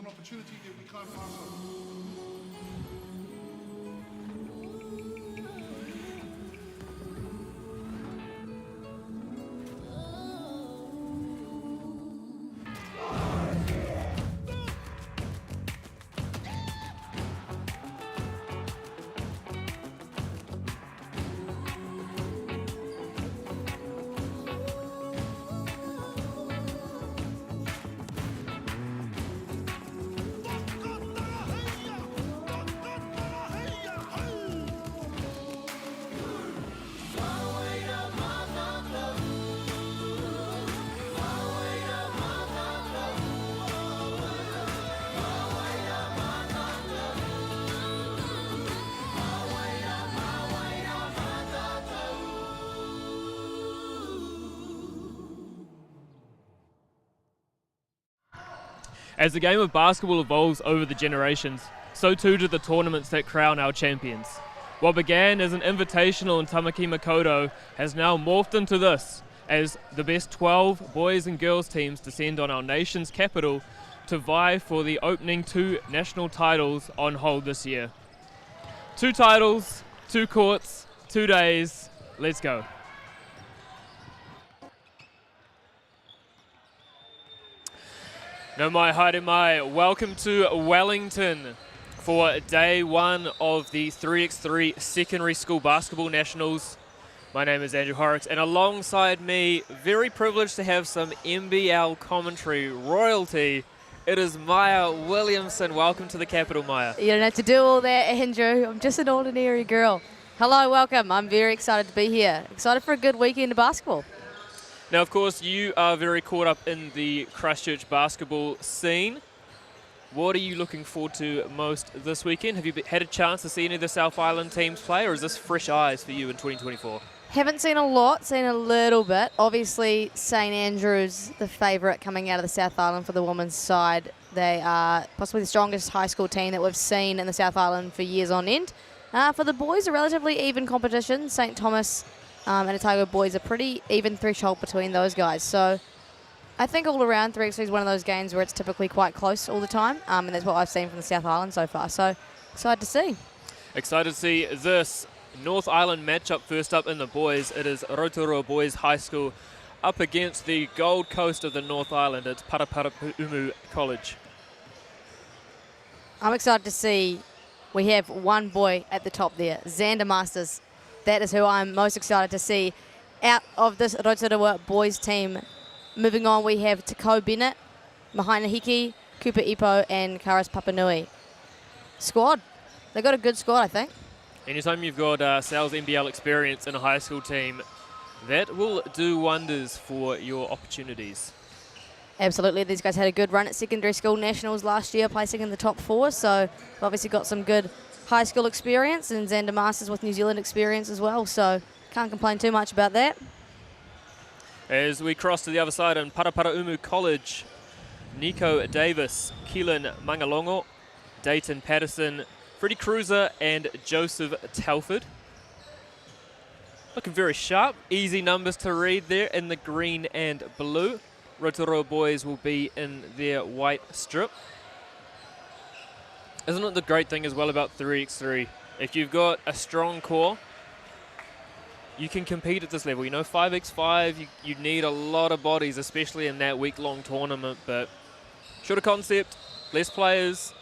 an opportunity that we can't pass on. As the game of basketball evolves over the generations, so too do the tournaments that crown our champions. What began as an invitational in Tamaki Makaurau has now morphed into this, as the best 12 boys and girls teams descend on our nation's capital to vie for the opening 2 national titles on hold this year. 2 titles, 2 courts, 2 days, let's go. No mai, haere mai. Welcome to Wellington for day 1 of the 3x3 Secondary School Basketball Nationals. My name is Andrew Horrocks, and alongside me, very privileged to have some NBL commentary royalty, it is Maya Williamson. Welcome to the capital, Maya. You don't have to do all that, Andrew. I'm just an ordinary girl. Hello, welcome. I'm very excited to be here. Excited for a good weekend of basketball. Now, of course, you are very caught up in the Christchurch basketball scene. What are you looking forward to most this weekend? Have you had a chance to see any of the South Island teams play, or is this fresh eyes for you in 2024? Haven't seen a lot, seen a little bit. Obviously, St Andrews, the favourite coming out of the South Island for the women's side. They are possibly the strongest high school team that we've seen in the South Island for years on end. For the boys, a relatively even competition. St Thomas and Otago boys, a pretty even threshold between those guys. So I think all around 3x3 is one of those games where it's typically quite close all the time, and that's what I've seen from the South Island so far. So excited to see. Excited to see this North Island matchup. First up in the boys, it is Roto Boys High School up against the Gold Coast of the North Island. It's Pumu College. I'm excited to see we have one boy at the top there, Xander Masters. That is who I'm most excited to see out of this Rotorua boys team. Moving on, we have Takao Bennett, Mahaina Hiki, Cooper Ipo, and Karas Papanui. Squad. They've got a good squad, I think. Anytime you've got sales NBL experience in a high school team, that will do wonders for your opportunities. Absolutely. These guys had a good run at secondary school nationals last year, placing in the top 4. So they've obviously got some good high school experience, and Xander Masters with New Zealand experience as well. So can't complain too much about that. As we cross to the other side in Paraparaumu College, Nico Davis, Keelan Mangalongo, Dayton Patterson, Freddie Cruiser, and Joseph Telford. Looking very sharp. Easy numbers to read there in the green and blue. Rotorua boys will be in their white strip. Isn't it the great thing as well about 3x3? If you've got a strong core, you can compete at this level. You know, 5x5, you need a lot of bodies, especially in that week-long tournament. But shorter concept, less players,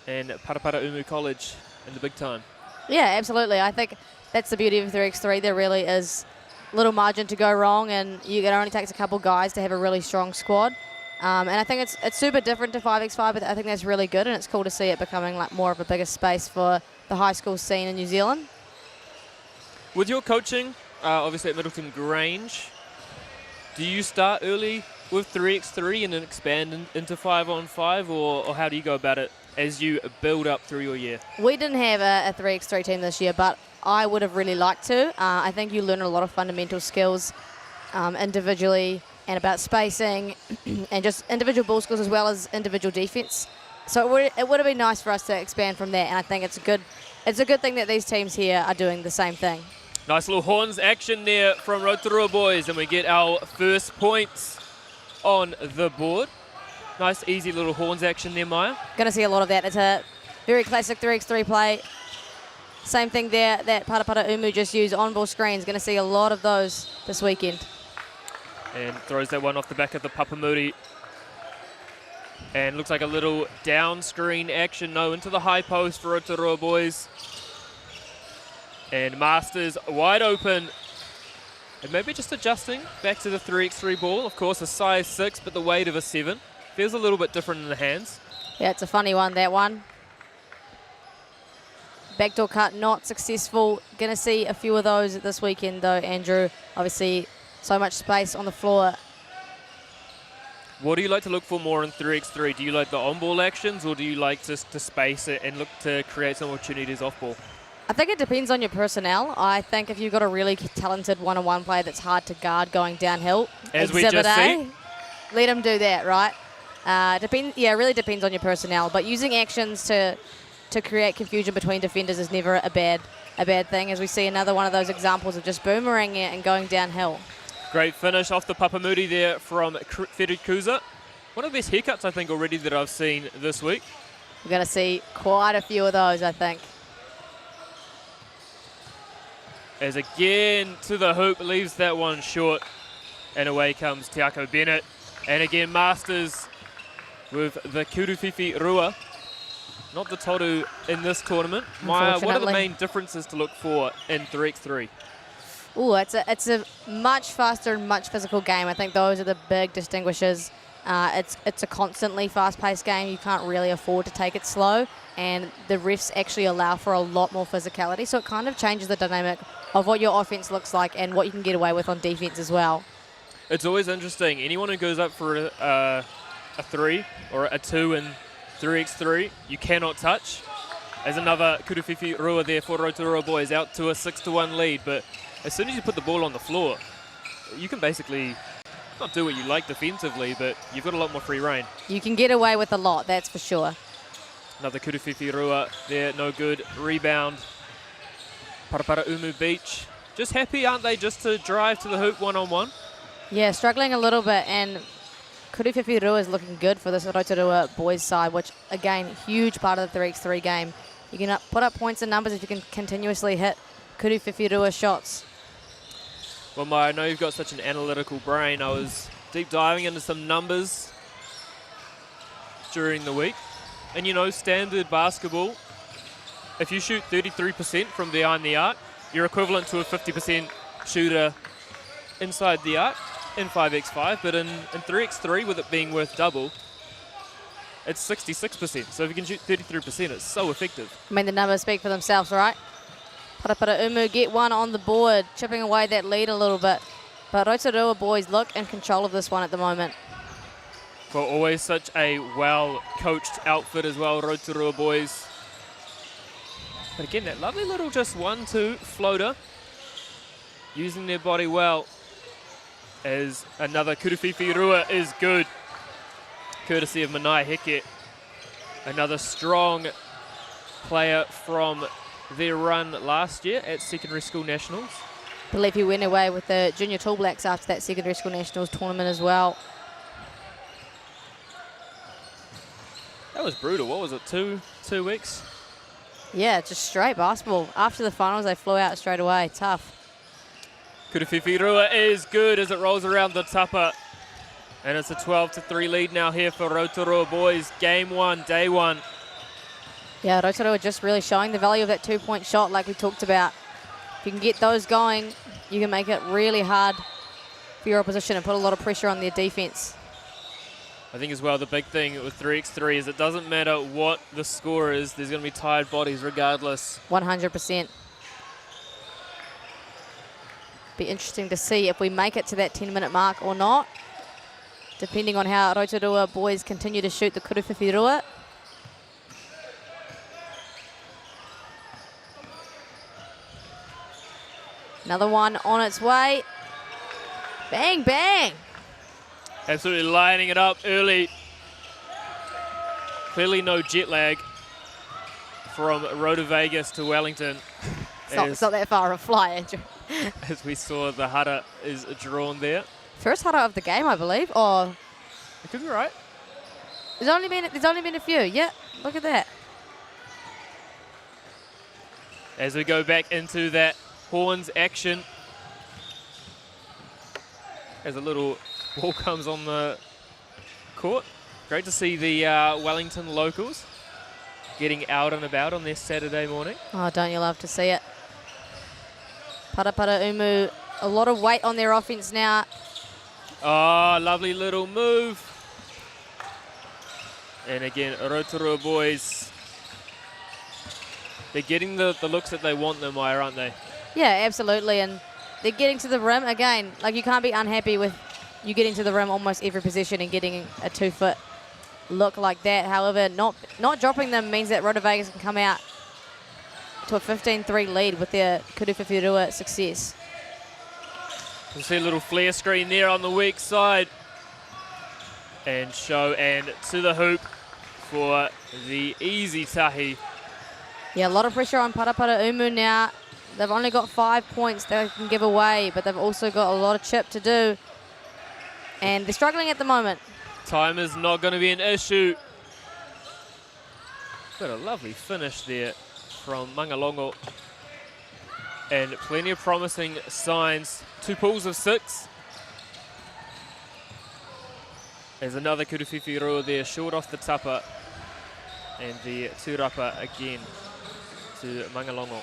and Paraparaumu College in the big time. Yeah, absolutely. I think that's the beauty of 3x3. There really is little margin to go wrong, and it only takes a couple guys to have a really strong squad. And I think it's super different to 5x5, but I think that's really good, and it's cool to see it becoming like more of a bigger space for the high school scene in New Zealand. With your coaching, obviously at Middleton Grange, do you start early with 3x3 and then expand into 5-on-5, or how do you go about it as you build up through your year? We didn't have a 3x3 team this year, but I would have really liked to. I think you learn a lot of fundamental skills individually, and about spacing and just individual ball skills as well as individual defense. So it would have been nice for us to expand from that, and I think it's a good thing that these teams here are doing the same thing. Nice little horns action there from Rotorua boys, and we get our first points on the board. Nice, easy little horns action there, Maya. Going to see a lot of that. It's a very classic 3x3 play. Same thing there that Parapara Umu just used, on-ball screens. Going to see a lot of those this weekend. And throws that one off the back of the Papamuri. And looks like a little down screen action. No, into the high post for Roto boys. And Masters wide open. And maybe just adjusting back to the 3x3 ball. Of course, a size 6, but the weight of a 7. Feels a little bit different in the hands. Yeah, it's a funny one, that one. Backdoor cut not successful. Going to see a few of those this weekend, though, Andrew. Obviously, so much space on the floor. What do you like to look for more in 3x3? Do you like the on-ball actions, or do you like to space it and look to create some opportunities off-ball? I think it depends on your personnel. I think if you've got a really talented one-on-one player that's hard to guard going downhill, as we just see, let them do that, right? It really depends on your personnel. But using actions to create confusion between defenders is never a bad thing, as we see another one of those examples of just boomeranging it and going downhill. Great finish off the Papamuri there from Ferikuza. One of the best haircuts, I think, already that I've seen this week. We're going to see quite a few of those, I think. As again to the hoop, leaves that one short. And away comes Te Ako Bennett. And again, Masters with the Kuruwhiwhi Rua. Not the toru in this tournament. Maya, what are the main differences to look for in 3x3? Oh, it's a much faster and much physical game. I think those are the big distinguishers. It's a constantly fast-paced game. You can't really afford to take it slow, and the refs actually allow for a lot more physicality, so it kind of changes the dynamic of what your offense looks like and what you can get away with on defense as well. It's always interesting. Anyone who goes up for a 3 or a 2 in 3x3, you cannot touch. As another Kuruwhiwhi Rua there for Rotorua boys, out to a 6-1 lead, but as soon as you put the ball on the floor, you can basically not do what you like defensively, but you've got a lot more free reign. You can get away with a lot, that's for sure. Another Kuruwhiwhi Rua there, no good. Rebound. Parapara Umu Beach. Just happy, aren't they, just to drive to the hoop one-on-one? Yeah, struggling a little bit, and Kuruwhiwhi Rua is looking good for this Rotorua boys side, which, again, huge part of the 3x3 game. You can put up points and numbers if you can continuously hit Kuruwhiwhi Rua shots. Well, Maya, I know you've got such an analytical brain. I was deep diving into some numbers during the week. And, you know, standard basketball, if you shoot 33% from behind the arc, you're equivalent to a 50% shooter inside the arc in 5x5. But in 3x3, with it being worth double, it's 66%. So if you can shoot 33%, it's so effective. I mean, the numbers speak for themselves, right? Parapara Umu get one on the board, chipping away that lead a little bit. But Rotorua boys look in control of this one at the moment. Well, always such a well-coached outfit as well, Rotorua boys. But again, that lovely little just 1-2 floater, using their body well, as another Kuruwhiwhi Rua is good, courtesy of Manai Heke. Another strong player from their run last year at Secondary School Nationals. I believe he went away with the Junior Tall Blacks after that Secondary School Nationals tournament as well. That was brutal. What was it, two weeks? Yeah, just straight basketball. After the finals, they flew out straight away. Tough. Kuruwhiwhi Rua is good as it rolls around the tapa. And it's a 12-3 lead now here for Rotorua boys. Game 1, day 1. Yeah, Rotorua just really showing the value of that two-point shot like we talked about. If you can get those going, you can make it really hard for your opposition and put a lot of pressure on their defense. I think as well the big thing with 3x3 is it doesn't matter what the score is, there's going to be tired bodies regardless. 100%. Be interesting to see if we make it to that 10-minute mark or not, depending on how Rotorua boys continue to shoot the Kuruwhiwhi Rua. Another one on its way. Bang, bang. Absolutely lining it up early. Clearly no jet lag from Roto Vegas to Wellington. It's not that far of a fly, Andrew. As we saw, the hara is drawn there. First hara of the game, I believe. Or it could be right. There's only been a few. Yeah, look at that. As we go back into that horns action. As a little ball comes on the court. Great to see the Wellington locals getting out and about on their Saturday morning. Oh, don't you love to see it? Parapara Umu, a lot of weight on their offense now. Oh, lovely little move. And again, Roto boys, they're getting the looks that they want them, Maya, aren't they? Yeah, absolutely. And they're getting to the rim. Again, like you can't be unhappy with you getting to the rim almost every possession and getting a 2-foot look like that. However, not dropping them means that Roto Vegas can come out to a 15-3 lead with their Kuruwhiwhirua success. You see a little flare screen there on the weak side. And show and to the hoop for the easy tahi. Yeah, a lot of pressure on Parapara Umu now. They've only got 5 points they can give away, but they've also got a lot of chip to do. And they're struggling at the moment. Time is not going to be an issue. Got a lovely finish there from Mangalongo. And plenty of promising signs. 2 pools of 6. There's another Kuruwhiwhirua there, short off the tapa. And the tūrapa again to Mangalongo.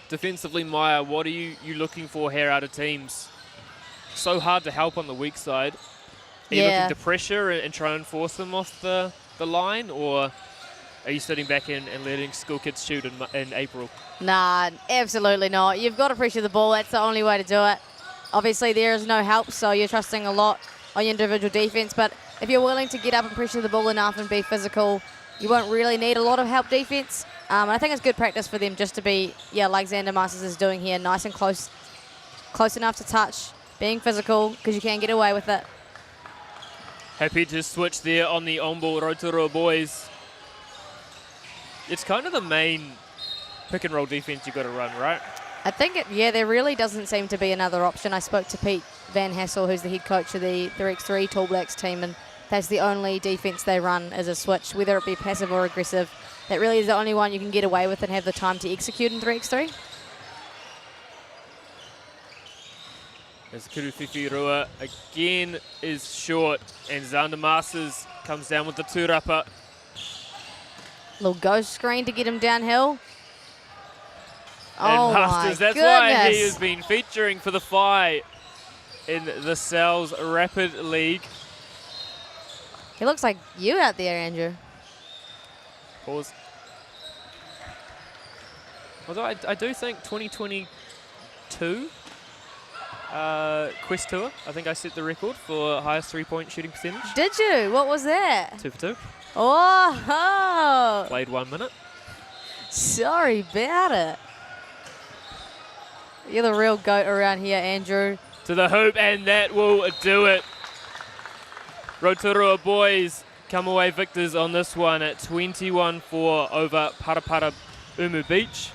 Defensively, Maya, what are you looking for here out of teams? So hard to help on the weak side. Are you looking to pressure and try and force them off the line, or are you sitting back and letting school kids shoot in April? Nah, absolutely not. You've got to pressure the ball. That's the only way to do it. Obviously, there is no help, so you're trusting a lot on your individual defense. But if you're willing to get up and pressure the ball enough and be physical, you won't really need a lot of help defense. And I think it's good practice for them just to be, like Xander Masters is doing here, nice and close enough to touch, being physical, because you can get away with it. Happy to switch there on the on-ball Rotorua boys. It's kind of the main pick and roll defense you've got to run, right? I think there really doesn't seem to be another option. I spoke to Pete Van Hassel, who's the head coach of the 3x3 Tall Blacks team, and that's the only defense they run as a switch, whether it be passive or aggressive. That really is the only one you can get away with and have the time to execute in 3x3. As Kuruwhiwhirua again is short, and Xander Masters comes down with the tūrapa. Little ghost screen to get him downhill. And oh Masters, my that's goodness. why he has been featuring for the Phi in the Sal's Rapid League. He looks like you out there, Andrew. Pause. Although I do think 2022 Quest Tour, I think I set the record for highest 3-point shooting percentage. Did you? What was that? 2 for 2. Oh! Played 1 minute. Sorry about it. You're the real goat around here, Andrew. To the hoop, and that will do it. Rotorua boys come away victors on this one at 21-4 over Parapara Umu Beach.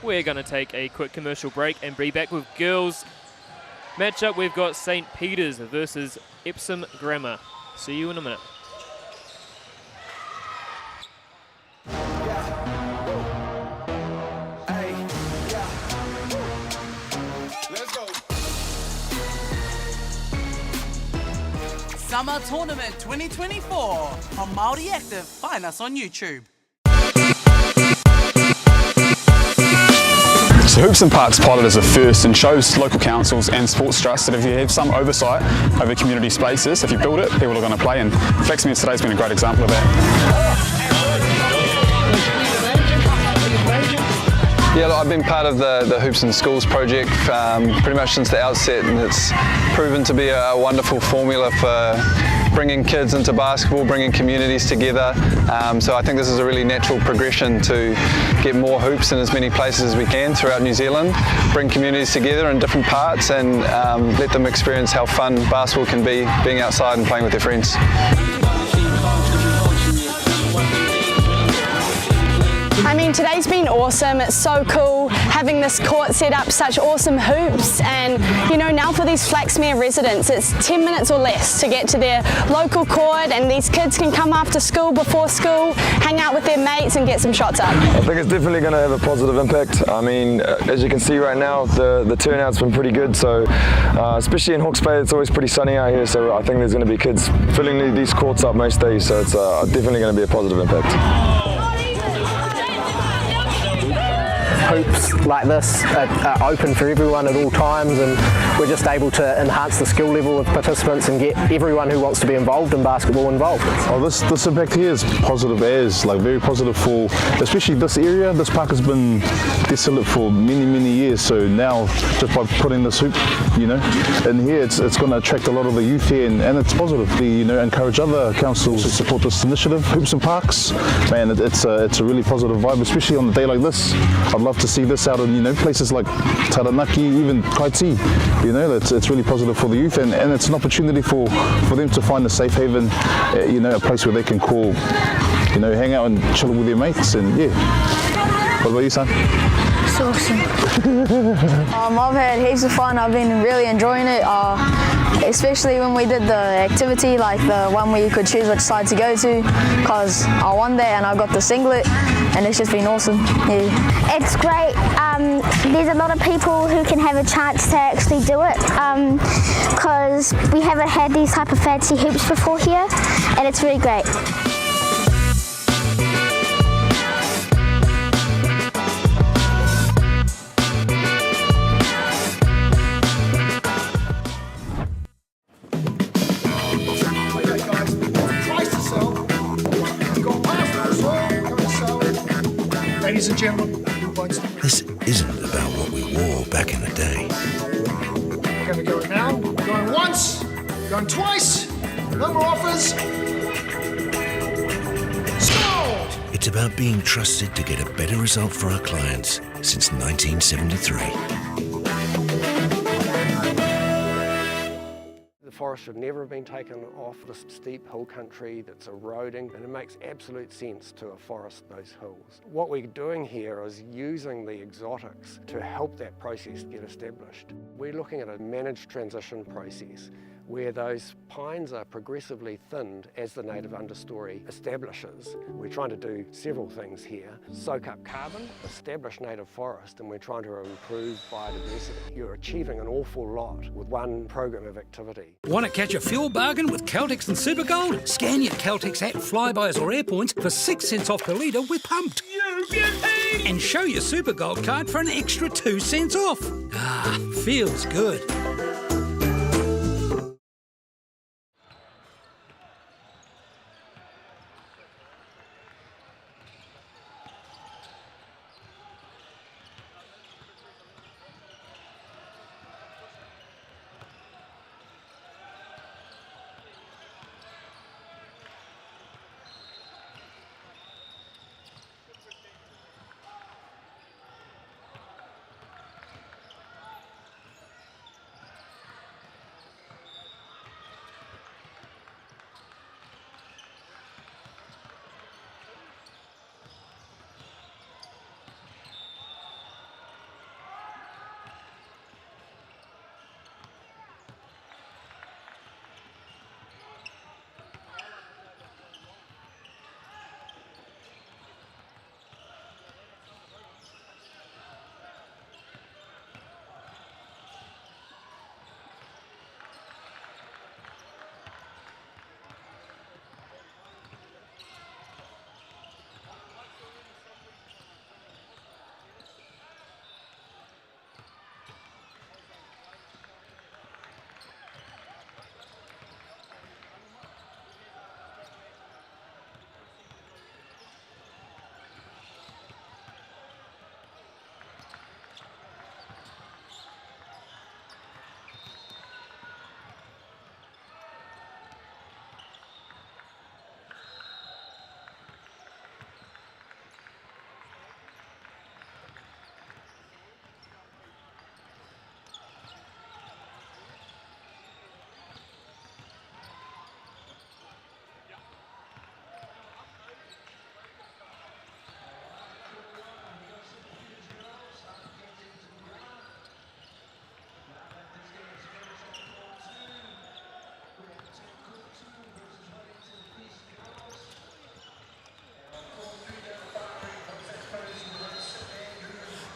We're going to take a quick commercial break and be back with girls matchup. We've got St. Peter's versus Epsom Grammar. See you in a minute. Summer Tournament 2024 on Māori Active. Find us on YouTube. So Hoops and Parks pilot is a first and shows local councils and sports trusts that if you have some oversight over community spaces, if you build it, people are going to play, and Flaxmere today's been a great example of that. Yeah, look, I've been part of the Hoops and Schools project pretty much since the outset, and it's proven to be a wonderful formula for bringing kids into basketball, bringing communities together. So I think this is a really natural progression to get more hoops in as many places as we can throughout New Zealand, bring communities together in different parts, and let them experience how fun basketball can be, being outside and playing with their friends. I mean, today's been awesome. It's so cool having this court set up, such awesome hoops, and you know, now for these Flaxmere residents, it's 10 minutes or less to get to their local court, and these kids can come after school, before school, hang out with their mates and get some shots up. I think it's definitely going to have a positive impact. I mean, as you can see right now, the turnout's been pretty good, so especially in Hawke's Bay, it's always pretty sunny out here, so I think there's going to be kids filling these courts up most days, so it's definitely going to be a positive impact. Hoops like this are open for everyone at all times, and we're just able to enhance the skill level of participants and get everyone who wants to be involved in basketball involved. Oh, this impact here is positive as, like very positive for, especially this area. This park has been desolate for many years, so now just by putting this hoop, you know, in here, it's going to attract a lot of the youth here, and it's positive. You know, encourage other councils to support this initiative. Hoops and Parks, man, it's a really positive vibe, especially on a day like this. I'd love to see this out in, you know, places like Taranaki, even Kaiti. You know, it's really positive for the youth, and it's an opportunity for them to find a safe haven, you know, a place where they can call, you know, hang out and chill with their mates, and yeah. What about you, son? It's awesome. I've had heaps of fun. I've been really enjoying it, especially when we did the activity, like the one where you could choose which side to go to, because I won that and I got the singlet, and it's just been awesome. Yeah. It's great. There's a lot of people who can have a chance to actually do it, because we haven't had these type of fancy hoops before here, and it's really great. Ladies and gentlemen, this isn't about what we wore back in the day. We're going to go now. Going once, going twice. No more offers. Sold! It's about being trusted to get a better result for our clients since 1973. The forest should never have been taken off this steep hill country that's eroding, and it makes absolute sense to afforest those hills. What we're doing here is using the exotics to help that process get established. We're looking at a managed transition process where those pines are progressively thinned as the native understory establishes. We're trying to do several things here. Soak up carbon, establish native forest, and we're trying to improve biodiversity. You're achieving an awful lot with one program of activity. Want to catch a fuel bargain with Caltex and Supergold? Scan your Caltex app, Flybys or Airpoints for 6 cents off per litre with Pumped. And show your Supergold card for an extra 2 cents off. Ah, feels good.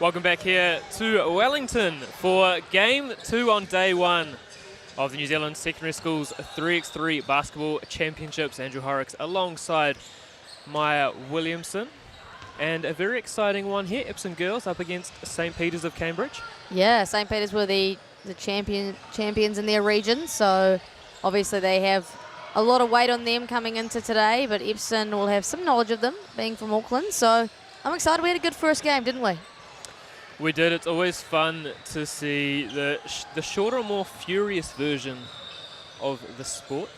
Welcome back here to Wellington for Game 2 on Day 1 of the New Zealand Secondary Schools 3x3 Basketball Championships. Andrew Horrocks alongside Maya Williamson. And a very exciting one here, Epsom girls up against St. Peter's of Cambridge. Yeah, St. Peter's were the champions in their region, so obviously they have a lot of weight on them coming into today, but Epsom will have some knowledge of them, being from Auckland, so I'm excited. We had a good first game, didn't we? We did. It's always fun to see the shorter, more furious version of the sport.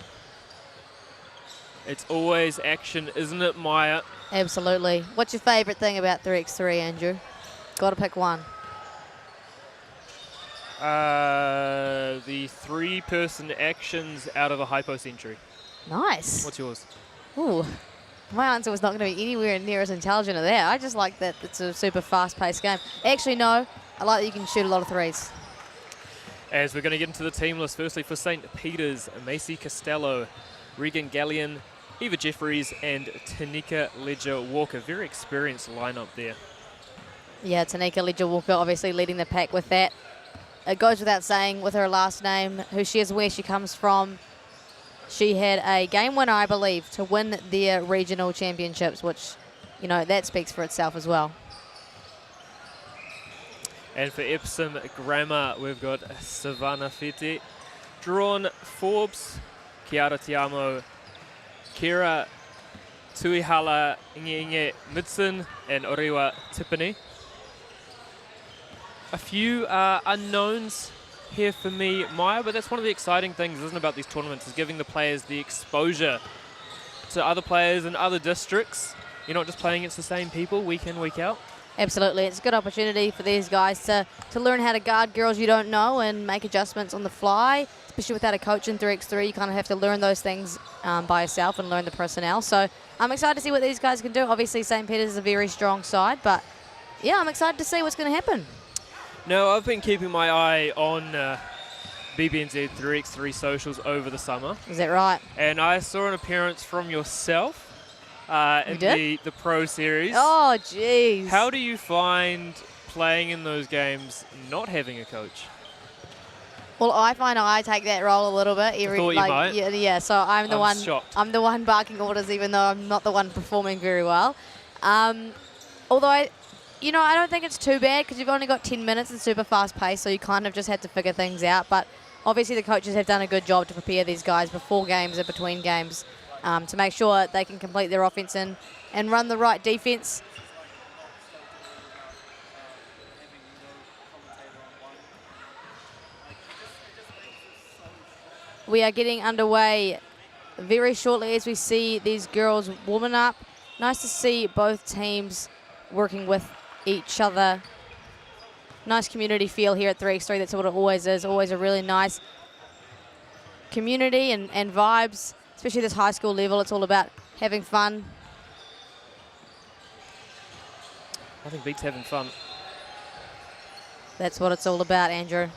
It's always action, isn't it, Maya? Absolutely. What's your favourite thing about 3x3, Andrew? Got to pick one. The three-person actions out of a high post entry. Nice. What's yours? Ooh. My answer was not going to be anywhere near as intelligent as that. I just like that it's a super fast-paced game. Actually, no. I like that you can shoot a lot of threes. As we're going to get into the team list, firstly for St. Peter's, Macy Costello, Regan Gallion, Eva Jeffries, and Tanika Ledger-Walker. Very experienced lineup there. Yeah, Tanika Ledger-Walker obviously leading the pack with that. It goes without saying with her last name, who she is, where she comes from. She had a game winner, I believe, to win their regional championships, which, you know, that speaks for itself as well. And for Epsom Grammar, we've got Savannah Fete, Drawn Forbes, Kiara Tiamo, Kira Tuihala Inge Midson, and Oriwa Tiffany. A few unknowns here for me, Maya, but that's one of the exciting things, isn't it, about these tournaments, is giving the players the exposure to other players in other districts. You're not just playing against the same people week in, week out. Absolutely. It's a good opportunity for these guys to learn how to guard girls you don't know and make adjustments on the fly, especially without a coach in 3x3. You kind of have to learn those things by yourself and learn the personnel. So I'm excited to see what these guys can do. Obviously, St. Peter's is a very strong side, but yeah, I'm excited to see what's going to happen. No, I've been keeping my eye on BBNZ 3x3 socials over the summer. Is that right? And I saw an appearance from yourself in the Pro Series. Oh, jeez. How do you find playing in those games not having a coach? Well, I find I take that role a little bit. I thought you might. Yeah, so I'm the one. Shocked. I'm the one barking orders, even though I'm not the one performing very well. Although I don't think it's too bad because you've only got 10 minutes and super fast pace, so you kind of just had to figure things out. But obviously the coaches have done a good job to prepare these guys before games and between games to make sure they can complete their offense and run the right defense. We are getting underway very shortly as we see these girls warming up. Nice to see both teams working with each other. Nice community feel here at 3x3. That's what it always is. Always a really nice community and vibes, especially this high school level. It's all about having fun. I think beats having fun. That's what it's all about, Andrew.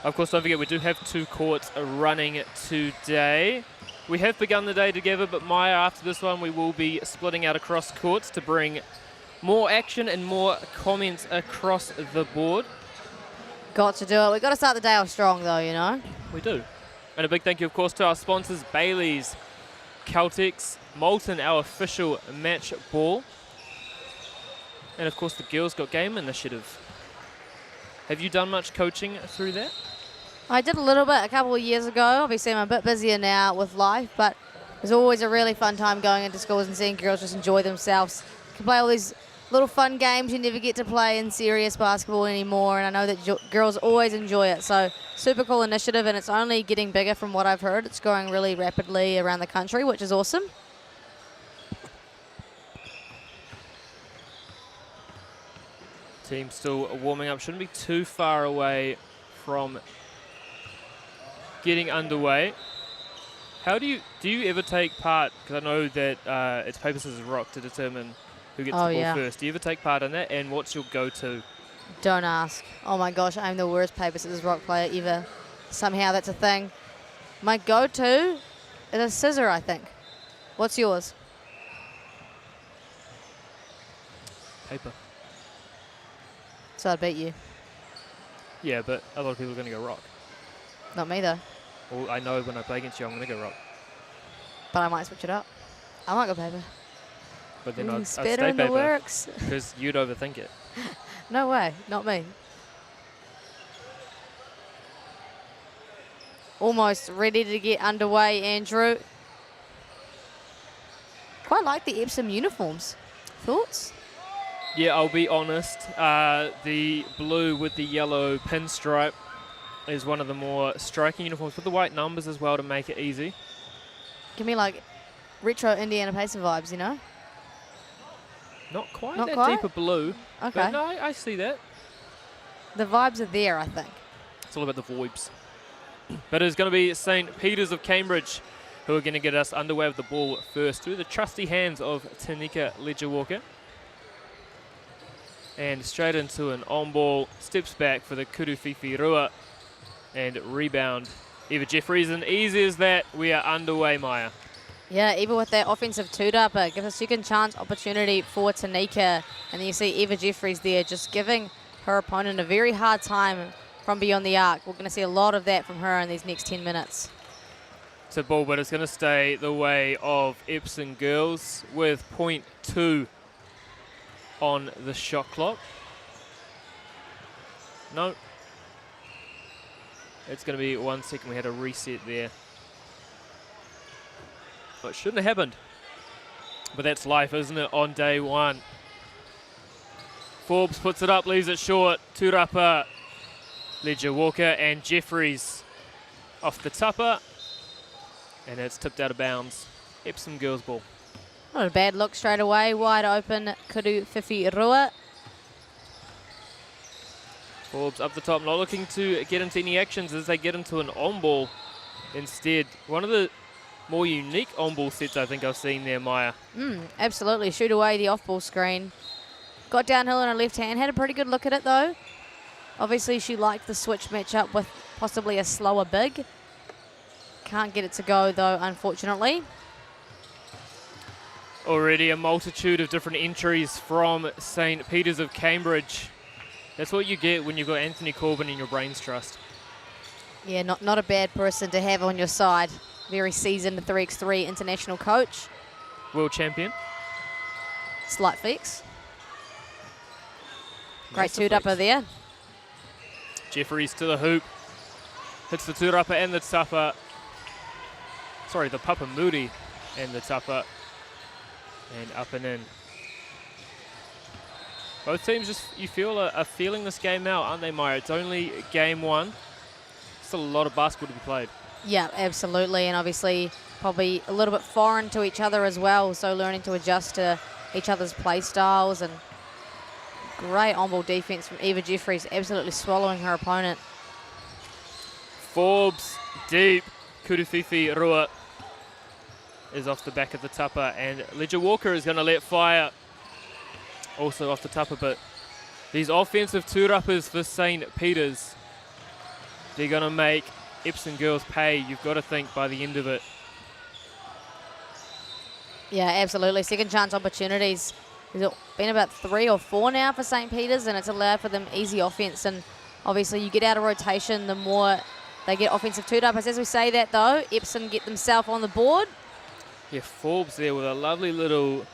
Of course, don't forget, we do have 2 courts running today. We have begun the day together, but Maya, after this one, we will be splitting out across courts to bring more action and more comments across the board. Got to do it. We've got to start the day off strong, though, you know. We do. And a big thank you, of course, to our sponsors, Bailey's, Caltex, Molten, our official match ball, and, of course, the Girls Got Game initiative. Have you done much coaching through that? I did a little bit a couple of years ago. Obviously, I'm a bit busier now with life, but it was always a really fun time going into schools and seeing girls just enjoy themselves. You can play all these little fun games you never get to play in serious basketball anymore, and I know that girls always enjoy it. So super cool initiative, and it's only getting bigger from what I've heard. It's growing really rapidly around the country, which is awesome. Team still warming up. Shouldn't be too far away from getting underway. How do you ever take part? Because I know that it's paper, scissors, rock to determine who gets the ball first. Do you ever take part in that? And what's your go-to? Don't ask. Oh my gosh, I'm the worst paper, scissors, rock player ever. Somehow that's a thing. My go-to is a scissor, I think. What's yours? paper. So I'd beat you. Yeah, but a lot of people are going to go rock. Not me, though. Well, I know when I play against you, I'm going to go rock. But I might switch it up. I might go paper. But then I'd Spit stay in the paper. works. Because you'd overthink it. No way. Not me. Almost ready to get underway, Andrew. Quite like the Epsom uniforms. Thoughts? Yeah, I'll be honest. The blue with the yellow pinstripe is one of the more striking uniforms with the white numbers as well to make it easy. Give me like retro Indiana Pacer vibes, you know? Not quite Not that quite? deeper blue. Okay. But no, I see that. The vibes are there, I think. It's all about the vibes. But it's going to be St. Peter's of Cambridge who are going to get us underway with the ball first through the trusty hands of Tanika Ledger-Walker. And straight into an on-ball, steps back for the Kuruwhiwhi Rua, and rebound. Eva Jeffries, and easy as that, we are underway, Maya. Yeah, even with that offensive two-dupper, gives a second chance opportunity for Tanika. And then you see Eva Jeffries there just giving her opponent a very hard time from beyond the arc. We're going to see a lot of that from her in these next 10 minutes. So ball, but it's going to stay the way of Epsom girls with 0.2 on the shot clock. No. It's going to be 1 second. We had a reset there. Well, it shouldn't have happened. But that's life, isn't it, on day one. Forbes puts it up, leaves it short. Turapa, Ledger-Walker, and Jeffries off the tupper. And it's tipped out of bounds. Epsom girls ball. Not a bad look straight away. Wide open, Kuruwhiwhi Rua. Forbes up the top, not looking to get into any actions as they get into an on-ball instead. One of the more unique on-ball sets I think I've seen there, Maya. Absolutely. Shoot away the off-ball screen. Got downhill in her left hand. Had a pretty good look at it, though. Obviously, she liked the switch matchup with possibly a slower big. Can't get it to go, though, unfortunately. Already a multitude of different entries from St. Peter's of Cambridge. That's what you get when you've got Anthony Corbin in your brains trust. Yeah, not a bad person to have on your side. Very seasoned 3x3 international coach. World champion. Slight flex. Great Massive two-dupper flex. there. Jeffries to the hoop. Hits the two-dupper and the tupper. Sorry, the Papa Moody and the tupper. And up and in. Both teams just, you feel, are feeling this game out, aren't they, Maya? It's only game one. Still a lot of basketball to be played. Yeah, absolutely. And obviously probably a little bit foreign to each other as well. So learning to adjust to each other's play styles. And great on-ball defense from Eva Jeffries, absolutely swallowing her opponent. Forbes deep. Kuruwhiwhi Rua is off the back of the tupper. And Ledger-Walker is going to let fire. Also off the tupper, but these offensive two-uppers for St. Peter's, they're going to make Epsom girls pay, you've got to think, by the end of it. Yeah, absolutely. Second chance opportunities. There's been about 3 or 4 now for St. Peter's, and it's allowed for them easy offense. And obviously you get out of rotation, the more they get offensive two-uppers. As we say that, though, Epsom get themselves on the board. Yeah, Forbes there with a lovely little,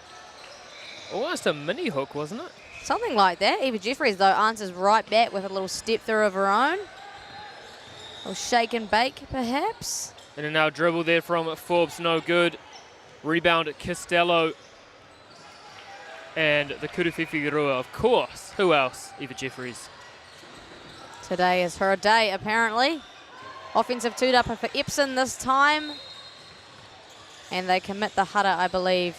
almost a mini hook, wasn't it? Something like that. Eva Jeffries, though, answers right back with a little step through of her own. A little shake and bake, perhaps. And a now dribble there from Forbes, no good. Rebound at Costello. And the Kuruwhiwhi Rua, of course. Who else? Eva Jeffries. Today is her day, apparently. Offensive two-dupper for Epsom this time. And they commit the hutter, I believe.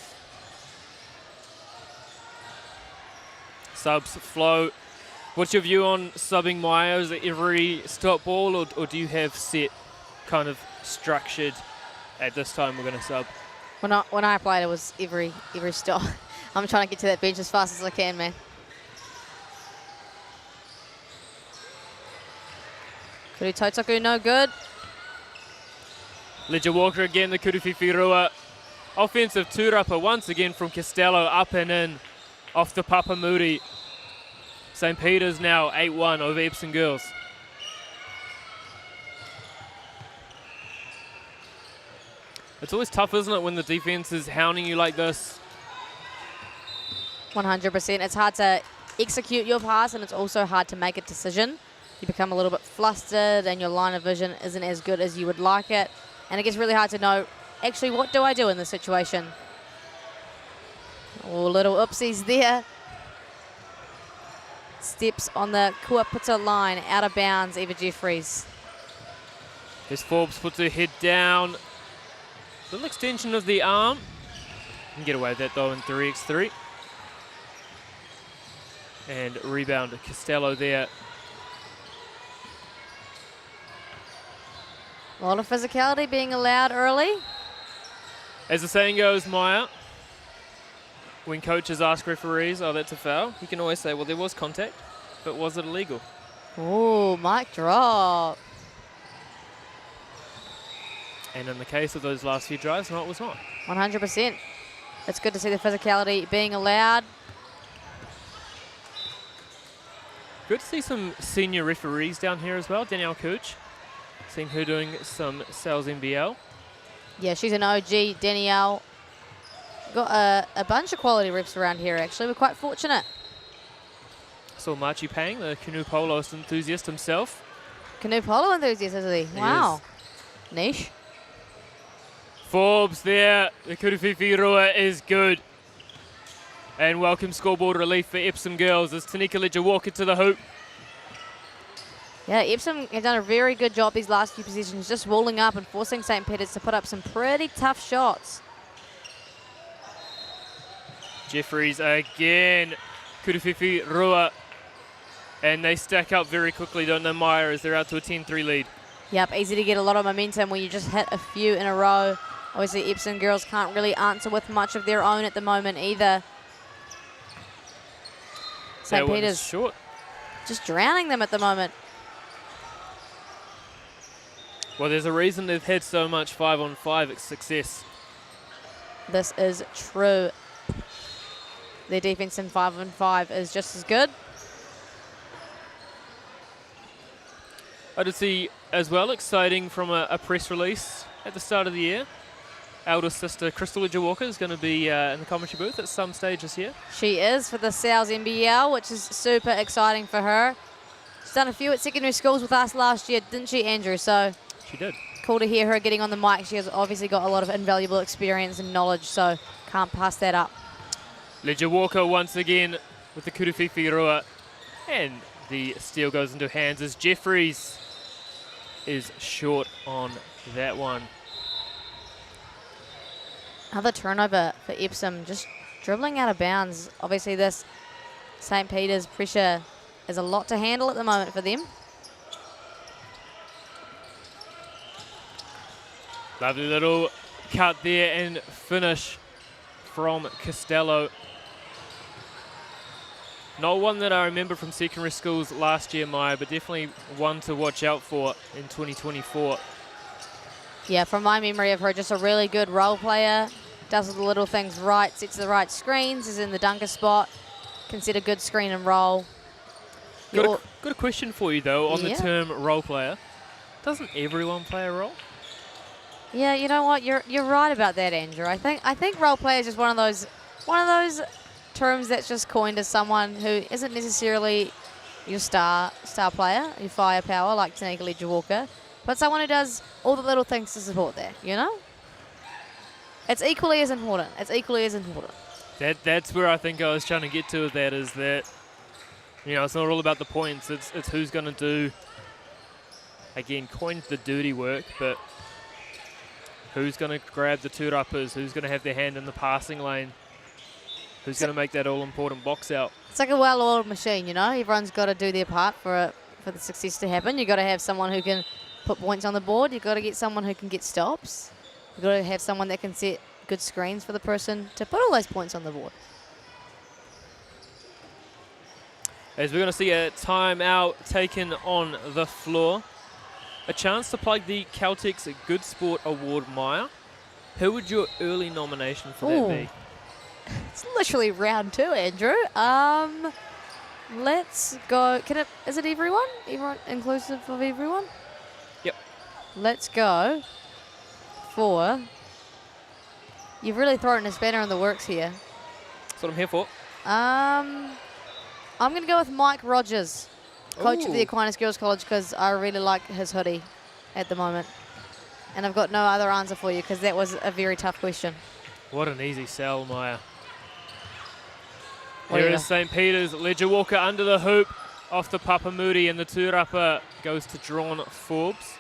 Subs flow. What's your view on subbing, Maya? Is it every stop ball, or do you have set kind of structured at this time we're going to sub? When I played, it was every stop. I'm trying to get to that bench as fast as I can, man. Kuru Totaku, no good. Ledger-Walker again, the Kuruwhiwhi Rua. Offensive two-upper once again from Costello, up and in. off the Papamuri. St. Peter's now 8-1 over Epsom girls. It's always tough, isn't it, when the defense is hounding you like this? 100%. It's hard to execute your pass, and it's also hard to make a decision. You become a little bit flustered, and your line of vision isn't as good as you would like it. And it gets really hard to know, actually, what do I do in this situation? Oh, little oopsies there. Steps on the Kuapita line, out of bounds, Eva Jeffries. As Forbes puts her head down. Little extension of the arm. Can get away with that though in 3x3. And rebound Costello there. A lot of physicality being allowed early. As the saying goes, Maya, when coaches ask referees, oh, that's a foul, you can always say, well, there was contact, but was it illegal? Oh, mic drop. And in the case of those last few drives, no, it was not. 100%. It's good to see the physicality being allowed. Good to see some senior referees down here as well. Danielle Cooch, seen her doing some sales NBL. Yeah, she's an OG, Danielle. Got a bunch of quality refs around here, actually. We're quite fortunate. Saw Machi Pang, the canoe polo enthusiast himself. Canoe polo enthusiast, is he? Wow. Niche. Forbes there. The Kuruwhiwhi Rua is good. And welcome scoreboard relief for Epsom girls as Tanika Ledger walk into the hoop. Yeah, Epsom have done a very good job these last few positions, just walling up and forcing St. Peter's to put up some pretty tough shots. Jeffries again. Kuruwhiwhi Rua. And they stack up very quickly, don't they, Maya, as they're out to a 10-3 lead. Yep, easy to get a lot of momentum when you just hit a few in a row. Obviously, Epsom girls can't really answer with much of their own at the moment either. St. Peter's short. Just drowning them at the moment. Well, there's a reason they've had so much 5-on-5 success. This is true. Their defense in 5-on-5 is just as good. I did see as well, exciting from a press release at the start of the year. Eldest sister Crystal Ledger Walker is going to be in the commentary booth at some stage this year. She is for the Sales NBL, which is super exciting for her. She's done a few at secondary schools with us last year, didn't she, Andrew? So she did. Cool to hear her getting on the mic. She has obviously got a lot of invaluable experience and knowledge, so can't pass that up. Ledger Walker once again with the Kuruwhiwhi Rua. And the steal goes into hands as Jeffries is short on that one. Another turnover for Epsom, just dribbling out of bounds. Obviously this St. Peter's pressure is a lot to handle at the moment for them. Lovely little cut there and finish from Costello. Not one that I remember from secondary schools last year, Maya, but definitely one to watch out for in 2024. Yeah, from my memory of her, just a really good role player. Does the little things right, sets the right screens, is in the dunker spot, can set a good screen and roll. Got a question for you, though, on the term role player. Doesn't everyone play a role? Yeah, you know what? You're right about that, Andrew. I think role player is just one of those terms that's just coined as someone who isn't necessarily your star player, your firepower, like Tanika Ledger Walker, but someone who does all the little things to support that, you know? It's equally as important. It's equally as important. That's where I think I was trying to get to with that, is that, you know, it's not all about the points. It's who's going to do, again, coined the dirty work, but who's going to grab the two-uppers, who's going to have their hand in the passing lane, who's going to make that all-important box out. It's like a well-oiled machine, you know? Everyone's got to do their part for the success to happen. You've got to have someone who can put points on the board. You've got to get someone who can get stops. You've got to have someone that can set good screens for the person to put all those points on the board. As we're going to see a timeout taken on the floor. A chance to plug the Caltex Good Sport Award, Maya. Who would your early nomination for that be? It's literally round 2, Andrew. Let's go. Is it everyone? Everyone inclusive of everyone? Yep. Let's go for. You've really thrown a spanner in the works here. That's what I'm here for. I'm going to go with Mike Rogers, coach of the Ooh. Aquinus Girls College, because I really like his hoodie at the moment. And I've got no other answer for you because that was a very tough question. What an easy sell, Maya. What Here do you is St. Peter's. Ledger Walker under the hoop off the Papamuri, and the tūrapa goes to Drawn Forbes.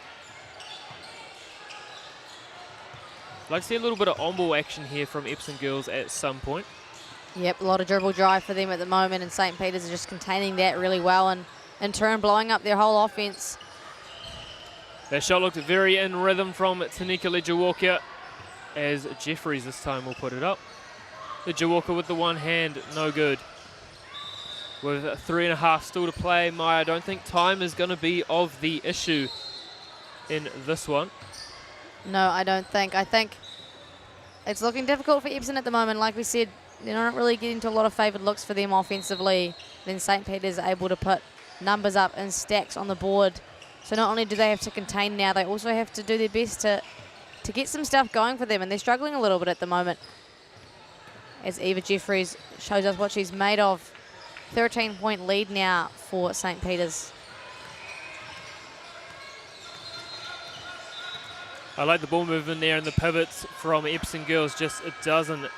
I'd like to see a little bit of on-ball action here from Epsom girls at some point. Yep, a lot of dribble drive for them at the moment, and St. Peter's are just containing that really well and in turn blowing up their whole offense. That shot looked very in rhythm from Tanika Ledger Walker, as Jeffries this time will put it up. Ledger Walker with the one hand, no good. With 3.5 still to play, Maya, I don't think time is going to be of the issue in this one. No, I don't think. I think it's looking difficult for Epsom at the moment. Like we said, they're not really getting to a lot of favoured looks for them offensively. Then St. Peter's are able to put numbers up in stacks on the board. So not only do they have to contain now, they also have to do their best to get some stuff going for them, and they're struggling a little bit at the moment. As Eva Jeffries shows us what she's made of. 13-point lead now for St. Peter's. I like the ball movement there and the pivots from Epsom girls, just it doesn't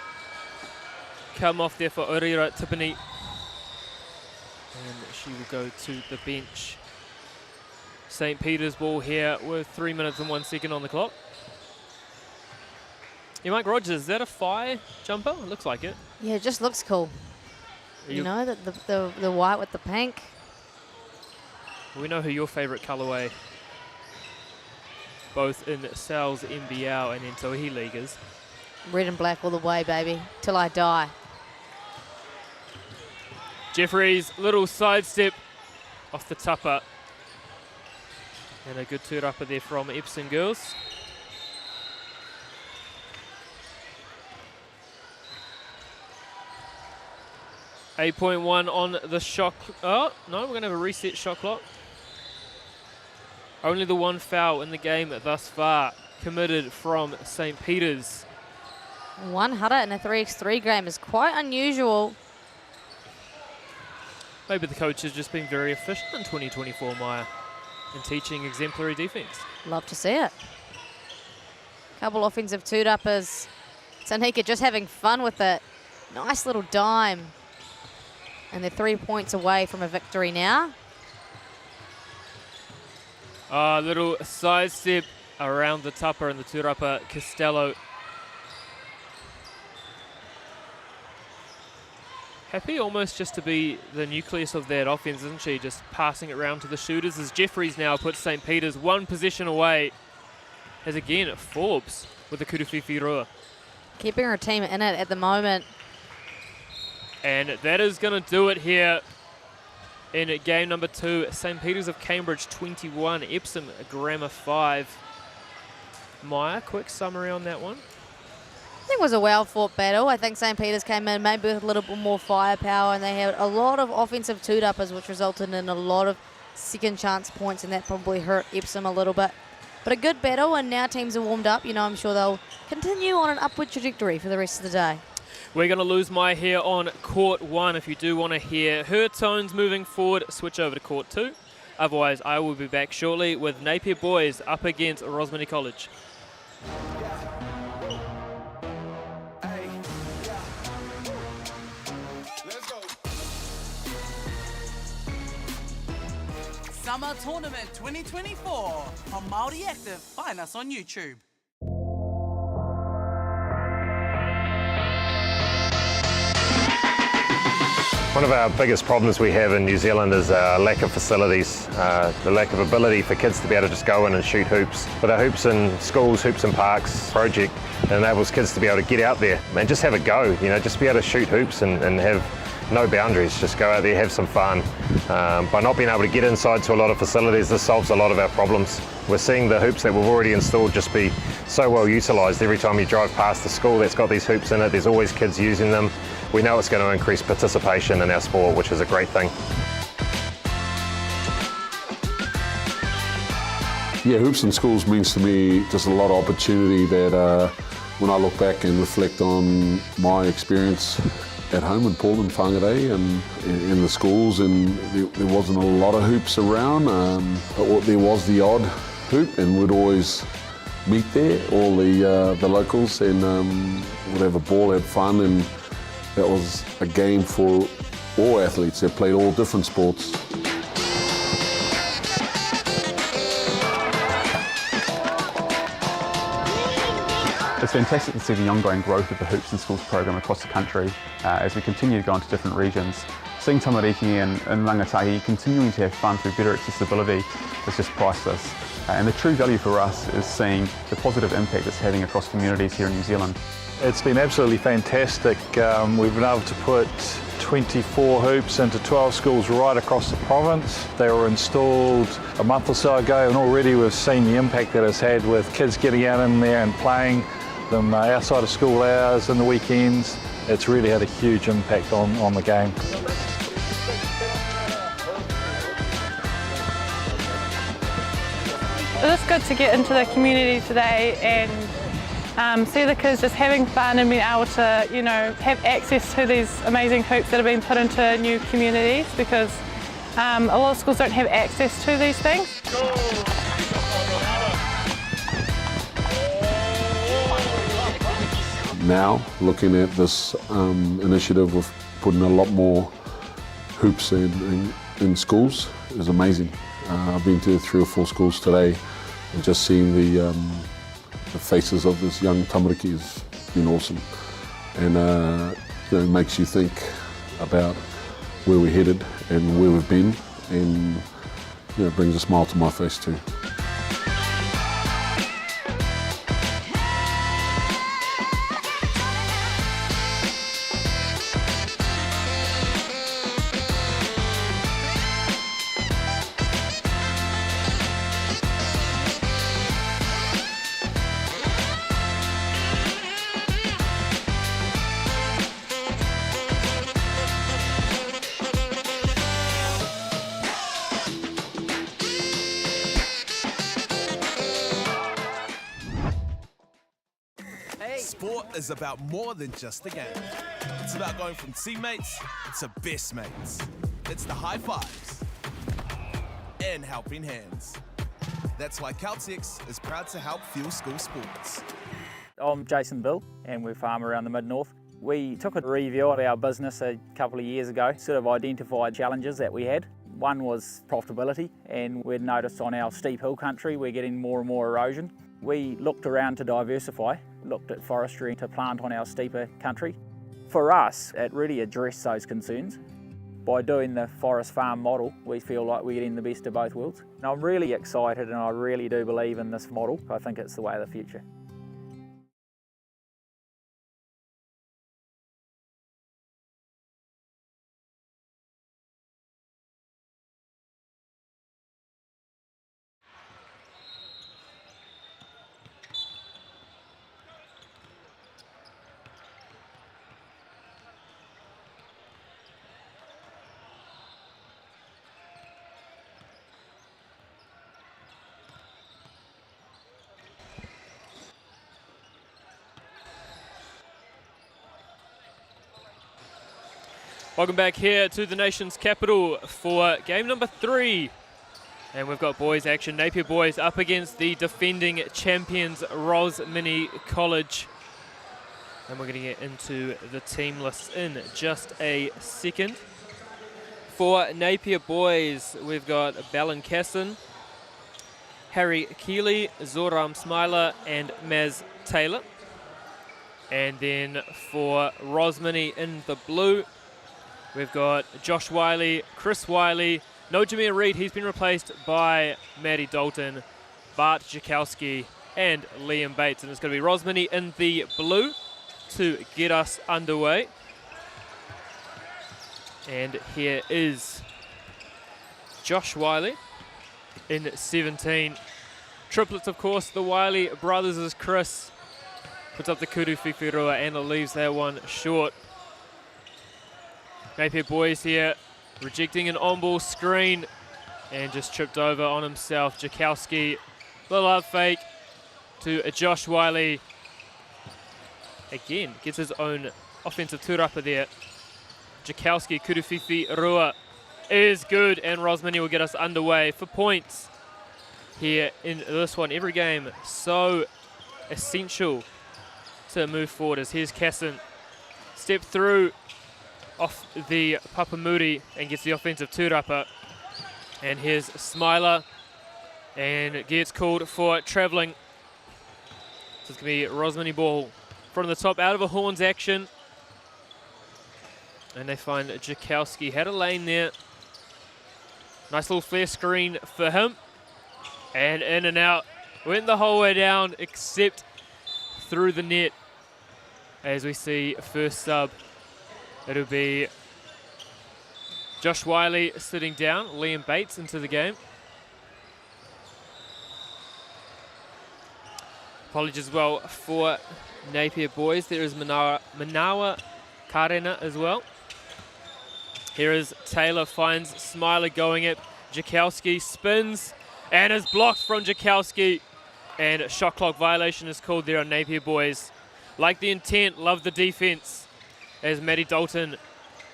come off there for Orira Tipani. And she will go to the bench. St. Peter's ball here with 3 minutes and 1 second on the clock. Yeah, Mike Rogers, is that a fire jumper? It looks like it. Yeah, it just looks cool. You know, the white with the pink. We know who your favourite colourway, both in Sal's NBL and in Tohi League, is. Red and black all the way, baby, till I die. Jeffries, little sidestep off the tupper. And a good tūrapa there from Epsom girls. .1 on the shot. Oh, no, we're going to have a reset shot clock. Only the one foul in the game thus far committed from St. Peter's. 100 in a 3x3 game is quite unusual. Maybe the coach has just been very efficient in 2024, Maya, in teaching exemplary defence. Love to see it. Couple offensive tūrapas. Tanika just having fun with it. Nice little dime. And they're 3 points away from a victory now. Little sidestep around the tupper and the tūrapa. Costello. Happy almost just to be the nucleus of that offense, isn't she? Just passing it around to the shooters as Jeffries now puts St. Peter's one possession away. As again, Forbes with the Kuruwhiwhi Rua. Keeping her team in it at the moment. And that is going to do it here in game number 2. St. Peter's of Cambridge 21, Epsom Grammar 5. Maya, quick summary on that one. I think it was a well-fought battle. I think St. Peter's came in maybe with a little bit more firepower, and they had a lot of offensive tūrapas, which resulted in a lot of second chance points, and that probably hurt Epsom a little bit. But a good battle, and now teams are warmed up. You know, I'm sure they'll continue on an upward trajectory for the rest of the day. We're going to lose Maya here on court 1. If you do want to hear her tones moving forward, switch over to court 2. Otherwise, I will be back shortly with Napia boys up against Rosmini College. Summer Tournament 2024 on Māori Active. Find us on YouTube. One of our biggest problems we have in New Zealand is lack of facilities, the lack of ability for kids to be able to just go in and shoot hoops. With our Hoops in Schools, Hoops in Parks project, it enables kids to be able to get out there and just have a go, you know, just be able to shoot hoops and have no boundaries, just go out there, have some fun. By not being able to get inside to a lot of facilities, this solves a lot of our problems. We're seeing the hoops that we've already installed just be so well utilised. Every time you drive past the school that's got these hoops in it, there's always kids using them. we know it's going to increase participation in our sport, which is a great thing. Yeah, Hoops in Schools means to me just a lot of opportunity that when I look back and reflect on my experience at home in Portland, Whangarei, and in the schools, and there wasn't a lot of hoops around, but there was the odd hoop, and we'd always meet there, all the locals, and we'd have a ball, have fun, and that was a game for all athletes that played all different sports. It's fantastic to see the ongoing growth of the Hoops in Schools program across the country as we continue to go into different regions. Seeing tamariki and rangatahi continuing to have fun through better accessibility is just priceless. And the true value for us is seeing the positive impact it's having across communities here in New Zealand. It's been absolutely fantastic. We've been able to put 24 hoops into 12 schools right across the province. They were installed a month or so ago, and already we've seen the impact that it's had with kids getting out in there and playing them outside of school hours and the weekends. It's really had a huge impact on the game. It was good to get into the community today and see the kids just having fun and being able to, you know, have access to these amazing hoops that have been put into new communities, because a lot of schools don't have access to these things. Now, looking at this initiative of putting a lot more hoops in schools is amazing. I've been to 3 or 4 schools today, and just seeing the faces of this young tamariki has been awesome. And you know, it makes you think about where we're headed and where we've been, and you know, it brings a smile to my face too. Sport is about more than just a game. It's about going from teammates to best mates. It's the high fives and helping hands. That's why Caltex is proud to help fuel school sports. I'm Jason Bill, and we're farm around the Mid-North. We took a review of our business a couple of years ago, sort of identified challenges that we had. One was profitability, and we'd noticed on our steep hill country we're getting more and more erosion. We looked around to diversify, looked at forestry to plant on our steeper country. For us, it really addressed those concerns. By doing the forest farm model, we feel like we're getting the best of both worlds. And I'm really excited, and I really do believe in this model. I think it's the way of the future. Welcome back here to the nation's capital for game number 3. And we've got boys action. Napia boys up against the defending champions Rosmini College. And we're going to get into the team lists in just a second. For Napia boys, we've got Ballinkasson, Harry Keeley, Zoram Smiler, and Maz Taylor. And then for Rosmini in the blue, we've got Josh Wiley, Chris Wiley, no Jameer Reid, he's been replaced by Maddie Dalton, Bart Jakowski, and Liam Bates. And it's going to be Rosmini in the blue to get us underway. And here is Josh Wiley in 17. Triplets, of course, the Wiley brothers is Chris. Puts up the kudu whiwhirua and leaves that one short. Napia boys here rejecting an on-ball screen and just tripped over on himself. Jakowski, little up fake to Josh Wiley. Again, gets his own offensive tūrapa there. Jakowski, Kurufifi, Rua is good, and Rosmini will get us underway for points here in this one. Every game so essential to move forward as here's Casson. Step through off the Papamuri and gets the offensive tūrapa. And here's Smiler and gets called for travelling. So it's going to be Rosmini ball from the top out of a horns action. And they find Jakowski. Had a lane there. Nice little flare screen for him. And in and out. Went the whole way down except through the net. As we see first sub. It'll be Josh Wiley sitting down. Liam Bates into the game. Apologies as well for Napia boys. There is Manawa Karena as well. Here is Taylor, finds Smiler going it. Jakowski spins and is blocked from Jakowski. And shot clock violation is called there on Napia boys. Like the intent, love the defense. As Matty Dalton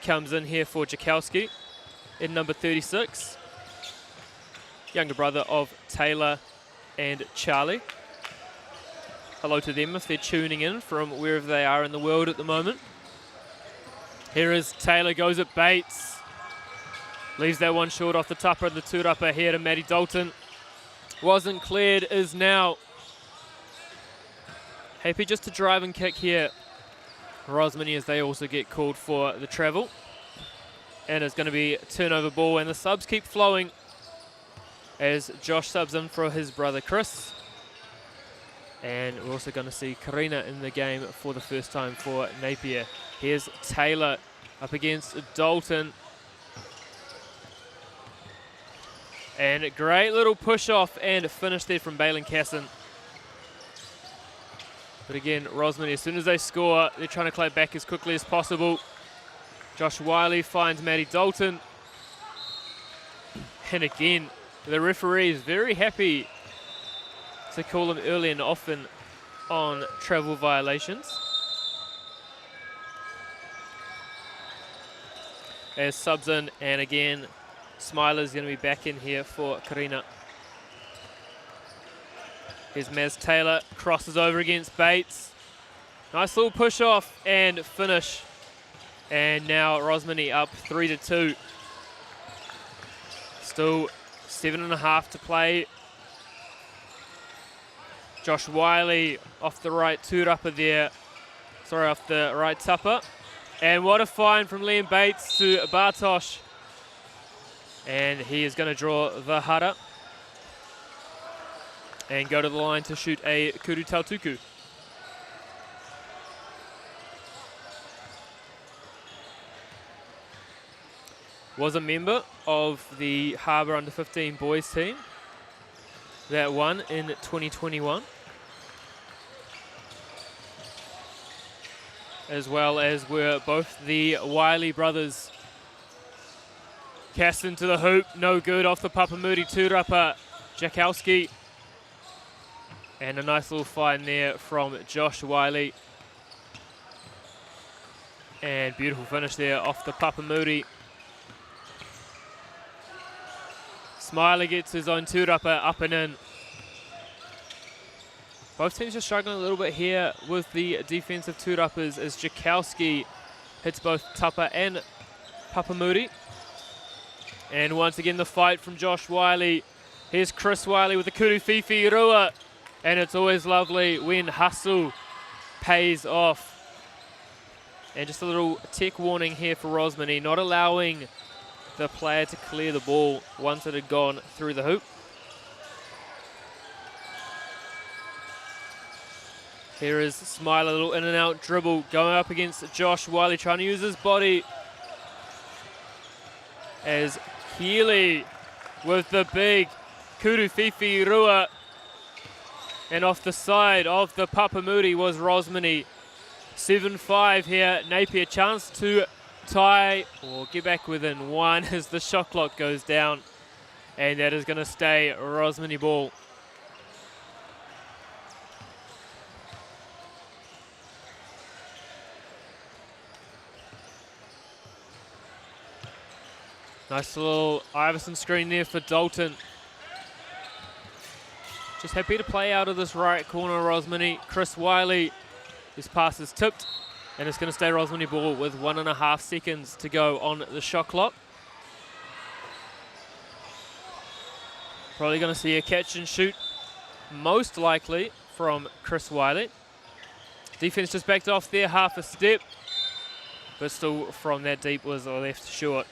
comes in here for Jakowski in number 36. Younger brother of Taylor and Charlie. Hello to them if they're tuning in from wherever they are in the world at the moment. Here is Taylor, goes at Bates. Leaves that one short off the tupper of the tūrapa here to Matty Dalton. Wasn't cleared, is now. Happy just to drive and kick here. Rosmini as they also get called for the travel. And it's going to be a turnover ball, and the subs keep flowing as Josh subs in for his brother Chris. And we're also going to see Karina in the game for the first time for Napia. Here's Taylor up against Dalton. And a great little push off and finish there from Balin Casson. But again, Rosmini, as soon as they score, they're trying to play back as quickly as possible. Josh Wiley finds Matty Dalton. And again, the referee is very happy to call him early and often on travel violations. As subs in, and again, Smiler's going to be back in here for Karina. Here's Maz Taylor, crosses over against Bates. Nice little push off and finish. And now Rosmini up 3-2. Still 7.5 to play. Josh Wiley off the right tūrapa there. Sorry, off the right tupper. And what a find from Liam Bates to Bartosh. And he is going to draw the hara and go to the line to shoot a kuru tautuku. Was a member of the Harbour Under-15 boys team that won in 2021. As well as were both the Wiley brothers. Cast into the hoop, no good off the Papamuri tūrapa. Jakowski. And a nice little find there from Josh Wiley. And beautiful finish there off the Papamuri. Smiler gets his own tūrapa up and in. Both teams are struggling a little bit here with the defensive tūrapas as Jakowski hits both tapa and Papamuri. And once again the fight from Josh Wiley. Here's Chris Wiley with the kuru fifi rua. And it's always lovely when hustle pays off. And just a little tech warning here for Rosmini, not allowing the player to clear the ball once it had gone through the hoop. Here is Smiler, a little in and out dribble going up against Josh Wiley, trying to use his body. As Keeley with the big kuru fifi rua. And off the side of the Papamuri was Rosmini. 7-5 here. Napia chance to tie or get back within one as the shot clock goes down. And that is going to stay Rosmini ball. Nice little Iverson screen there for Dalton. Just happy to play out of this right corner, Rosmini. Chris Wiley, his pass is tipped, and it's going to stay Rosmini ball with 1.5 seconds to go on the shot clock. Probably going to see a catch and shoot, most likely from Chris Wiley. Defense just backed off there, half a step, but still from that deep was left short.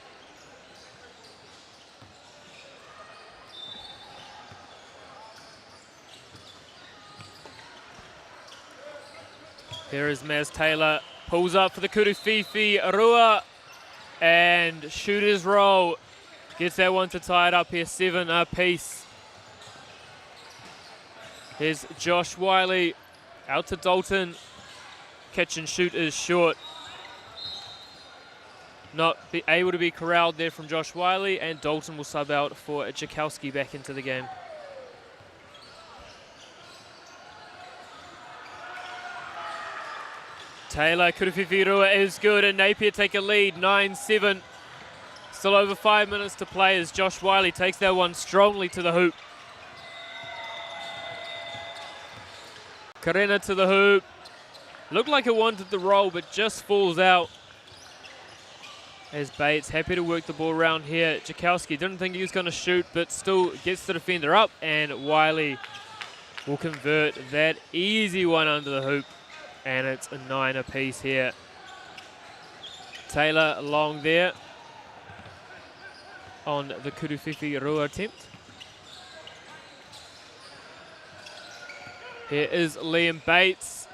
Here is Maz Taylor, pulls up for the Kuruwhiwhi Rua, and shooter's roll. Gets that one to tie it up here, 7 apiece. Here's Josh Wiley, out to Dalton. Catch and shoot is short. Not able to be corralled there from Josh Wiley, and Dalton will sub out for Jakowski back into the game. Taylor, Kuruwhiwhi Rua is good, and Napia take a lead, 9-7. Still over 5 minutes to play as Josh Wiley takes that one strongly to the hoop. Karena to the hoop. Looked like it wanted the roll, but just falls out. As Bates happy to work the ball around here. Jakowski didn't think he was going to shoot, but still gets the defender up, and Wiley will convert that easy one under the hoop. And it's a 9 apiece here. Taylor long there on the Kuruwhiwhi Rua attempt. Here is Liam Bates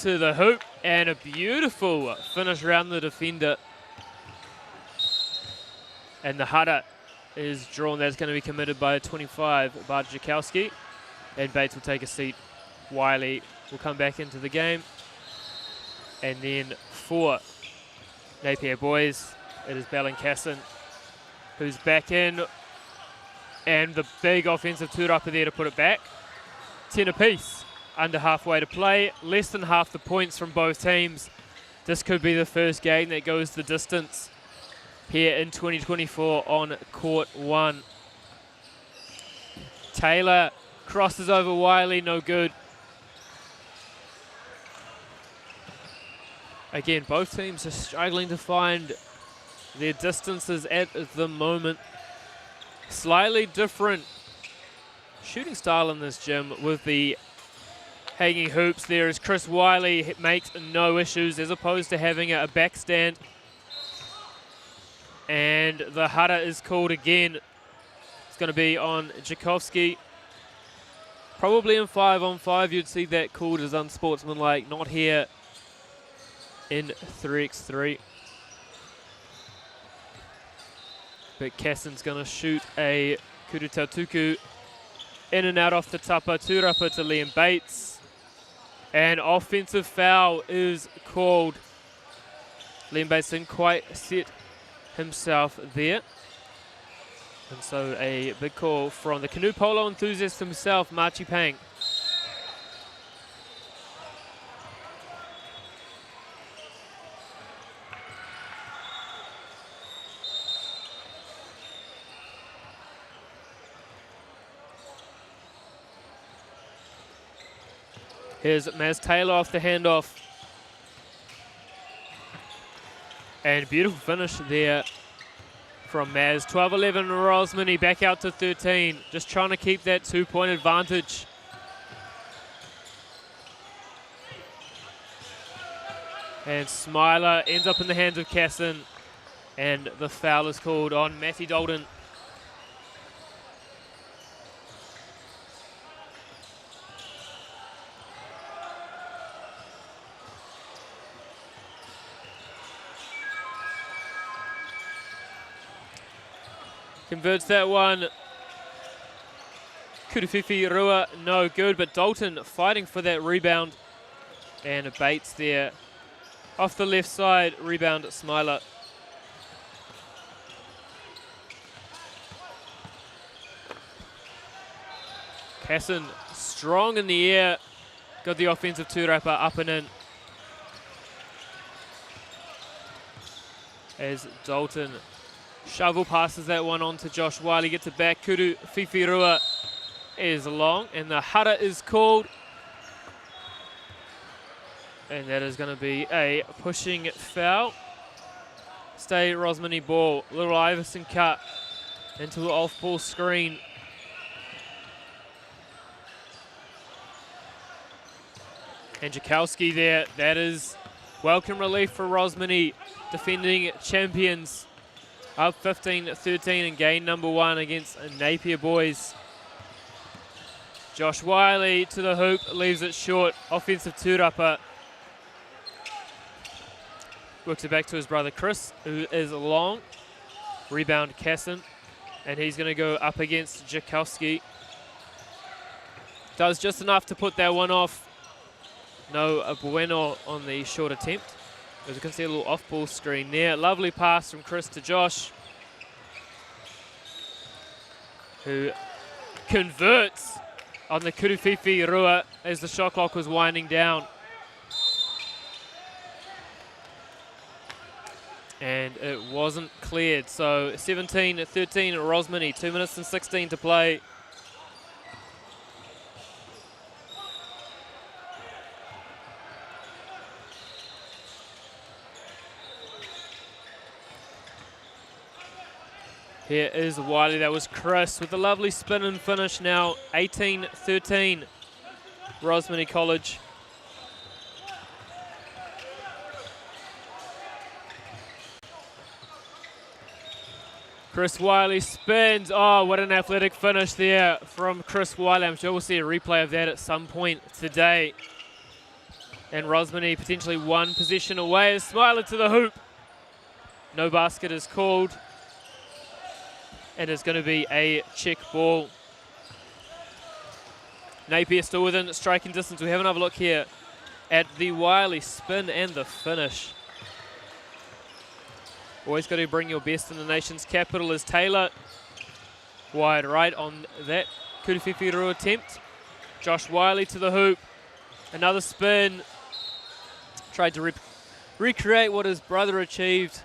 to the hoop, and a beautiful finish around the defender. And the Hara is drawn. That's going to be committed by 25, Bart Jakowski. And Bates will take a seat. Wiley will come back into the game. And then for Napier boys, it is Bellincassin who's back in. And the big offensive tūrapa there to put it back. 10 apiece, under halfway to play. Less than half the points from both teams. This could be the first game that goes the distance here in 2024 on court 1. Taylor crosses over Wiley, no good. Again, both teams are struggling to find their distances at the moment. Slightly different shooting style in this gym with the hanging hoops. There is Chris Wiley, makes no issues as opposed to having a backstand. And the Hara is called again. It's going to be on Jakowski. Probably in 5-on-5 you'd see that called as unsportsmanlike, not here in 3x3. But Cassin's going to shoot a Kurutautuku in and out off the tapa, tūrapa to Liam Bates. And offensive foul is called. Liam Bates didn't quite set himself there. And so a big call from the canoe polo enthusiast himself, Machi Pang. Here's Maz Taylor off the handoff. And beautiful finish there from Maz. 12-11 Rosmini back out to 13. Just trying to keep that 2-point advantage. And Smiler ends up in the hands of Cassin. And the foul is called on Matty Dalton. Converts that one. Kuruwhiwhi Rua, no good, but Dalton fighting for that rebound. And Bates there off the left side, rebound Smiler. Casson strong in the air. Got the offensive tūrapa up and in. As Dalton shovel passes that one on to Josh Wiley, gets it back. Kuru Whiwhirua is long, and the hara is called. And that is going to be a pushing foul. Stay Rosmini ball. Little Iverson cut into the off-ball screen. And Jakowski there. That is welcome relief for Rosmini, defending champions. Up 15-13 in game number 1 against Napia boys. Josh Wiley to the hoop, leaves it short. Offensive tūrapa. Works it back to his brother Chris, who is long. Rebound Casson, and he's going to go up against Jakowski. Does just enough to put that one off. No bueno on the short attempt. As you can see, a little off-ball screen there. Lovely pass from Chris to Josh, who converts on the Kuru Whiwhirua as the shot clock was winding down. And it wasn't cleared. So 17-13 Rosmini, 2 minutes and 16 to play. Here is Wiley. That was Chris with a lovely spin and finish now. 18-13 Rosmini College. Chris Wiley spins. Oh, what an athletic finish there from Chris Wiley. I'm sure we'll see a replay of that at some point today. And Rosmini potentially one possession away. Smiler to the hoop. No basket is called. And it's going to be a check ball. Napier still within striking distance. We have another look here at the Wiley spin and the finish. Always got to bring your best in the nation's capital as Taylor. Wide right on that Kuru Whiwhirua attempt. Josh Wiley to the hoop. Another spin. Tried to recreate what his brother achieved.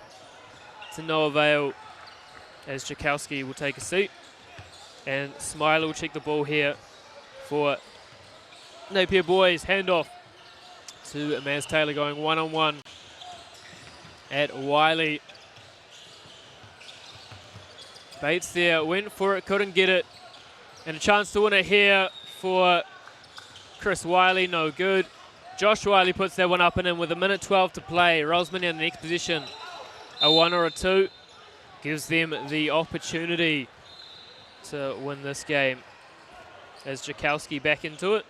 To no avail, as Jakowski will take a seat. And Smiler will check the ball here for Napier boys. Handoff to Maz Taylor, going one-on-one at Wiley. Bates there, went for it, couldn't get it. And a chance to win it here for Chris Wiley, no good. Josh Wiley puts that one up and in with 1:12 to play. Rosmini in the next position, a 1 or a 2. Gives them the opportunity to win this game. As Jakowski back into it.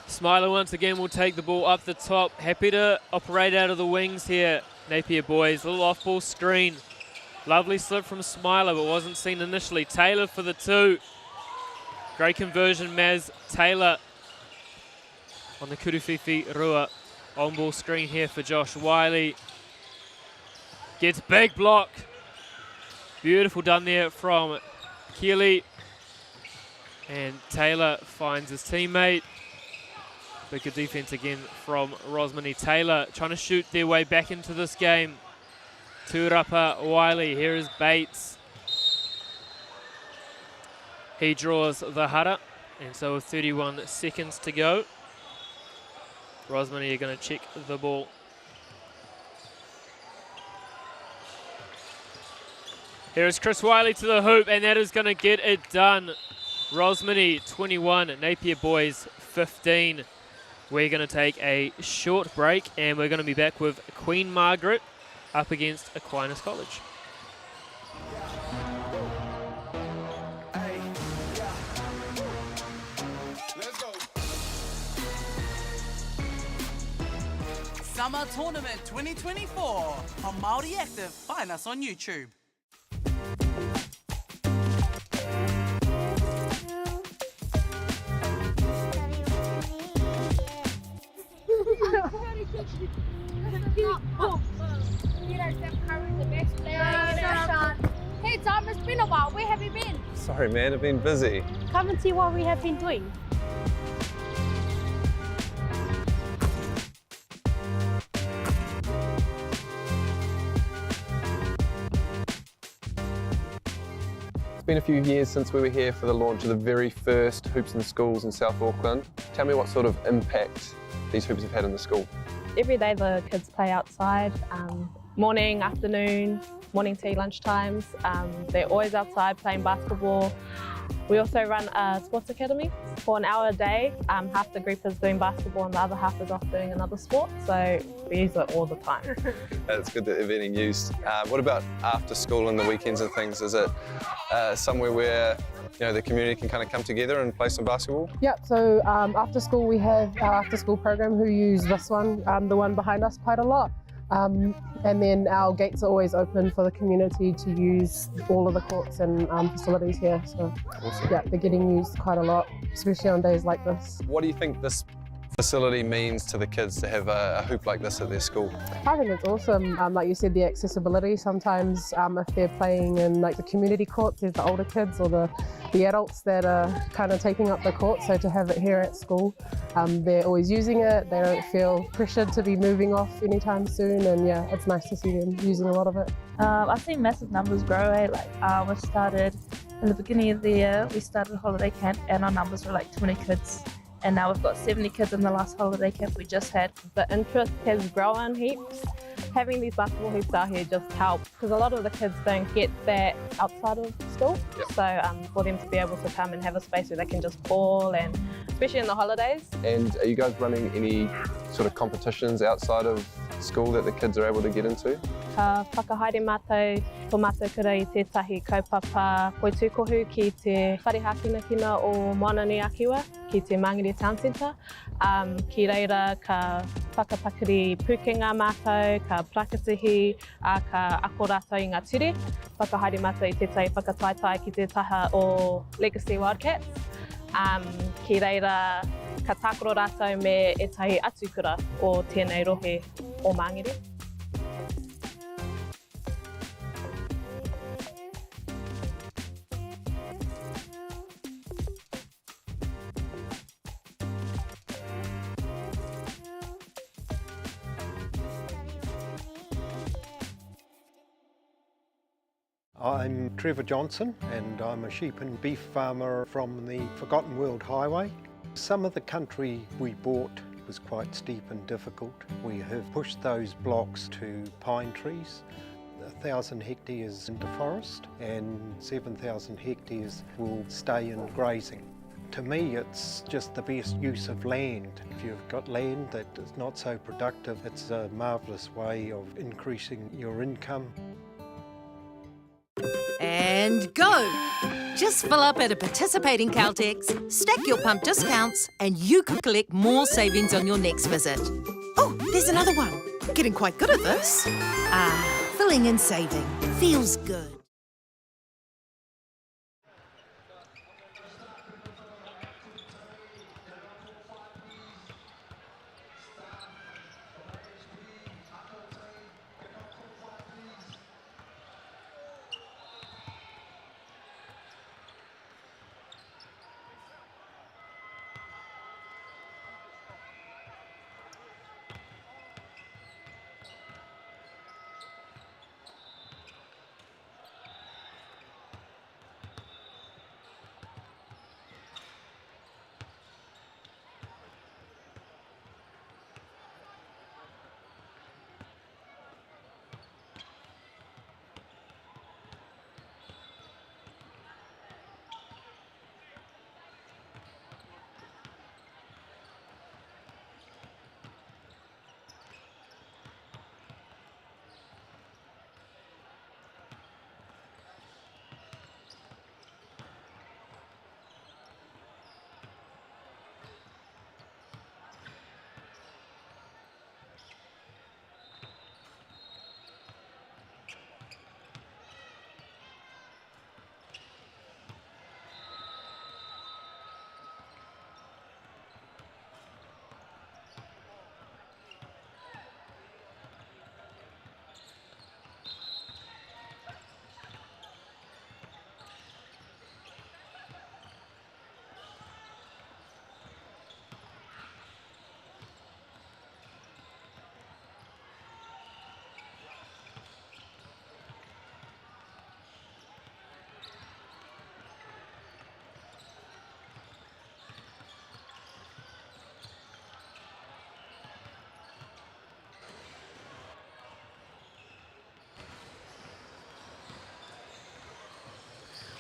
Smiler once again will take the ball up the top. Happy to operate out of the wings here, Napier boys. A little off-ball screen. Lovely slip from Smiler, but wasn't seen initially. Taylor for the 2. Great conversion, Maz Taylor on the Kuru Whiwhirua. On-ball screen here for Josh Wiley. Gets big block. Beautiful done there from Keeley. And Taylor finds his teammate. But good defense again from Rosmini. Taylor trying to shoot their way back into this game. Tūrapa Wiley. Here is Bates. He draws the hara. And so with 31 seconds to go, Rosmini are going to check the ball. Here is Chris Wiley to the hoop, and that is going to get it done. Rosmini 21, Napier boys 15. We're going to take a short break, and we're going to be back with Queen Margaret up against Aquinus College. Summer Tournament 2024 on Māori Active. Find us on YouTube. Hey Tom, it's been a while. Where Sorry man, I've been busy. Come and see what we have been doing. It's been a few years since we were here for the launch of the very first Hoops in Schools in South Auckland. Tell me what sort of impact these hoops have had in the school. Every day the kids play outside, morning, afternoon, morning tea, lunch times. They're always outside playing basketball. We also run a sports academy for an hour a day. Half the group is doing basketball and the other half is off doing another sport, so we use it all the time. It's good that they're being used. What about after school and the weekends and things? Is it somewhere where the community can kind of come together and play some basketball? Yep, so after school we have our after school program who use this one, the one behind us, quite a lot. And then our gates are always open for the community to use all of the courts and facilities here. So awesome. Yeah, they're getting used quite a lot, especially on days like this. What do you think this facility means to the kids to have a hoop like this at their school? I think it's awesome. Like you said, the accessibility. Sometimes if they're playing in like the community courts, there's the older kids or the adults that are kind of taking up the court. So to have it here at school, they're always using it. They don't feel pressured to be moving off anytime soon. And yeah, it's nice to see them using a lot of it. I've seen massive numbers grow. We started in the beginning of the year, we started holiday camp and our numbers were like 20 kids. And now we've got 70 kids in the last holiday camp we just had. The interest has grown heaps. Having these basketball hoops out here just helps because a lot of the kids don't get that outside of school. Yep. So for them to be able to come and have a space where they can just ball, and especially in the holidays. And are you guys running any sort of competitions outside of school that the kids are able to get into? Ka whakahaere mātou, tō mātou kura I tētahi kaupapa koitukohu ki te wharehakinakina o Moanani Akiwa, ki te Mangere Town Centre. Ki reira ka whakapakari pukenga mātou, ka prakatihi, ka ako rātou I ngā ture. Whakahaere mātou I tētahi whakataitai ki te taha o Legacy Wildcats. Ki reira ka tākoro rātou me etahi atukura o tēnei rohe o Mangere. I'm Trevor Johnson and I'm a sheep and beef farmer from the Forgotten World Highway. Some of the country we bought was quite steep and difficult. We have pushed those blocks to pine trees, 1,000 hectares into forest and 7,000 hectares will stay in grazing. To me, it's just the best use of land. If you've got land that is not so productive, it's a marvellous way of increasing your income. And go! Just fill up at a participating Caltex, stack your pump discounts, and you could collect more savings on your next visit. Oh, there's another one. Getting quite good at this. Filling and saving. Feels good.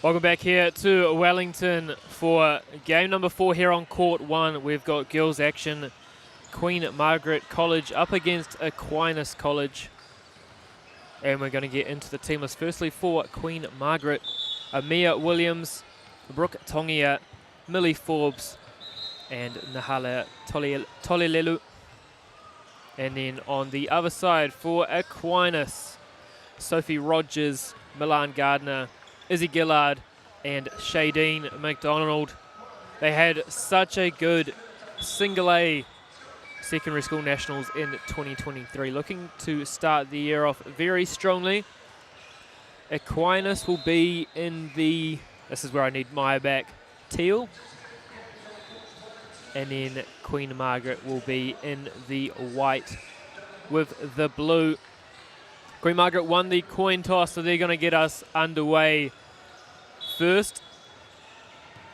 Welcome back here to Wellington for game number 4 here on court 1. We've got girls action. Queen Margaret College up against Aquinus College. And we're going to get into the team list. Firstly for Queen Margaret, Amia Williams, Brooke Tongia, Millie Forbes, and Nahala Tolilelu. And then on the other side for Aquinus, Sophie Rogers, Milan Gardner, Izzy Gillard, and Shadeen McDonald. They had such a good single A secondary school nationals in 2023. Looking to start the year off very strongly. Aquinus will be in the, this is where I need Maya back, teal. And then Queen Margaret will be in the white with the blue. Queen Margaret won the coin toss, so they're going to get us underway first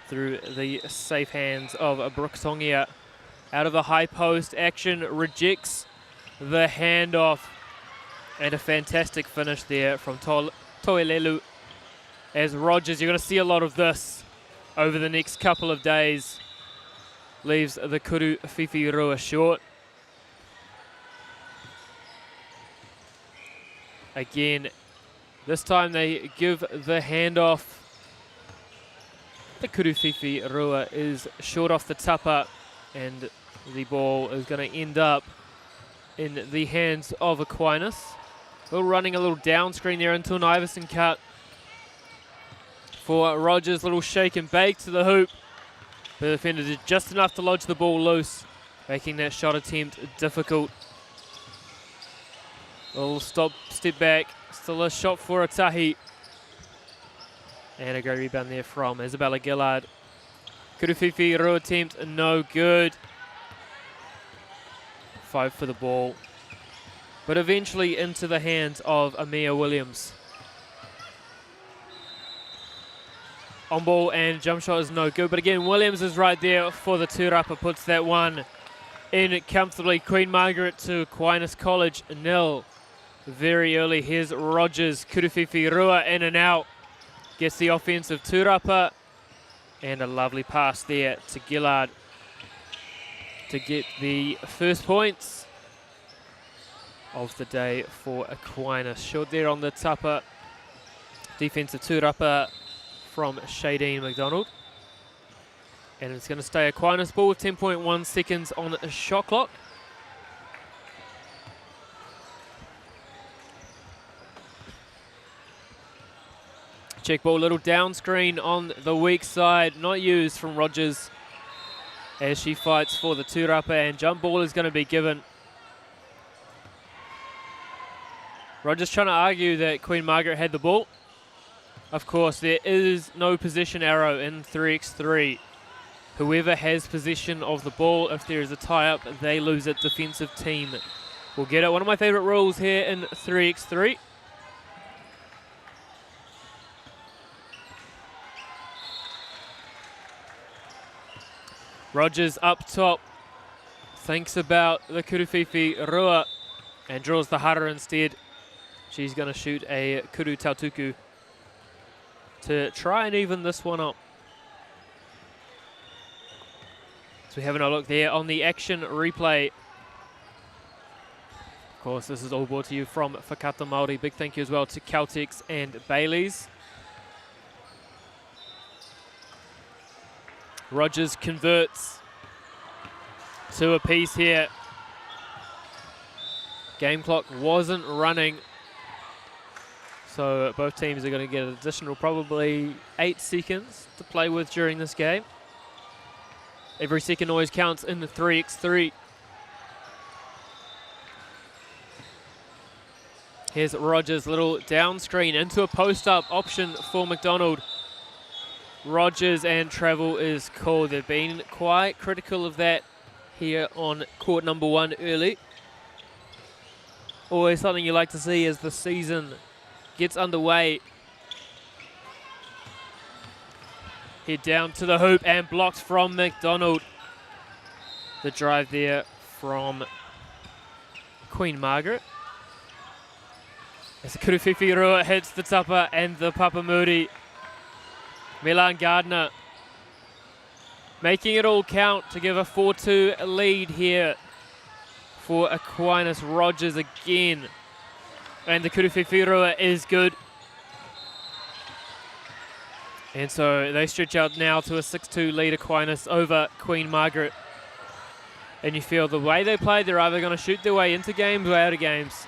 through the safe hands of Brooke Tongia. Out of the high post, action rejects the handoff. And a fantastic finish there from Toilelu. As Rogers, you're going to see a lot of this over the next couple of days. Leaves the Kuru Fifi Rua short. Again, this time they give the handoff. The Kuru Fifi Rua is short off the tapa, and the ball is going to end up in the hands of Aquinus. Running a little down screen there into an Iverson cut for Rogers. Little shake and bake to the hoop. The defender did just enough to lodge the ball loose, making that shot attempt difficult. A little step back, still a shot for Atahi. And a great rebound there from Isabella Gillard. Kurufifi Rua attempt, no good. 5 for the ball. But eventually into the hands of Amia Williams. On ball and jump shot is no good. But again, Williams is right there for the tūrapa. Puts that one in comfortably. Queen Margaret to Aquinus College, 0. Very early. Here's Rogers. Kurufifi Rua in and out. Gets the offensive tūrapa. And a lovely pass there to Gillard to get the first points of the day for Aquinus. Short there on the tapa. Defensive tūrapa from Shadeen McDonald. And it's going to stay Aquinus ball with 10.1 seconds on the shot clock. Check ball, little down screen on the weak side, not used from Rogers as she fights for the tūrapa, and jump ball is going to be given. Rogers trying to argue that Queen Margaret had the ball. Of course, there is no possession arrow in 3x3. Whoever has possession of the ball, if there is a tie-up, they lose it. Defensive team will get it. One of my favourite rules here in 3x3. Rogers up top, thinks about the Kurufifi Rua and draws the hara instead. She's going to shoot a Kuru Tautuku to try and even this one up. So we're having a look there on the action replay. Of course, this is all brought to you from Whakata Māori. Big thank you as well to Caltex and Bailey's. Rogers converts to a piece here. Game clock wasn't running, so both teams are going to get an additional probably 8 seconds to play with during this game. Every second always counts in the 3x3. Here's Rogers, little down screen into a post-up option for McDonald. Rogers and travel is called. They've been quite critical of that here on court number 1 early. Always something you like to see as the season gets underway. Head down to the hoop and blocked from McDonald. The drive there from Queen Margaret. As the Kurufifi Rua hits the tapa and the Papamuri. Milan Gardner making it all count to give a 4-2 lead here for Aquinus. Rogers again. And the Kuruwhiwhirua is good. And so they stretch out now to a 6-2 lead, Aquinus over Queen Margaret. And you feel the way they play, they're either going to shoot their way into games or out of games.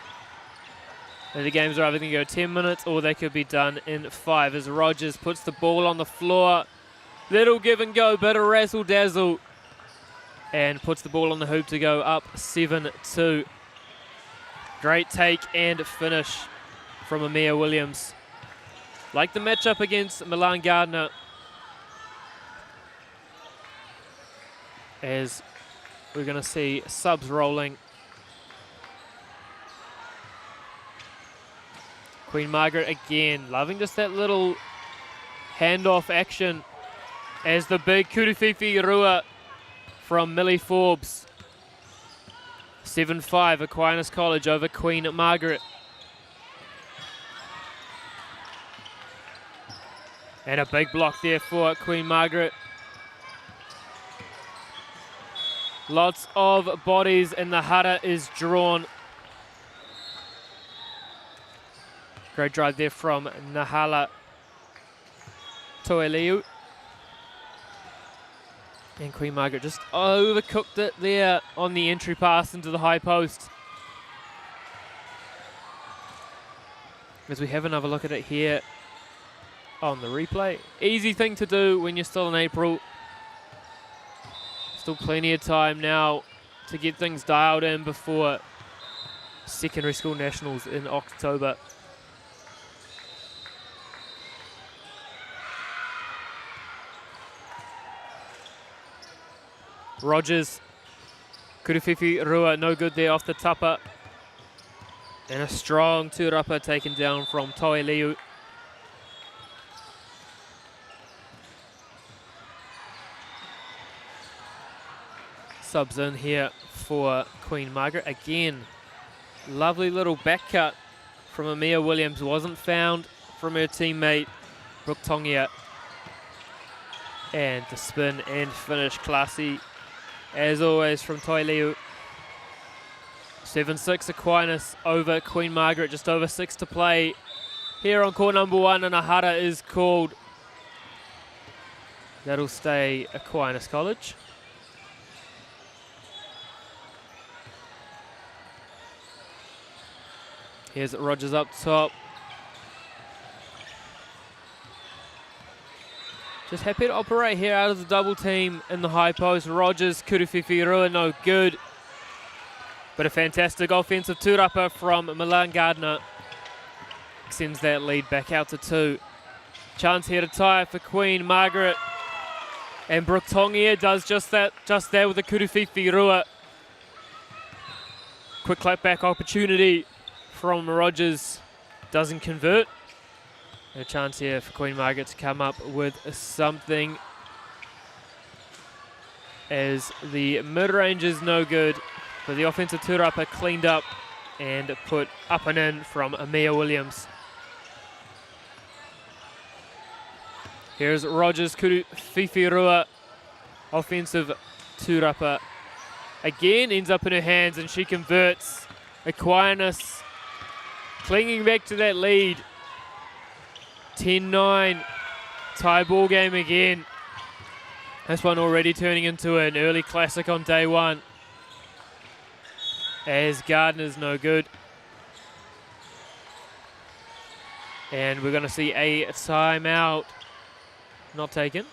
And the games are either going to go 10 minutes or they could be done in 5 as Rogers puts the ball on the floor. Little give and go, bit of razzle dazzle. And puts the ball on the hoop to go up 7-2. Great take and finish from Amir Williams. Like the matchup against Milan Gardner. As we're going to see subs rolling. Queen Margaret again, loving just that little handoff action as the big Kuruwhiwhirua from Millie Forbes. 7-5 Aquinas College over Queen Margaret. And a big block there for Queen Margaret. Lots of bodies and the hara is drawn. Great drive there from Nahala Toeleu. And Queen Margaret just overcooked it there on the entry pass into the high post. As we have another look at it here on the replay. Easy thing to do when you're still in April. Still plenty of time now to get things dialed in before secondary school nationals in October. Rogers, Kuruwhiwhirua, no good there off the tapa. And a strong tūrapa taken down from Toeleu. Subs in here for Queen Margaret. Again, lovely little back cut from Amir Williams. Wasn't found from her teammate, Brooke Tongia. And the spin and finish, classy as always from Toeleu. 7-6 Aquinas over Queen Margaret, just over 6 to play here on court number 1, and a hara is called. That'll stay Aquinas College. Here's Rogers up top. Just happy to operate here out of the double team in the high post. Rogers, Kuruwhiwhirua, no good. But a fantastic offensive tūrapa from Milan Gardner. Extends that lead back out to 2. Chance here to tie for Queen Margaret. And Brooke Tongia does just that with the Kuruwhiwhirua. Quick clap back opportunity from Rogers. Doesn't convert. A chance here for Queen Margaret to come up with something, as the mid-range is no good, but the offensive tūrapa cleaned up and put up and in from Amir Williams. Here's Rogers, Kuruwhiwhirua, offensive tūrapa. Again, ends up in her hands and she converts. Aquinus clinging back to that lead. 10-9, tie ball game again. This one already turning into an early classic on day 1. As Gardner's no good. And we're going to see a timeout not taken.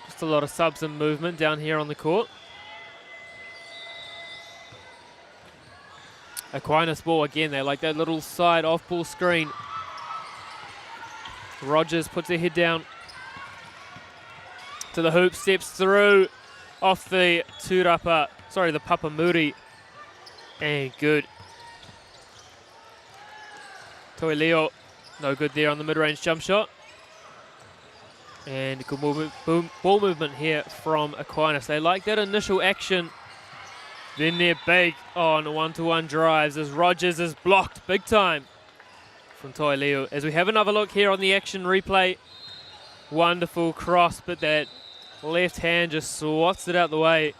Just a lot of subs and movement down here on the court. Aquinus ball again, they like that little side off ball screen. Rogers puts her head down to the hoop, steps through off the tūrapa, sorry, the papamuri, and good. Toeleo, no good there on the mid-range jump shot. And good ball movement here from Aquinus. They like that initial action. Then they're big on one-to-one drives as Rogers is blocked big time from Toi Leo. As we have another look here on the action replay. Wonderful cross, but that left hand just swats it out the way.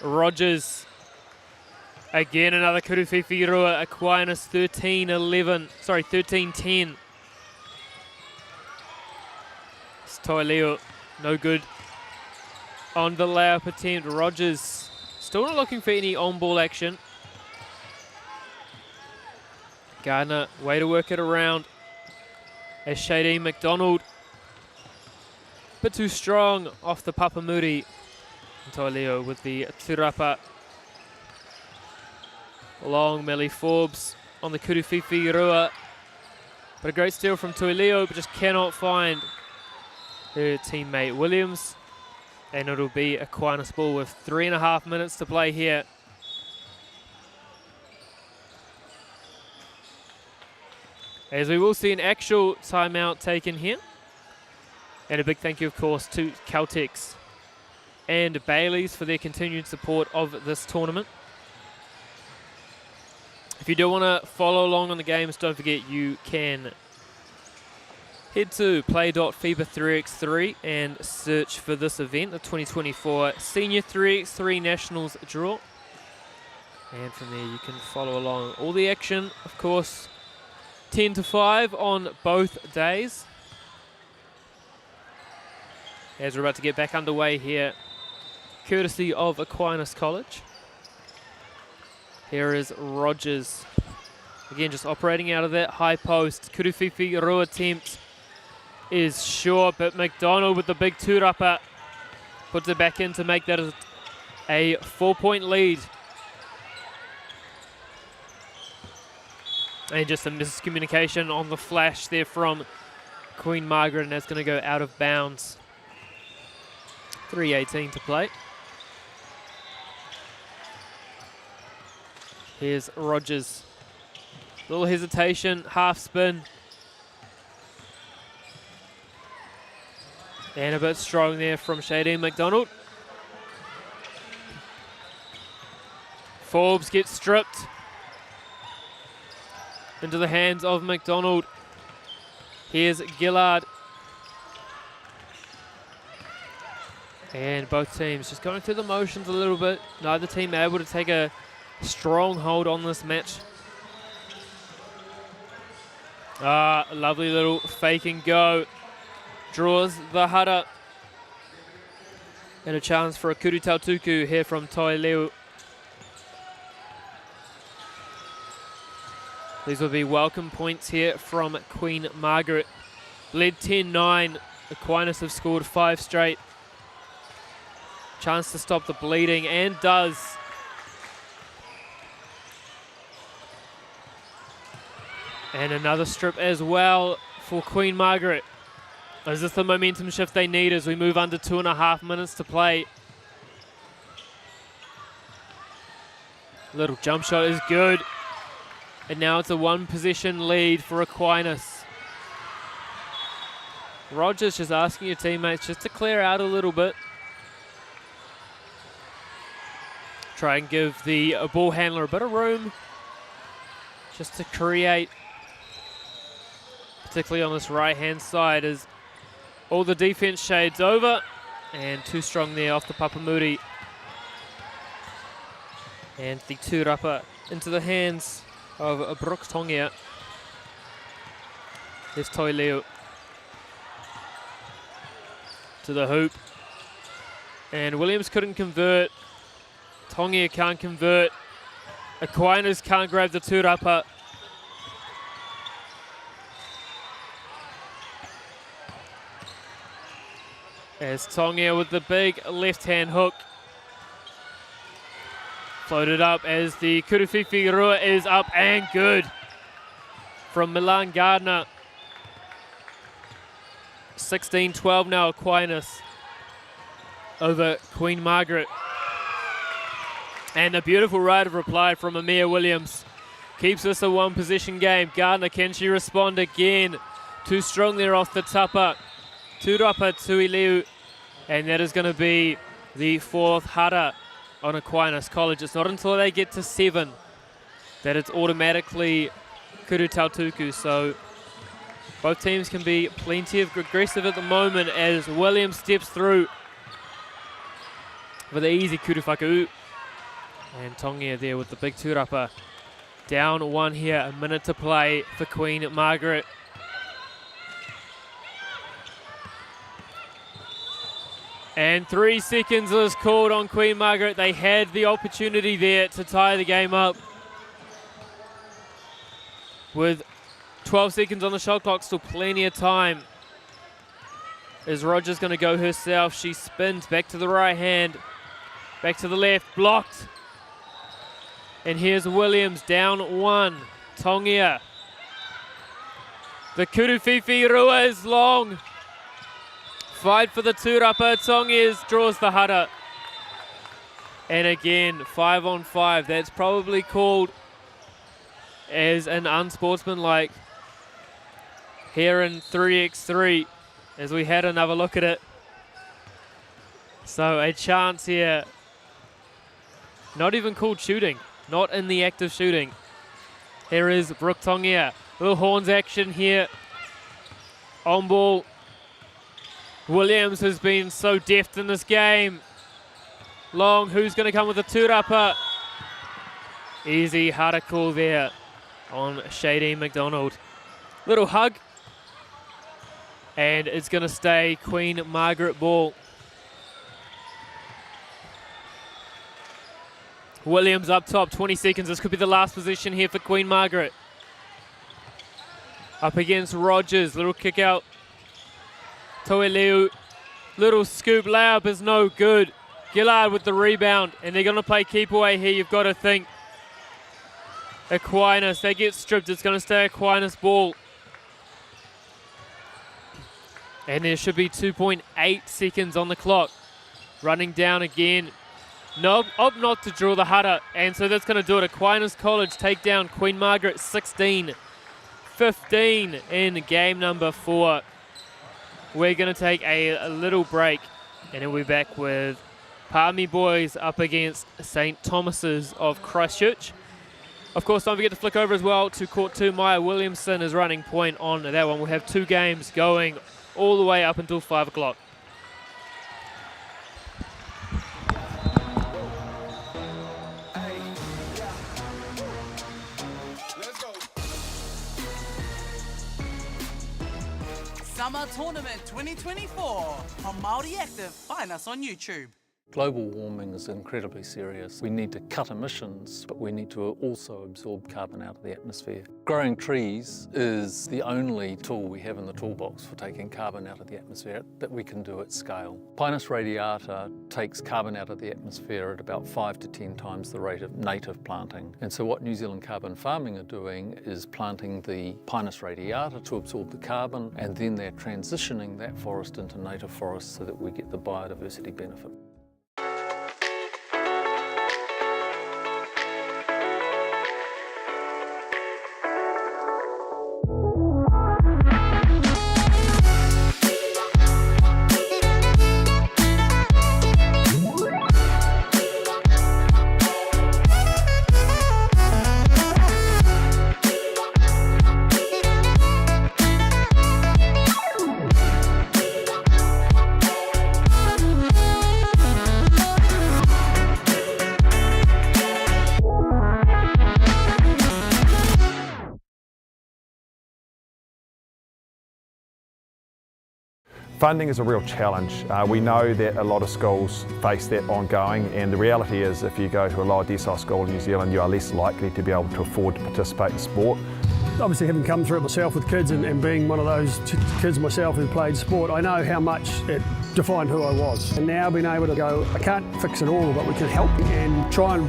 Rogers. Again, another Kuruwhiwhi Aquinus 13-10. It's Toi Leo, no good. On the layup attempt, Rogers still not looking for any on-ball action. Gardner, way to work it around. As Shadeen McDonald, bit too strong off the Papamuri. Toi Leo with the turapa. Long Melly Forbes on the Kuruwhiwhi. But a great steal from Toi Leo, but just cannot find her teammate Williams. And it'll be Aquinus ball with 3.5 minutes to play here. As we will see an actual timeout taken here. And a big thank you, of course, to Caltex and Bailey's for their continued support of this tournament. If you do want to follow along on the games, don't forget you can head to play.FIBA3x3 and search for this event, the 2024 Senior 3x3 Nationals Draw. And from there you can follow along all the action, of course, 10 to 5 on both days. As we're about to get back underway here, courtesy of Aquinas College. Here is Rogers. Again, just operating out of that high post. Kuruwhiwhi attempt is short, but McDonald with the big two-upper puts it back in to make that a 4-point lead. And just a miscommunication on the flash there from Queen Margaret, and that's going to go out of bounds. 3:18 to play. Here's Rogers. Little hesitation, half spin. And a bit strong there from Shadeen McDonald. Forbes gets stripped into the hands of McDonald. Here's Gillard. And both teams just going through the motions a little bit. Neither team able to take a strong hold on this match. A lovely little fake and go. Draws the hara. And a chance for a kuru tautuku here from Toi Leo. These will be welcome points here from Queen Margaret. Led 10-9. Aquinas have scored 5 straight. Chance to stop the bleeding, and does. And another strip as well for Queen Margaret. Is this the momentum shift they need as we move under 2.5 minutes to play? Little jump shot is good. And now it's a 1-possession lead for Aquinus. Rogers just asking your teammates just to clear out a little bit. Try and give the ball handler a bit of room just to create, particularly on this right-hand side, as all the defense shades over, and too strong there off the Papamuri. And the tūrapa into the hands of Brooks Tongia. There's Toi Leo to the hoop. And Williams couldn't convert. Tongia can't convert. Aquinas can't grab the tūrapa. As Tongia with the big left-hand hook. Floated up as the Kuruwhiwhi is up and good from Milan Gardner. 16-12 now Aquinas over Queen Margaret. And a beautiful right of reply from Amir Williams. Keeps this a 1-possession game. Gardner, can she respond again? Too strong there off the tapa. Tūrapa Tuileu. And that is going to be the 4th hara on Aquinas College. It's not until they get to 7 that it's automatically Kuru Tautuku, so both teams can be plenty of aggressive at the moment as Williams steps through with the easy Kuru Whakau. And Tangi there with the big tūrapa. Down 1 here, a minute to play for Queen Margaret. And 3 seconds was called on Queen Margaret. They had the opportunity there to tie the game up. With 12 seconds on the shot clock, still plenty of time. Is Rogers going to go herself? She spins back to the right hand, back to the left, blocked. And here's Williams down 1. Tongia. The Kuruwhiwhi Rua is long. Fight for the tūrapa. Tongia draws the hara. And again, 5 on 5. That's probably called as an unsportsmanlike here in 3x3 as we had another look at it. So a chance here. Not even called shooting. Not in the act of shooting. Here is Brooke Tongia. Little horns action here. On ball. Williams has been so deft in this game. Long, who's going to come with a tūrapa? Easy hara call there on Shady McDonald. Little hug. And it's going to stay Queen Margaret ball. Williams up top, 20 seconds. This could be the last position here for Queen Margaret. Up against Rogers, little kick out. Toeleu, little scoop layup is no good. Gillard with the rebound, and they're going to play keep away here, you've got to think. Aquinus, they get stripped, it's going to stay Aquinus ball. And there should be 2.8 seconds on the clock. Running down again. No, opt not to draw the hara, and so that's going to do it. Aquinas College take down Queen Margaret 16-15 in game number 4. We're going to take a little break, and then we'll be back with Palmy Boys up against St. Thomas's of Christchurch. Of course, don't forget to flick over as well to Court 2. Maya Williamson is running point on that one. We'll have 2 games going all the way up until 5 o'clock. Summer Tournament 2024 on Māori Active. Find us on YouTube. Global warming is incredibly serious. We need to cut emissions, but we need to also absorb carbon out of the atmosphere. Growing trees is the only tool we have in the toolbox for taking carbon out of the atmosphere that we can do at scale. Pinus radiata takes carbon out of the atmosphere at about 5 to 10 times the rate of native planting. And so what New Zealand Carbon Farming are doing is planting the Pinus radiata to absorb the carbon, and then they're transitioning that forest into native forest so that we get the biodiversity benefit. Funding is a real challenge. We know that a lot of schools face that ongoing, and the reality is if you go to a lower decile school in New Zealand, you are less likely to be able to afford to participate in sport. Obviously, having come through it myself with kids and being one of those kids myself who played sport, I know how much it defined who I was. And now being able to go, I can't fix it all, but we can help and try and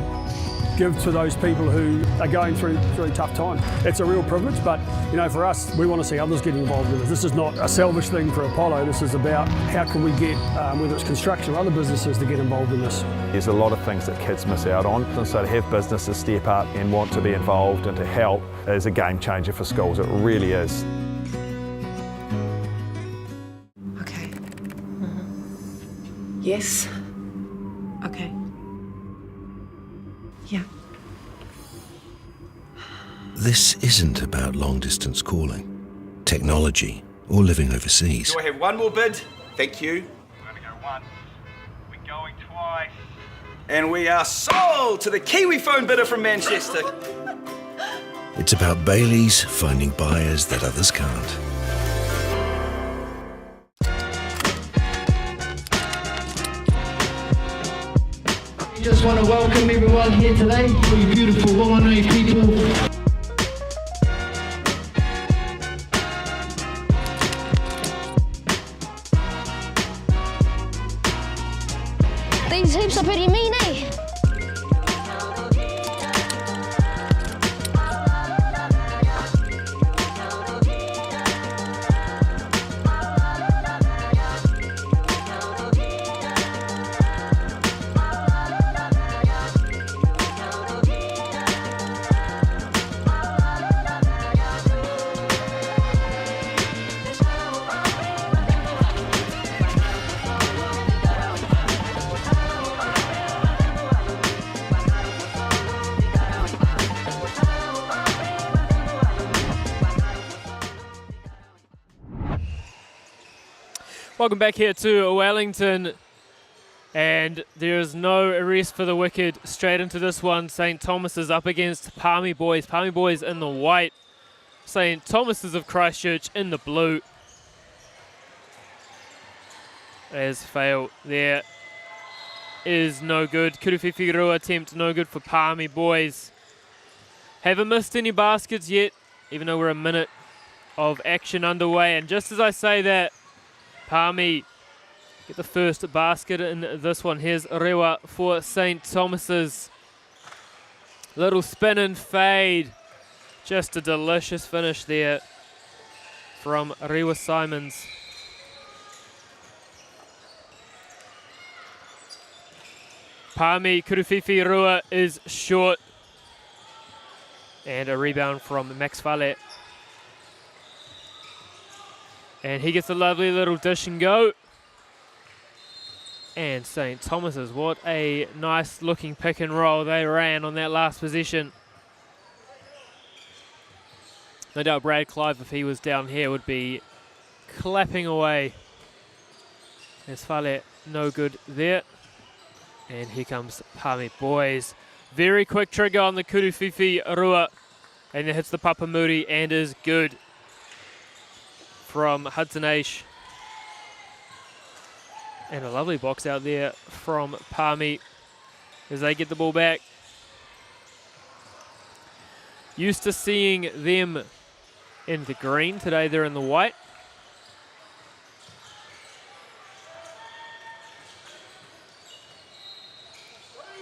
give to those people who are going through really tough times. It's a real privilege, but you know, for us, we want to see others get involved in this. This is not a selfish thing for Apollo. This is about how can we get, whether it's construction or other businesses, to get involved in this. There's a lot of things that kids miss out on, and so to have businesses step up and want to be involved and to help is a game changer for schools. It really is. Okay. Yes. Okay. Yeah. this isn't about long-distance calling, technology, or living overseas. Do I have one more bid? Thank you. We're going to go once. We're going twice. And we are sold to the Kiwi phone bidder from Manchester. It's about Bailey's finding buyers that others can't. We just want to welcome everyone here today, all you beautiful Wellington people. These hoops are pretty mean, eh? Welcome back here to Wellington, and there is no rest for the wicked. Straight into this one, St. Thomas's up against Palmy Boys. Palmy Boys in the white, St. Thomas's of Christchurch in the blue. As fail there is no good. Kuruwhiwhi Rua attempt no good for Palmy Boys. Haven't missed any baskets yet, even though we're a minute of action underway. And just as I say that, Palmy get the first basket in this one. Here's Rewa for St. Thomas's. Little spin and fade. Just a delicious finish there from Rewa Simons. Palmy Kuruwhiwhi Rua is short. And a rebound from Max Fale. And he gets a lovely little dish and go. And St. Thomas's, what a nice looking pick and roll they ran on that last possession. No doubt Brad Clive, if he was down here, would be clapping away. There's Fale, no good there. And here comes Palmy Boys. Very quick trigger on the Kuruwhiwhi Rua. And it hits the Papamuri and is good. From Hudson Aish. And a lovely box out there from Palmy as they get the ball back. Used to seeing them in the green. Today they're in the white.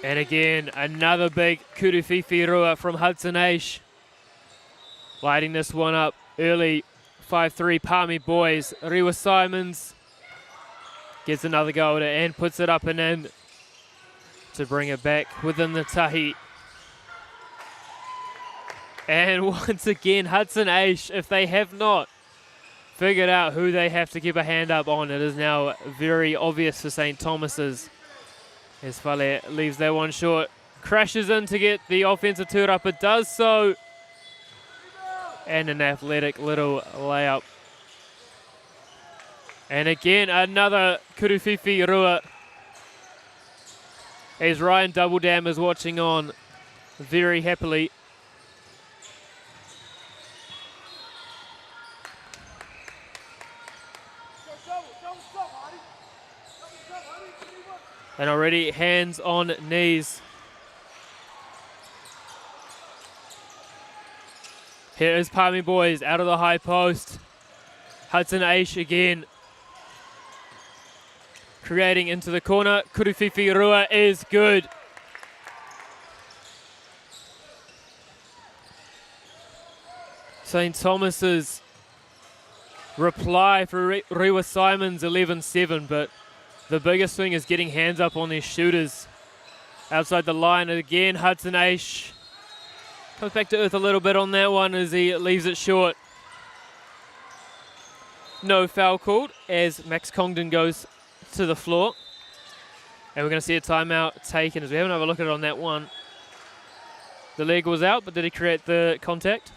And again, another big Kuruwhiwhi Rua from Hudson Aish. Lighting this one up early. 5-3 Palmy Boys. Rewa Simons gets another go and puts it up and in to bring it back within the tahi. And once again, Hudson Aish, if they have not figured out who they have to keep a hand up on, it is now very obvious for St. Thomas's. As Fale leaves that one short, crashes in to get the offensive tūrapa, does so. And an athletic little layup. And again, another Kuruwhiwhi Rua. As Ryan Doubledam is watching on very happily. And already hands on knees. Here is Palmy Boys out of the high post. Hudson Aish again. Creating into the corner. Kuruwhiwhi Rua is good. St. Thomas's reply for Rewa Simons 11-7, but the biggest thing is getting hands up on their shooters. Outside the line again, Hudson Aish comes back to earth a little bit on that one as he leaves it short. No foul called as Max Congdon goes to the floor. And we're going to see a timeout taken as we have another look at it on that one. The leg was out, but did he create the contact?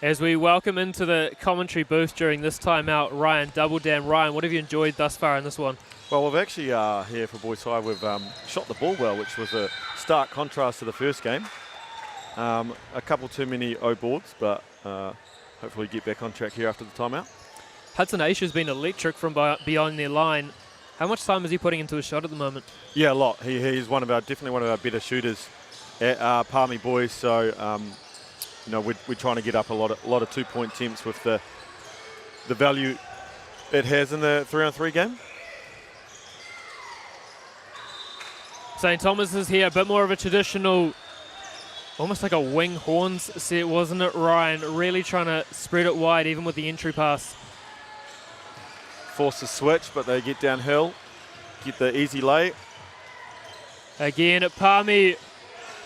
As we welcome into the commentary booth during this timeout, Ryan Doubledam. Ryan, what have you enjoyed thus far in this one? Well, we've actually, here for Boys High, we've shot the ball well, which was a stark contrast to the first game. A couple too many O boards, but hopefully get back on track here after the timeout. Hudson Aisha's been electric from beyond their line. How much time is he putting into his shot at the moment? Yeah, a lot. He's definitely one of our better shooters at Palmy Boys. So, you know, we're trying to get up a lot of 2-point attempts with the value it has in the 3-on-3 game. St. Thomas is here, a bit more of a traditional, almost like a wing horns set, wasn't it, Ryan? Really trying to spread it wide, even with the entry pass. Force the switch, but they get downhill, get the easy lay. Again at Palmy,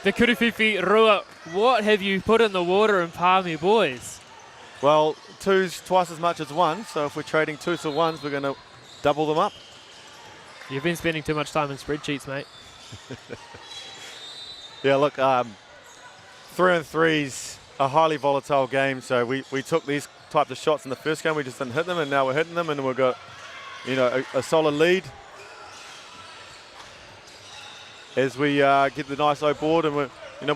the Kuruwhiwhi Rua. What have you put in the water in Palmy, boys? Well, two's twice as much as one, so if we're trading twos for ones, we're going to double them up. You've been spending too much time in spreadsheets, mate. Yeah, look, 3-on-3's a highly volatile game, so we took these types of shots in the first game, we just didn't hit them, and now we're hitting them, and we've got, you know, a solid lead as we get the nice low board, and we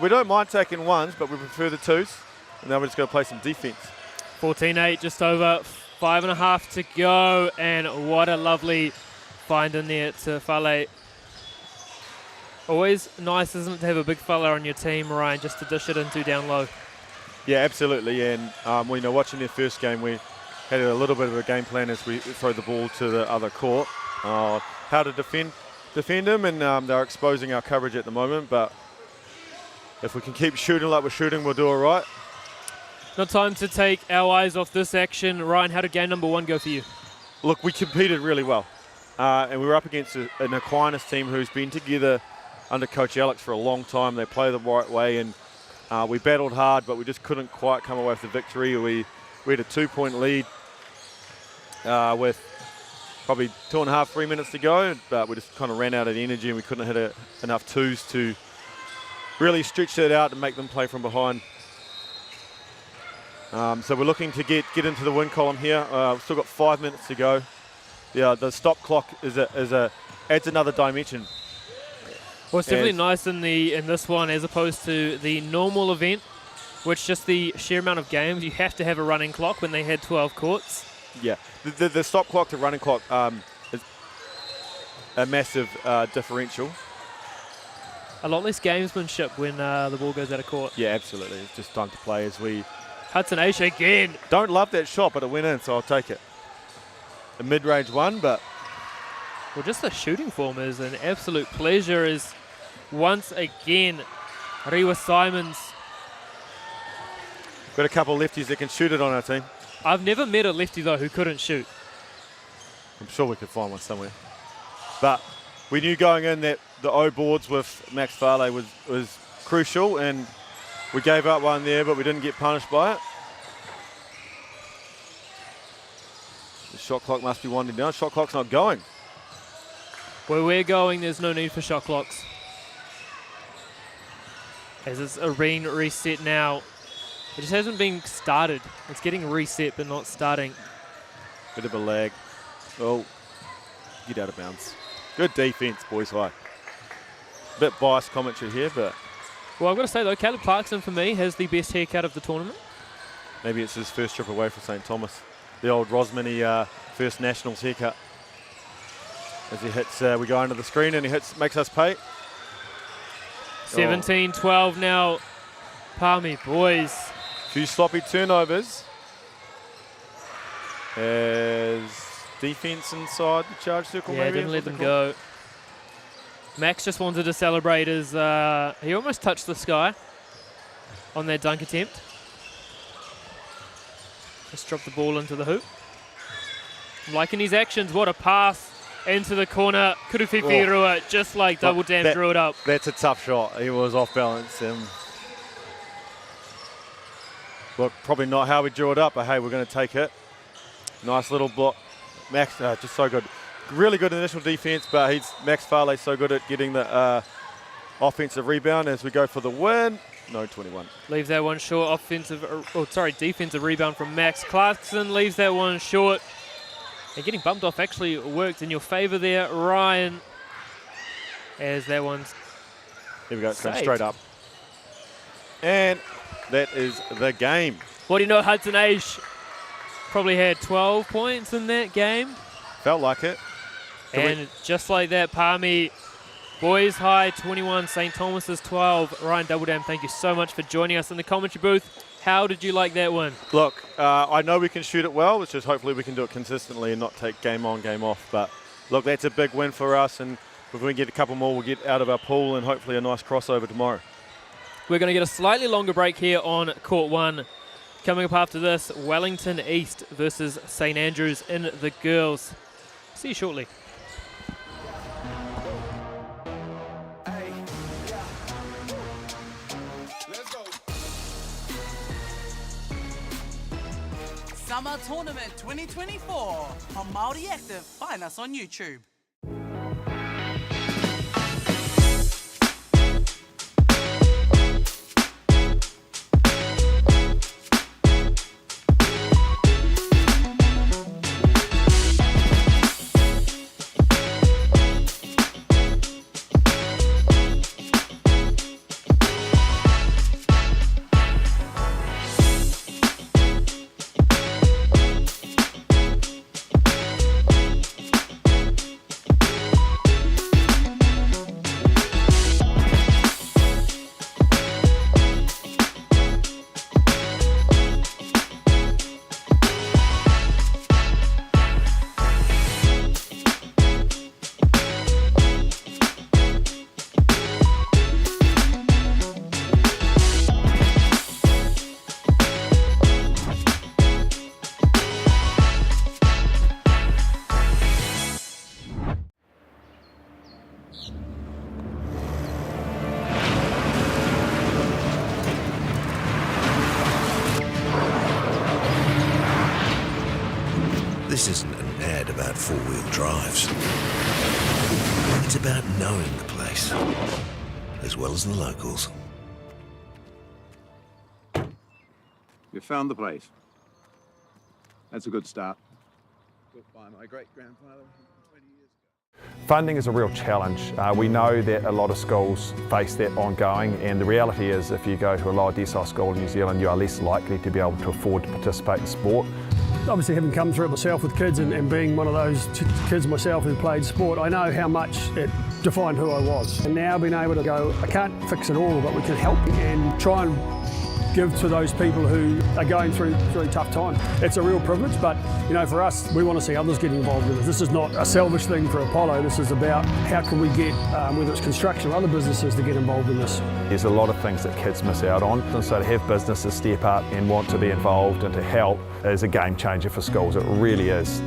don't mind taking ones, but we prefer the twos, and now we're just going to play some defense. 14-8, just over 5.5 to go, and what a lovely find in there to Fale. Always nice, isn't it, to have a big fella on your team, Ryan, just to dish it into down low. Yeah, absolutely, and watching their first game, we had a little bit of a game plan as we throw the ball to the other court, how to defend them, and they're exposing our coverage at the moment, but if we can keep shooting like we're shooting, we'll do all right. Not time to take our eyes off this action. Ryan, how did game number one go for you? Look, we competed really well, and we were up against an Aquinus team who's been together under Coach Alex for a long time. They play the right way, and we battled hard, but we just couldn't quite come away with the victory. We had a 2-point lead with probably 2.5, 3 minutes to go, but we just kind of ran out of the energy, and we couldn't hit enough twos to really stretch that out and make them play from behind. So we're looking to get into the win column here. We've still got 5 minutes to go. Yeah, the stop clock adds another dimension. Well, it's definitely nice in this one as opposed to the normal event, which just the sheer amount of games, you have to have a running clock when they had 12 courts. Yeah, the stop clock to running clock is a massive differential. A lot less gamesmanship when the ball goes out of court. Yeah, absolutely. It's just time to play as we... Hudson Aisha again. Don't love that shot, but it went in, so I'll take it. A mid-range one, but... Well, just the shooting form is an absolute pleasure as once again, Rewa Simons. Got a couple of lefties that can shoot it on our team. I've never met a lefty, though, who couldn't shoot. I'm sure we could find one somewhere. But we knew going in that the O boards with Max Farley was crucial, and we gave up one there, but we didn't get punished by it. The shot clock must be winding down. Shot clock's not going. Where we're going, there's no need for shot clocks. As it's arena reset now. It just hasn't been started. It's getting reset, but not starting. Bit of a lag. Oh, get out of bounds. Good defense, Boys High. Bit biased commentary here, but... Well, I've got to say, though, Caleb Clarkson, for me, has the best haircut of the tournament. Maybe it's his first trip away from St. Thomas. The old Rosmini First Nationals haircut. As he hits, we go under the screen and he makes us pay. 17-12 now. Palmy boys. Few sloppy turnovers. As defense inside the charge circle. Yeah, maybe didn't let them go. Max just wanted to celebrate as he almost touched the sky on that dunk attempt. Just dropped the ball into the hoop. I'm liking his actions. What a pass into the corner. Kuruwhiwhi Rua, just like Doubledam drew it up. That's a tough shot. He was off balance. Look, probably not how we drew it up, but hey, we're going to take it. Nice little block Max, just so good. Really good initial defense, but Max Farley's so good at getting the offensive rebound as we go for the win. No 21. Leaves that one short. Defensive rebound from Max. Clarkson leaves that one short. And getting bumped off actually worked in your favour there, Ryan. As that one's Here we go, it's going saved. straight up. And that is the game. What do you know, Hudson Age probably had 12 points in that game. Felt like it. And just like that, Palmy, boys high 21, St. Thomas's 12. Ryan Doubledam, thank you so much for joining us in the commentary booth. How did you like that one? Look, I know we can shoot it well. It's just hopefully we can do it consistently and not take game on, game off. But look, that's a big win for us. And if we get a couple more, we'll get out of our pool and hopefully a nice crossover tomorrow. We're going to get a slightly longer break here on Court 1. Coming up after this, Wellington East versus St. Andrews in the girls. See you shortly. Summer Tournament 2024 on Māori Active. Find us on YouTube. This isn't an ad about four-wheel drives. It's about knowing the place, as well as the locals. You found the place. That's a good start. Built by my great-grandfather 20 years ago. Funding is a real challenge. We know that a lot of schools face that ongoing, and the reality is if you go to a lower decile school in New Zealand, you are less likely to be able to afford to participate in sport. Obviously, having come through it myself with kids and being one of those kids myself who played sport, I know how much it defined who I was. And now being able to go, I can't fix it all, but we can help and try and give to those people who are going through really tough time. It's a real privilege, but you know, for us, we want to see others get involved in this. This is not a selfish thing for Apollo. This is about how can we get, whether it's construction or other businesses, to get involved in this. There's a lot of things that kids miss out on, and so to have businesses step up and want to be involved and to help is a game changer for schools. It really is.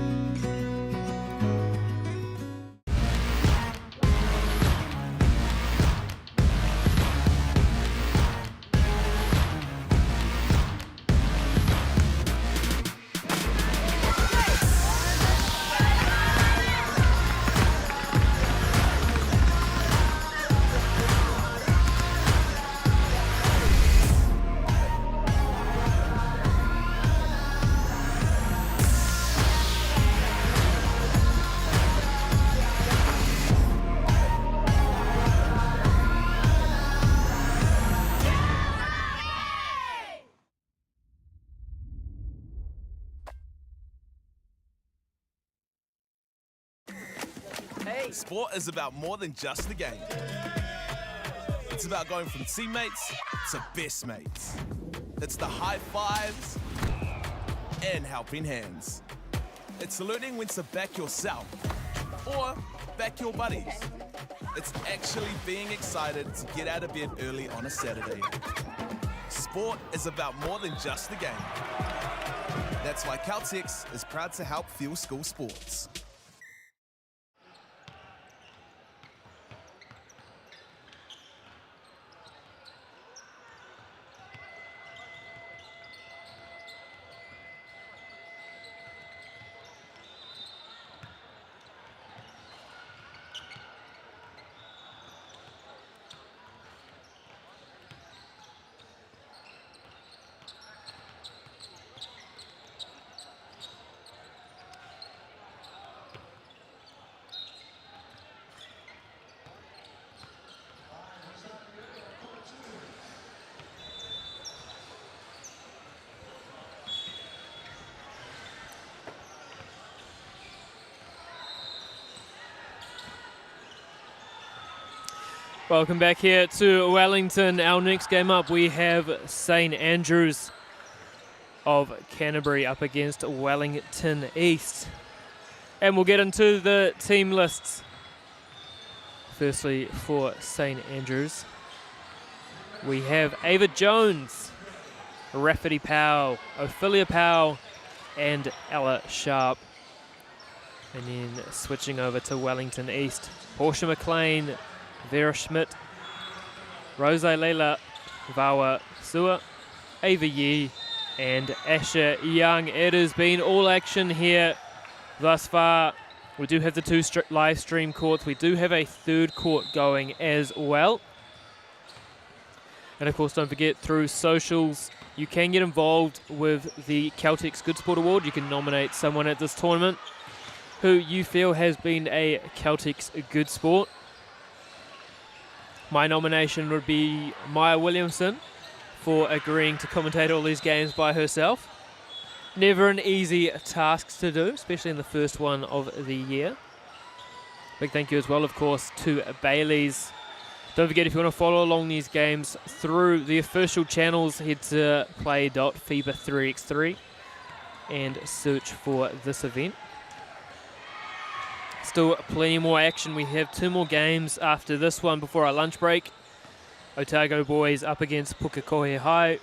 Sport is about more than just the game. It's about going from teammates to best mates. It's the high fives and helping hands. It's learning when to back yourself or back your buddies. It's actually being excited to get out of bed early on a Saturday. Sport is about more than just the game. That's why Caltex is proud to help fuel school sports. Welcome back here to Wellington. Our next game up, we have St Andrews of Canterbury up against Wellington East. And we'll get into the team lists. Firstly, for St Andrews, we have Ava Jones, Rafferty Powell, Ophelia Powell, and Ella Sharp. And then switching over to Wellington East, Portia McLean, Vera Schmidt, Rose Leila, Vawa Sua, Ava Yee, and Asher Young. It has been all action here thus far. We do have the two live stream courts. We do have a third court going as well. And of course, don't forget, through socials, you can get involved with the Celtics Good Sport Award. You can nominate someone at this tournament who you feel has been a Celtics Good Sport. My nomination would be Maya Williamson for agreeing to commentate all these games by herself. Never an easy task to do, especially in the first one of the year. Big thank you as well, of course, to Bailey's. Don't forget, if you want to follow along these games through the official channels, head to play.fiba3x3 and search for this event. Still plenty more action. We have 2 more games after this one before our lunch break. Otago boys up against Puko High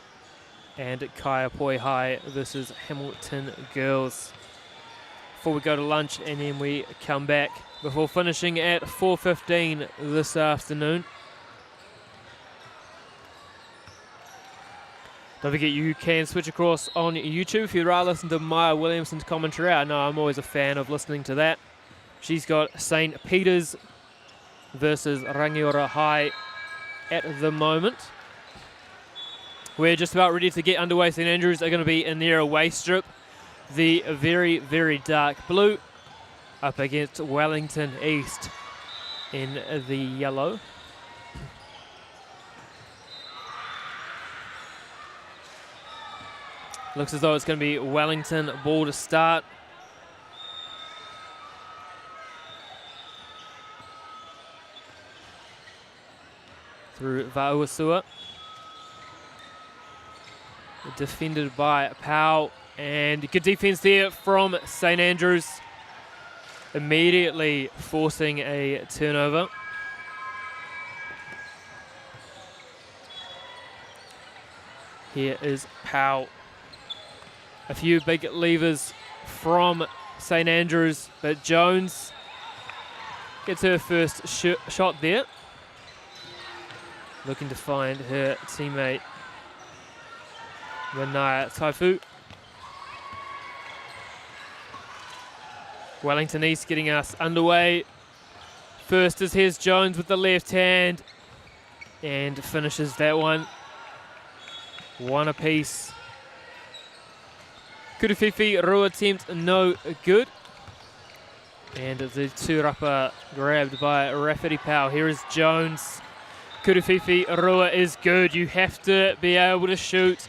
and Kaio High versus Hamilton girls. Before we go to lunch, and then we come back before finishing at 4:15 this afternoon. Don't forget, you can switch across on YouTube if you'd rather listen to Maya Williamson's commentary. I know I'm always a fan of listening to that. She's got St. Peter's versus Rangiora High at the moment. We're just about ready to get underway. St. Andrews are going to be in their away strip, the very, very dark blue, up against Wellington East in the yellow. Looks as though it's going to be Wellington ball to start. Through Vauasua. Defended by Powell, and good defense there from St. Andrews. Immediately forcing a turnover. Here is Powell. A few big levers from St. Andrews, but Jones gets her first shot there. Looking to find her teammate Renaya Taifu. Wellington East getting us underway. First is here's Jones with the left hand and finishes that one. One apiece. Kurufifi Rua attempt no good. And the tūrapa grabbed by Rafferty Powell. Here is Jones. Kurufifi Rua is good. You have to be able to shoot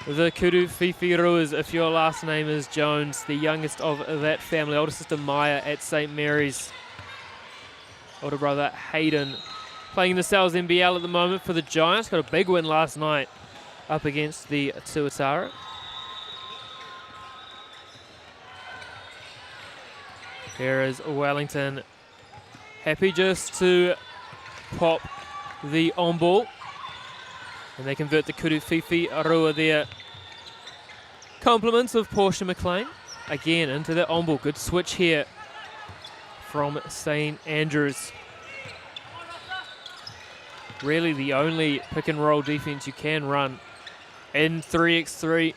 the Kurufifi Ruas if your last name is Jones, the youngest of that family. Older sister Maya at St. Mary's. Older brother Hayden playing in the Sal's NBL at the moment for the Giants. Got a big win last night up against the Tuatara. Here is Wellington. Happy just to pop the on ball. And they convert the Kurufifi Arua there. Compliments of Portia McLean. Again into the on ball. Good switch here from St. Andrews. Really the only pick and roll defense you can run in 3x3.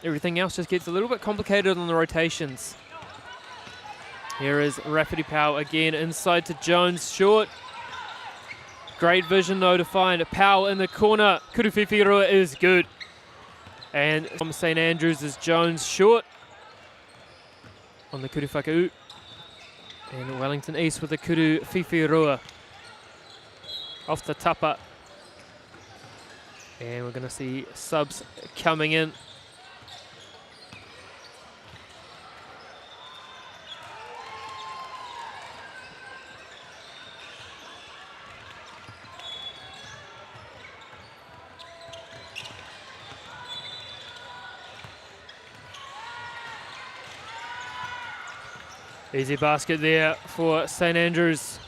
Everything else just gets a little bit complicated on the rotations. Here is Rafferty Powell again inside to Jones, short. Great vision though to find Powell in the corner. Kurufifi Rua is good. And from St. Andrews is Jones short on the Kurufaka'u. And Wellington East with the Kurufifi Rua off the tapa. And we're going to see subs coming in. Easy basket there for St Andrews.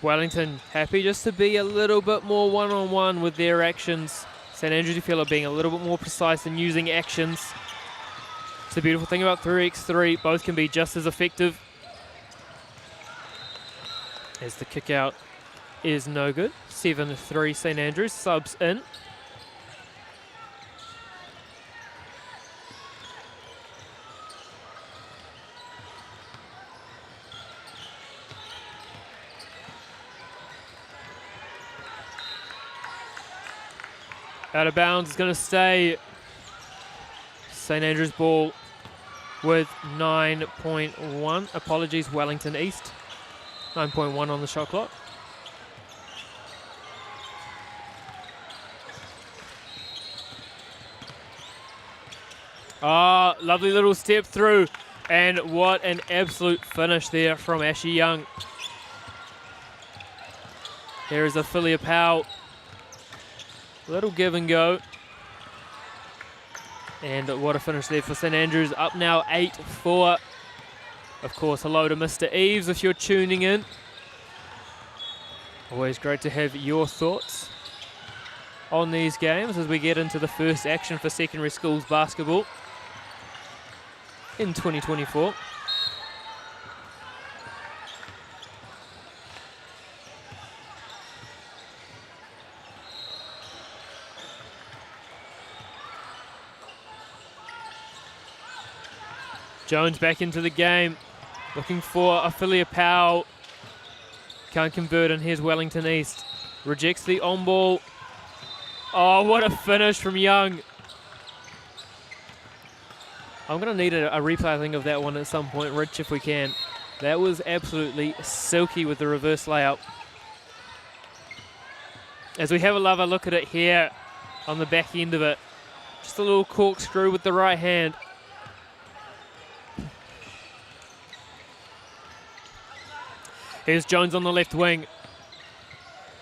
Wellington happy just to be a little bit more one-on-one with their actions. St Andrews, you feel, are being a little bit more precise in using actions. It's the beautiful thing about 3x3. Both can be just as effective. As the kick out is no good. 7-3 St Andrews, subs in. Out of bounds, it's going to stay. St Andrews ball with 9.1. Apologies, Wellington East. 9.1 on the shot clock. Ah, lovely little step through. And what an absolute finish there from Ashley Young. Here is Ophelia Powell. Little give and go. And what a finish there for St Andrews. Up now 8-4. Of course, hello to Mr. Eves if you're tuning in. Always great to have your thoughts on these games as we get into the first action for secondary schools basketball in 2024. Jones back into the game, looking for Ophelia Powell. Can't convert, and here's Wellington East. Rejects the on ball. Oh, what a finish from Young. I'm going to need a replay, I think, of that one at some point, Rich, if we can. That was absolutely silky with the reverse layout. As we have a look at it here on the back end of it. Just a little corkscrew with the right hand. Here's Jones on the left wing.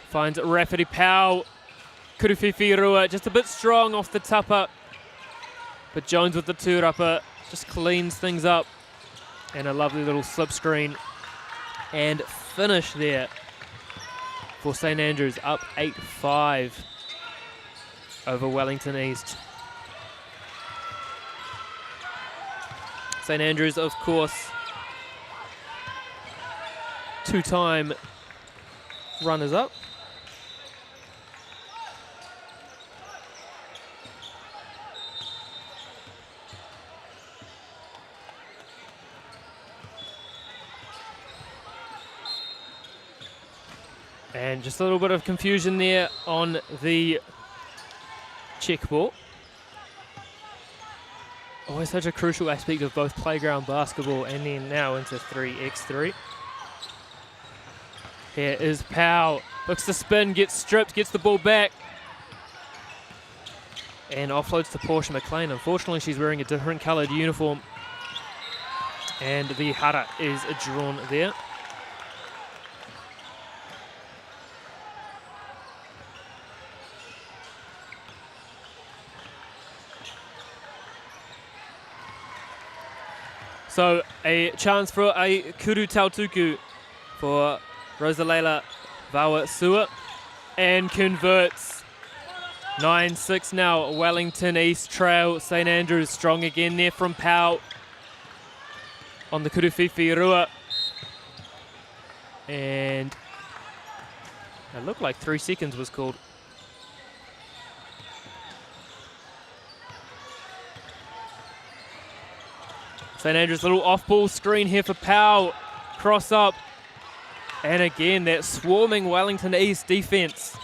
Finds Rafferty Powell. Kuruwhiwhi Rua just a bit strong off the tupper. But Jones with the tūrapa just cleans things up. And a lovely little slip screen. And finish there for St Andrews, up 8-5 over Wellington East. St Andrews, of course, two-time runners-up. And just a little bit of confusion there on the check ball. Always such a crucial aspect of both playground basketball and then now into 3x3. Here is Powell, looks to spin, gets stripped, gets the ball back. And offloads to Portia McLean. Unfortunately, she's wearing a different coloured uniform. And the hara is drawn there. So a chance for a kuru tautuku for Rosalela Vawasua and converts. 9-6 now. Wellington East trail. St Andrews strong again there from Powell on the Kuruwhiwhi Rua. And it looked like 3 seconds was called. St Andrews little off-ball screen here for Powell. Cross up. And again, that swarming Wellington East defense.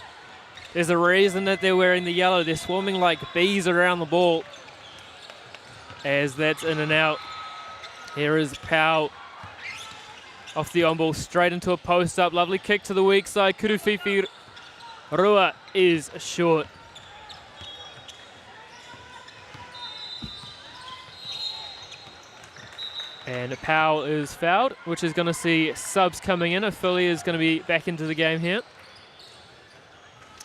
There's a reason that they're wearing the yellow. They're swarming like bees around the ball. As that's in and out. Here is Powell. Off the on-ball, straight into a post-up. Lovely kick to the weak side. Kuruwhiwhi Rua is short. And Powell is fouled, which is going to see subs coming in. Ophelia is going to be back into the game here.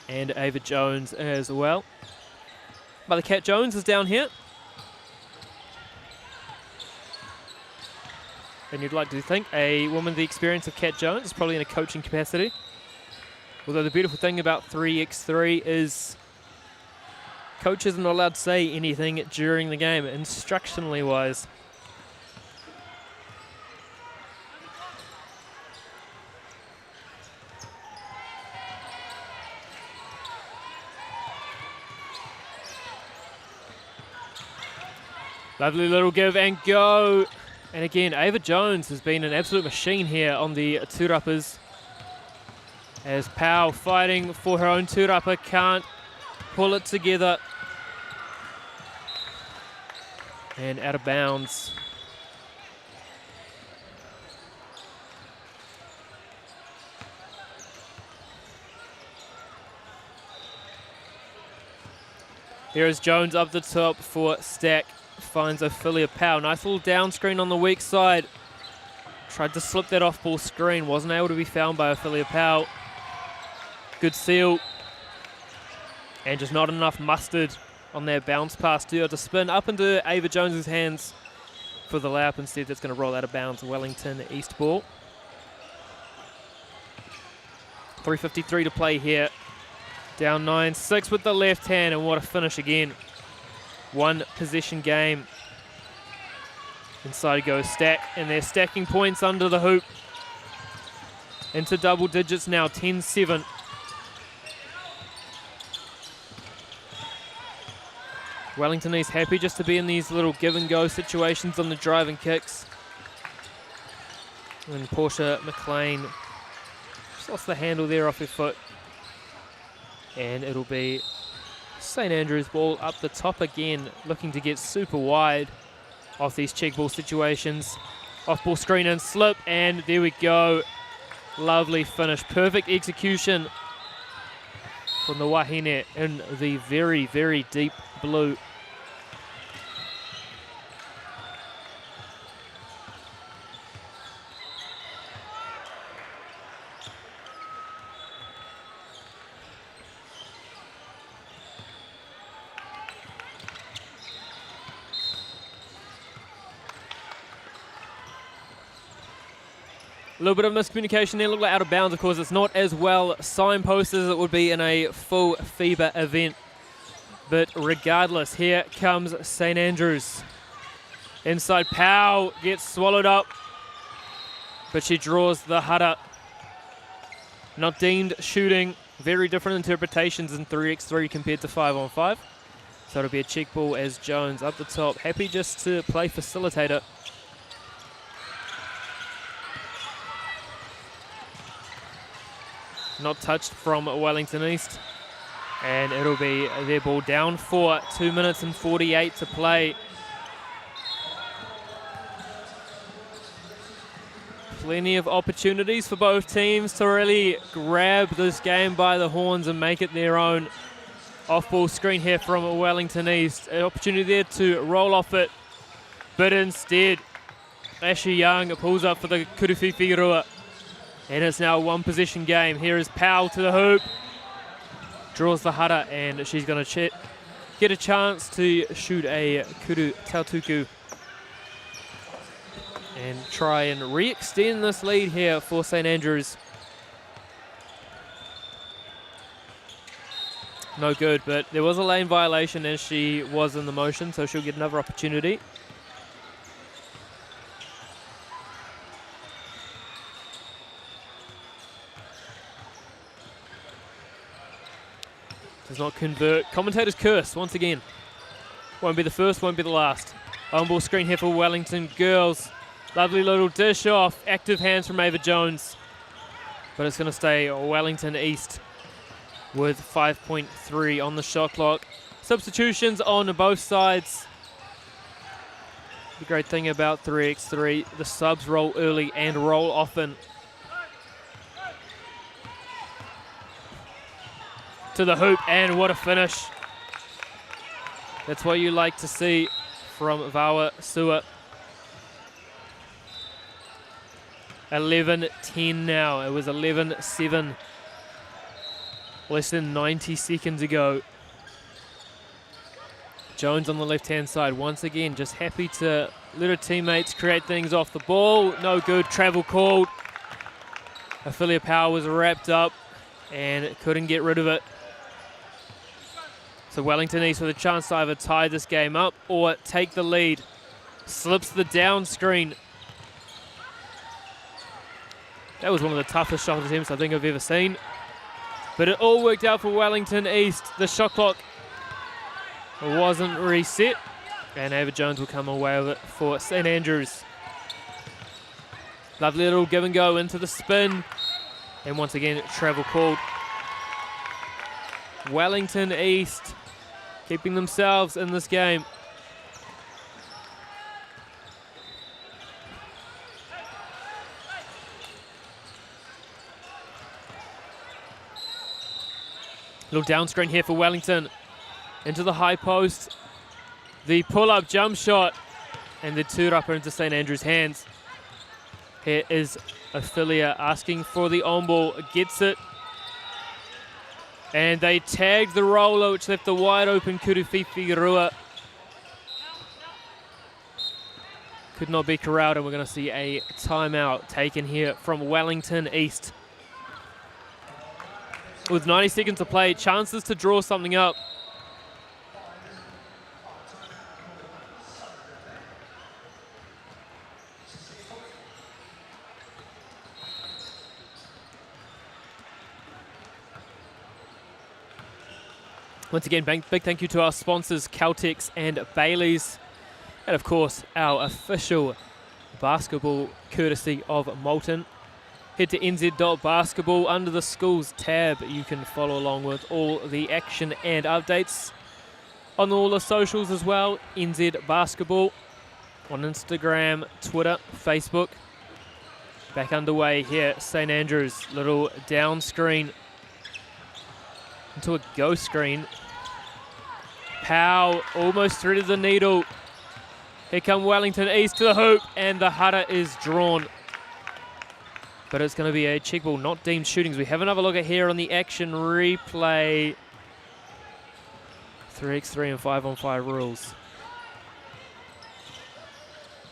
And Ava Jones as well. But the Cat Jones is down here. And you'd like to think a woman the experience of Kat Jones is probably in a coaching capacity. Although the beautiful thing about 3x3 is coaches are not allowed to say anything during the game, instructionally wise. Lovely little give and go. And again, Ava Jones has been an absolute machine here on the tūrapas. As Pau fighting for her own tūrapa, can't pull it together. And out of bounds. Here is Jones up the top for Stack. Finds Ophelia Pau. Nice little down screen on the weak side. Tried to slip that off ball screen. Wasn't able to be found by Ophelia Pau. Good seal. And just not enough mustard on that bounce pass to spin up into Ava Jones's hands for the layup. Instead, that's going to roll out of bounds. Wellington East ball. 3:53 to play here. Down 9-6 with the left hand, and what a finish again. One possession game. Inside goes Stack, and they're stacking points under the hoop. Into double digits now, 10-7. Wellington East happy just to be in these little give and go situations on the drive and kicks. And Portia McLean just lost the handle there off her foot. And it'll be St Andrews ball up the top again, looking to get super wide off these check ball situations. Off ball screen and slip, and there we go. Lovely finish, perfect execution from the Wahine in the very, very deep blue. A little bit of miscommunication there, looked like out of bounds. Of course, it's not as well signposted as it would be in a full FIBA event. But regardless, here comes St Andrews. Inside, Pau gets swallowed up, but she draws the hudder. Not deemed shooting. Very different interpretations in 3x3 compared to 5-on-5. So it'll be a check ball as Jones up the top. Happy just to play facilitator. Not touched from Wellington East. And it'll be their ball down for 2 minutes and 48 to play. Plenty of opportunities for both teams to really grab this game by the horns and make it their own. Off-ball screen here from Wellington East. An opportunity there to roll off it. But instead, Ashley Young pulls up for the Kuruwhiwhirua. And it's now a one-possession game. Here is Pau to the hoop. Draws the hudder, and she's going to get a chance to shoot a Kuru Tautuku. And try and re-extend this lead here for St Andrews. No good, but there was a lane violation as she was in the motion, so she'll get another opportunity. Does not convert. Commentator's curse once again. Won't be the first, won't be the last. On-ball screen here for Wellington girls. Lovely little dish off. Active hands from Ava Jones. But it's going to stay Wellington East with 5.3 on the shot clock. Substitutions on both sides. The great thing about 3x3, the subs roll early and roll often. To the hoop, and what a finish. That's what you like to see from Vawa Sua. 11-10 now. It was 11-7 less than 90 seconds ago. Jones on the left-hand side once again, just happy to let her teammates create things off the ball. No good, travel called. Ophelia Power was wrapped up and couldn't get rid of it. So Wellington East with a chance to either tie this game up or take the lead. Slips the down screen. That was one of the toughest shot attempts I think I've ever seen. But it all worked out for Wellington East. The shot clock wasn't reset, and Ava Jones will come away with it for St Andrews. Lovely little give and go into the spin, and once again travel called. Wellington East keeping themselves in this game. Little down screen here for Wellington. Into the high post. The pull-up jump shot. And the two-upper into St Andrews' hands. Here is Ophelia asking for the on-ball. Gets it. And they tagged the roller, which left the wide-open Kuruwhiwhi Rua. Could not be corralled, and we're going to see a timeout taken here from Wellington East. With 90 seconds to play, chances to draw something up. Once again, big thank you to our sponsors, Caltex and Bailey's. And of course, our official basketball courtesy of Moulton. Head to nz.basketball under the schools tab. You can follow along with all the action and updates on all the socials as well. NZ Basketball on Instagram, Twitter, Facebook. Back underway here, St Andrews. Little down screen into a go screen. Powell almost threaded the needle. Here come Wellington East to the hoop, and the Hara is drawn. But it's going to be a check ball, not deemed shootings. We have another look at here on the action replay. 3x3 and 5-on-5 rules.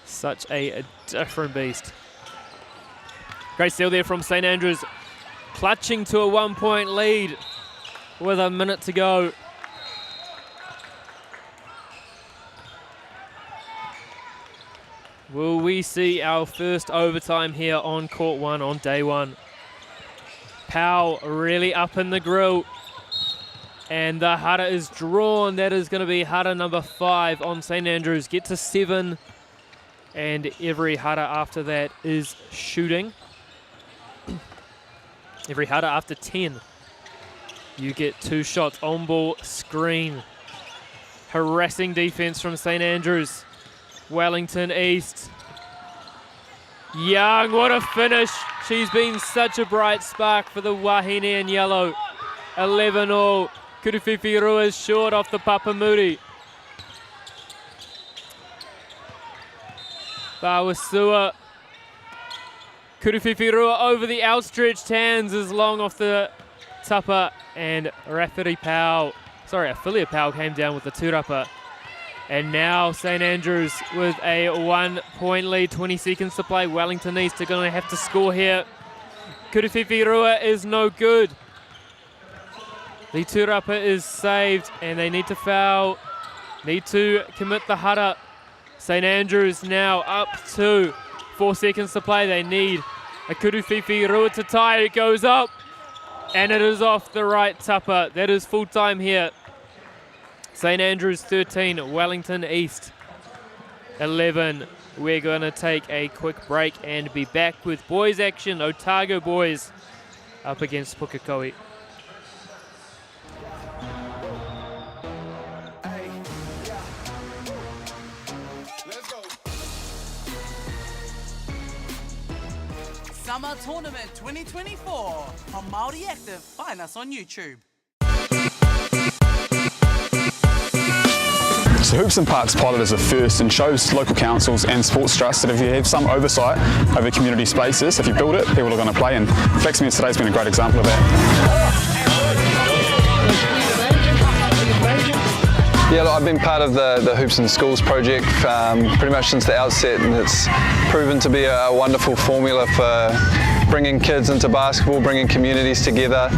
Such a different beast. Great steal there from St Andrews. Clutching to a 1-point lead with a minute to go. Will we see our first overtime here on court one on day one? Powell really up in the grill. And the Hara is drawn. That is going to be Hara number 5 on St Andrews. Get to 7. And every Hara after that is shooting. Every Hara after 10. You get 2 shots. On ball screen. Harassing defense from St Andrews. Wellington East. Young, what a finish. She's been such a bright spark for the Wahine in yellow. 11-all. Kuruwhiwhi Rua is short off the Papamuri. Bawasua. Kuruwhiwhi Rua over the outstretched hands is long off the tapa, and Ophelia Powell came down with the two-rapa. And now St Andrews with a 1-point lead, 20 seconds to play. Wellington East are going to have to score here. Kuruwhiwhi Rua is no good. The two-rapa is saved, and they need to foul. Need to commit the Hara. St Andrews now up to 4 seconds to play. They need a Kuruwhiwhi Rua to tie. It goes up, and it is off the right tapa. That is full time here. St Andrews 13, Wellington East 11. We're going to take a quick break and be back with boys action. Otago boys up against Puko. Summer Tournament 2024 on Māori Active. Find us on YouTube. So Hoops and Parks pilot is a first and shows local councils and sports trusts that if you have some oversight over community spaces, if you build it, people are going to play, and Flaxmere today's been a great example of that. Yeah, look, I've been part of the Hoops in Schools project pretty much since the outset, and it's proven to be a wonderful formula for bringing kids into basketball, bringing communities together.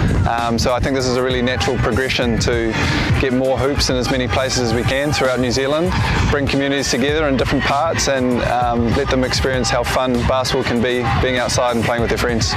So I think this is a really natural progression to get more hoops in as many places as we can throughout New Zealand, bring communities together in different parts, and let them experience how fun basketball can be, being outside and playing with their friends.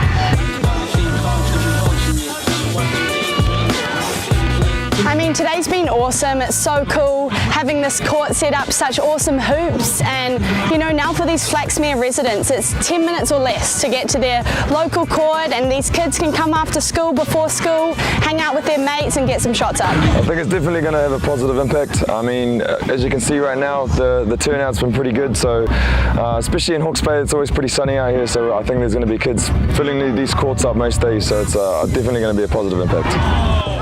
I mean, today's been awesome. It's so cool having this court set up, such awesome hoops, and you know, now for these Flaxmere residents, it's 10 minutes or less to get to their local court, and these kids can come after school, before school, hang out with their mates and get some shots up. I think it's definitely going to have a positive impact. I mean, as you can see right now, the turnout's been pretty good, so especially in Hawke's Bay, it's always pretty sunny out here, so I think there's going to be kids filling these courts up most days, so it's definitely going to be a positive impact.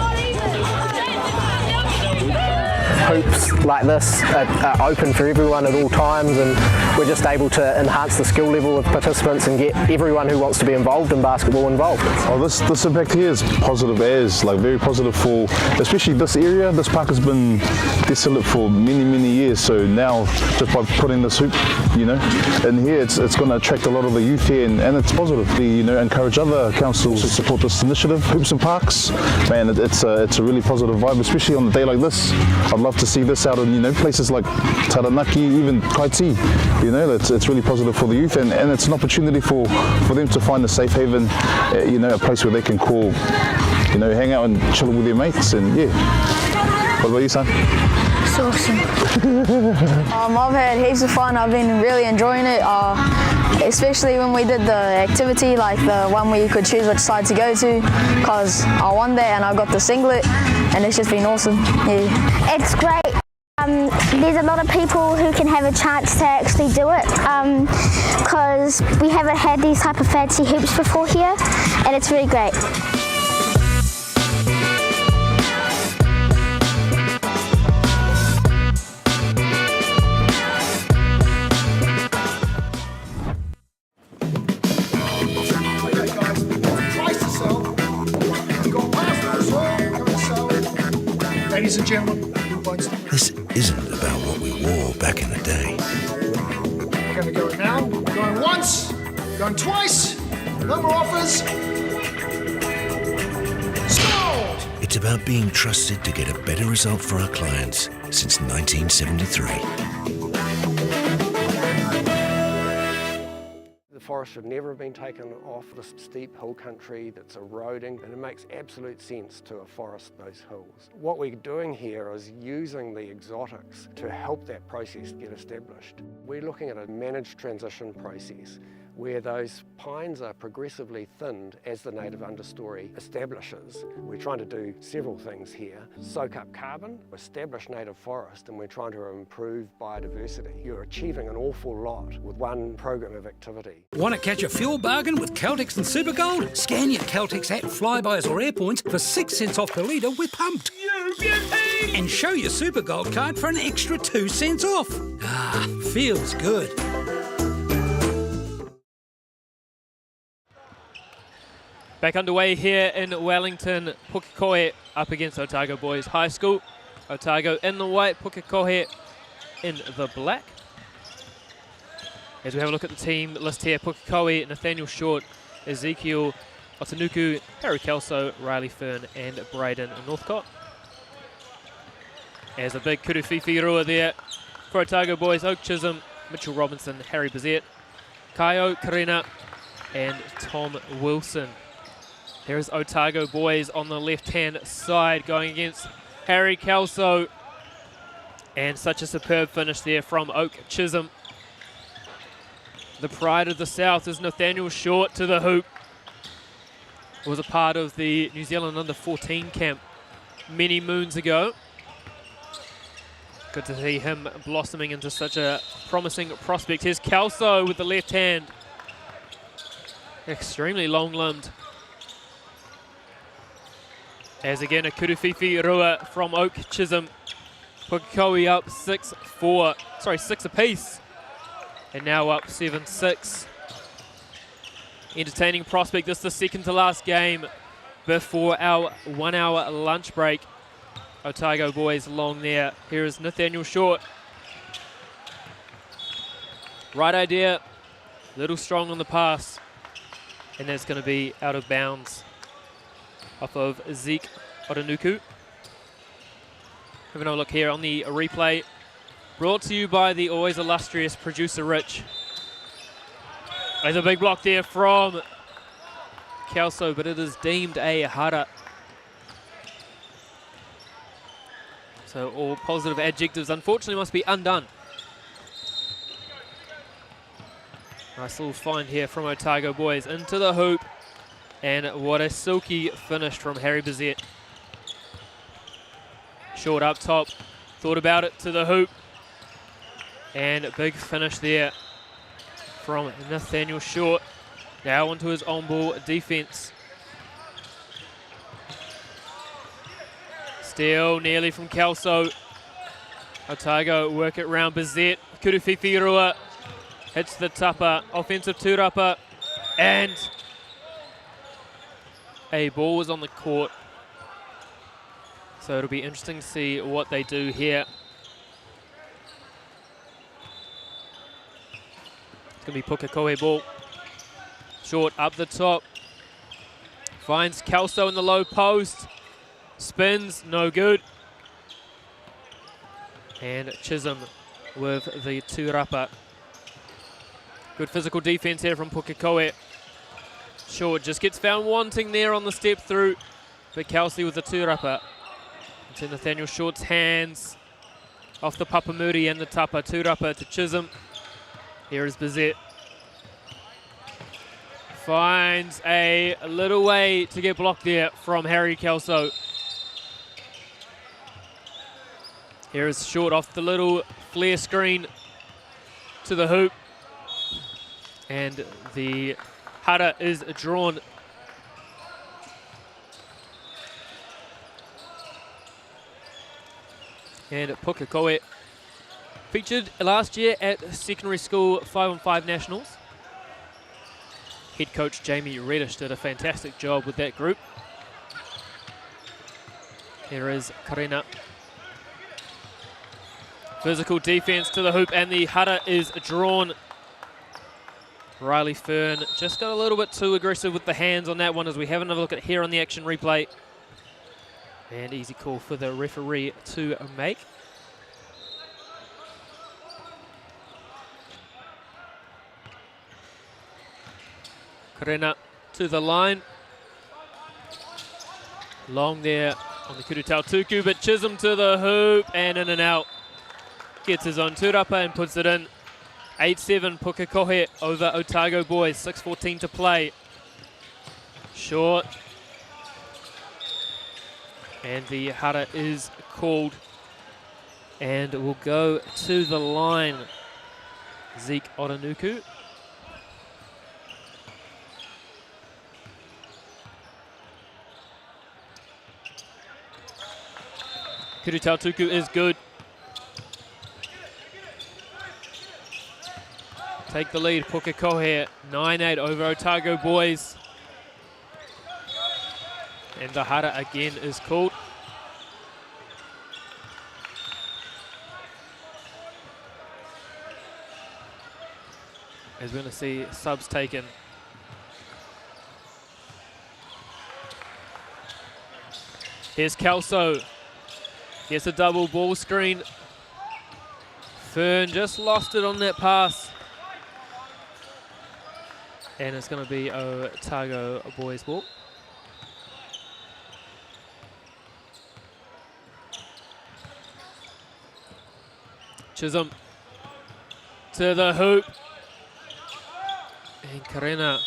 Hoops like this are open for everyone at all times, and we're just able to enhance the skill level of participants and get everyone who wants to be involved in basketball involved. Oh, this impact here is positive as, like very positive for especially this area. This park has been desolate for many years, so now just by putting this hoop, you know, in here, it's going to attract a lot of the youth here, and it's positive. You know, encourage other councils to support this initiative, Hoops and Parks. Man, it's a really positive vibe, especially on a day like this. I'd love to see this out in, you know, places like Taranaki, even Kaiti. You know, it's really positive for the youth, and it's an opportunity for them to find a safe haven, you know, a place where they can call, you know, hang out and chill with their mates, and yeah. What about you, son? It's awesome. I've had heaps of fun. I've been really enjoying it, especially when we did the activity, like the one where you could choose which side to go to, because I won that and I got the singlet, and it's just been awesome. Yeah. It's great. There's a lot of people who can have a chance to actually do it, because we haven't had these type of fancy hoops before here, and it's really great. Ladies and gentlemen, this isn't about what we wore back in the day. we're going to go now. Going once, going twice, no more offers. Scored! It's about being trusted to get a better result for our clients since 1973. The forest should never have been taken off this steep hill country that's eroding, and it makes absolute sense to afforest those hills. What we're doing here is using the exotics to help that process get established. We're looking at a managed transition process where those pines are progressively thinned as the native understory establishes. We're trying to do several things here. Soak up carbon, establish native forest, and we're trying to improve biodiversity. You're achieving an awful lot with one program of activity. Want to catch a fuel bargain with Caltex and Supergold? Scan your Caltex app, Flybys or Airpoints for 6 cents off per litre with Pumped. And show your Supergold card for an extra 2 cents off. Ah, feels good. Back underway here in Wellington, Puko up against Otago Boys High School. Otago in the white, Puko in the black. As we have a look at the team list here, Puko, Nathaniel Short, Ezekiel Otanuku, Harry Kelso, Riley Fern and Braden Northcott. As a big kuruwhiwhi rua there for Otago Boys, Oak Chisholm, Mitchell Robinson, Harry Bazette, Kaio, Karina and Tom Wilson. There's Otago Boys on the left-hand side going against Harry Kelso. And such a superb finish there from Oak Chisholm. The pride of the South is Nathaniel Short to the hoop. Was a part of the New Zealand under-14 camp many moons ago. Good to see him blossoming into such a promising prospect. Here's Kelso with the left hand. Extremely long-limbed. As again, a kuruwhiwhi rua from Oak Chisholm. Puko up 6-4, sorry, 6 apiece. And now up 7-6. Entertaining prospect. This is the second to last game before our 1 hour lunch break. Otago boys long there. Here is Nathaniel Short. Right idea, little strong on the pass, and that's going to be out of bounds off of Zeke Otanuku. Having a look here on the replay, brought to you by the always illustrious producer Rich. There's a big block there from Kelso, but it is deemed a hara. So all positive adjectives unfortunately must be undone. Nice little find here from Otago boys into the hoop. And what a silky finish from Harry Bezet. Short up top, thought about it to the hoop. And a big finish there from Nathaniel Short. Now onto his on-ball defense. Steal nearly from Kelso. Otago work it round Bezet. Kuruwhiwhirua hits the tapa, offensive tūrapa, and a ball was on the court. So it'll be interesting to see what they do here. It's going to be Puko ball. Short up the top. Finds Kelso in the low post. Spins, no good. And Chisholm with the tūrapa. Good physical defense here from Puko. Short just gets found wanting there on the step through. But Kelsey with the tūrapa. It's in Nathaniel Short's hands. Off the Papamuri and the tapa. Tūrapa to Chisholm. Here is Bezet. Finds a little way to get blocked there from Harry Kelso. Here is Short off the little flare screen to the hoop. And the hara is drawn. And Puko featured last year at secondary school 5-on-5 nationals. Head coach Jamie Reddish did a fantastic job with that group. Here is Karina. Physical defense to the hoop, and the hara is drawn. Riley Fern just got a little bit too aggressive with the hands on that one, as we have another look at here on the action replay. And easy call for the referee to make. Karena to the line. Long there on the Kurutau Tuku, but Chisholm to the hoop and in and out. Gets his own tūrapa and puts it in. 8-7 Pukekohe over Otago boys. 6:14 to play. Short. And the hara is called. And will go to the line. Zeke Otanuku. Kurutau Tuku is good. Take the lead, Pukekohe, 9-8 over Otago boys. And the hara again is called. As we're going to see subs taken. Here's Kelso. Gets a double ball screen. Fern just lost it on that pass. And it's going to be Otago boys ball. Chisholm to the hoop. And Karena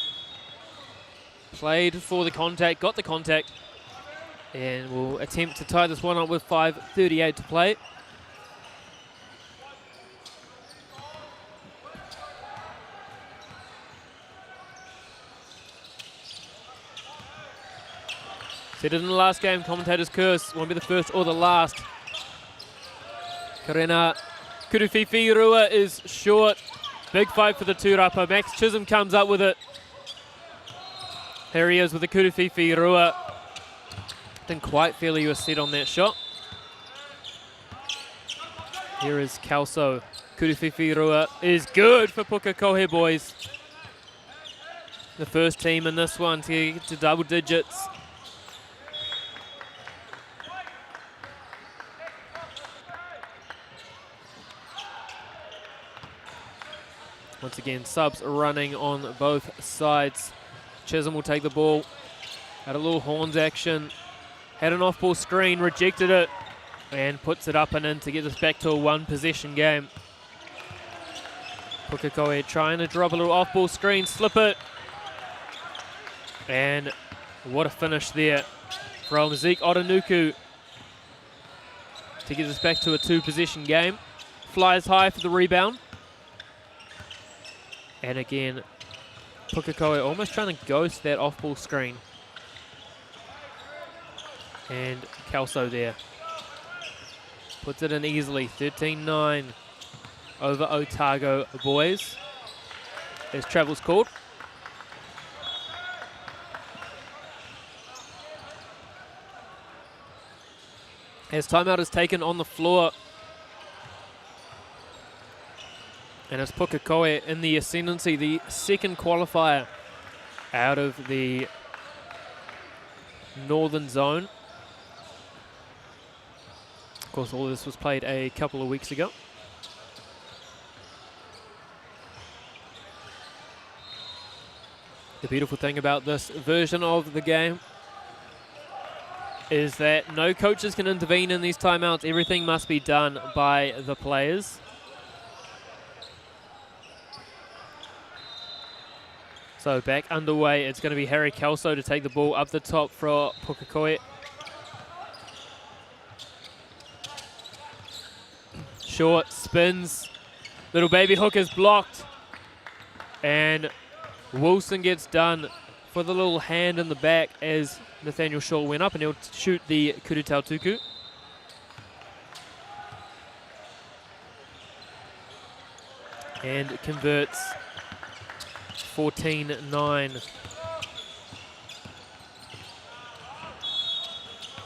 played for the contact, got the contact. And will attempt to tie this one up with 5:38 to play. Said it in the last game, commentator's curse, won't be the first or the last. Karena Kuruwhiwhirua is short. Big fight for the tūrapa. Max Chisholm comes up with it. Here he is with the Kuruwhiwhirua. Didn't quite feel he was set on that shot. Here is Kelso. Kuruwhiwhi Rua is good for Puko boys. The first team in this one to get to double digits. Once again, subs running on both sides. Chisholm will take the ball. Had a little horns action. Had an off-ball screen, rejected it, and puts it up and in to get us back to a one-possession game. Puko trying to drop a little off-ball screen, slip it. And what a finish there from Zeke Otanuku to get us back to a two-possession game. Flies high for the rebound. And again, Puko almost trying to ghost that off-ball screen. And Kelso there. Puts it in easily, 13-9 over Otago boys. As travel's called. As timeout is taken on the floor. And it's Puko in the ascendancy, the second qualifier out of the northern zone. Of course, all of this was played a couple of weeks ago. The beautiful thing about this version of the game is that no coaches can intervene in these timeouts. Everything must be done by the players. So back underway, it's going to be Harry Kelso to take the ball up the top for Puko. Short, spins, little baby hook is blocked. And Wilson gets done for the little hand in the back as Nathaniel Shaw went up, and he'll shoot the Kurutau Tuku. And converts 14-9.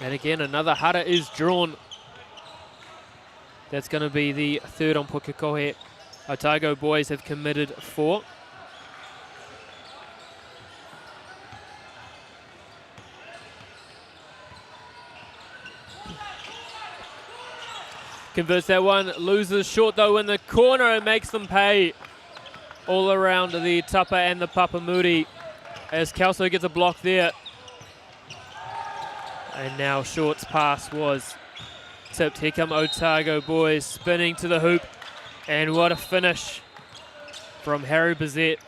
And again, another hara is drawn. That's going to be the third on Puko. Otago boys have committed 4. Converts that one, loses short though in the corner and makes them pay. All around the Tapa and the Papamuri as Kelso gets a block there. And now Short's pass was tipped. Here come Otago boys spinning to the hoop. And what a finish from Harry Bazette.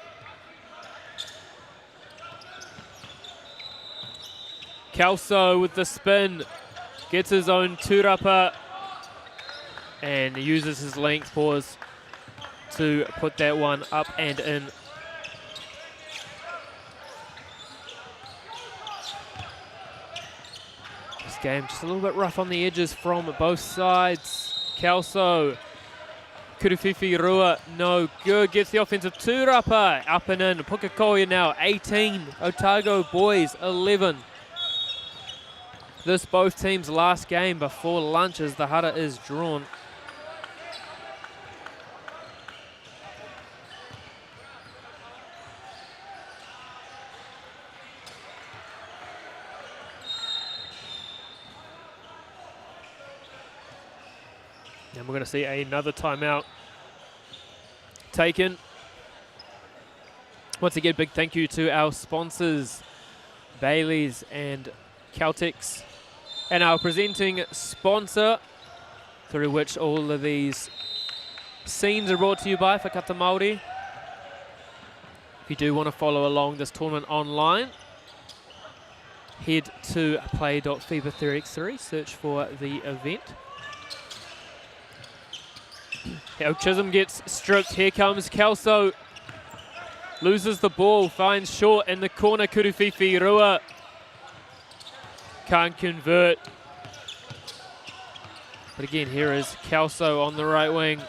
Kelso with the spin. Gets his own turapa. And uses his length pause to put that one up and in. This game just a little bit rough on the edges from both sides. Kelso, Kuruwhiwhi Rua, no good. Gets the offensive turapa up and in. Puko now 18, Otago boys 11. This both teams' last game before lunch as the hara is drawn. And we're going to see another timeout taken. Once again, big thank you to our sponsors, Bailey's and Caltex, and our presenting sponsor, through which all of these scenes are brought to you by Whakata Māori. If you do want to follow along this tournament online, head to play.fiba3x3, search for the event. Chisholm gets stripped. Here comes Kelso. Loses the ball. Finds Short in the corner. Kuruwhiwhi Rua. Can't convert. But again, here is Kelso on the right wing.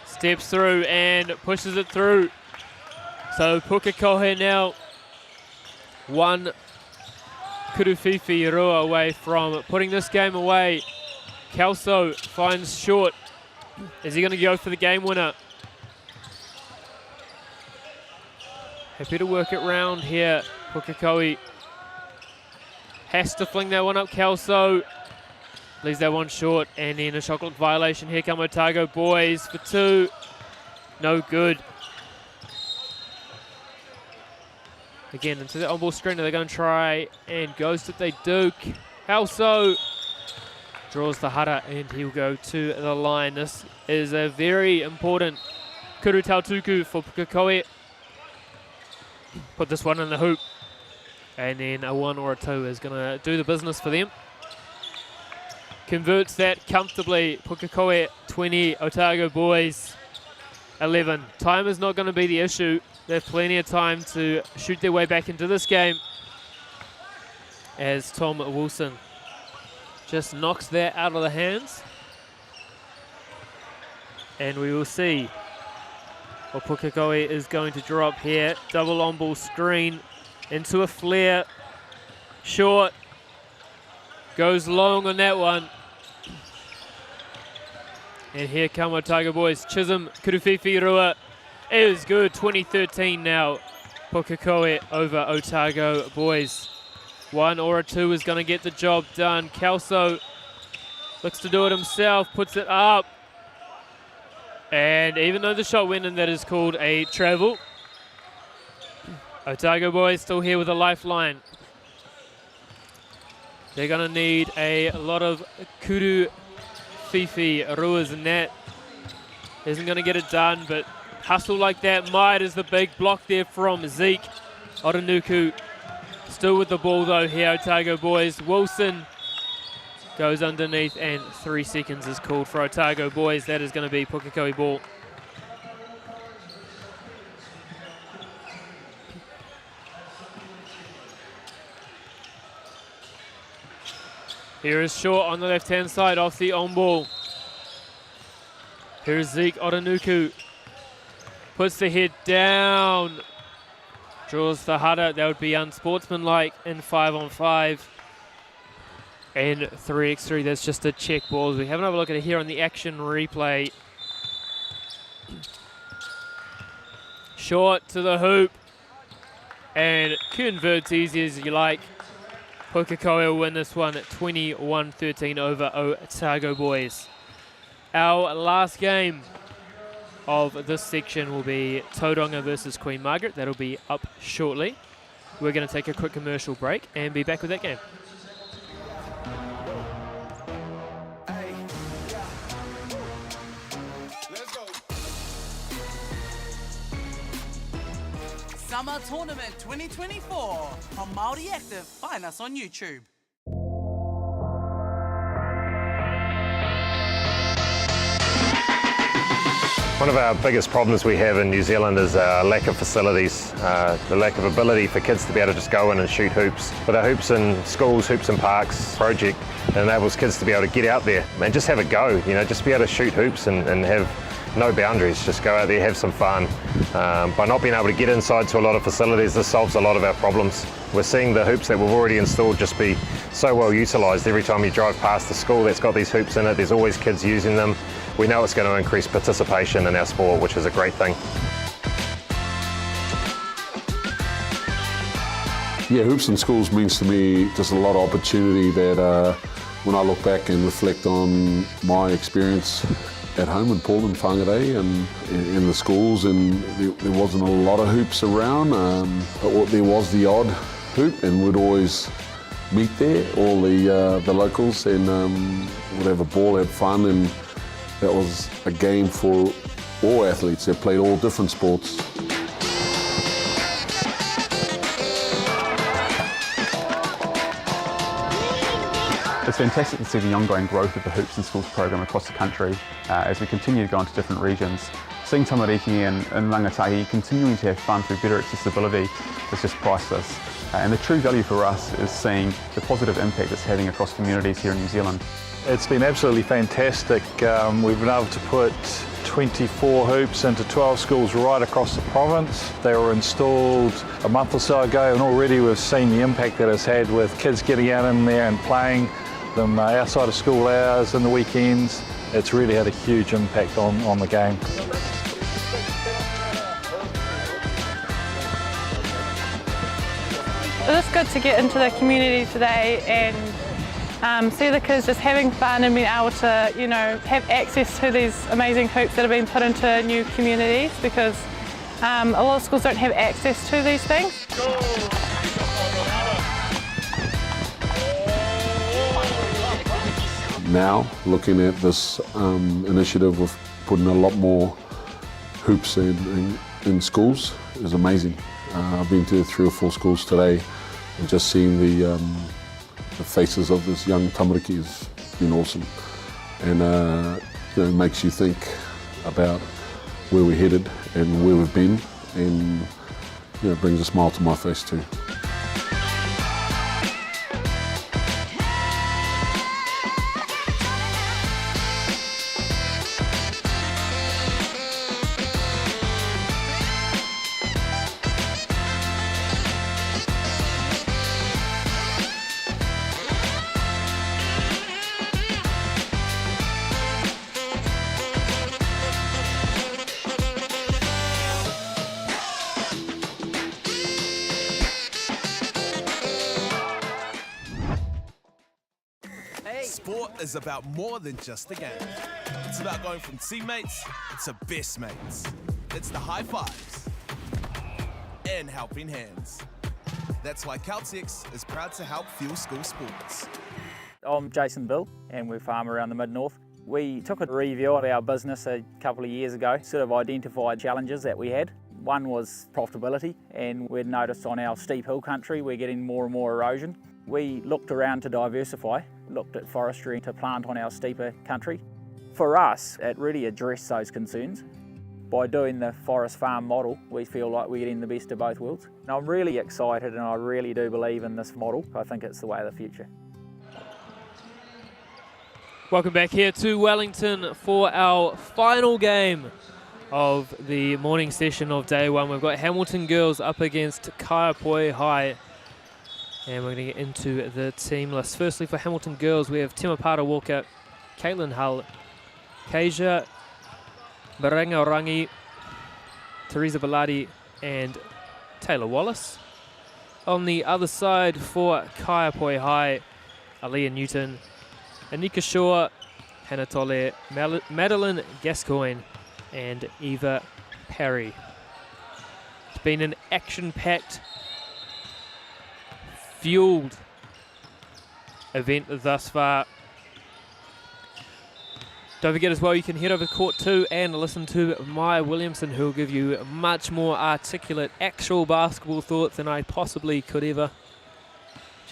Steps through and pushes it through. So Puko now 1 Kuruwhiwhi Rua away from putting this game away. Kelso finds short. Is he going to go for the game winner? Happy to work it round here. Puko has to fling that one up. Kelso leaves that one short, and then a shot clock violation. Here come Otago boys for 2. No good. Again, into the on-ball screen. They're going to try and ghost it. They do. Kelso draws the hara, and he'll go to the line. This is a very important kuru tautuku for Puko. Put this one in the hoop. And then a 1 or a 2 is going to do the business for them. Converts that comfortably. Puko 20, Otago boys 11. Time is not going to be the issue. They have plenty of time to shoot their way back into this game. As Tom Wilson just knocks that out of the hands. And we will see what Puko is going to drop here. Double on-ball screen into a flare. Short. Goes long on that one. And here come Otago boys. Chisholm, Kuruwhiwhi Rua. It is good. 2013 now. Puko over Otago boys. 1 or a 2 is going to get the job done. Kelso looks to do it himself. Puts it up. And even though the shot went in, that is called a travel. Otago boys still here with a lifeline. They're going to need a lot of Kuruwhiwhi Ruas, and that isn't going to get it done, but hustle like that might, is the big block there from Zeke. Oranuku still with the ball though here, Otago boys. Wilson goes underneath, and 3 seconds is called for Otago boys. That is going to be Puko ball. Here is Short on the left-hand side off the on-ball. Here is Zeke Oranuku. Puts the head down. Draws the hara. That would be unsportsmanlike in 5-on-5. And 3x3, that's just a check ball. We have another look at it here on the action replay. Short to the hoop. And converts easy as you like. Puko will win this one at 21-13 over Otago boys. Our last game of this section will be Tauranga versus Queen Margaret. That'll be up shortly. We're going to take a quick commercial break and be back with that game. Summer Tournament 2024 on Māori Active. Find us on YouTube. One of our biggest problems we have in New Zealand is lack of facilities, the lack of ability for kids to be able to just go in and shoot hoops. With our Hoops in Schools, Hoops in Parks project, it enables kids to be able to get out there and just have a go, you know, just be able to shoot hoops and have no boundaries, just go out there, have some fun. By not being able to get inside to a lot of facilities, this solves a lot of our problems. We're seeing the hoops that we've already installed just be so well utilised. Every time you drive past a school that's got these hoops in it, there's always kids using them. We know it's going to increase participation in our sport, which is a great thing. Yeah, Hoops in Schools means to me just a lot of opportunity that when I look back and reflect on my experience at home in Portland, Whangarei, and in the schools, and there wasn't a lot of hoops around, but there was the odd hoop, and we'd always meet there, all the locals, and would have a ball, have fun, and that was a game for all athletes that played all different sports. It's fantastic to see the ongoing growth of the Hoops in Schools program across the country as we continue to go into different regions. Seeing Tamariki and Rangatahi continuing to have fun through better accessibility is just priceless. And the true value for us is seeing the positive impact it's having across communities here in New Zealand. It's been absolutely fantastic. We've been able to put 24 hoops into 12 schools right across the province. They were installed a month or so ago, and already we've seen the impact that it's had with kids getting out in there and playing. them outside of school hours and the weekends. It's really had a huge impact on the game. It was good to get into the community today and see the kids just having fun and being able to, you know, have access to these amazing hoops that have been put into new communities, because a lot of schools don't have access to these things. Now, looking at this initiative of putting a lot more hoops in schools is amazing. I've been to 3 or 4 schools today, and just seeing the faces of this young tamariki has been awesome. And you know, it makes you think about where we're headed and where we've been, and you know, it brings a smile to my face too. Sport is about more than just a game. It's about going from teammates to best mates. It's the high fives and helping hands. That's why Caltex is proud to help fuel school sports. I'm Jason Bill, and we're a farmer around the Mid-North. We took a review of our business a couple of years ago, sort of identified challenges that we had. One was profitability, and we'd noticed on our steep hill country we're getting more and more erosion. We looked around to diversify, looked at forestry to plant on our steeper country. For us, it really addressed those concerns. By doing the forest farm model, we feel like we're getting the best of both worlds. And I'm really excited, and I really do believe in this model. I think it's the way of the future. Welcome back here to Wellington for our final game of the morning session of day 1. We've got Hamilton girls up against Kaio High. And we're going to get into the team list. Firstly, for Hamilton girls, we have Timapara Walker, Caitlin Hull, Keisha Barangarangi, Teresa Bellardi, and Taylor Wallace. On the other side, for Kaio High, Aaliyah Newton, Anika Shaw, Hannah Tolle, Madeline Gascoigne, and Eva Perry. It's been an action-packed, fueled event thus far. Don't forget as well, you can head over to Court 2 and listen to Maya Williamson, who will give you much more articulate actual basketball thoughts than I possibly could ever.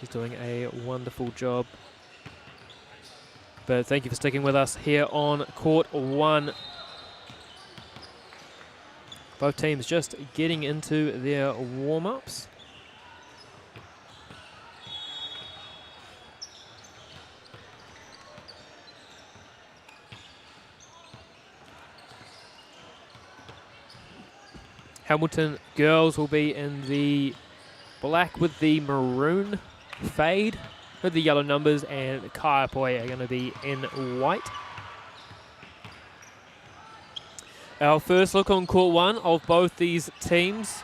She's doing a wonderful job. But thank you for sticking with us here on Court 1. Both teams just getting into their warm-ups. Hamilton girls will be in the black with the maroon fade with the yellow numbers, and Kaio are going to be in white. Our first look on Court 1 of both these teams.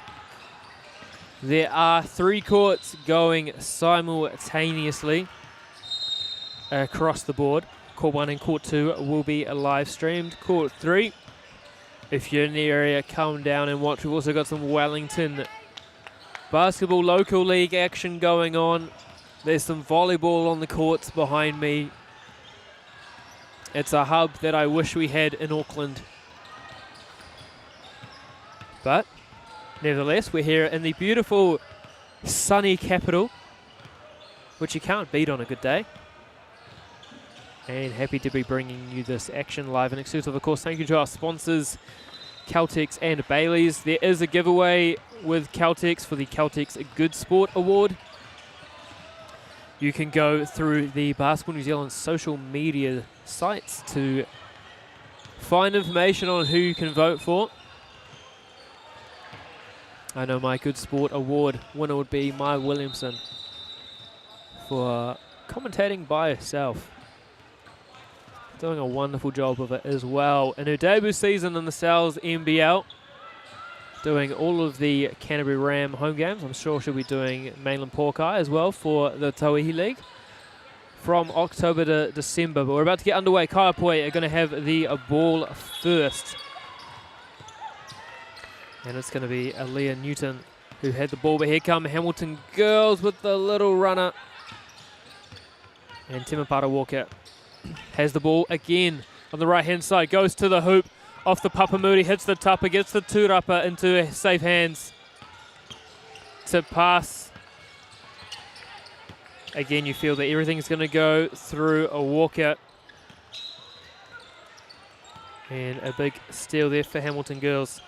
There are 3 courts going simultaneously across the board. Court 1 and Court 2 will be live streamed. Court 3, if you're in the area, come down and watch. We've also got some Wellington basketball local league action going on. There's some volleyball on the courts behind me. It's a hub that I wish we had in Auckland. But nevertheless, we're here in the beautiful sunny capital, which you can't beat on a good day. And happy to be bringing you this action live and exclusive. Of course, thank you to our sponsors, Caltex and Bailey's. There is a giveaway with Caltex for the Caltex Good Sport Award. You can go through the Basketball New Zealand social media sites to find information on who you can vote for. I know my Good Sport Award winner would be Maya Williamson for commentating by herself. Doing a wonderful job of it as well. In her debut season in the Sal's NBL, doing all of the Canterbury Ram home games. I'm sure she'll be doing Mainland Porkai as well for the Tauihi League from October to December. But we're about to get underway. Kaiapoi are going to have the ball first. And it's going to be Aaliyah Newton who had the ball. But here come Hamilton girls with the little runner. And Temapara Walker has the ball again on the right-hand side. Goes to the hoop. Off the Papamuri, hits the tupper, gets the tūrapa into safe hands to pass. Again, you feel that everything's going to go through a Walker. And a big steal there for Hamilton girls.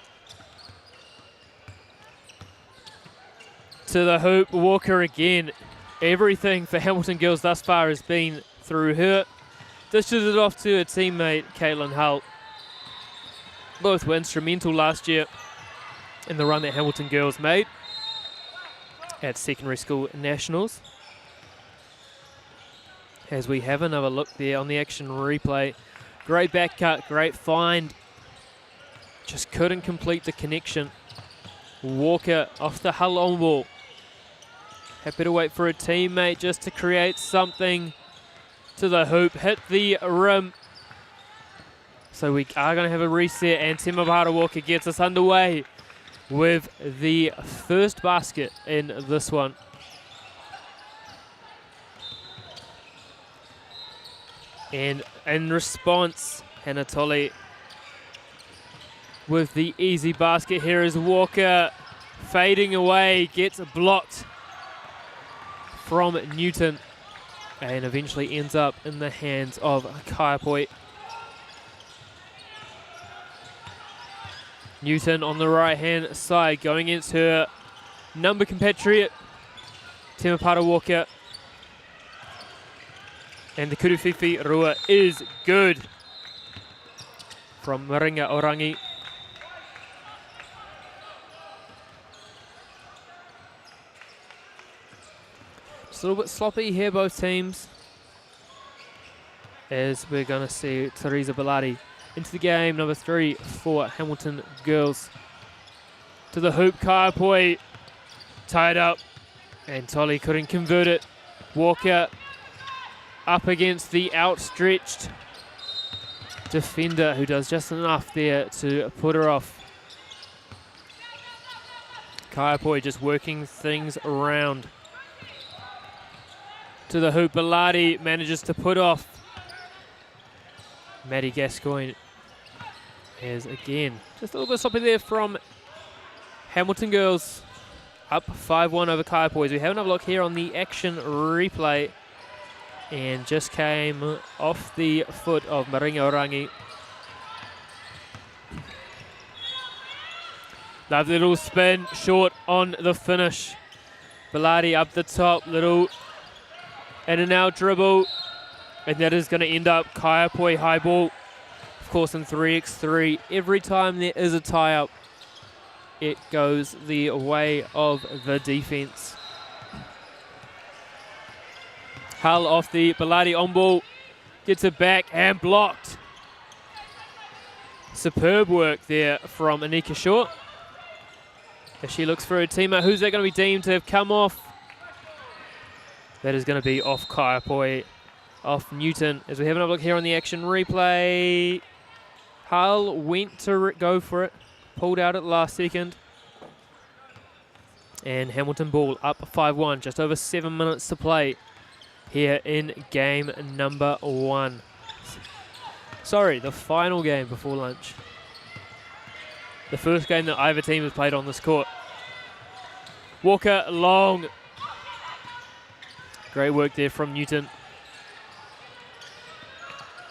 To the hoop, Walker again. Everything for Hamilton girls thus far has been through her. Dishes it off to her teammate, Caitlin Hull. Both were instrumental last year in the run that Hamilton girls made at secondary school nationals. As we have another look there on the action replay. Great back cut, great find. Just couldn't complete the connection. Walker off the Hull on ball. Happy to wait for a teammate just to create something. To the hoop, hit the rim. So we are going to have a reset, and Temapara Walker gets us underway with the first basket in this one. And in response, Hanatoli with the easy basket. Here is Walker fading away, gets blocked from Newton, and eventually ends up in the hands of Kaiapoi. Newton on the right-hand side, going against her number compatriot, Temapara Walker. And the Kuruwhiwhi Rua is good from Maringa Orangi. Just a little bit sloppy here, both teams, as we're going to see Teresa Bellardi into the game, number 3 for Hamilton girls. To the hoop, Kaiapoi tied up, and Tolly couldn't convert it. Walker up against the outstretched defender, who does just enough there to put her off. Kaiapoi just working things around. To the hoop, Bellardi manages to put off Maddie Gascoigne. As again, just a little bit sloppy there from Hamilton girls. Up 5-1 over Kaiapoi. We have another look here on the action replay. And just came off the foot of Maringa Orangi. Lovely little spin, short on the finish. Bellardi up the top, little in and out dribble. And that is going to end up Kaiapoi high ball. Of course, in 3x3, every time there is a tie-up, it goes the way of the defense. Hull off the Bellardi on ball, gets it back and blocked. Superb work there from Anika Short. As she looks for her teammate, who's that going to be deemed to have come off? That is going to be off Kaiapoi, off Newton. As we have another look here on the action replay, Hull went to go for it, pulled out at the last second. And Hamilton ball up 5-1, just over 7 minutes to play here in game number 1. Sorry, the final game before lunch. The first game that either team has played on this court. Walker long. Great work there from Newton.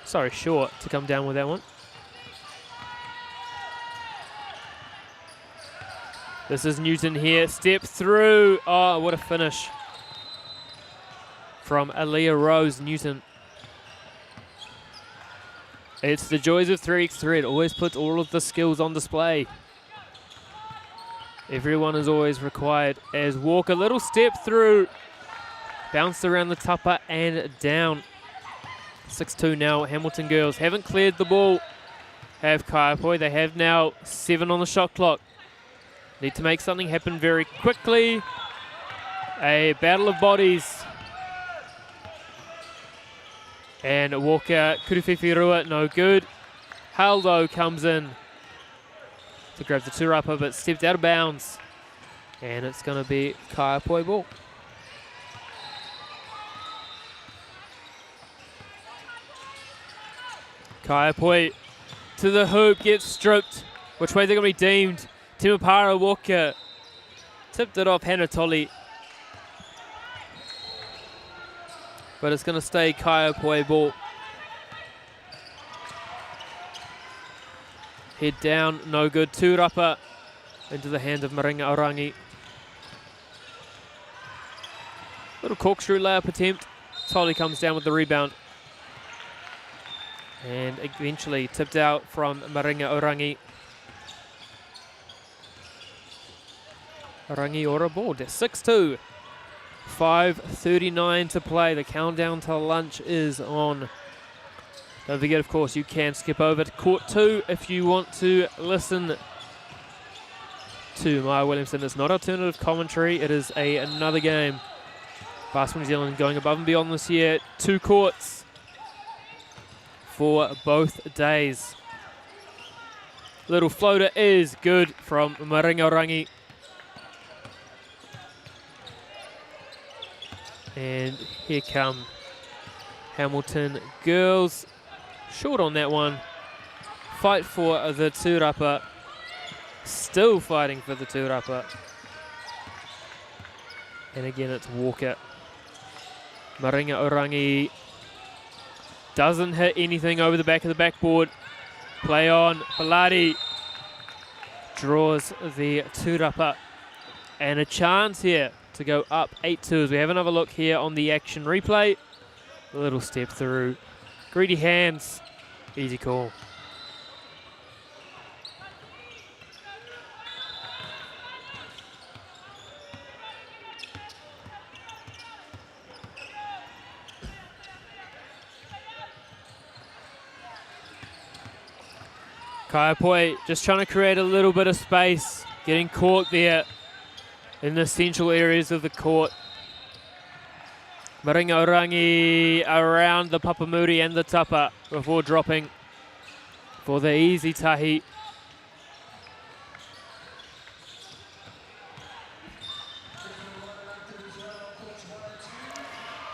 Sorry, Short to come down with that one. This is Newton here, step through. Oh, what a finish from Aaliyah Rose Newton. It's the joys of 3x3. It always puts all of the skills on display. Everyone is always required. As Walker, little step through. Bounced around the tupper and down. 6-2 now. Hamilton girls haven't cleared the ball. Have Kaio. They have now 7 on the shot clock. Need to make something happen very quickly. A battle of bodies. And Walker, Kuruwhiwhi, no good. Haldo comes in to grab the tūrapa, but stepped out of bounds. And it's going to be Kaio ball. Kaio to the hoop, gets stripped. Which way they're going to be deemed? Timapara Walker tipped it off Hanatoli. But it's going to stay Kaio ball. Head down, no good. Tūrapa into the hand of Maringa Orangi. Little corkscrew layup attempt. Tolly comes down with the rebound. And eventually tipped out from Maringa Orangi. Orangi Ora board. 6-2. 5:39 to play. The countdown to lunch is on. Don't forget, of course, you can skip over to Court 2 if you want to listen to Maya Williamson. It's not alternative commentary. It is another game. Basketball New Zealand going above and beyond this year. 2 courts for both days. Little floater is good from Maringa Orangi. And here come Hamilton girls. Short on that one. Fight for the tūrapa. Still fighting for the tūrapa. And again, it's Walker. Maringa Orangi doesn't hit anything over the back of the backboard. Play on. Baladi draws the tūrapa. And a chance here to go up 8-2 as we have another look here on the action replay. A little step through. Greedy hands. Easy call. Kaio just trying to create a little bit of space. Getting caught there in the central areas of the court. Maringa Orangi around the Papamuri and the tapa before dropping for the easy tahi.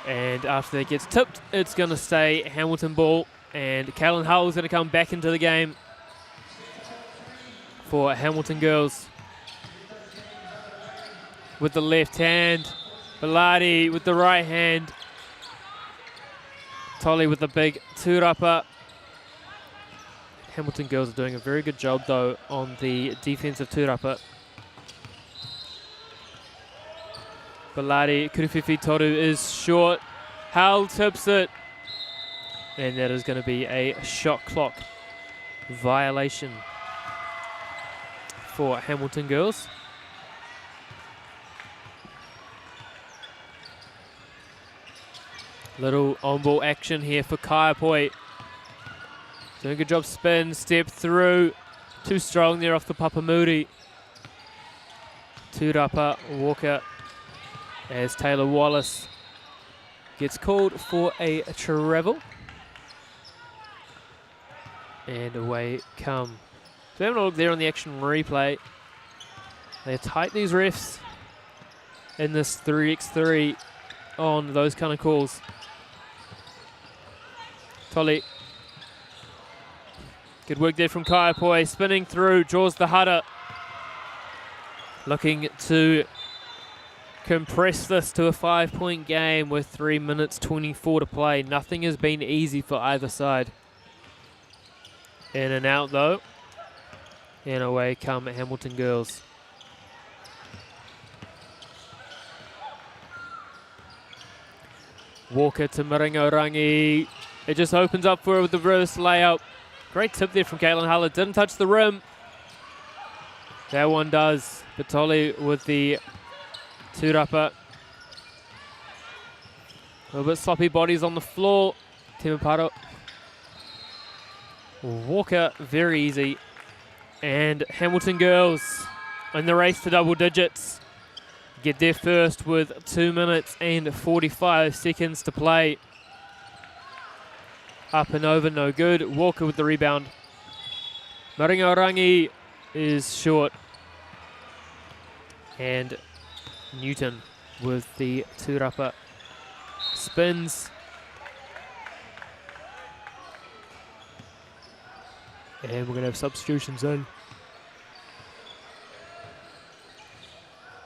And after that gets tipped, it's going to stay Hamilton ball. And Callan Hull is going to come back into the game for Hamilton girls. With the left hand. Baladi with the right hand. Tolly with the big tūrapa. Hamilton girls are doing a very good job though on the defensive tūrapa. Baladi, Kuruwhiwhi Toru is short. Hal tips it. And that is going to be a shot clock violation for Hamilton girls. Little on-ball action here for Kaio. Doing a good job, spin, step through. Too strong there off the Papamuri. Tūrapa Walker as Taylor Wallace gets called for a travel. And away come. So having a look there on the action replay. They're tight, these refs, in this 3x3 on those kind of calls. Tolly. Good work there from Kaio. Spinning through, draws the hudder. Looking to compress this to a 5-point game with 3 minutes 24 to play. Nothing has been easy for either side. In and out though. And away come Hamilton girls. Walker to Maringa Orangi. It just opens up for her with the reverse layup. Great tip there from Caitlin Hull. It didn't touch the rim. That one does. Batoli with the tūrapa. A little bit sloppy bodies on the floor. Temeparo. Walker, very easy. And Hamilton girls in the race to double digits. Get there first with 2 minutes and 45 seconds to play. Up and over, no good. Walker with the rebound. Maringarangi is short. And Newton with the tūrapa. Spins. And we're going to have substitutions in.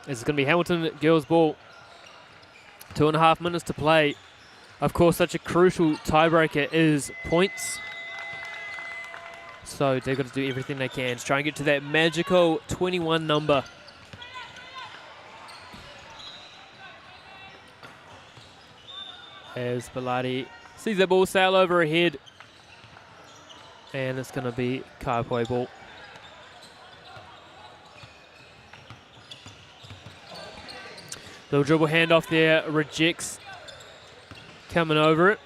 This is going to be Hamilton girls ball. 2.5 minutes to play. Of course, such a crucial tiebreaker is points. So they've got to do everything they can to try and get to that magical 21 number. As Belati sees that ball sail over her head. And it's going to be Kaio ball. Little dribble handoff there, rejects. Coming over it.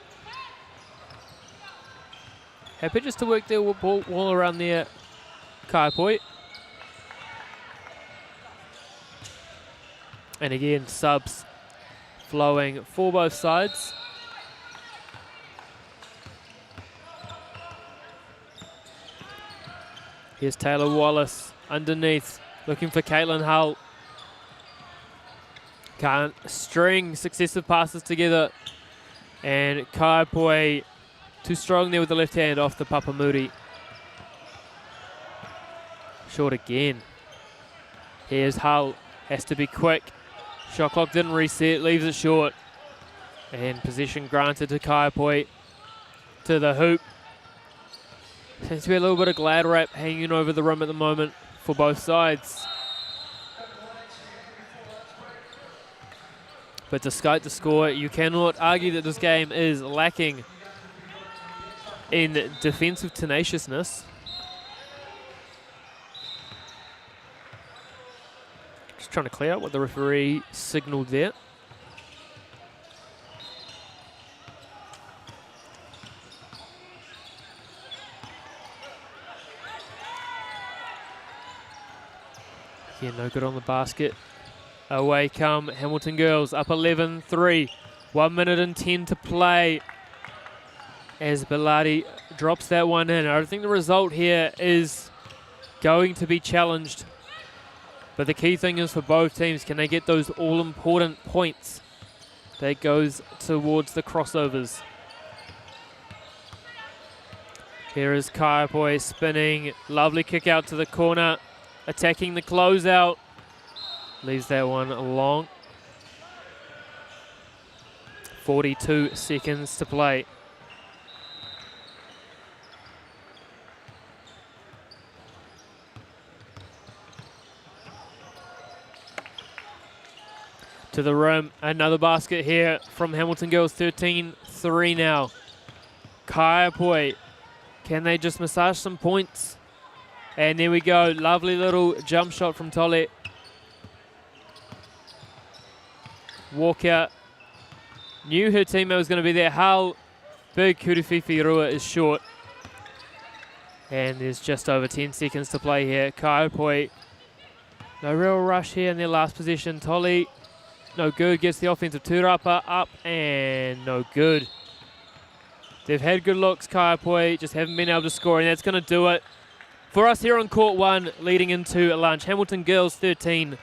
Happy just to work their wall around there, Kaio. And again, subs flowing for both sides. Here's Taylor Wallace underneath, looking for Caitlin Hull. Can't string successive passes together. And Kaio too strong there with the left hand off the Papamuri. Short again. Here's Hull, has to be quick. Shot clock didn't reset, leaves it short. And possession granted to Kaio to the hoop. Seems to be a little bit of glad wrap hanging over the rim at the moment for both sides. But despite the score, you cannot argue that this game is lacking in defensive tenaciousness. Just trying to clear out what the referee signalled there. Yeah, no good on the basket. Away come Hamilton girls, up 11-3. 1 minute and 10 to play. As Belati drops that one in. I don't think the result here is going to be challenged. But the key thing is for both teams, can they get those all-important points that goes towards the crossovers. Here is Kaio spinning. Lovely kick out to the corner. Attacking the closeout. Leaves that one long. 42 seconds to play. To the rim, another basket here from Hamilton girls. 13-3 now. Kaio, can they just massage some points? And there we go, lovely little jump shot from Tole. Walker knew her teammate was going to be there. Hull, big Kurififi Rua is short. And there's just over 10 seconds to play here. Kaio, no real rush here in their last possession. Tole, no good, gets the offensive tūrapa up and no good. They've had good looks, Kaio, just haven't been able to score, and that's going to do it for us here on Court 1 leading into lunch. Hamilton girls 13,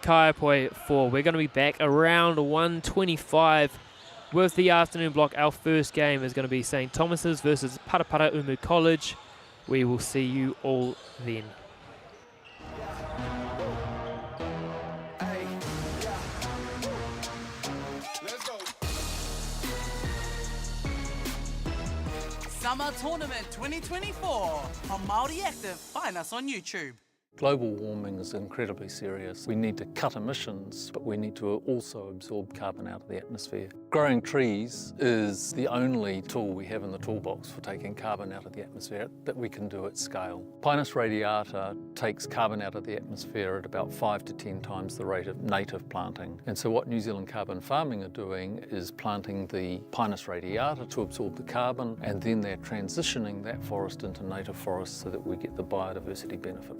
Kaio 4. We're going to be back around 1:25 with the afternoon block. Our first game is going to be St. Thomas's versus Parapara Umu College. We will see you all then. Summer Tournament 2024 on Māori Active. Find us on YouTube. Global warming is incredibly serious. We need to cut emissions, but we need to also absorb carbon out of the atmosphere. Growing trees is the only tool we have in the toolbox for taking carbon out of the atmosphere that we can do at scale. Pinus radiata takes carbon out of the atmosphere at about 5 to 10 times the rate of native planting. And so what New Zealand Carbon Farming are doing is planting the Pinus radiata to absorb the carbon, and then they're transitioning that forest into native forest so that we get the biodiversity benefit.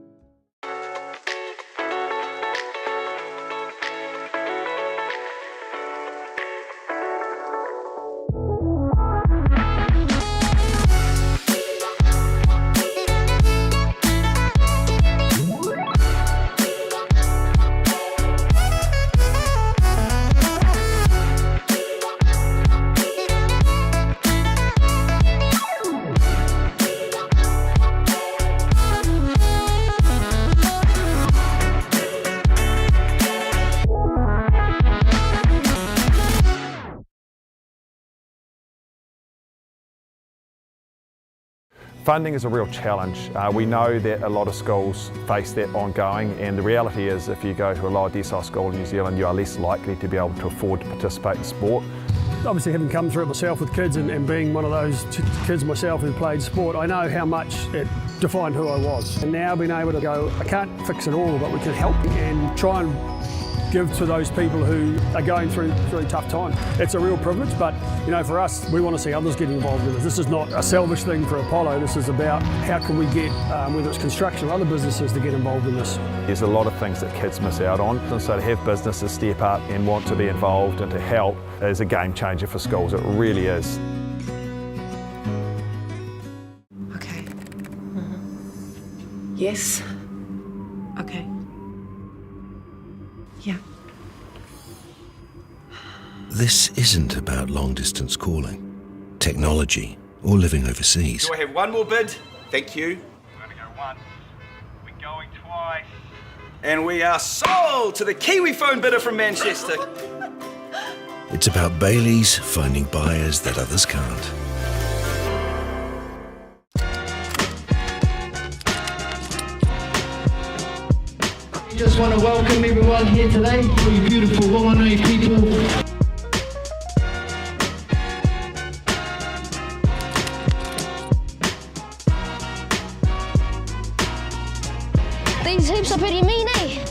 Funding is a real challenge. We know that a lot of schools face that ongoing, and the reality is if you go to a lower decile school in New Zealand, you are less likely to be able to afford to participate in sport. Obviously, having come through it myself with kids and being one of those kids myself who played sport, I know how much it defined who I was. And now being able to go, I can't fix it all, but we can help and try and give to those people who are going through really tough times. It's a real privilege, but you know, for us, we want to see others get involved in this. This is not a selfish thing for Apollo. This is about how can we get, whether it's construction or other businesses, to get involved in this. There's a lot of things that kids miss out on, and so to have businesses step up and want to be involved and to help is a game changer for schools. It really is. Okay. Yes. Okay. Yeah. This isn't about long-distance calling, technology, or living overseas. Do I have one more bid? Thank you. We're going to go once. We're going twice. And we are sold to the Kiwi phone bidder from Manchester. It's about Bailey's finding buyers that others can't. Just want to welcome everyone here today, all you beautiful Wellington people. These hoops are pretty mean, eh?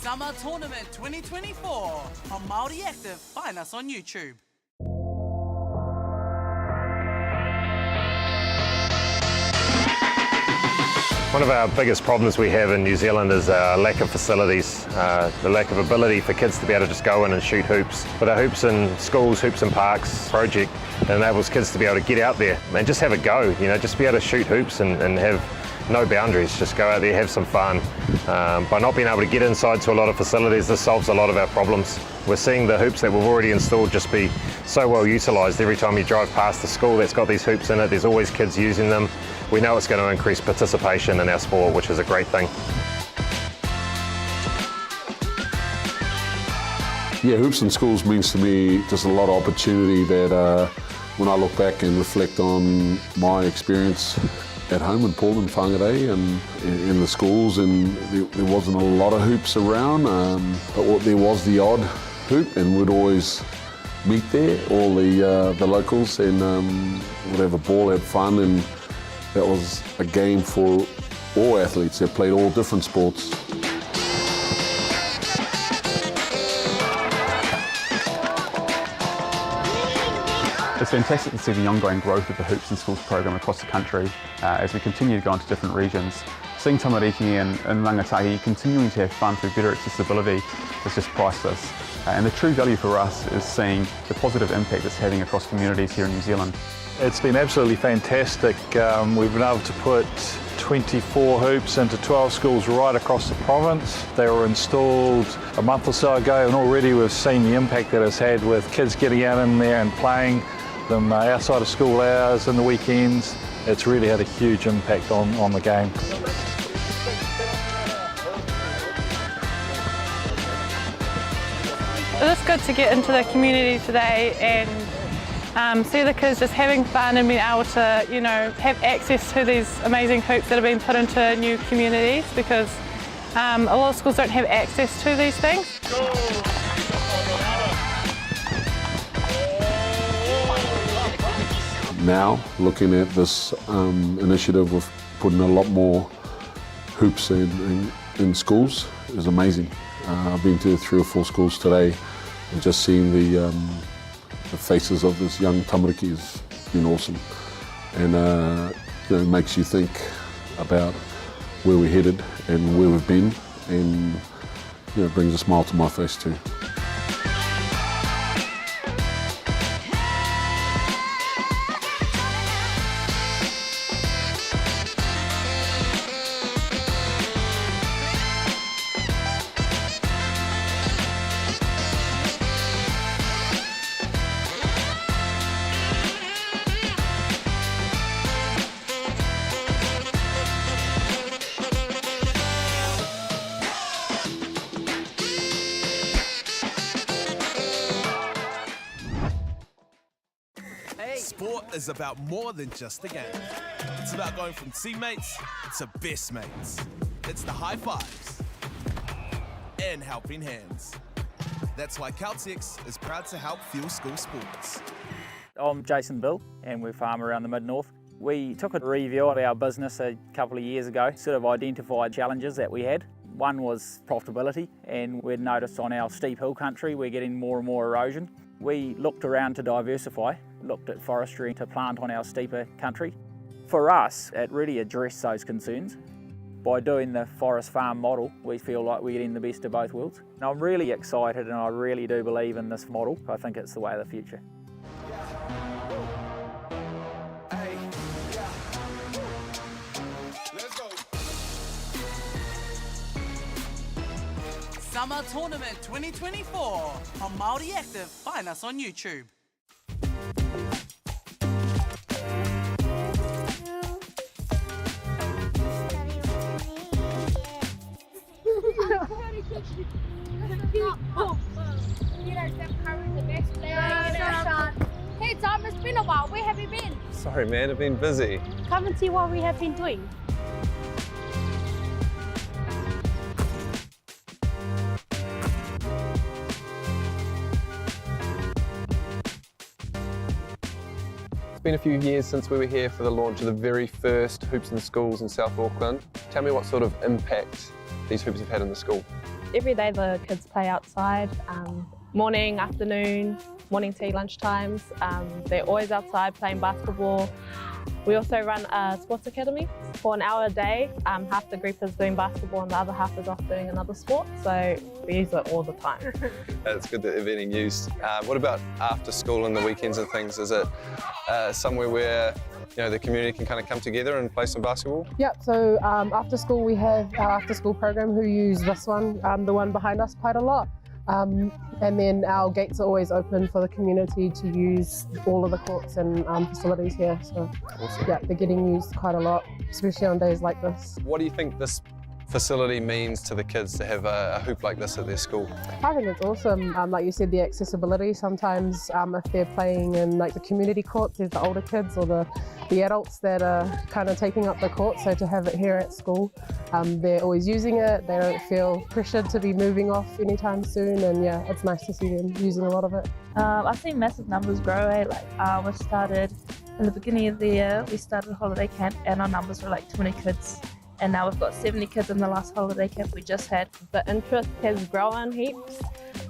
Summer Tournament 2024 on Māori Active. Find us on YouTube. One of our biggest problems we have in New Zealand is our lack of facilities, the lack of ability for kids to be able to just go in and shoot hoops. But our Hoops in Schools, Hoops in Parks project enables kids to be able to get out there and just have a go, you know, just be able to shoot hoops and have no boundaries, just go out there, have some fun. By not being able to get inside to a lot of facilities, this solves a lot of our problems. We're seeing the hoops that we've already installed just be so well utilised. Every time you drive past the school that's got these hoops in it, there's always kids using them. We know it's going to increase participation in our sport, which is a great thing. Yeah, Hoops in Schools means to me just a lot of opportunity that when I look back and reflect on my experience at home in Portland, Whangarei, and in the schools, and there wasn't a lot of hoops around, but there was the odd hoop, and we'd always meet there, all the locals, and would have a ball, have fun, and that was a game for all athletes that played all different sports. It's fantastic to see the ongoing growth of the Hoops in Schools program across the country as we continue to go into different regions. Seeing tamariki and rangatahi continuing to have fun through better accessibility is just priceless. And the true value for us is seeing the positive impact it's having across communities here in New Zealand. It's been absolutely fantastic. We've been able to put 24 hoops into 12 schools right across the province. They were installed a month or so ago, and already we've seen the impact that it's had with kids getting out in there and playing them outside of school hours and the weekends. It's really had a huge impact on the game. It was good to get into the community today and see the kids just having fun and being able to, you know, have access to these amazing hoops that have been put into new communities, because a lot of schools don't have access to these things. Now, looking at this initiative of putting a lot more hoops in schools is amazing. I've been to 3 or 4 schools today and just seeing the faces of this young tamariki has been awesome. And you know, it makes you think about where we're headed and where we've been, and you know, it brings a smile to my face too. Sport is about more than just a game. It's about going from teammates to best mates. It's the high fives and helping hands. That's why Caltex is proud to help fuel school sports. I'm Jason Bill, and we farm around the mid-north. We took a review of our business a couple of years ago, sort of identified challenges that we had. One was profitability, and we'd noticed on our steep hill country we're getting more and more erosion. We looked around to diversify, looked at forestry to plant on our steeper country. For us, it really addressed those concerns. By doing the forest farm model, we feel like we're getting the best of both worlds. And I'm really excited, and I really do believe in this model. I think it's the way of the future. Summer Tournament 2024 on Māori Active. Find us on YouTube. Hey Tom, it's been a while. Where have you been? Sorry man, I've been busy. Come and see what we have been doing. It's been a few years since we were here for the launch of the very first Hoops in Schools in South Auckland. Tell me what sort of impact these hoops have had in the school. Every day the kids play outside, morning, afternoon, morning tea, lunch times. They're always outside playing basketball. We also run a sports academy for an hour a day. Half the group is doing basketball and the other half is off doing another sport, so we use it all the time. It's good that they're being used. What about after school and the weekends and things? Is it somewhere where the community can kind of come together and play some basketball? Yep, so after school we have our after school program who use this one, the one behind us, quite a lot. And then our gates are always open for the community to use all of the courts and facilities here. So awesome. Yeah, they're getting used quite a lot, especially on days like this. What do you think this facility means to the kids to have a hoop like this at their school? I think it's awesome. Like you said, the accessibility. Sometimes if they're playing in like the community courts, there's the older kids or the adults that are kind of taking up the court. So to have it here at school, they're always using it. They don't feel pressured to be moving off anytime soon. And yeah, it's nice to see them using a lot of it. I've seen massive numbers grow. We started in the beginning of the year, we started holiday camp and our numbers were like 20 kids. And now we've got 70 kids in the last holiday camp we just had. The interest has grown heaps.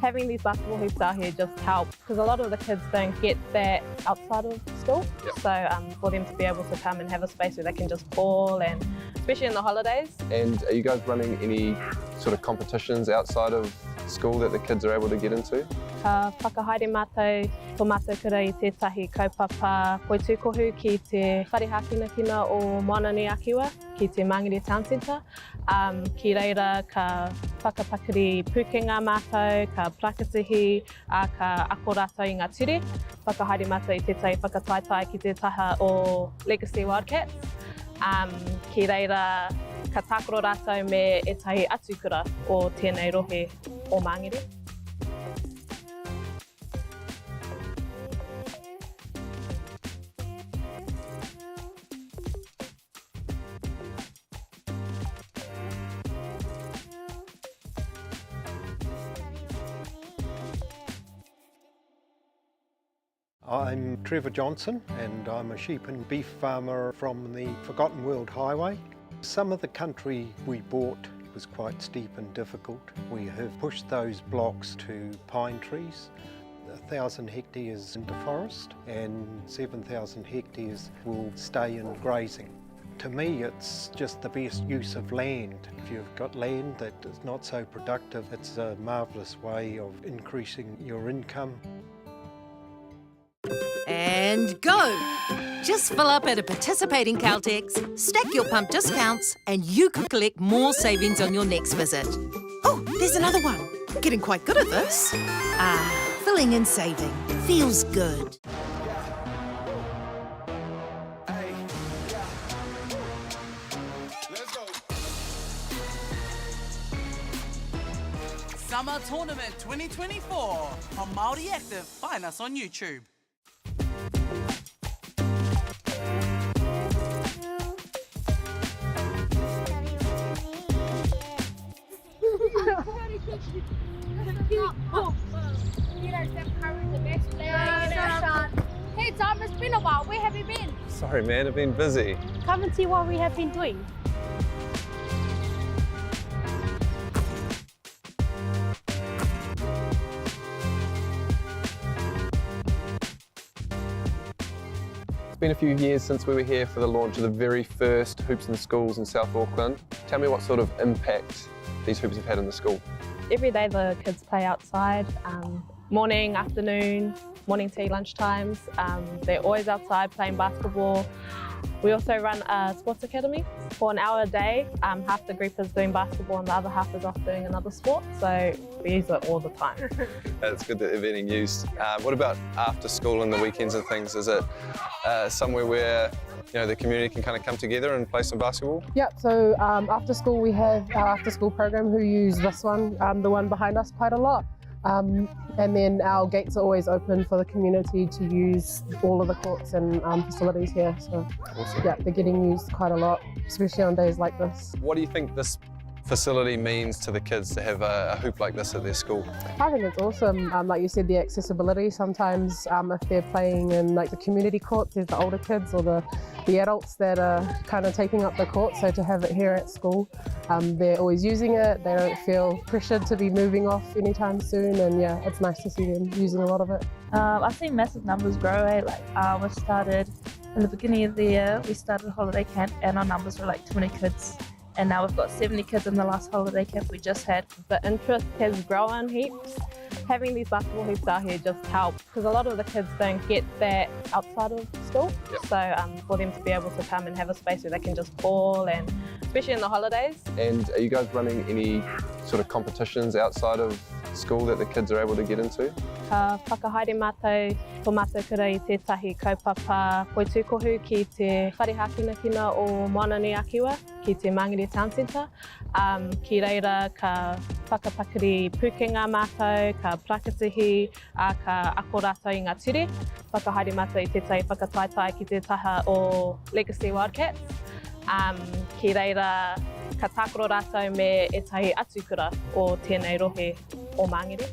Having these basketball hoops out here just help because a lot of the kids don't get that outside of school. So for them to be able to come and have a space where they can just ball, and especially in the holidays. And are you guys running any sort of competitions outside of school that the kids are able to get into? Ka whakahaere mātou, ko mātou kura I tētahi kaupapa poi tūkohu ki te wharehakinakina o Moanani Akiwa ki te Māngere Town Centre. Ki reira ka whakapakari pukenga mātou, ka prakatihi, ka ako rātou I ngā ture. Whakahaere mātou I tētahi whakataetai ki te taha o Legacy Wildcats. Ki reira ka tākoro rātou me etahi atukura o tēnei rohe o Māngere. I'm Trevor Johnson and I'm a sheep and beef farmer from the Forgotten World Highway. Some of the country we bought was quite steep and difficult. We have pushed those blocks to pine trees, 1,000 hectares into forest and 7,000 hectares will stay in grazing. To me, it's just the best use of land. If you've got land that is not so productive, it's a marvellous way of increasing your income. And go! Just fill up at a participating Caltex, stack your pump discounts, and you could collect more savings on your next visit. Oh, there's another one. Getting quite good at this. Filling and saving. Feels good. Summer Tournament 2024 on Māori Active. Find us on YouTube. Hey Tom, it's been a while. Where have you been? Sorry man, I've been busy. Come and see what we have been doing. It's been a few years since we were here for the launch of the very first Hoops in Schools in South Auckland. Tell me what sort of impact these hoops have had in the school. Every day the kids play outside, morning, afternoon, morning tea, lunch times. They're always outside playing basketball. We also run a sports academy for an hour a day. Half the group is doing basketball and the other half is off doing another sport, so we use it all the time. It's good that they're being used. What about after school and the weekends and things? Is it somewhere where the community can kind of come together and play some basketball? Yep, so after school we have our after school program who use this one, the one behind us, quite a lot. And then our gates are always open for the community to use all of the courts and facilities here. So awesome. Yeah, they're getting used quite a lot, especially on days like this. What do you think this facility means to the kids to have a hoop like this at their school? I think it's awesome. Like you said, the accessibility. Sometimes if they're playing in like the community courts, there's the older kids or the adults that are kind of taking up the court. So to have it here at school, they're always using it. They don't feel pressured to be moving off anytime soon. And yeah, it's nice to see them using a lot of it. I've seen massive numbers grow. We started in the beginning of the year, we started holiday camp and our numbers were like 20 kids. And now we've got 70 kids in the last holiday camp we just had. The interest has grown heaps. Having these basketball hoops out here just help because a lot of the kids don't get that outside of school. So for them to be able to come and have a space where they can just ball, and especially in the holidays. And are you guys running any sort of competitions outside of school that the kids are able to get into? Ka whakahaere mātou, ko mātou kura I tētahi kaupapa poi tūkohu ki te wharehakinakina o Moanani Akiwa ki te Māngere Town Centre. Ki reira ka whakapakari pukenga mātou, ka prakatihi, ka ako rātou I ngā ture. Whakahaere mātou I tētahi whakataetai ki te taha o Legacy Wildcats. Ki reira ka tākoro rātou me etahi atukura o tēnei rohe o Māngere.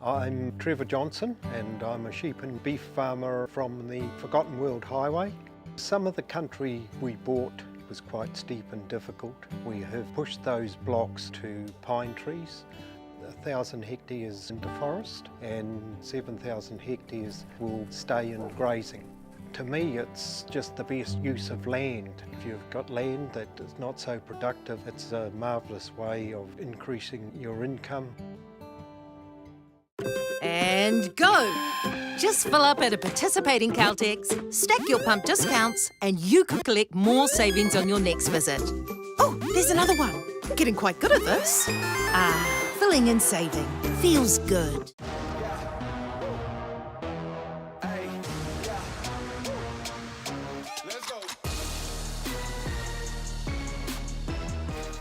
I'm Trevor Johnson and I'm a sheep and beef farmer from the Forgotten World Highway. Some of the country we bought was quite steep and difficult. We have pushed those blocks to pine trees. 1,000 hectares into forest and 7,000 hectares will stay in grazing. To me, it's just the best use of land. If you've got land that is not so productive, it's a marvellous way of increasing your income. And go! Just fill up at a participating Caltex, stack your pump discounts, and you could collect more savings on your next visit. Oh, there's another one. Getting quite good at this. Filling and saving. Feels good.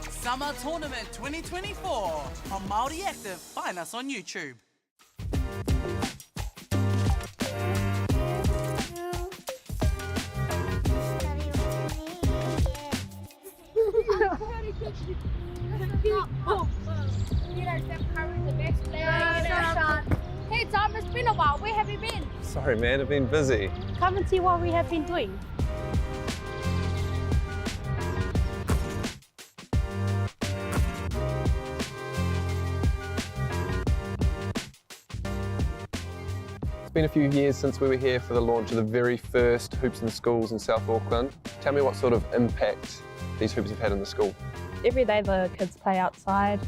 Summer Tournament 2024 on Māori Active. Find us on YouTube. Hey Tom, it's been a while. Where have you been? Sorry man, I've been busy. Come and see what we have been doing. It's been a few years since we were here for the launch of the very first Hoops in Schools in South Auckland. Tell me what sort of impact these hoops have had in the school. Every day the kids play outside,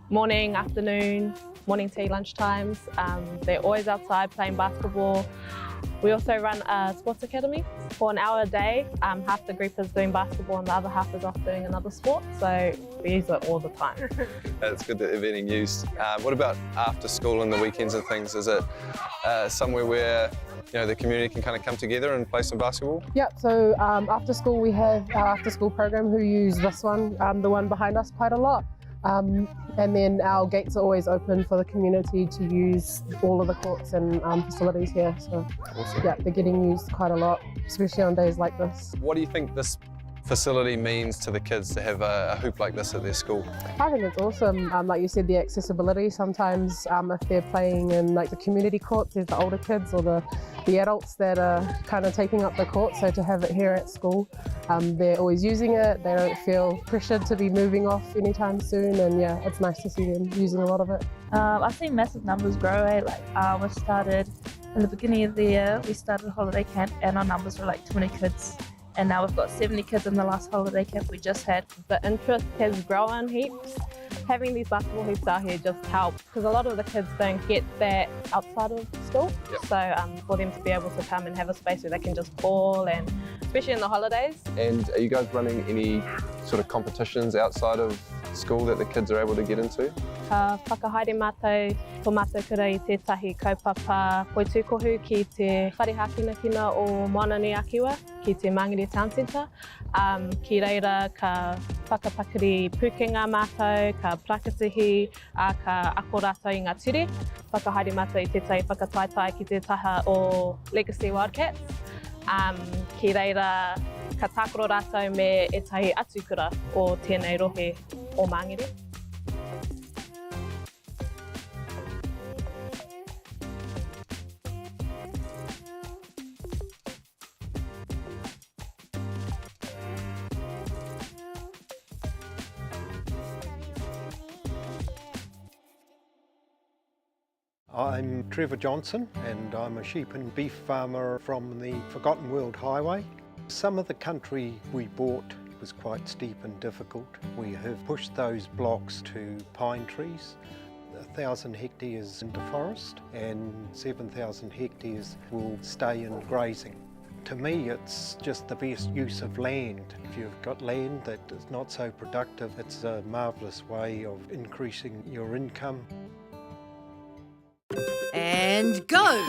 morning, afternoon, morning tea, lunch times. They're always outside playing basketball. We also run a sports academy for an hour a day. Half the group is doing basketball and the other half is off doing another sport, so we use it all the time. It's good that they're being used. What about after school and the weekends and things? Is it somewhere where the community can kind of come together and play some basketball? Yep, so after school we have our after school program who use this one, the one behind us, quite a lot. And then our gates are always open for the community to use all of the courts and facilities here. So awesome. Yeah, they're getting used quite a lot, especially on days like this. What do you think this facility means to the kids to have a hoop like this at their school? I think it's awesome. Like you said, the accessibility. Sometimes if they're playing in like the community courts, there's the older kids or the adults that are kind of taking up the court. So to have it here at school, they're always using it. They don't feel pressured to be moving off anytime soon. And yeah, it's nice to see them using a lot of it. I've seen massive numbers grow. We started in the beginning of the year, we started a holiday camp and our numbers were like 20 kids. And now we've got 70 kids in the last holiday camp we just had. The interest has grown heaps. Having these basketball hoops out here just helps because a lot of the kids don't get that outside of school. Yep. So for them to be able to come and have a space where they can just ball, and especially in the holidays. And are you guys running any sort of competitions outside of school that the kids are able to get into? Ka whakahaere mātou, tō mātou kura I tētahi kaupapa poitūkohu ki te wharehakinakina o Moanani Akiwa, ki te Mangere Town Centre. Ki reira ka whakapakari pukenga mātou, ka prakatihi, ka ako rātou I ngā ture. Whakahaere mātou I tētahi whakataetai ki te taha o Legacy Wildcats. Ki reira ka tākoro rātou me etahi atukura o tēnei rohe o Mangere. I'm Trevor Johnson and I'm a sheep and beef farmer from the Forgotten World Highway. Some of the country we bought was quite steep and difficult. We have pushed those blocks to pine trees. 1,000 hectares into forest and 7,000 hectares will stay in grazing. To me, it's just the best use of land. If you've got land that is not so productive, it's a marvellous way of increasing your income. And go!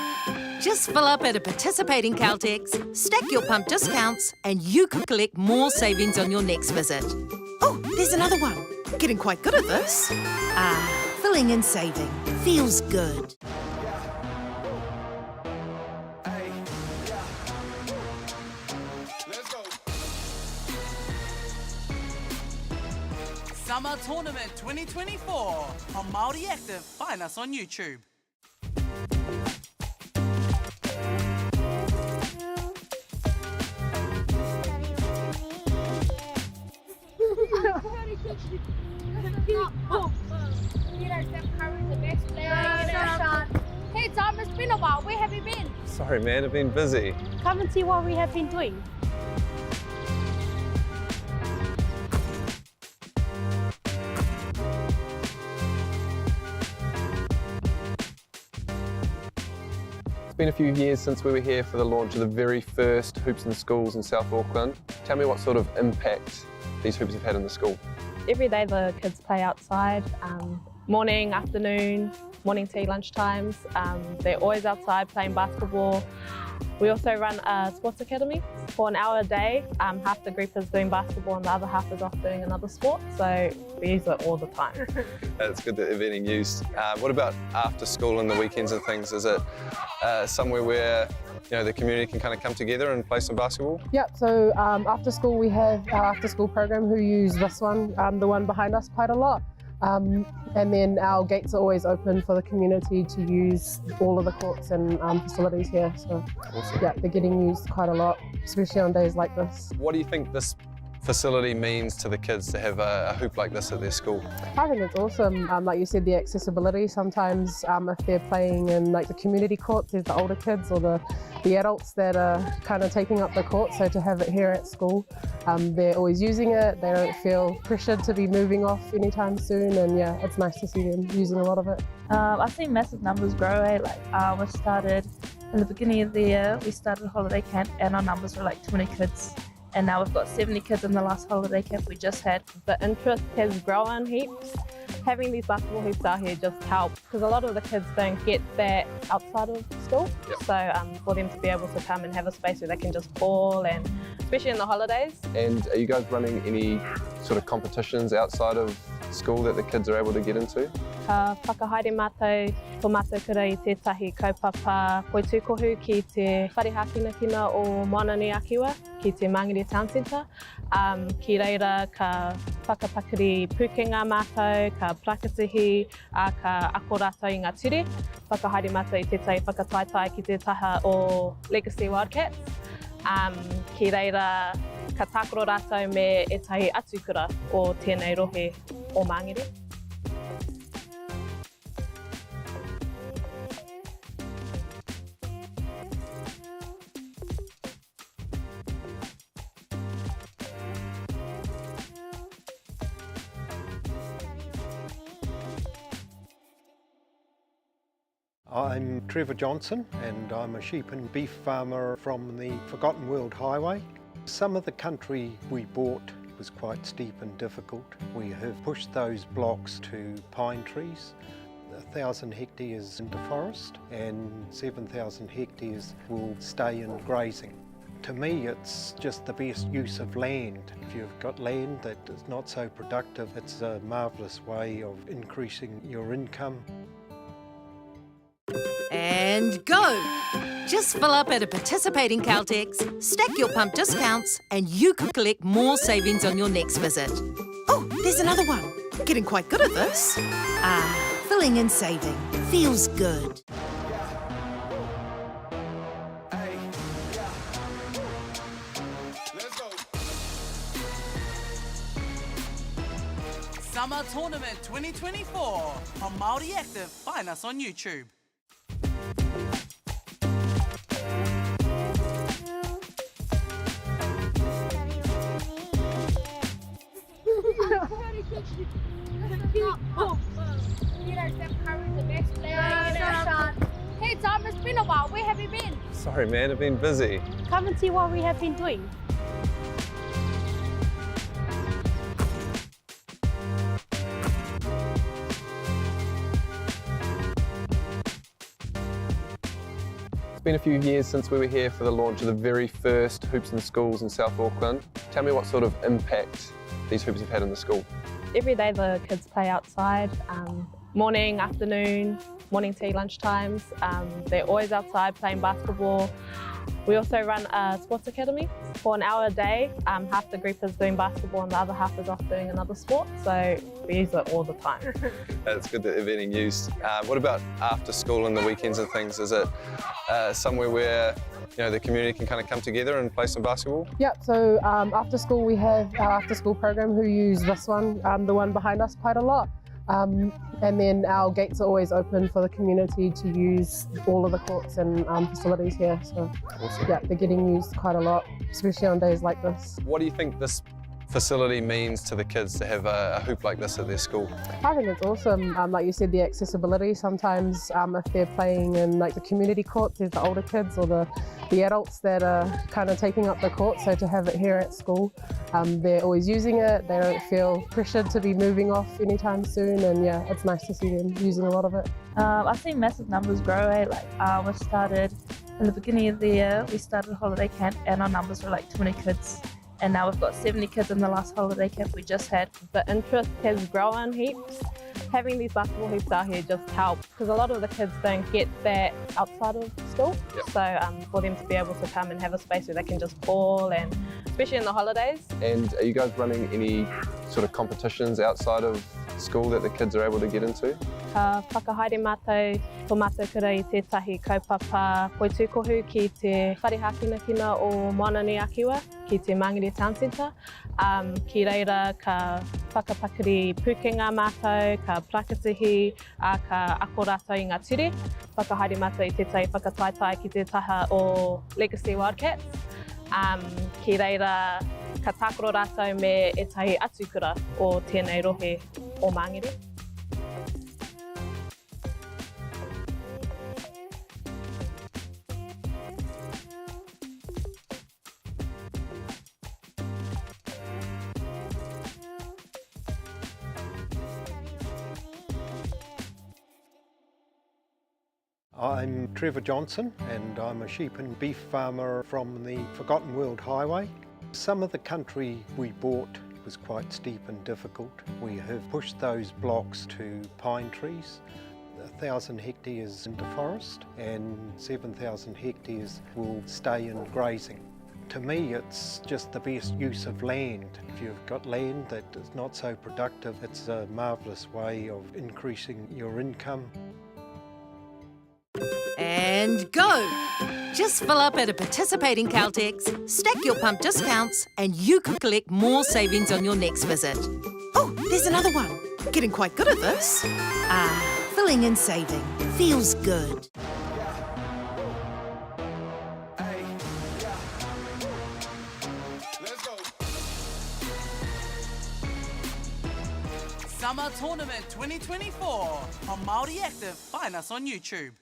Just fill up at a participating Caltex, stack your pump discounts, and you could collect more savings on your next visit. Oh, there's another one. Getting quite good at this. Filling and saving. Feels good. Summer Tournament 2024 on Māori Active. Find us on YouTube. Hey Tom, it's been a while. Where have you been? Sorry man, I've been busy. Come and see what we have been doing. It's been a few years since we were here for the launch of the very first Hoops in Schools in South Auckland. Tell me what sort of impact these hoops have had in the school. Every day the kids play outside, morning, afternoon, morning tea, lunch times. They're always outside playing basketball. We also run a sports academy for an hour a day. Half the group is doing basketball and the other half is off doing another sport, so we use it all the time. It's good that they're being used. What about after school and the weekends and things? Is it somewhere where the community can kind of come together and play some basketball? Yep, so after school we have our after school program who use this one, the one behind us, quite a lot. And then our gates are always open for the community to use all of the courts and facilities here. So awesome. Yeah, they're getting used quite a lot, especially on days like this. What do you think this facility means to the kids to have a hoop like this at their school? I think it's awesome. Like you said, the accessibility. Sometimes if they're playing in like the community courts, there's the older kids or the adults that are kind of taking up the court. So to have it here at school, they're always using it. They don't feel pressured to be moving off anytime soon. And yeah, it's nice to see them using a lot of it. I've seen massive numbers grow. We started in the beginning of the year, we started a holiday camp and our numbers were like 20 kids. And now we've got 70 kids in the last holiday camp we just had. The interest has grown heaps. Having these basketball hoops out here just helps because a lot of the kids don't get that outside of school. Yep. So for them to be able to come and have a space where they can just ball, and especially in the holidays. And are you guys running any sort of competitions outside of school that the kids are able to get into? Ka whakahaere mātou, ko mātou kura I tētahi kaupapa poitukohu ki te wharehakinakina o Moanani Akiwa, ki te Mangere Town Centre. Ki reira ka whakapakari pukenga mātou, ka prakatihi, ka ako rātou I ngā ture. Whakahaere mātou I tētahi whakataetai ki te taha o Legacy Wildcats. Ki reira ka tākoro rātou me etahi atukura o tēnei rohe o Mangere. I'm Trevor Johnson and I'm a sheep and beef farmer from the Forgotten World Highway. Some of the country we bought was quite steep and difficult. We have pushed those blocks to pine trees, 1,000 hectares into forest and 7,000 hectares will stay in grazing. To me, it's just the best use of land. If you've got land that is not so productive, it's a marvellous way of increasing your income. And go! Just fill up at a participating Caltex, stack your pump discounts, and you could collect more savings on your next visit. Oh, there's another one. Getting quite good at this. Filling and saving. Feels good. Summer Tournament 2024 on Māori Active. Find us on YouTube. Hey Tom, it's been a while. Where have you been? Sorry man, I've been busy. Come and see what we have been doing. It's been a few years since we were here for the launch of the very first Hoops in Schools in South Auckland. Tell me what sort of impact these hoops have had in the school. Every day the kids play outside, morning, afternoon, morning tea, lunch times. They're always outside playing basketball. We also run a sports academy for an hour a day. Half the group is doing basketball and the other half is off doing another sport, so we use it all the time. It's good that they're being used. What about after school and the weekends and things? Is it somewhere where the community can kind of come together and play some basketball? Yep, so after school we have our after school program who use this one, the one behind us, quite a lot. And then our gates are always open for the community to use all of the courts and facilities here. So Awesome. yeah, they're getting used quite a lot, especially on days like this. What do you think this facility means to the kids to have a hoop like this at their school? I think it's awesome. Like you said, the accessibility. Sometimes if they're playing in like the community courts, there's the older kids or the adults that are kind of taking up the court. So to have it here at school, they're always using it. They don't feel pressured to be moving off anytime soon. And yeah, it's nice to see them using a lot of it. I've seen massive numbers grow. We started in the beginning of the year, we started holiday camp and our numbers were like 20 kids. And now we've got 70 kids in the last holiday camp we just had. The interest has grown heaps. Having these basketball hoops out here just helps because a lot of the kids don't get that outside of school. Yep. So for them to be able to come and have a space where they can just ball, and especially in the holidays. And are you guys running any sort of competitions outside of school that the kids are able to get into? Whakahaere mātou, tō mātou kura I tētahi kaupapa poitukohu ki te wharehakinakina o Moanani Akiwa, ki te Margaret Town Centre. Ki reira ka whakapakari pukenga mātou, ka prakatihi, ka ako rātou I ngā ture. Whakahaere mātou I tētahi whakataetai ki te taha o Legacy Wildcats. Ki reira ka tākoro rātou me etahi atukura o tēnei rohe o Māngere. I'm Trevor Johnson and I'm a sheep and beef farmer from the Forgotten World Highway. Some of the country we bought was quite steep and difficult. We have pushed those blocks to pine trees, 1,000 hectares into forest and 7,000 hectares will stay in grazing. To me, it's just the best use of land. If you've got land that is not so productive, it's a marvellous way of increasing your income. And go! Just fill up at a participating Caltex, stack your pump discounts, and you could collect more savings on your next visit. Oh, there's another one. Getting quite good at this. Filling and saving. Feels good. Summer Tournament 2024 on Māori Active. Find us on YouTube.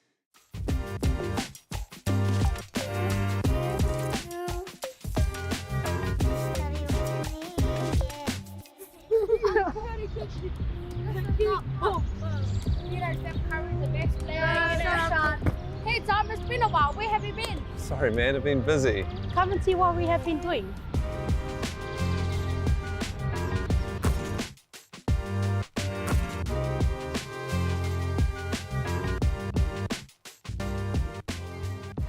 Hey Tom, it's been a while. Where have you been? Sorry man, I've been busy. Come and see what we have been doing.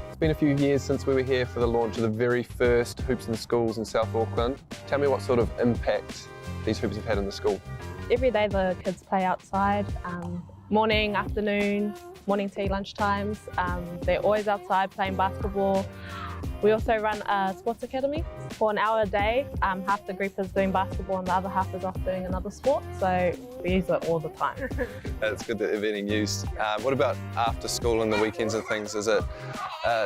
It's been a few years since we were here for the launch of the very first Hoops in Schools in South Auckland. Tell me what sort of impact these hoops have had in the school. Every day the kids play outside, morning, afternoon, morning tea, lunch times. They're always outside playing basketball. We also run a sports academy for an hour a day. Half the group is doing basketball and the other half is off doing another sport, so we use it all the time. It's good that they're being used. What about after school and the weekends and things? Is it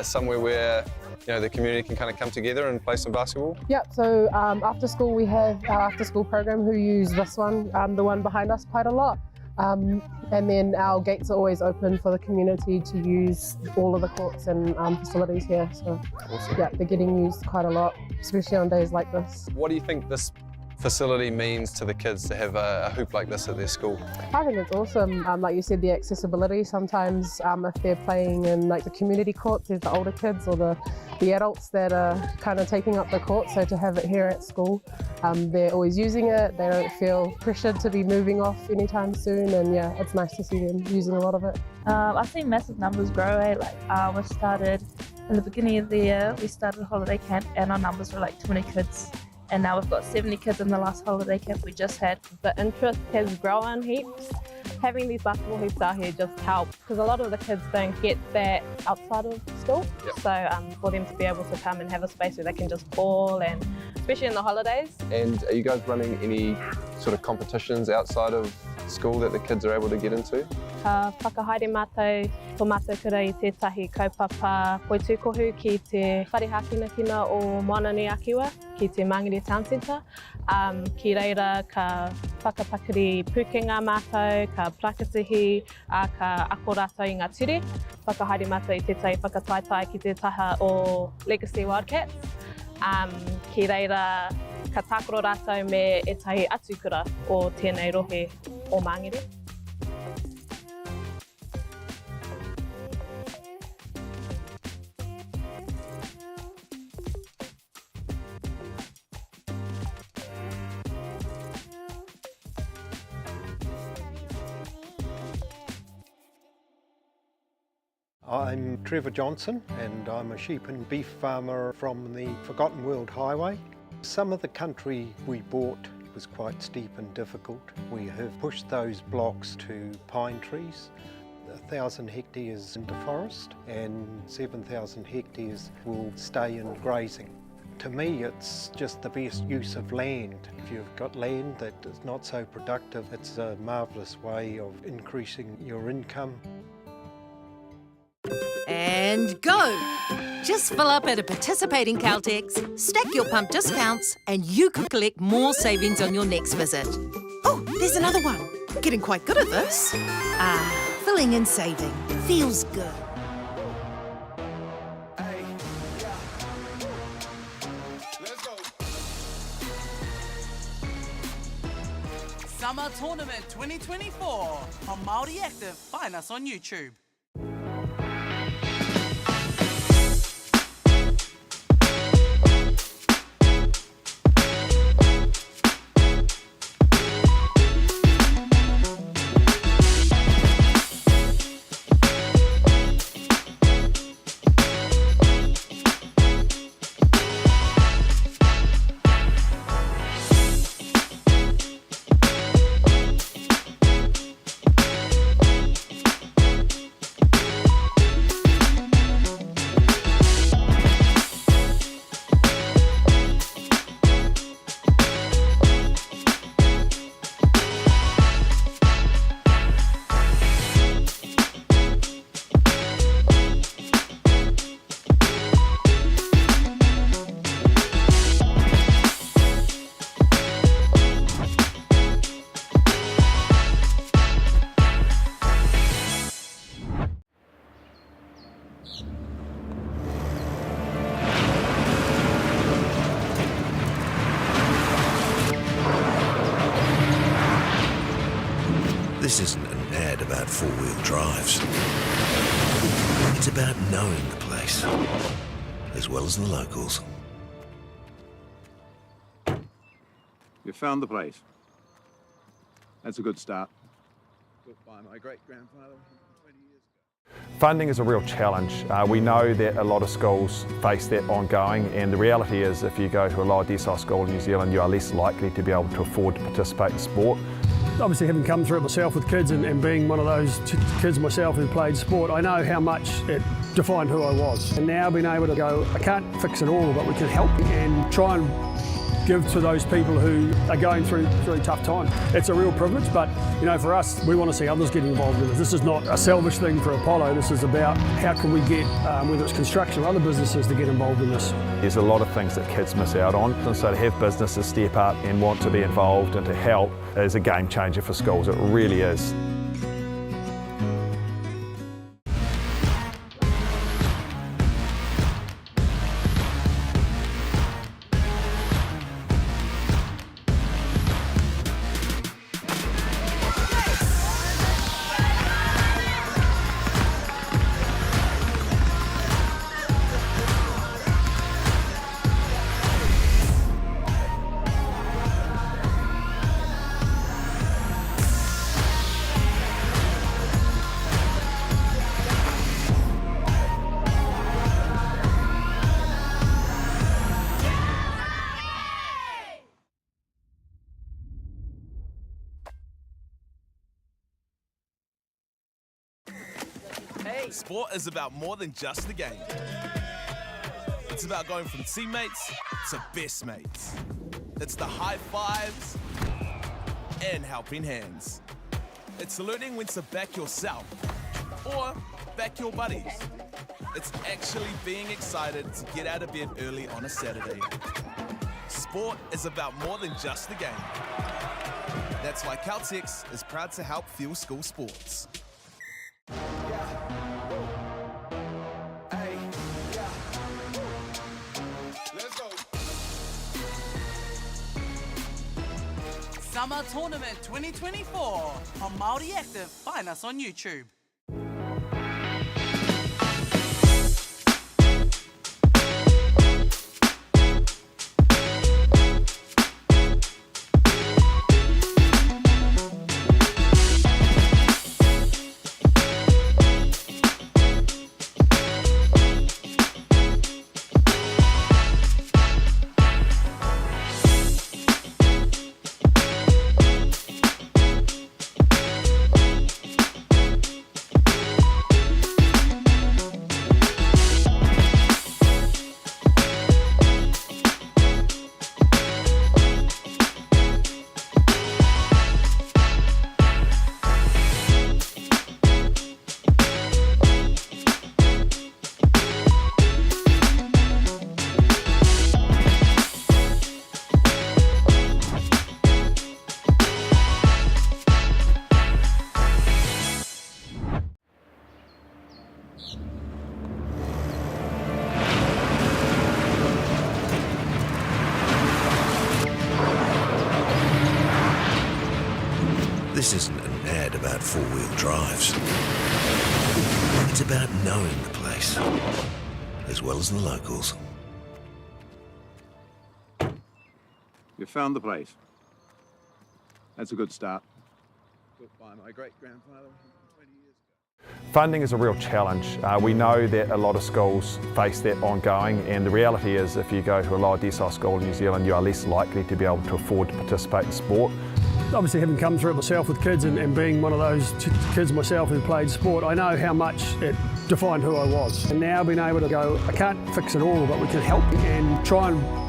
somewhere where the community can kind of come together and play some basketball? Yep, so after school we have our after school program who use this one, the one behind us, quite a lot. And then our gates are always open for the community to use all of the courts and facilities here. So Awesome. yeah, they're getting used quite a lot, especially on days like this. What do you think this facility means to the kids to have a hoop like this at their school. I think it's awesome. Like you said, the accessibility. Sometimes if they're playing in like the community courts, there's the older kids or the adults that are kind of taking up the court. So to have it here at school, they're always using it. They don't feel pressured to be moving off anytime soon. And yeah, it's nice to see them using a lot of it. I've seen massive numbers grow. We started in the beginning of the year, we started a holiday camp and our numbers were like 20 kids. And now we've got 70 kids in the last holiday camp we just had. The interest has grown heaps. Having these basketball hoops out here just helps because a lot of the kids don't get that outside of school. Yep. So for them to be able to come and have a space where they can just ball, and especially in the holidays. And are you guys running any sort of competitions outside of school that the kids are able to get into? Ka whakahaere mātou, tō mātou kura I tētahi kaupapa poitūkohu ki te wharehakinakina o Moanani Akiwa, ki te Mangere Town Centre. Ki reira ka whakapakari pukenga mātou, ka prakatihi, ka ako rātou I ngā ture. Whakahaere mātou I tētahi whakataitai ki te taha o Legacy Wildcats. Ki reira ka tākoro rātou me etahi atukura o tēnei rohe o Mangere. I'm Trevor Johnson and I'm a sheep and beef farmer from the Forgotten World Highway. Some of the country we bought was quite steep and difficult. We have pushed those blocks to pine trees, 1,000 hectares into forest and 7,000 hectares will stay in grazing. To me, it's just the best use of land. If you've got land that is not so productive, it's a marvellous way of increasing your income. And go! Just fill up at a participating Caltex, stack your pump discounts, and you could collect more savings on your next visit. Oh, there's another one. Getting quite good at this. Filling and saving. Feels good. Summer Tournament 2024 on Māori Active. Find us on YouTube. This isn't an ad about four-wheel drives. It's about knowing the place, as well as the locals. We found the place. That's a good start. Built by my great-grandfather 20 years ago. Funding is a real challenge. We know that a lot of schools face that ongoing, and the reality is if you go to a lower decile school in New Zealand, you are less likely to be able to afford to participate in sport. Obviously, having come through it myself with kids and being one of those kids myself who played sport, I know how much it defined who I was. And now being able to go, I can't fix it all, but we can help and try and give to those people who are going through really tough time. It's a real privilege, but you know, for us, we want to see others get involved in it. This is not a selfish thing for Apollo. This is about how can we get, whether it's construction or other businesses, to get involved in this. There's a lot of things that kids miss out on, and so to have businesses step up and want to be involved and to help is a game changer for schools. It really is. Sport is about more than just the game. It's about going from teammates to best mates. It's the high fives and helping hands. It's learning when to back yourself or back your buddies. It's actually being excited to get out of bed early on a Saturday. Sport is about more than just the game. That's why Caltex is proud to help fuel school sports. Summer Tournament 2024 on Māori Active. Find us on YouTube. This isn't an ad about four-wheel drives. It's about knowing the place, as well as the locals. You found the place. That's a good start. Built by my great-grandfather 20 years ago. Funding is a real challenge. We know that a lot of schools face that ongoing, and the reality is if you go to a lower decile school in New Zealand, you are less likely to be able to afford to participate in sport. Obviously, having come through it myself with kids and being one of those kids myself who played sport, I know how much it defined who I was. And now being able to go, I can't fix it all, but we can help and try and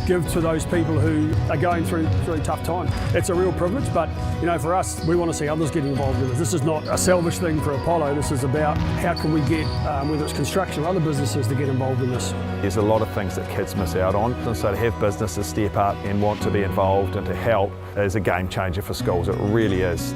give to those people who are going through really tough times. It's a real privilege, but you know, for us, we want to see others get involved in it. This is not a selfish thing for Apollo. This is about how can we get, whether it's construction or other businesses, to get involved in this. There's a lot of things that kids miss out on, and so to have businesses step up and want to be involved and to help is a game changer for schools. It really is.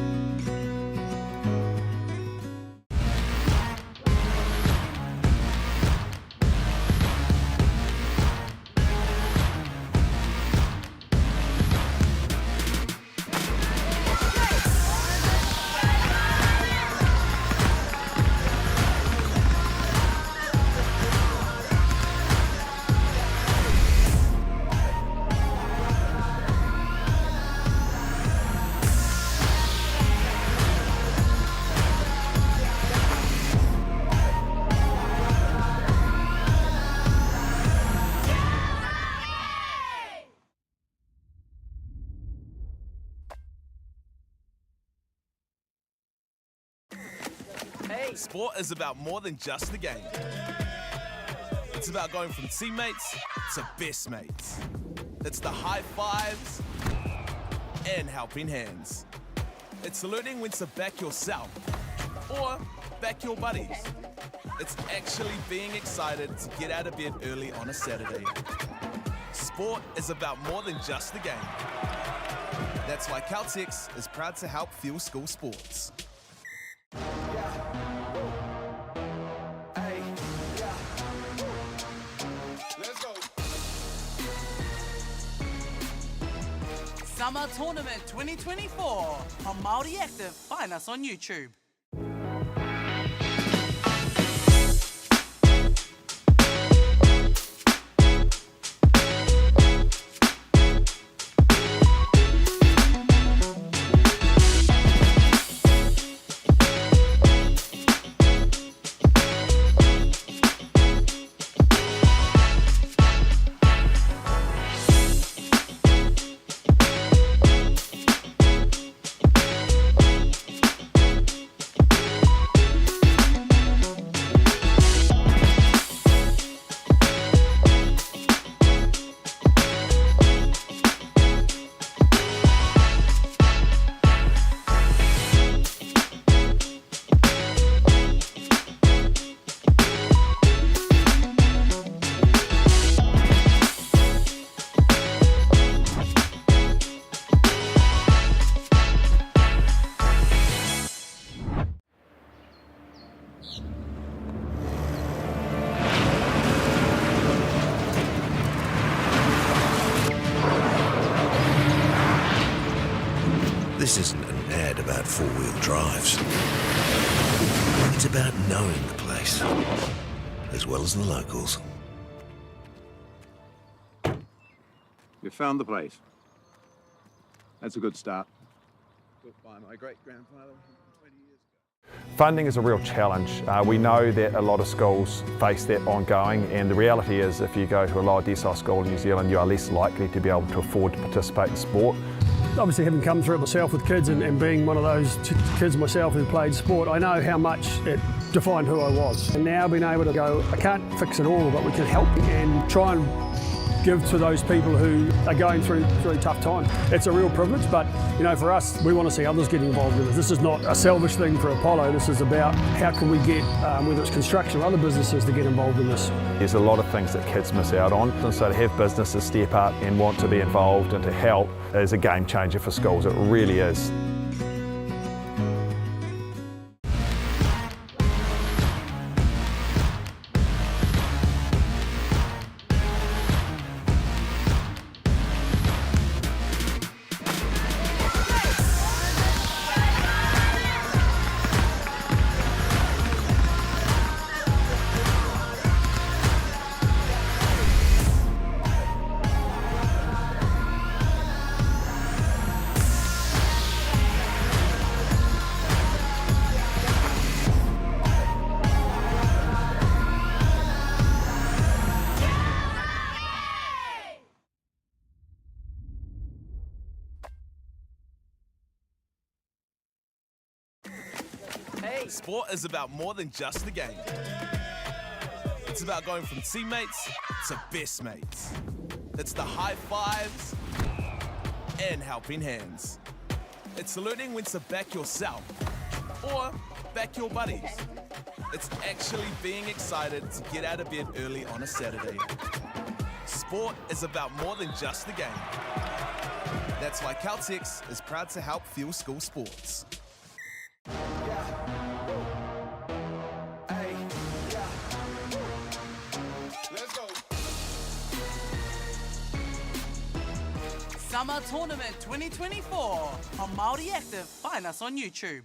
Sport is about more than just the game. It's about going from teammates to best mates. It's the high fives and helping hands. It's learning when to back yourself or back your buddies. It's actually being excited to get out of bed early on a Saturday. Sport is about more than just the game. That's why Caltex is proud to help fuel school sports. Summer Tournament 2024 on Māori Active. Find us on YouTube. This isn't an ad about four-wheel drives. It's about knowing the place, as well as the locals. You found the place. That's a good start. Built by my great-grandfather 20 years ago. Funding is a real challenge. We know that a lot of schools face that ongoing, and the reality is if you go to a lower decile school in New Zealand, you are less likely to be able to afford to participate in sport. Obviously, having come through it myself with kids and being one of those kids myself who played sport, I know how much it defined who I was. And now being able to go, I can't fix it all, but we can help and try and give to those people who are going through a tough time. It's a real privilege, but you know, for us, we want to see others get involved with it. This is not a selfish thing for Apollo. This is about how can we get, whether it's construction or other businesses, to get involved in this. There's a lot of things that kids miss out on, and so to have businesses step up and want to be involved and to help is a game changer for schools. It really is. Sport is about more than just the game. It's about going from teammates to best mates. It's the high fives and helping hands. It's learning when to back yourself or back your buddies. It's actually being excited to get out of bed early on a Saturday. Sport is about more than just the game. That's why Caltex is proud to help fuel school sports. Summer Tournament 2024 on Māori Active. Find us on YouTube.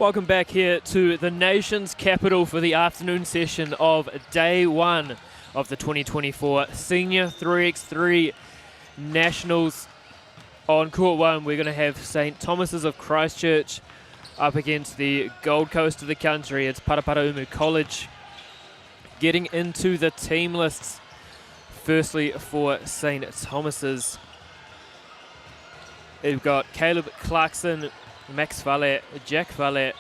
Welcome back here to the nation's capital for the afternoon session of day one of the 2024 Senior 3x3 Nationals. On court one, we're going to have St Thomas's of Christchurch up against the Gold Coast of the country. It's Paraparaumu College getting into the team lists. Firstly, for St Thomas's, we've got Caleb Clarkson, Max Valle, Jack Valle,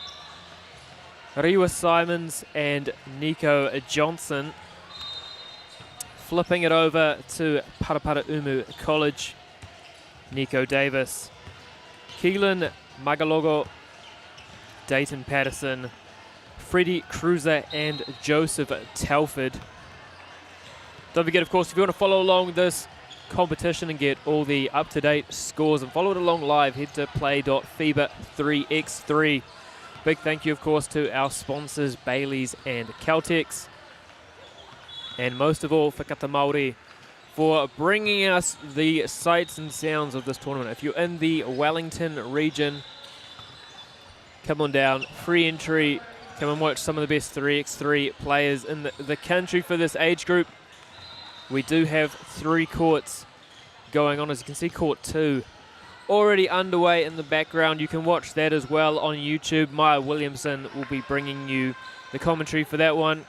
Riwa Simons and Nico Johnson. Flipping it over to Paraparaumu College, Nico Davis, Keelan Magalogo, Dayton Patterson, Freddie Cruiser and Joseph Telford. Don't forget, of course, if you want to follow along this competition and get all the up-to-date scores and follow it along live, head to play.fiba3x3. Big thank you, of course, to our sponsors Bailey's and Caltex, and most of all Whakata Māori for bringing us the sights and sounds of this tournament. If you're in the Wellington region, come on down, free entry, come and watch some of the best 3x3 players in the country for this age group. We do have 3 courts going on. As you can see, court 2 already underway in the background. You can watch that as well on YouTube. Maya Williamson will be bringing you the commentary for that one.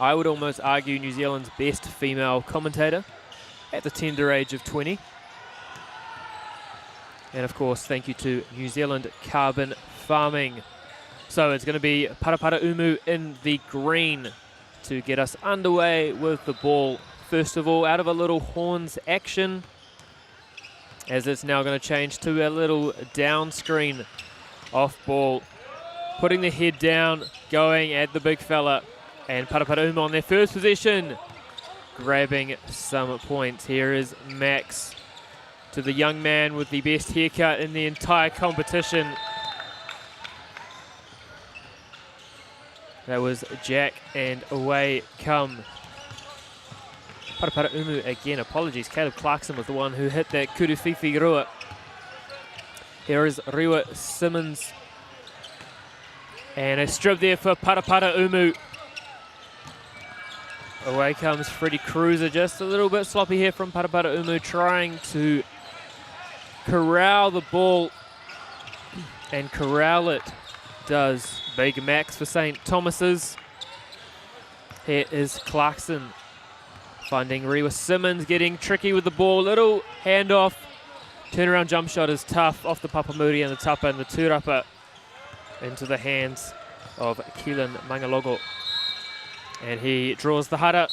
I would almost argue New Zealand's best female commentator at the tender age of 20. And of course, thank you to New Zealand Carbon Farming. So it's going to be Paraparaumu in the green to get us underway with the ball. First of all, out of a little horns action, as it's now going to change to a little down screen off ball. Putting the head down, going at the big fella. And Paraparaumu on their first possession, grabbing some points. Here is Max to the young man with the best haircut in the entire competition. That was Jack, and away come Paraparaumu again. Apologies, Caleb Clarkson was the one who hit that Kuruwhiwhi Rua. Here is Riwa Simmons. And a strip there for Paraparaumu. Away comes Freddie Cruiser, just a little bit sloppy here from Paraparaumu, trying to corral the ball, and corral it does. Big Max for St Thomas's. Here is Clarkson finding Riwa Simmons, getting tricky with the ball. Little handoff. Turnaround jump shot is tough off the Papamuri and the tapa, and the tūrapa into the hands of Keelan Magalogo. And he draws the hara.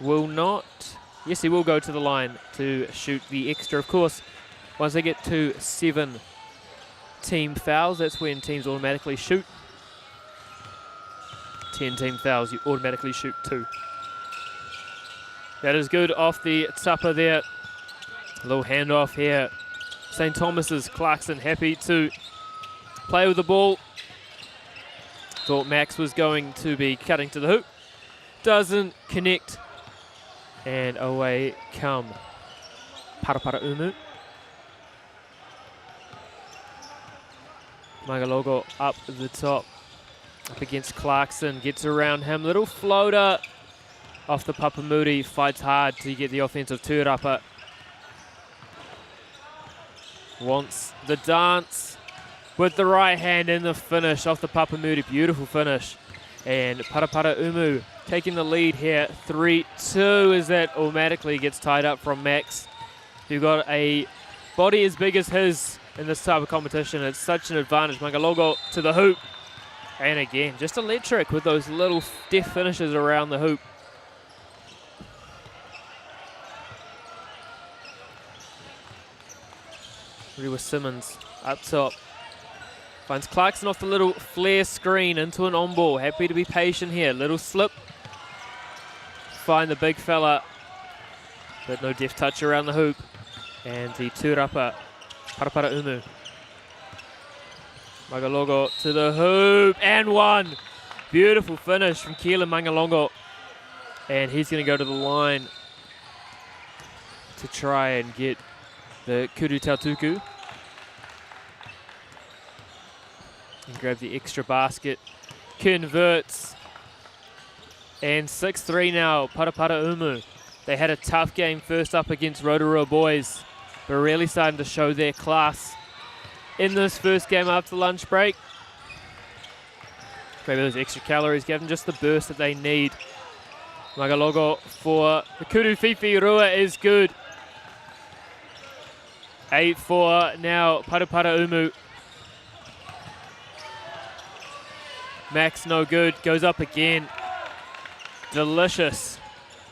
Will not. Yes, he will go to the line to shoot the extra. Of course, once they get to 7 team fouls, that's when teams automatically shoot. 10 team fouls, you automatically shoot 2. That is good off the tapa there. A little handoff here. St Thomas's Clarkson happy to play with the ball. Thought Max was going to be cutting to the hoop. Doesn't connect. And away come Paraparaumu. Magalogo up the top. Up against Clarkson. Gets around him. Little floater off the Papamuri. Fights hard to get the offensive tūrapa. Wants the dance with the right hand in the finish off the Papamuri. Beautiful finish. And Paraparaumu taking the lead here. 3-2 as that automatically gets tied up from Max. You've got a body as big as his in this type of competition. It's such an advantage. Magalogo to the hoop. And again, just electric with those little deft finishes around the hoop. Riwa Simmons up top. Finds Clarkson off the little flare screen into an on-ball. Happy to be patient here. Little slip. Find the big fella. But no deft touch around the hoop. And the tūrapa, Paraparaumu. Magalogo to the hoop. And one. Beautiful finish from Keelan Magalogo. And he's going to go to the line to try and get the Kuru Tautuku. and grab the extra basket. Converts. And 6-3 now, Parapara Umu. They had a tough game first up against Roto boys, but really starting to show their class in this first game after the lunch break. Maybe those extra calories give them just the burst that they need. Magalogo for the Kuru Fifi Rua is good. 8-4 now, Parapara Umu. Max no good, goes up again. Delicious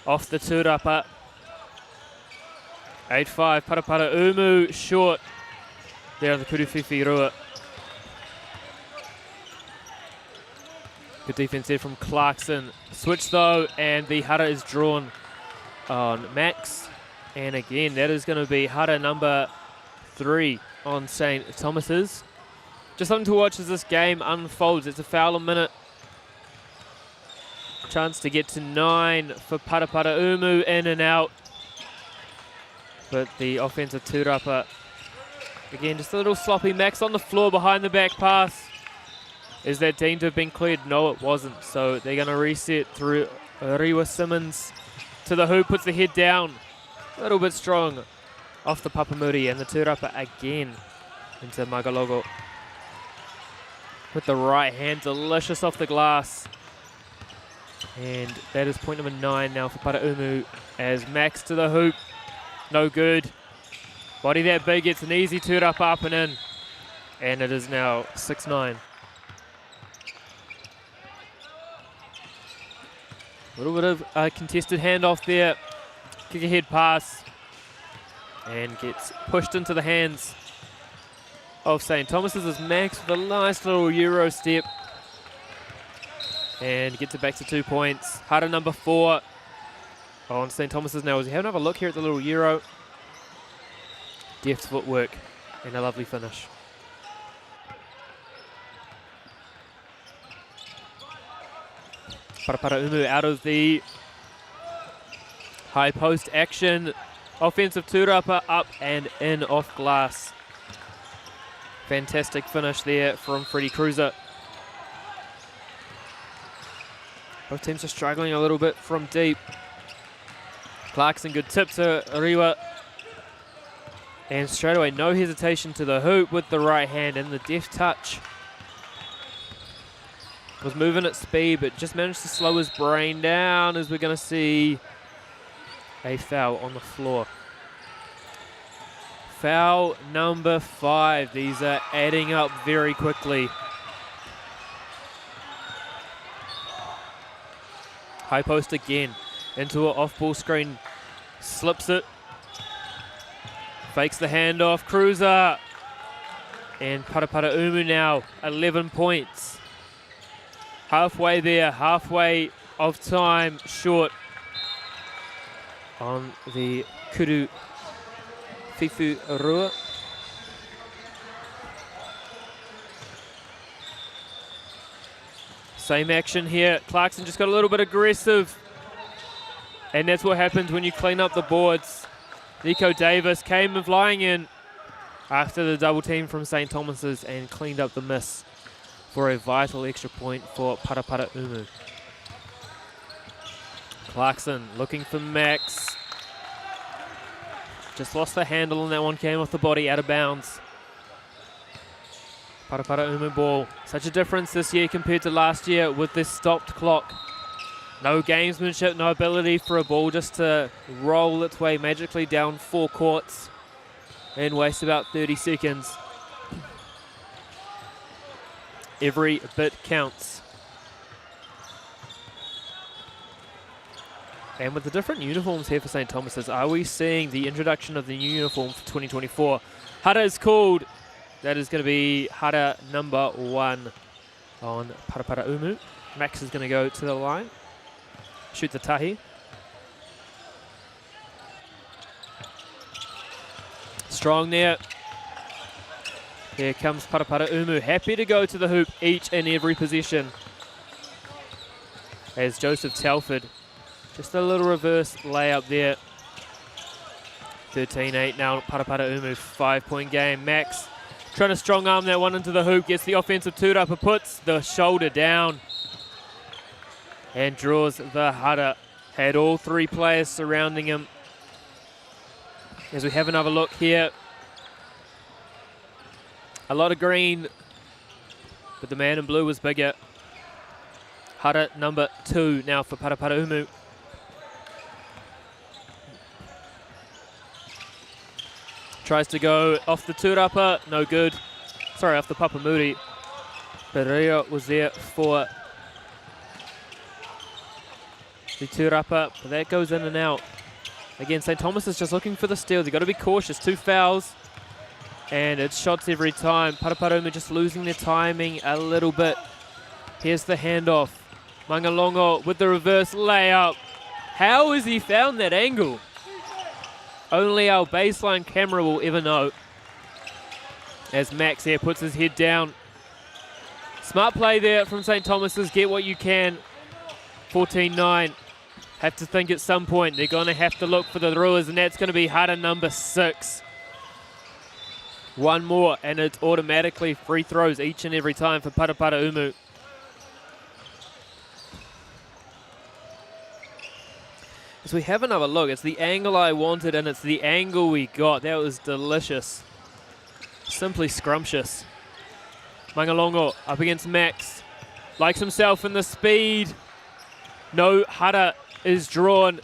off the tūrapa. 8-5, Parapara Umu short there on the Kuru Fifi Rua. Good defense there from Clarkson. Switch though, and the hara is drawn on Max. And again, that is going to be hara number 3 on St. Thomas's. Just something to watch as this game unfolds. It's a foul a minute. Chance to get to 9 for Parapara Umu, in and out. But the offensive tūrapa, again, just a little sloppy. Max on the floor behind the back pass. Is that deemed to have been cleared? No, it wasn't. So they're going to reset through Riwa Simmons to the hoop, puts the head down. A little bit strong off the Papamuri, and the tūrapa again into Magalogo. With the right hand, delicious off the glass. And that is point number 9 now for Paraumu, as Max to the hoop. No good. Body that big, gets an easy tūrapa up and in. And it is now 6-9. A little bit of a contested handoff there. Kick ahead pass. And gets pushed into the hands of St. Thomas's as Max with a nice little Euro step. And gets it back to 2 points. Hara number 4 on St. Thomas's now. As we have another look here at the little Euro. Deft footwork and a lovely finish. Parapara out of the high post action. Offensive tūrapa up and in off glass. Fantastic finish there from Freddie Cruiser. Both teams are struggling a little bit from deep. Clarkson, good tip to Ariwa. And straight away, no hesitation to the hoop with the right hand and the deft touch. Was moving at speed, but just managed to slow his brain down, as we're going to see a foul on the floor. Foul number 5. These are adding up very quickly. High post again into an off-ball screen. Slips it. Fakes the handoff. Cruiser. And Parapara now 11 points. Halfway there, halfway of time short on the Kuru Fifu Rua. Same action here. Clarkson just got a little bit aggressive. And that's what happens when you clean up the boards. Nico Davis came flying in after the double team from St. Thomas's and cleaned up the miss for a vital extra point for Parapara Umu. Clarkson looking for Max. Just lost the handle on that one, came off the body, out of bounds. Parapara Umu ball. Such a difference this year compared to last year with this stopped clock. No gamesmanship, no ability for a ball just to roll its way magically down 4 courts and waste about 30 seconds. Every bit counts. And with the different uniforms here for St. Thomas's, are we seeing the introduction of the new uniform for 2024? Hara is called. That is going to be Hara number 1 on Parapara Umu. Max is going to go to the line. Shoot the tahi. Strong there. Here comes Parapara Umu, happy to go to the hoop each and every possession. As Joseph Telford, just a little reverse layup there. 13-8 now, Parapara Umu, 5-point game. Max Trying to strong arm that one into the hoop, gets the offensive tūrapa, puts the shoulder down and draws the hara. Had all three players surrounding him. As we have another look here. A lot of green, but the man in blue was bigger. Hara number 2 now for Paraparaumu. Tries to go off the tūrapa, no good. Sorry, off the Papamuri. Pereira was there for the tūrapa, but that goes in and out. Again, St. Thomas is just looking for the steal. They've got to be cautious. 2 fouls, and it's shots every time. Paraparaumu just losing their timing a little bit. Here's the handoff. Mangalongo with the reverse layup. How has he found that angle? Only our baseline camera will ever know. As Max here puts his head down. Smart play there from St. Thomas's. Get what you can. 14-9. Have to think at some point they're going to have to look for the Ruas, and that's going to be hara number 6. One more, and it's automatically free throws each and every time for Paraparaumu. As we have another look, it's the angle I wanted, and it's the angle we got. That was delicious. Simply scrumptious. Mangalongo up against Max. Likes himself in the speed. No hara is drawn.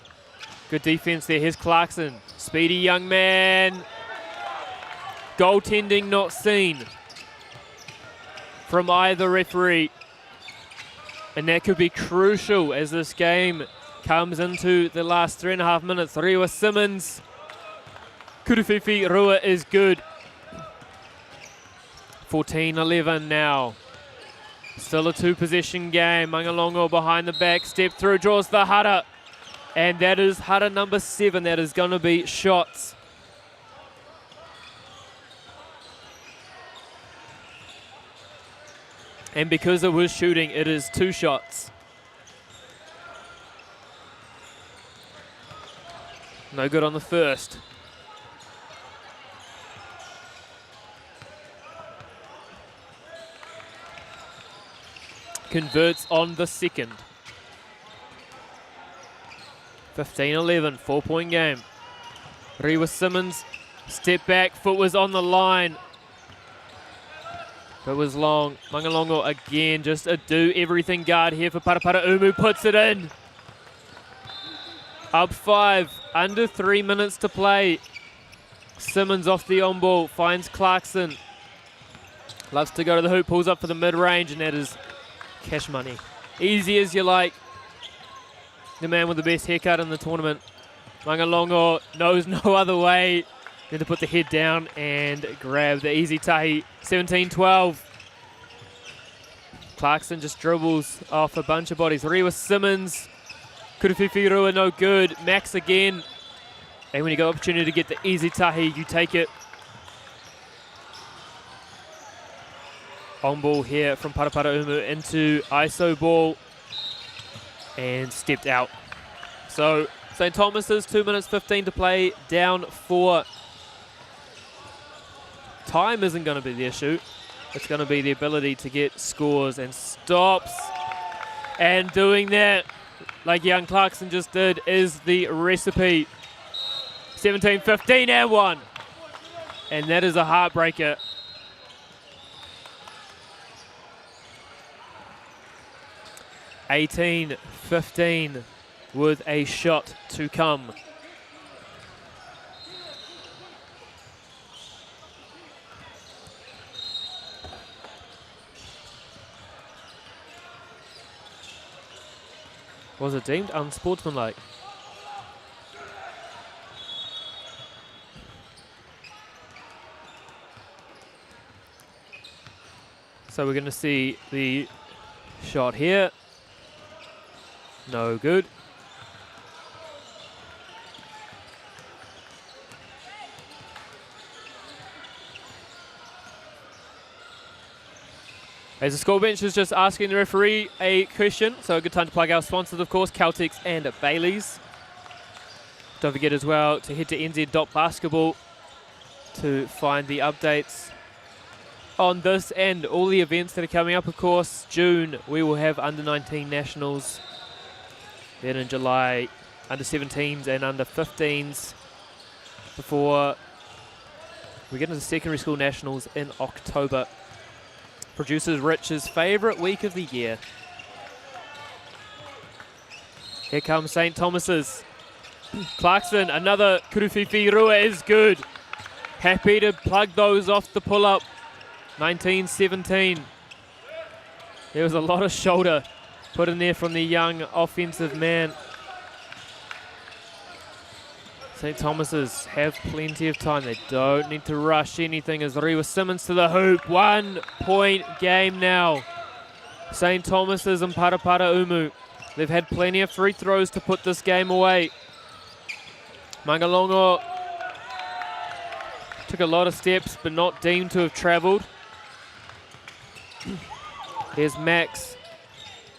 Good defense there. Here's Clarkson. Speedy young man. Goaltending not seen from either referee. And that could be crucial as this game comes into the last 3.5 minutes. Rewa Simmons. Kuruwhiwhi Rua is good. 14-11 now. Still a 2-possession game. Mangalongo behind the back. Step through, draws the hara. And that is hara number 7. That is going to be shots. And because it was shooting, it is 2 shots. No good on the first. Converts on the second. 15-11, 4-point game. Rewa Simmons, step back, foot was on the line. It was long. Mangalongo again, just a do-everything guard here for Paraparaumu, puts it in. Up 5, under 3 minutes to play. Simmons off the on-ball, finds Clarkson. Loves to go to the hoop, pulls up for the mid-range, and that is cash money. Easy as you like. The man with the best haircut in the tournament. Mangalongo knows no other way than to put the head down and grab the easy tahi. 17-12. Clarkson just dribbles off a bunch of bodies. Rewa Simmons. Kuruwhiwhi Rua no good. Max again. And when you got the opportunity to get the easy tahi, you take it. On ball here from Paraparaumu into ISO ball and stepped out. So St. Thomas's 2 minutes 15 to play, down 4. Time isn't going to be the issue. It's going to be the ability to get scores and stops. And doing that, like young Clarkson just did, is the recipe. 17-15 and 1. And that is a heartbreaker. 18-15 with a shot to come. Was it deemed unsportsmanlike? So we're going to see the shot here. No good. As the score bench is just asking the referee a question, so a good time to plug our sponsors, of course, Celtics and Bailey's. Don't forget as well to head to nz.basketball to find the updates on this and all the events that are coming up. Of course, June we will have under-19 nationals. Then in July, under-17s and under-15s before we get into secondary school nationals in October. Producers Rich's favourite week of the year. Here comes St. Thomas's. Clarkson, another Kuruwhiwhi Rua is good. Happy to plug those off the pull-up. 19-17. There was a lot of shoulder put in there from the young offensive man. St. Thomas's have plenty of time. They don't need to rush anything as Rewa Simmons to the hoop. 1 point game now. St. Thomas's and Parapara Umu. They've had plenty of free throws to put this game away. Mangalongo took a lot of steps but not deemed to have travelled. Here's Max.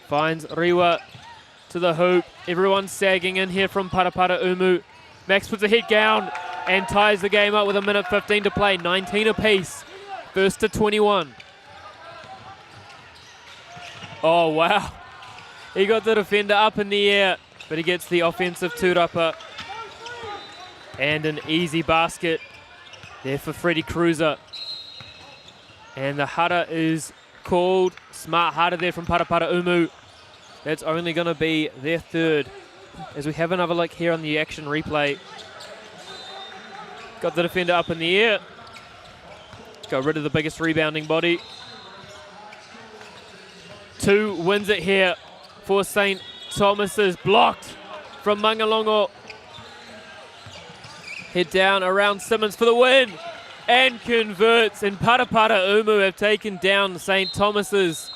Finds Rewa to the hoop. Everyone's sagging in here from Parapara Umu. Max puts a head down and ties the game up with 1:15 to play. 19 apiece. First to 21. Oh, wow. He got the defender up in the air, but he gets the offensive tūrapa. And an easy basket there for Freddie Cruiser. And the hara is called. Smart hara there from Parapara Umu. That's only going to be their third. As we have another look here on the action replay. Got the defender up in the air. Got rid of the biggest rebounding body. 2 wins it here for St. Thomas's. Blocked from Mangalongo. Head down around Simmons for the win. And converts. And Parapara Umu have taken down St. Thomas's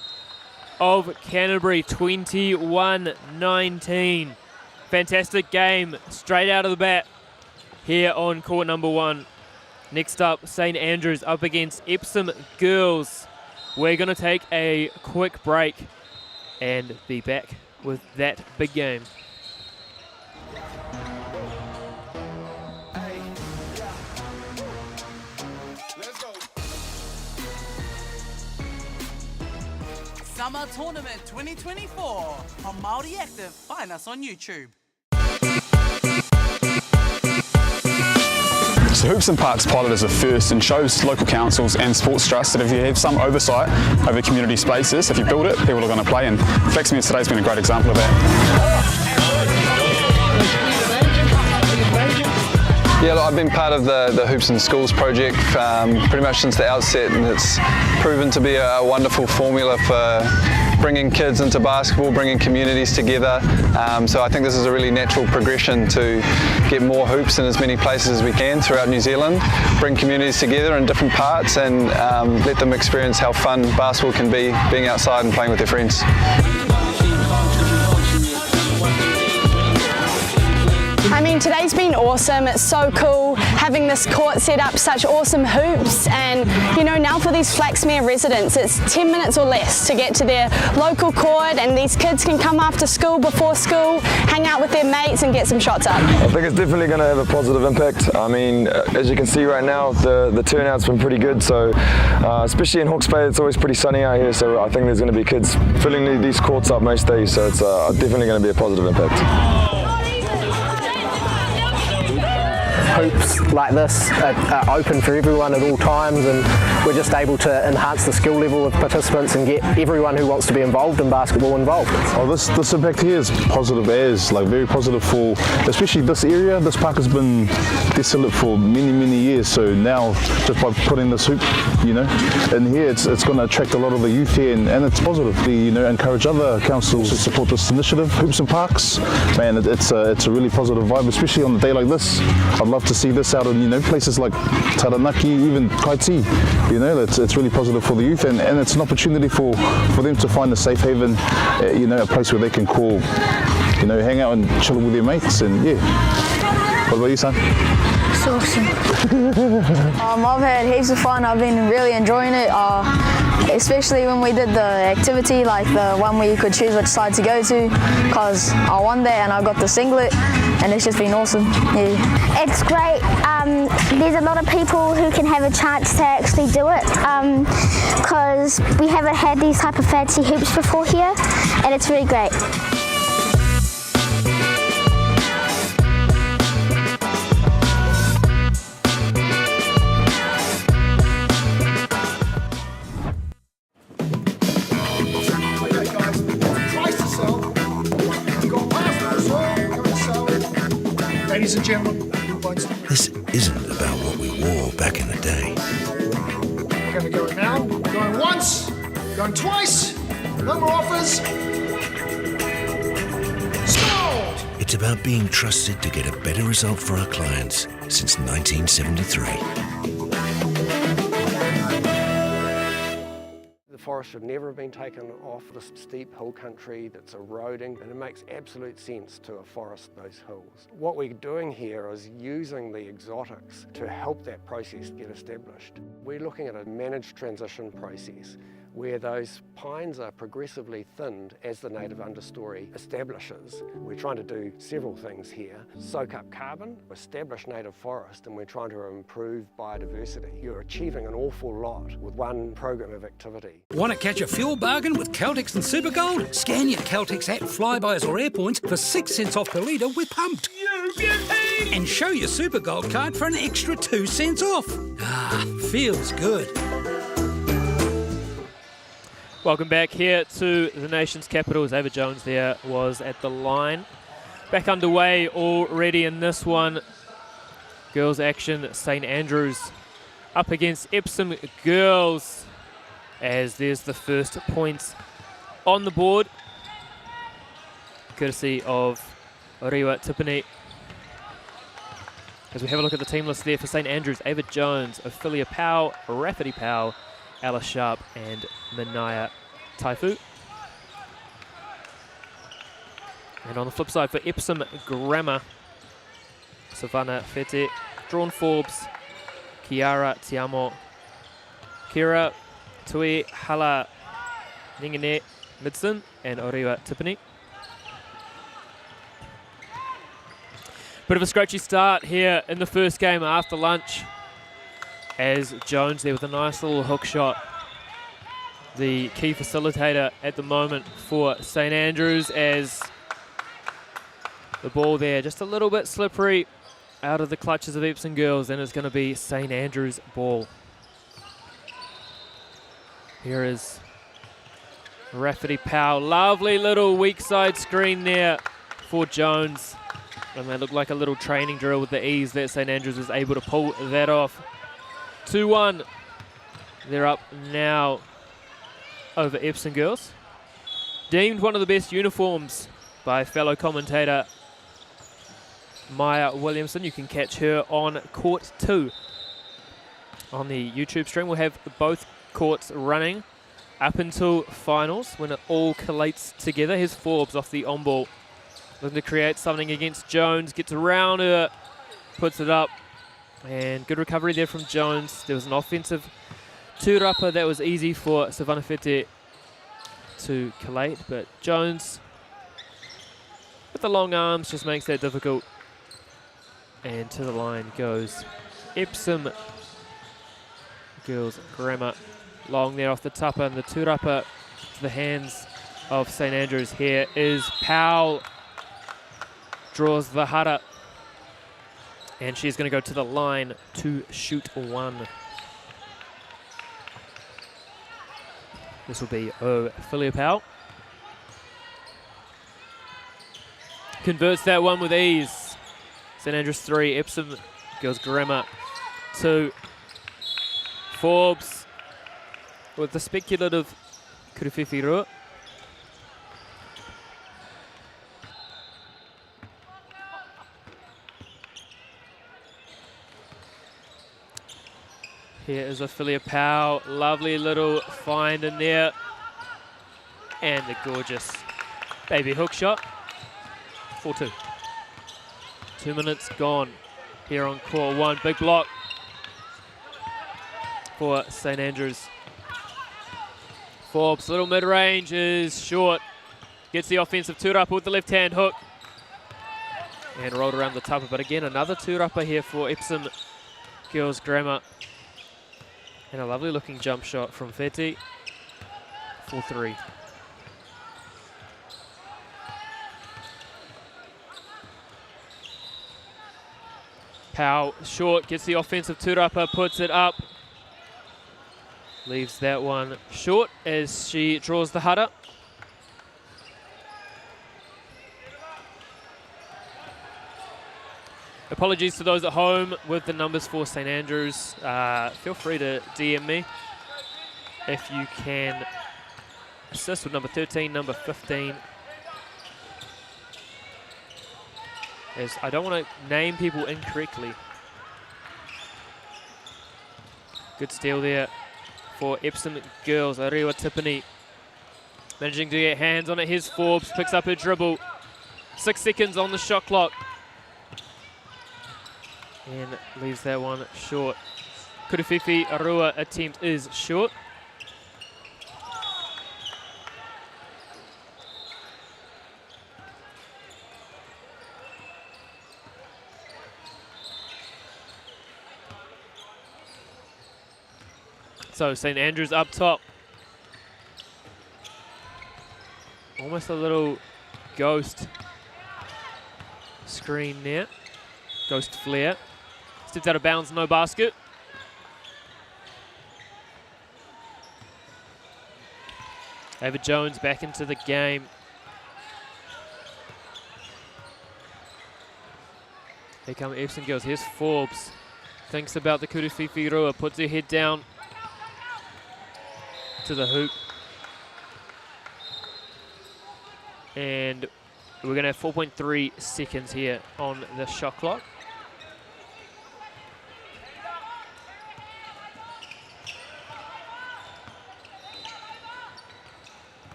of Canterbury. 21-19. Fantastic game straight out of the bat here on court number 1. Next up, St. Andrews up against Epsom Girls. We're going to take a quick break and be back with that big game. Summer Tournament 2024 on Māori Active. Find us on YouTube. So Hoops and Parks pilot is a first and shows local councils and sports trusts that if you have some oversight over community spaces, if you build it, people are going to play, and Flaxmere today's been a great example of that. Yeah, look, I've been part of the Hoops and Schools project pretty much since the outset, and it's proven to be a wonderful formula for bringing kids into basketball, bringing communities together. So I think this is a really natural progression to get more hoops in as many places as we can throughout New Zealand, bring communities together in different parts, and let them experience how fun basketball can be, being outside and playing with their friends. I mean, today's been awesome. It's so cool having this court set up, such awesome hoops, and you know, now for these Flaxmere residents, it's 10 minutes or less to get to their local court, and these kids can come after school, before school, hang out with their mates and get some shots up. I think it's definitely going to have a positive impact. I mean, as you can see right now, the turnout's been pretty good, so especially in Hawke's Bay, it's always pretty sunny out here, so I think there's going to be kids filling these courts up most days, so it's definitely going to be a positive impact. Hoops like this are open for everyone at all times, and we're just able to enhance the skill level of participants and get everyone who wants to be involved in basketball involved. Oh, this impact here is positive as, like very positive for, especially this area. This park has been desolate for many years, so now just by putting this hoop, you know, in here, it's going to attract a lot of the youth here, and it's positive. You know, encourage other councils to support this initiative. Hoops and Parks, man, it's a really positive vibe, especially on a day like this. I'd love to see this out in, you know, places like Taranaki, even Kaiti. You know, it's really positive for the youth, and it's an opportunity for them to find a safe haven, you know, a place where they can call, you know, hang out and chill with their mates, and yeah. What about you, son? It's awesome. I've had heaps of fun. I've been really enjoying it, especially when we did the activity, like the one where you could choose which side to go to, because I won that and I got the singlet. and it's just been awesome. Yeah. It's great. There's a lot of people who can have a chance to actually do it because we haven't had these type of fancy hoops before here, and it's really great. Ladies and gentlemen, This isn't about what we wore back in the day. we're going to go now. Going once, going twice, no more offers. Scored! It's about being trusted to get a better result for our clients since 1973. The forest should never have been taken off this steep hill country that's eroding, and it makes absolute sense to afforest those hills. What we're doing here is using the exotics to help that process get established. We're looking at a managed transition process where those pines are progressively thinned as the native understory establishes. We're trying to do several things here. Soak up carbon, establish native forest, and we're trying to improve biodiversity. You're achieving an awful lot with one program of activity. Want to catch a fuel bargain with Caltex and Supergold? Scan your Caltex app, Flybys or Airpoints for 6 cents off per litre with Pumped. And show your Supergold card for an extra 2 cents off. Ah, feels good. Welcome back here to the nation's capital. David Jones there was at the line. Back underway already in this one. Girls action, St Andrews up against Epsom girls, as there's the first points on the board, courtesy of Oriwa Tipene. As we have a look at the team list there for St Andrews, Ava Jones, Ophelia Powell, Rafferty Powell, Alice Sharp and Minaya Taifu. And on the flip side for Epsom Grammar, Savannah Fete, Drawn Forbes, Kiara Tiamo, Kira Tui Hala Ningine Midson and Oriwa Tipene. Bit of a scratchy start here in the first game after lunch, as Jones there with a nice little hook shot. The key facilitator at the moment for St Andrews, as the ball there just a little bit slippery out of the clutches of Epsom girls, and it's going to be St Andrews ball. Here is Rafferty Powell. Lovely little weak side screen there for Jones. And that looked like a little training drill with the ease that St Andrews was able to pull that off. 2-1. They're up now over Epsom girls. Deemed one of the best uniforms by fellow commentator Maya Williamson. You can catch her on court 2 on the YouTube stream. We'll have both courts running up until finals when it all collates together. Here's Forbes off the on ball, looking to create something against Jones. Gets around her, puts it up, and good recovery there from Jones. There was an offensive tūrapa that was easy for Savannah Fete to collate, but Jones with the long arms just makes that difficult. And to the line goes Epsom girls Grammar. Long there off the tapa, and the tūrapa to the hands of St Andrews. Here is Powell, draws the hara, and she's going to go to the line to shoot 1. This will be Ophelia Powell. Converts that one with ease. St Andrews 3, Epsom girls Grammar 2. Forbes with the speculative Kurififirua. Here is Ophelia Powell, lovely little find in there. And the gorgeous baby hook shot, 4-2. 2 minutes gone here on court 1. Big block for St Andrews. Forbes, little mid-range is short. Gets the offensive tūrapa with the left-hand hook. and rolled around the tapa. But again, another tūrapa here for Epsom Girls Grammar. And a lovely looking jump shot from Feti for 3. Powell short, gets the offensive tūrapa, puts it up. Leaves that one short as she draws the hara. Apologies to those at home with the numbers for St Andrews. Feel free to DM me if you can assist with number 13, number 15. As I don't want to name people incorrectly. Good steal there for Epsom Girls. Ariwa Tipani managing to get hands on it. Here's Forbes, picks up her dribble. 6 seconds on the shot clock. And leaves that one short. Kurufifi Arua attempt is short. So St Andrews up top. Almost a little ghost screen there. Ghost flare. Steps out of bounds, no basket. Ava Jones back into the game. Here come Epsom Girls. Here's Forbes. Thinks about the Kurufifi Rua. Puts her head down to the hoop. And we're going to have 4.3 seconds here on the shot clock.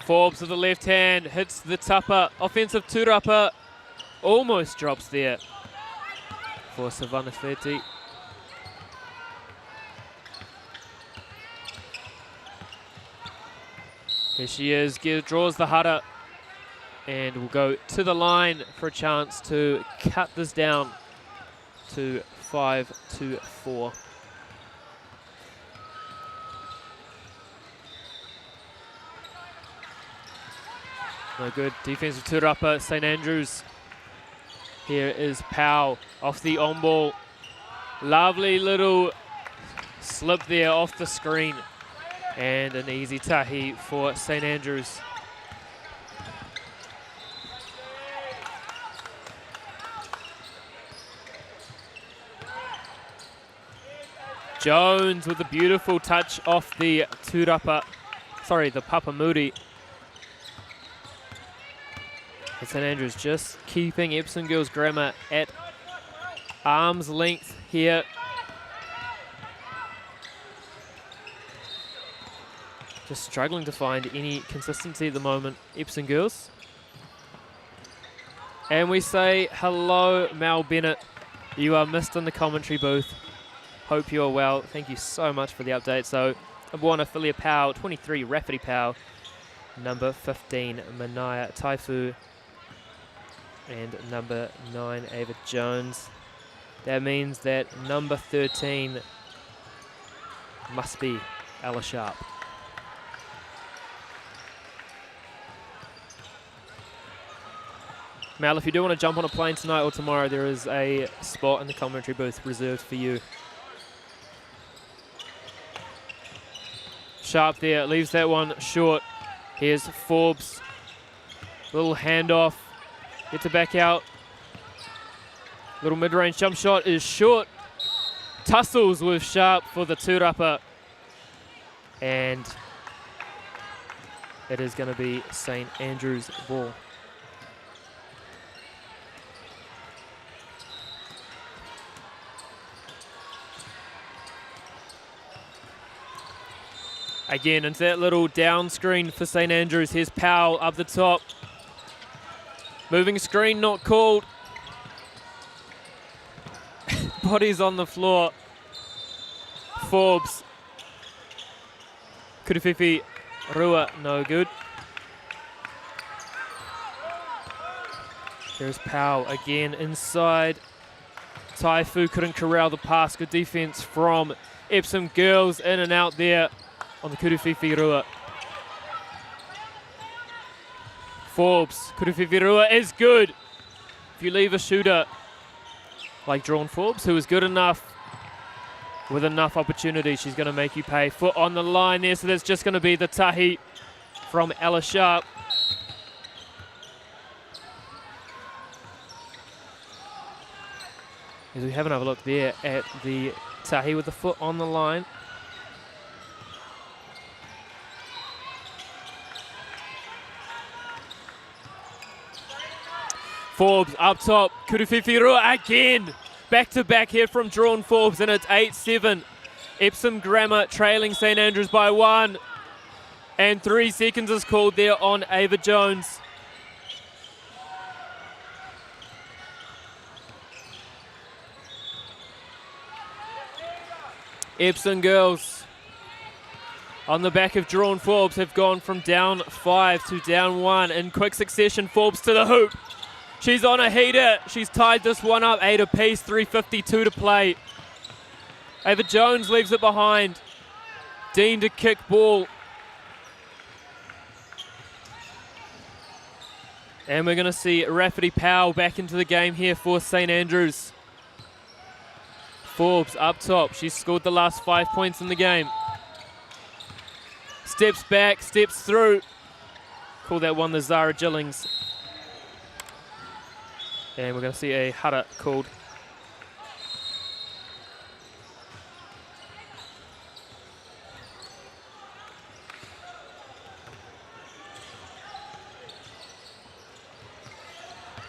Forbes with the left hand, hits the tapa, offensive tūrapa, almost drops there for Savannah Feti. Here she is, draws the hara, and will go to the line for a chance to cut this down to 5-4. No good. Defensive tūrapa, St Andrews. Here is Powell off the on ball. Lovely little slip there off the screen. And an easy tahi for St Andrews. Jones with a beautiful touch off the tūrapa. Sorry, the Papamuri. And St Andrews just keeping Epsom Girls Grammar at arm's length here. Just struggling to find any consistency at the moment, Epsom Girls. And we say hello, Mal Bennett. You are missed in the commentary booth. Hope you are well. Thank you so much for the update. So, number 1, Ophelia Powell. 23, Rafferty Powell. Number 15, Manaya Taifu. And number 9, Ava Jones. That means that number 13 must be Ella Sharp. Mal, if you do want to jump on a plane tonight or tomorrow, there is a spot in the commentary booth reserved for you. Sharp there, leaves that one short. Here's Forbes. Little handoff. Gets it back out. Little mid-range jump shot is short. Tussles with Sharp for the tūrapa. And it is going to be St Andrews' ball. Again, into that little down screen for St Andrews. Here's Powell up the top. Moving screen not called. Bodies on the floor. Forbes. Kurufifi Rua, no good. There's Pau again inside. Taifu couldn't corral the pass. Good defense from Epsom girls, in and out there on the Kuruwhiwhirua. Forbes, Kuruwhiwhirua is good. If you leave a shooter like Drawn Forbes, who is good enough with enough opportunity, she's going to make you pay. Foot on the line there, so that's just going to be the tahi from Ella Sharp. As we have another look there at the tahi with the foot on the line. Forbes up top, Kuruwhiwhirua again. Back to back here from Drawn Forbes, and it's 8-7. Epsom Grammar trailing St Andrews by 1. And 3 seconds is called there on Ava Jones. Epsom girls on the back of Drawn Forbes have gone from down 5 to down 1 in quick succession. Forbes to the hoop. She's on a heater. She's tied this one up 8 apiece, 3:52 to play. Ava Jones leaves it behind. Dean to kick ball. And we're going to see Rafferty Powell back into the game here for St Andrews. Forbes up top. She's scored the last 5 points in the game. Steps back, steps through. Call that one the Zara Gillings. And we're going to see a hara called.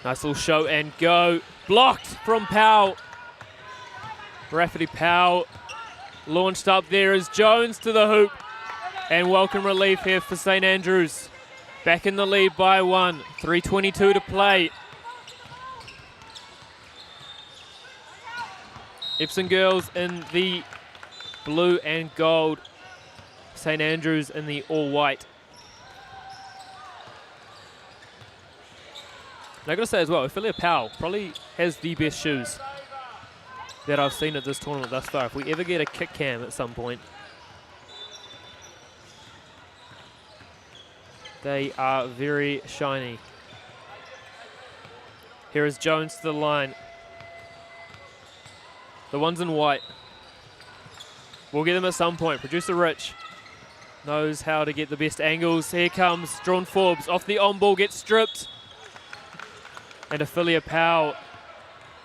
Nice little show and go. Blocked from Powell. Rafferty Powell launched up there as Jones to the hoop. And welcome relief here for St Andrews. Back in the lead by 1. 3:22 to play. Epsom girls in the blue and gold. St Andrews in the all white. And I've got to say as well, Ophelia Powell probably has the best shoes that I've seen at this tournament thus far. If we ever get a kick cam at some point, they are very shiny. Here is Jones to the line. The ones in white. We'll get them at some point. Producer Rich knows how to get the best angles. Here comes Drawn Forbes. Off the on ball, gets stripped. And Ophelia Powell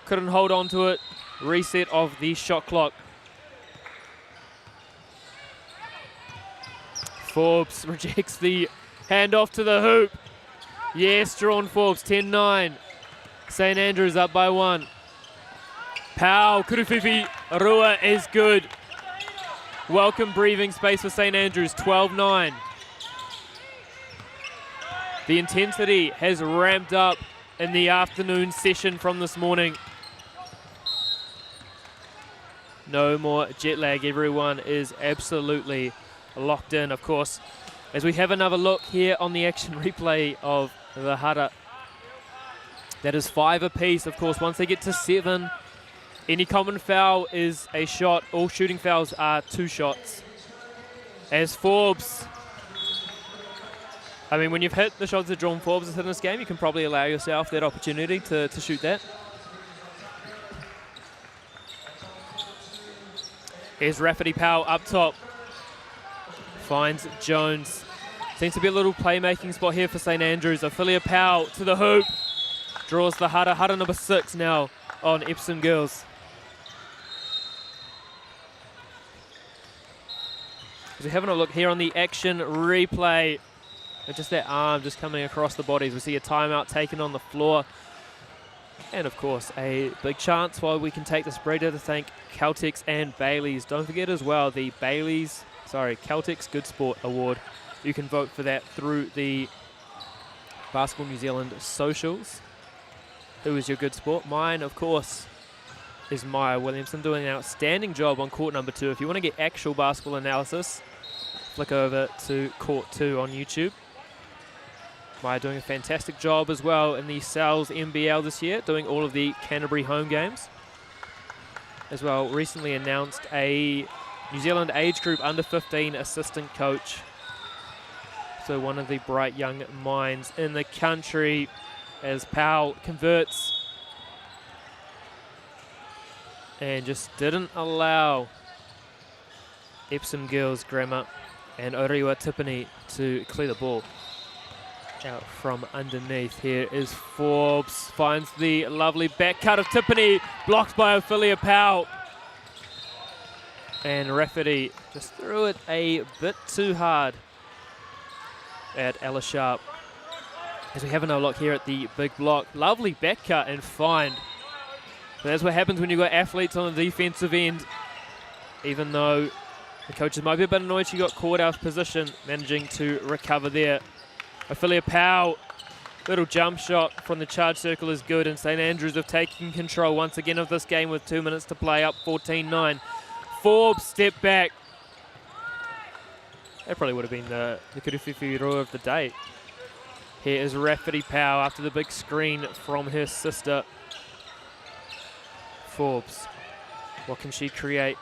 couldn't hold on to it. Reset of the shot clock. Forbes rejects the handoff to the hoop. Yes, Drawn Forbes, 10-9. St Andrews up by 1. Powell, Kuruwhiwhirua is good. Welcome breathing space for St Andrews, 12-9. The intensity has ramped up in the afternoon session from this morning. No more jet lag. Everyone is absolutely locked in. Of course, as we have another look here on the action replay of the hara, that is 5 apiece. Of course, once they get to 7, any common foul is a shot. All shooting fouls are 2 shots. As Forbes, I mean, when you've hit the shots that Drawn Forbes has hit in this game, you can probably allow yourself that opportunity to shoot that. Here's Rafferty Powell up top. Finds Jones. Seems to be a little playmaking spot here for St Andrews. Ophelia Powell to the hoop. Draws the hara. Hara number 6 now on Epsom girls. As we're having a look here on the action replay, just that arm just coming across the bodies. We see a timeout taken on the floor. And of course, a big chance while we can take this breather to thank Caltex and Bailey's. Don't forget as well the Caltex Good Sport Award. You can vote for that through the Basketball New Zealand socials. Who is your good sport? Mine, of course, is Maya Williamson, doing an outstanding job on court number 2. If you want to get actual basketball analysis, flick over to court 2 on YouTube. Maya doing a fantastic job as well in the Sal's NBL this year, doing all of the Canterbury home games. As well, recently announced a New Zealand age group under 15 assistant coach. So one of the bright young minds in the country as Powell converts and just didn't allow Epsom Girls Grammar and Oriwa Tipani to clear the ball. Out from underneath here is Forbes, finds the lovely back cut of Tipani, blocked by Ophelia Powell. And Rafferty just threw it a bit too hard at Ella Sharp. As we have another look here at the big block, lovely back cut and find. But that's what happens when you've got athletes on the defensive end. Even though the coaches might be a bit annoyed she got caught out of position, managing to recover there. Ophelia Powell, little jump shot from the charge circle is good, and St Andrews have taken control once again of this game with 2 minutes to play, up 14-9. Forbes step back. That probably would have been the Kuruwhiwhi Roa of the day. Here is Rafferty Powell after the big screen from her sister. Forbes, what can she create?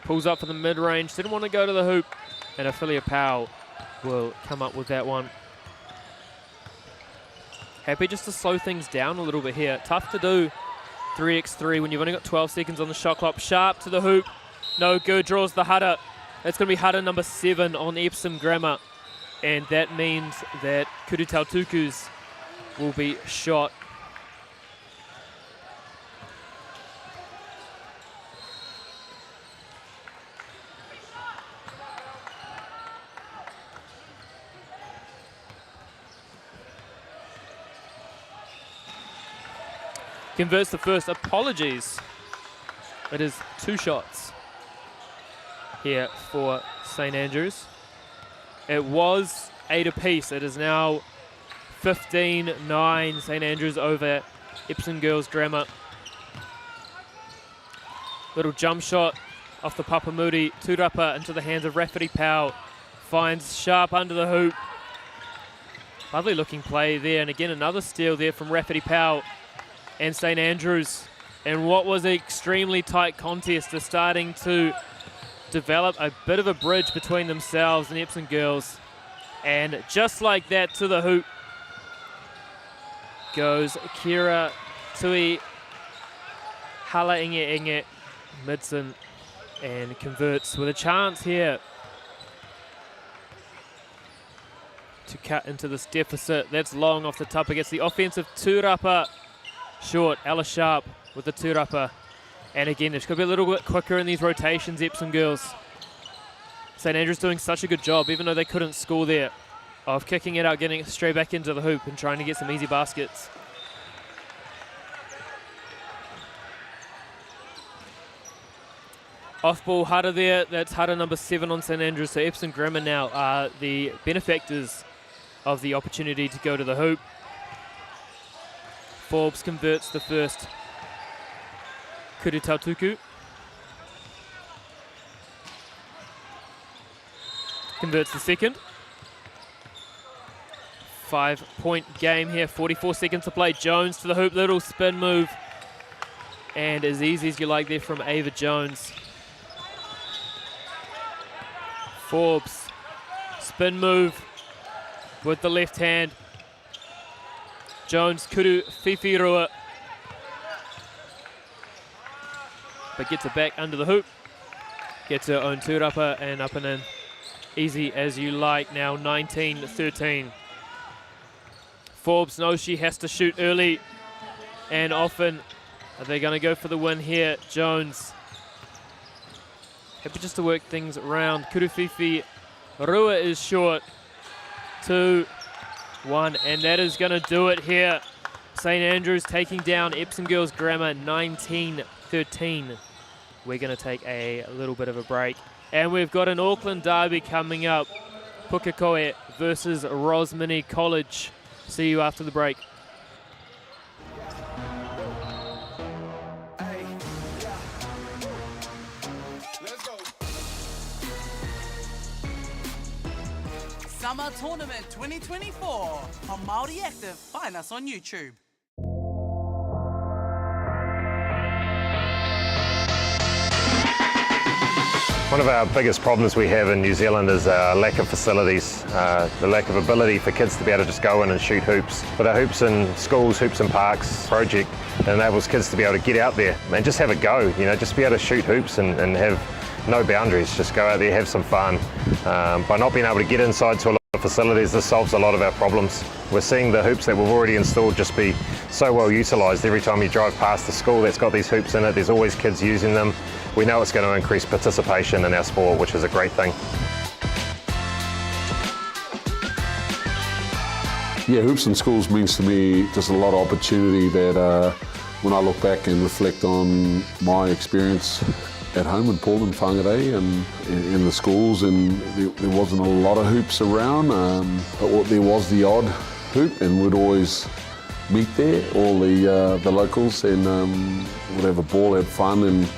Pulls up for the mid-range, didn't want to go to the hoop, and Ophelia Powell will come up with that one. Happy just to slow things down a little bit here. Tough to do 3x3 when you've only got 12 seconds on the shot clock. Sharp to the hoop, no good, draws the Hudder. That's going to be Hudder number 7 on Epsom Grammar, and that means that Kurutautuku's will be shot. Converts the first. Apologies. It is 2 shots here for St Andrews. It was 8 apiece. It is now 15-9. St Andrews over Epsom Girls Grammar. Little jump shot off the Papamuri. Tūrapa into the hands of Rafferty Powell. Finds Sharp under the hoop. Lovely looking play there. And again, another steal there from Rafferty Powell and St Andrews. And what was an extremely tight contest is starting to develop a bit of a bridge between themselves and Epsom Girls. And just like that, to the hoop goes Kira Tui Hala Inge Midson, and converts with a chance here to cut into this deficit. That's long off the top against the offensive Tūrapa. Short, Ella Sharp with the Tūrapa. And again, there's got to be a little bit quicker in these rotations, Epsom Girls. St Andrews doing such a good job, even though they couldn't score there, of kicking it out, getting it straight back into the hoop and trying to get some easy baskets. Off-ball Hudder there. That's Hudder number 7 on St Andrews. So Epsom Grammar now are the benefactors of the opportunity to go to the hoop. Forbes converts the first. Kurutautuku converts the second. 5-point game here, 44 seconds to play. Jones to the hoop, little spin move. And as easy as you like there from Ava Jones. Forbes, spin move with the left hand. Jones, Kuruwhiwhi Roa. But gets it back under the hoop. Gets her own Tūrapa and up and in. Easy as you like now, 19-13. Forbes knows she has to shoot early and often. Are they going to go for the win here? Jones. Happy just to work things around. Kuruwhiwhi Roa is short. 2-1, and that is going to do it here. St Andrews taking down Epsom Girls Grammar 19-13. We're going to take a little bit of a break. And we've got an Auckland derby coming up. Puko versus Rosmini College. See you after the break. Summer Tournament 2024 on Māori Active. Find us on YouTube. One of our biggest problems we have in New Zealand is our lack of facilities, the lack of ability for kids to be able to just go in and shoot hoops. But our Hoops in Schools, Hoops in Parks project enables kids to be able to get out there and just have a go, just be able to shoot hoops and have no boundaries, just go out there, have some fun. By not being able to get inside to a lot of facilities, this solves a lot of our problems. We're seeing the hoops that we've already installed just be so well utilised. Every time you drive past the school that's got these hoops in it, there's always kids using them. We know it's going to increase participation in our sport, which is a great thing. Yeah, Hoops in Schools means to me just a lot of opportunity that when I look back and reflect on my experience at home in Portland, Whangarei, and in the schools, and there wasn't a lot of hoops around, but there was the odd hoop, and we'd always meet there, all the locals, and would have a ball, have fun, and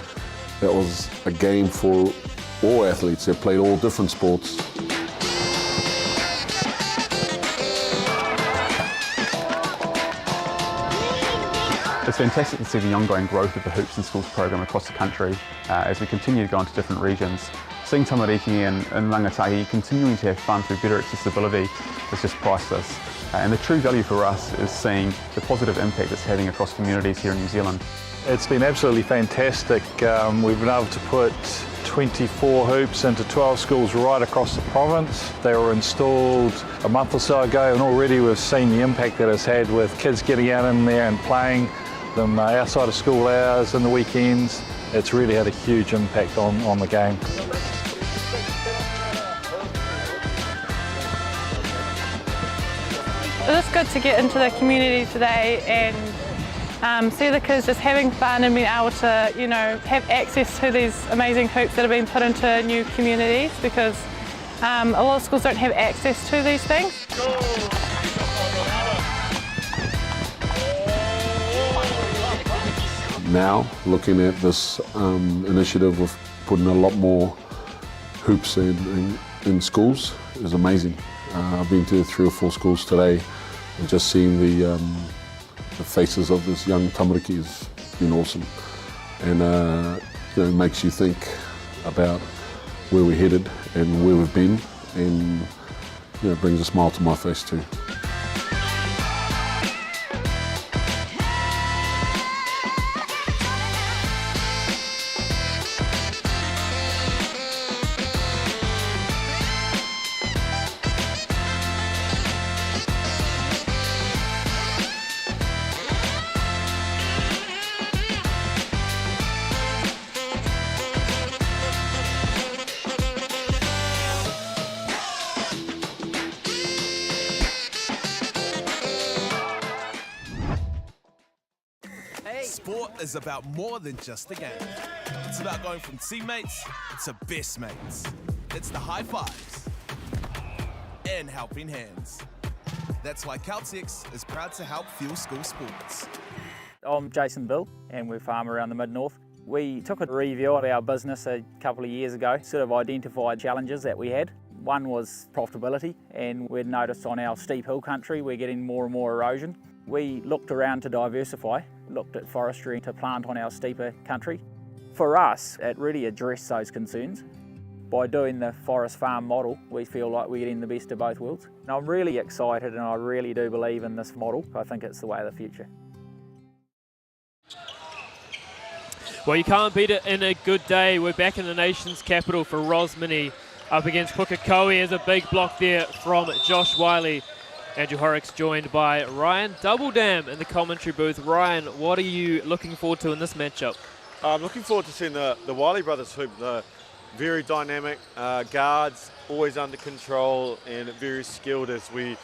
that was a game for all athletes that played all different sports. It's fantastic to see the ongoing growth of the Hoops in Schools program across the country as we continue to go into different regions. Seeing tamariki and rangatahi continuing to have fun through better accessibility is just priceless. And the true value for us is seeing the positive impact it's having across communities here in New Zealand. It's been absolutely fantastic. We've been able to put 24 hoops into 12 schools right across the province. They were installed a month or so ago, and already we've seen the impact that it's had with kids getting out in there and playing them outside of school hours and the weekends. It's really had a huge impact on the game. It was good to get into the community today and see the kids just having fun and being able to, have access to these amazing hoops that have been put into new communities, because a lot of schools don't have access to these things. Now, looking at this initiative of putting a lot more hoops in schools is amazing. I've been to 3 or 4 schools today, and just seeing the faces of this young tamariki has been awesome, and it makes you think about where we're headed and where we've been, and it brings a smile to my face too. Sport is about more than just a game. It's about going from teammates to best mates. It's the high fives and helping hands. That's why Caltex is proud to help fuel school sports. I'm Jason Bill, and we're farm around the Mid-North. We took a review of our business a couple of years ago, sort of identified challenges that we had. One was profitability, and we'd noticed on our steep hill country we're getting more and more erosion. We looked around to diversify, looked at forestry to plant on our steeper country. For us, it really addressed those concerns. By doing the forest farm model, we feel like we're getting the best of both worlds. And I'm really excited, and I really do believe in this model. I think it's the way of the future. Well, you can't beat it in a good day. We're back in the nation's capital for Rosmini up against Puko. There's a big block there from Josh Wiley. Andrew Horrocks joined by Ryan Doubledam in the commentary booth. Ryan, what are you looking forward to in this matchup? I'm looking forward to seeing the Wiley brothers hoop. The very dynamic guards, always under control and very skilled, as we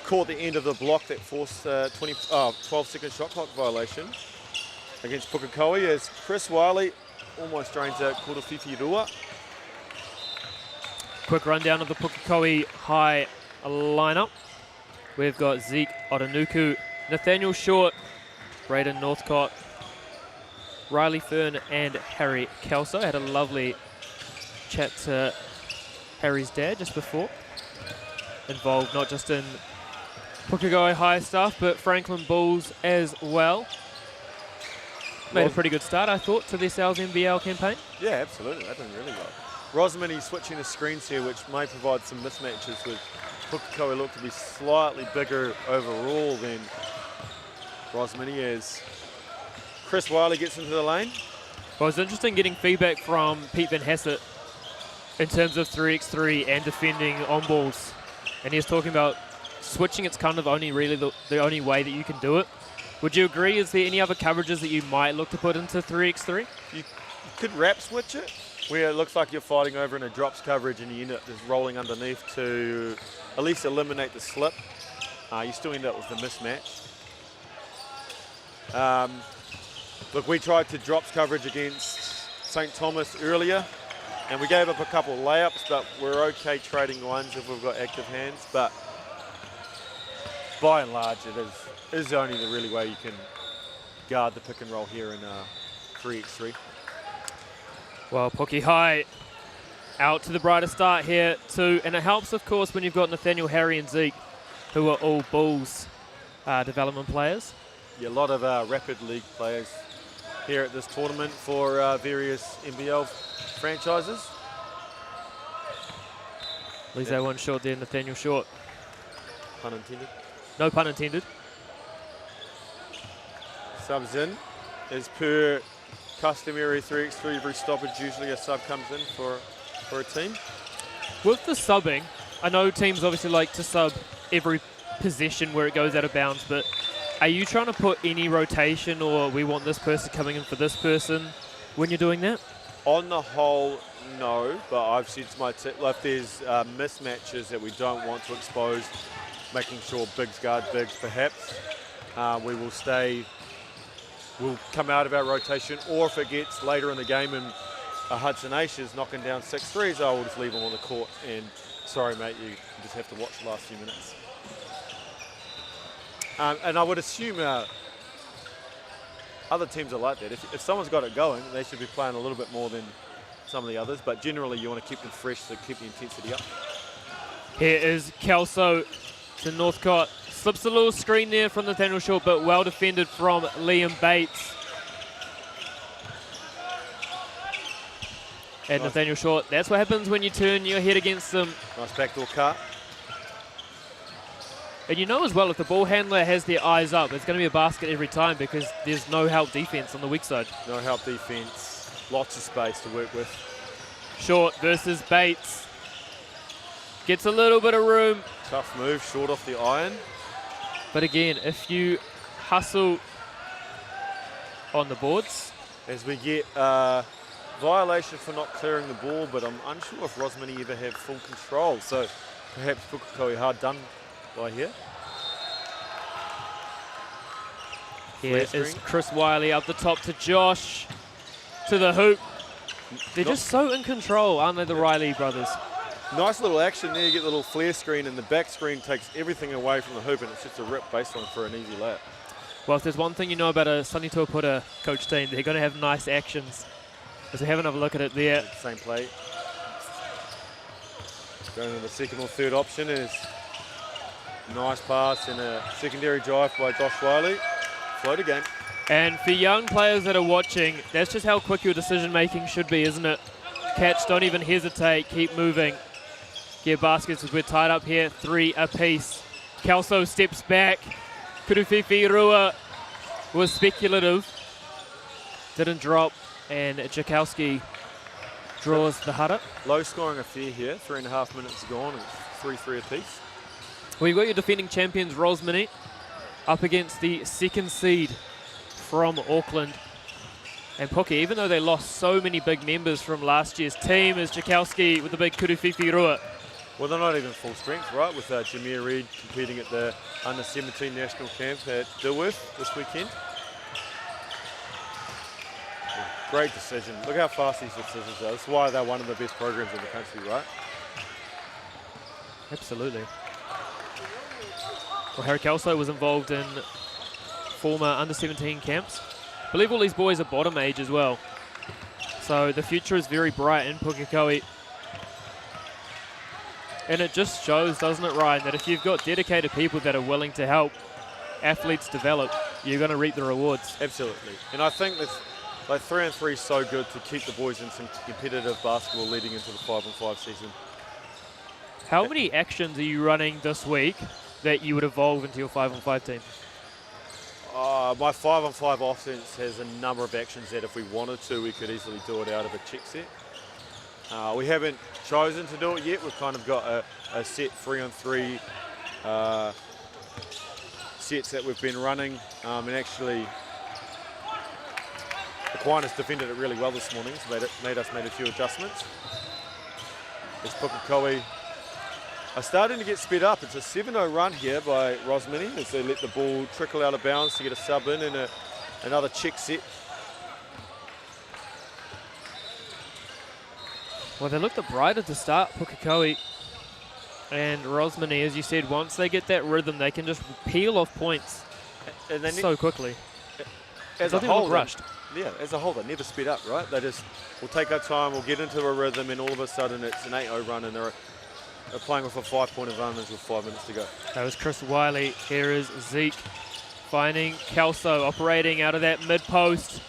caught the end of the block that forced 12-second shot clock violation against Puko, as Chris Wiley almost drains out Korowhiwhi Rua. Quick rundown of the Puko high lineup. We've got Zeke Otanuku, Nathaniel Short, Braden Northcott, Riley Fern and Harry Kelso. Had a lovely chat to Harry's dad just before. involved, not just in Puko High stuff, but Franklin Bulls as well. Made a pretty good start, I thought, to their Sales NBL campaign. Yeah, absolutely. They're doing really well. Rosmini switching the screens here, which may provide some mismatches with Puko, who look to be slightly bigger overall than Rosmini is. Chris Wiley gets into the lane. Well, it's interesting getting feedback from Pete Van Hassett in terms of 3x3 and defending on balls. And he's talking about switching. It's kind of only really the only way that you can do it. Would you agree? Is there any other coverages that you might look to put into 3x3? You could wrap switch it, where it looks like you're fighting over in a drops coverage and you end up just rolling underneath to at least eliminate the slip. You still end up with the mismatch. Look, we tried to drops coverage against St. Thomas earlier, and we gave up a couple of layups, but we're okay trading ones if we've got active hands. But by and large, it is only the really way you can guard the pick and roll here in 3x3. Well, Puke High out to the brighter start here too, and it helps, of course, when you've got Nathaniel, Harry and Zeke, who are all Bulls development players. Yeah, a lot of Rapid League players here at this tournament for various NBL franchises. Leaves that one short there, Nathaniel short. Pun intended. No pun intended. Subs in. As per customary 3x3, every stoppage usually a sub comes in for a team. With the subbing, I know teams obviously like to sub every possession where it goes out of bounds, but are you trying to put any rotation, or we want this person coming in for this person when you're doing that? On the whole, no, but I've said to my team, if there's mismatches that we don't want to expose, making sure bigs guard bigs perhaps, we will stay, we'll come out of our rotation, or if it gets later in the game and Hudson Ash is knocking down 6 threes, I will just leave them on the court and sorry mate, you just have to watch the last few minutes. And I would assume other teams are like that. If someone's got it going, they should be playing a little bit more than some of the others, but generally you want to keep them fresh to keep the intensity up. Here is Kelso to Northcott. Slips a little screen there from Nathaniel Short, but well defended from Liam Bates. And nice. Nathaniel Short, that's what happens when you turn your head against them. Nice backdoor cut. And you know as well, if the ball handler has their eyes up, it's going to be a basket every time because there's no help defense on the weak side. No help defense. Lots of space to work with. Short versus Bates. Gets a little bit of room. Tough move, Short off the iron. But again, if you hustle on the boards. As we get violation for not clearing the ball, but I'm unsure if Rosmini ever have full control. So perhaps Puko hard done by here. Here is Chris Wiley up the top to Josh, to the hoop. They're just so in control, aren't they, the Riley brothers? Nice little action there. You get the little flare screen, and the back screen takes everything away from the hoop, and it's just a rip baseline for an easy layup. Well, if there's one thing you know about a Sunny Tuapuna coach team, they're going to have nice actions. As we have another look at it there. Same play. Going to the second or third option is nice pass and a secondary drive by Josh Wiley. Float again. And for young players that are watching, that's just how quick your decision making should be, isn't it? Catch, don't even hesitate, keep moving. Get baskets as we're tied up here, 3 apiece. Kelso steps back. Kurufifi Rua was speculative. Didn't drop, and Jakowski draws the hutter. Low scoring affair here, 3.5 minutes gone, and 3-3 apiece. Well, you've got your defending champions, Rosmini, up against the second seed from Auckland. And Puke, even though they lost so many big members from last year's team, is Jakowski with the big Kurufifi Rua. Well, they're not even full strength, right, with Jameer Reid competing at the Under-17 National Camp at Dilworth this weekend. Great decision. Look how fast these decisions are. That's why they're one of the best programs in the country, right? Absolutely. Well, Harry Kelso was involved in former Under-17 camps. I believe all these boys are bottom age as well. So the future is very bright in Pukekohe. And it just shows, doesn't it, Ryan, that if you've got dedicated people that are willing to help athletes develop, you're going to reap the rewards. Absolutely. And I think that like 3-on-3 is so good to keep the boys in some competitive basketball leading into the 5-on-5 season. How many actions are you running this week that you would evolve into your 5-on-5 team? My 5-on-5 offense has a number of actions that if we wanted to, we could easily do it out of a check set. We haven't chosen to do it yet. We've kind of got a set 3-on-3 sets that we've been running. And actually, Aquinus defended it really well this morning, so made us a few adjustments. It's Puko are starting to get sped up. It's a 7-0 run here by Rosmini as they let the ball trickle out of bounds to get a sub in and another check set. Well, they look the brighter to start, Puko and Rosmini. As you said, once they get that rhythm, they can just peel off points and they so quickly. As Doesn't a whole, look rushed. Yeah, as a whole, they never speed up, right? They just, we'll take our time, we'll get into a rhythm, and all of a sudden it's an 8-0 run, and they're playing with a 5-point advantage with 5 minutes to go. That was Chris Wiley. Here is Zeke finding Kelso operating out of that mid post.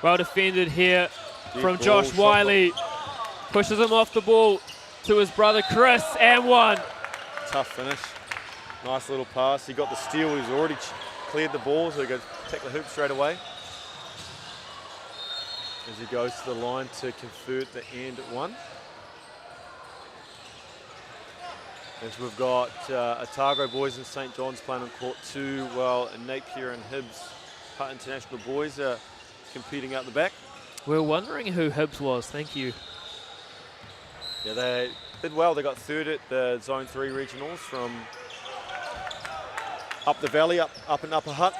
Well defended here from Josh Wiley. Pushes him off the ball to his brother Chris, and one. Tough finish. Nice little pass. He got the steal. He's already cleared the ball, so he goes take the hoop straight away. As he goes to the line to convert the and one. As we've got Otago boys and St. John's playing on court 2, while Napia and Hibs, Putt International boys, are competing out the back. We're wondering who Hibs was. Thank you. Yeah, they did well. They got third at the Zone 3 regionals from up the valley, up in Upper Hutt.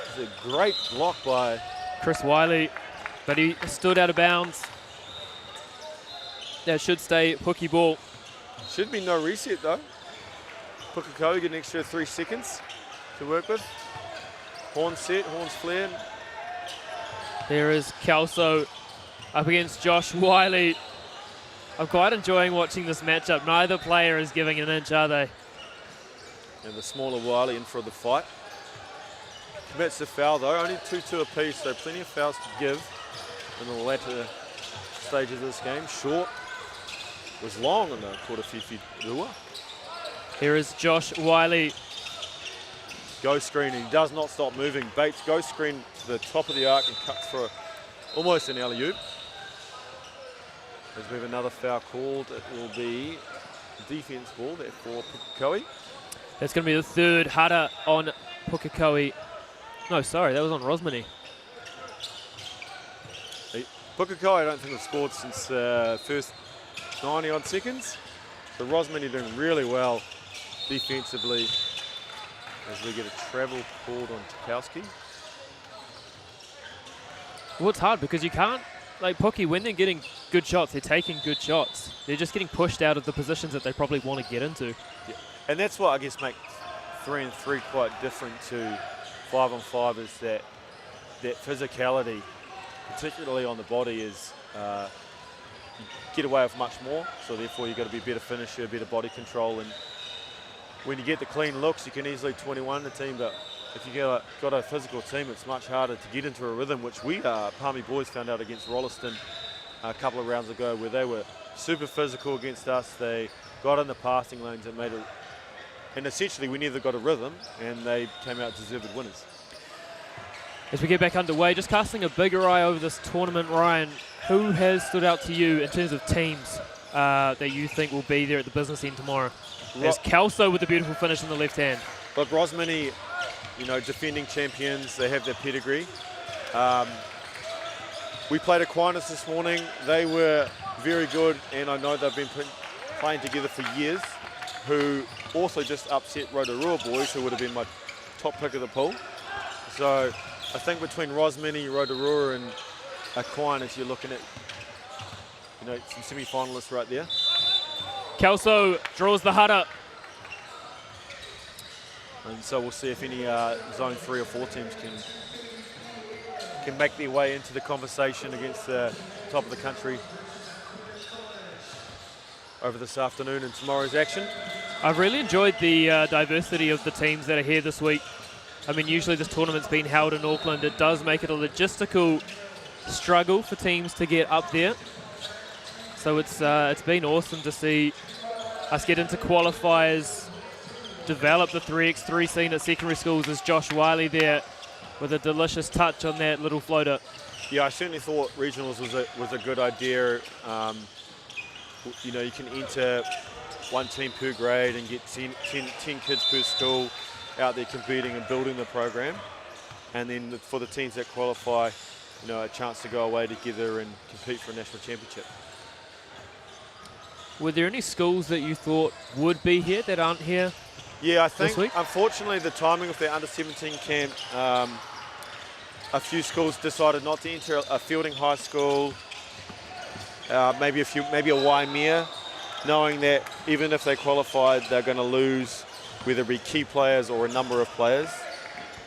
It's a great block by Chris Wiley, but he stood out of bounds. That should stay Puki ball. Should be no reset though. Puko get an extra 3 seconds to work with. Horns set, horns flared. There is Kelso up against Josh Wiley. I'm quite enjoying watching this matchup. Neither player is giving an inch, are they? And the smaller Wiley in for the fight. Commits the foul though, only 2-2 apiece, so plenty of fouls to give in the latter stages of this game. Short was long on the quarter Fifi Rua. Here is Josh Wiley. Go screen, he does not stop moving. Bates go screen to the top of the arc and cuts for almost an alley-oop. As we have another foul called, it will be defense ball there for Puko. That's going to be the third Hada on Puko. No, sorry, that was on Rosmini. Puko, I don't think have scored since first 90 odd seconds. So Rosmini doing really well defensively as we get a travel called on Tarkowski. Well, it's hard because you can't, like Puki, when they're getting good shots, they're taking good shots. They're just getting pushed out of the positions that they probably want to get into. Yeah. And that's what I guess makes 3-on-3 quite different to 5-on-5 is that physicality, particularly on the body, is you get away with much more. So therefore you've got to be a better finisher, better body control, and when you get the clean looks, you can easily 21 the team. But if you got a physical team, it's much harder to get into a rhythm, which we Palmy boys found out against Rolliston a couple of rounds ago, where they were super physical against us. They got in the passing lanes and made it, and essentially we never got a rhythm, and they came out deserved winners. As we get back underway, just casting a bigger eye over this tournament, Ryan, who has stood out to you in terms of teams that you think will be there at the business end tomorrow? There's Kelso with the beautiful finish in the left hand. Look, Rosmini, you know, defending champions, they have their pedigree. We played Aquinus this morning. They were very good, and I know they've been playing together for years, who also just upset Roto boys, who would have been my top pick of the pool. So I think between Rosmini, Roto and Aquinus, you're looking at, you know, some semi-finalists right there. Kelso draws the Hada. And so we'll see if any Zone 3 or 4 teams can make their way into the conversation against the top of the country. over this afternoon in tomorrow's action. I've really enjoyed the diversity of the teams that are here this week. I mean, usually this tournament's been held in Auckland. It does make it a logistical struggle for teams to get up there. So it's been awesome to see us get into qualifiers, develop the 3x3 scene at secondary schools. As Josh Wiley there with a delicious touch on that little floater. Yeah, I certainly thought regionals was a good idea. You know, you can enter one team per grade and get 10 kids per school out there competing and building the program. And then for the teams that qualify, you know, a chance to go away together and compete for a national championship. Were there any schools that you thought would be here that aren't here? Yeah, I think, this week? Unfortunately, the timing of the under-17 camp, a few schools decided not to enter a Fielding High School, maybe a Waimea, knowing that even if they qualified, they're going to lose whether it be key players or a number of players,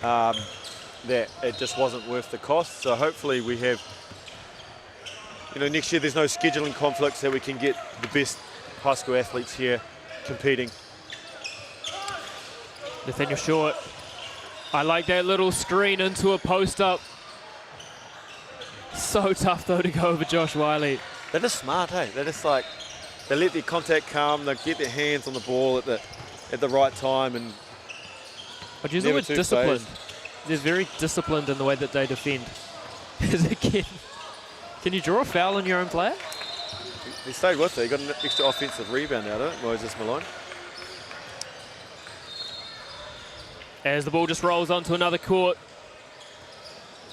that it just wasn't worth the cost. So hopefully we have, you know, next year there's no scheduling conflicts, that we can get the best high school athletes here competing. Nathaniel Short. I like that little screen into a post-up. So tough, though, to go over Josh Wiley. They're just smart, hey? They're just like, they let their contact come, they get their hands on the ball at the right time, and I'd use the word disciplined. They're very disciplined in the way that they defend. Can you draw a foul on your own player? He stayed with it. He got an extra offensive rebound out of it, Moses Malone. As the ball just rolls onto another court.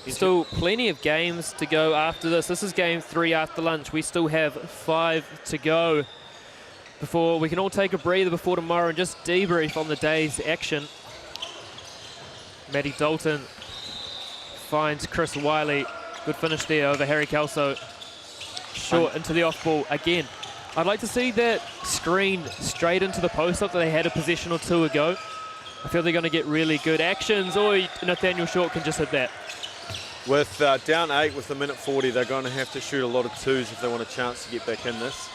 Still plenty of games to go after this. This is game 3 after lunch. We still have 5 to go before we can all take a breather before tomorrow and just debrief on the day's action. Matty Dalton finds Chris Wiley. Good finish there over Harry Kelso. Short into the off ball again. I'd like to see that screen straight into the post-up that they had a possession or two ago. I feel they're going to get really good actions, or Nathaniel Short can just hit that. With down 8 with a minute 40, they're going to have to shoot a lot of twos if they want a chance to get back in this.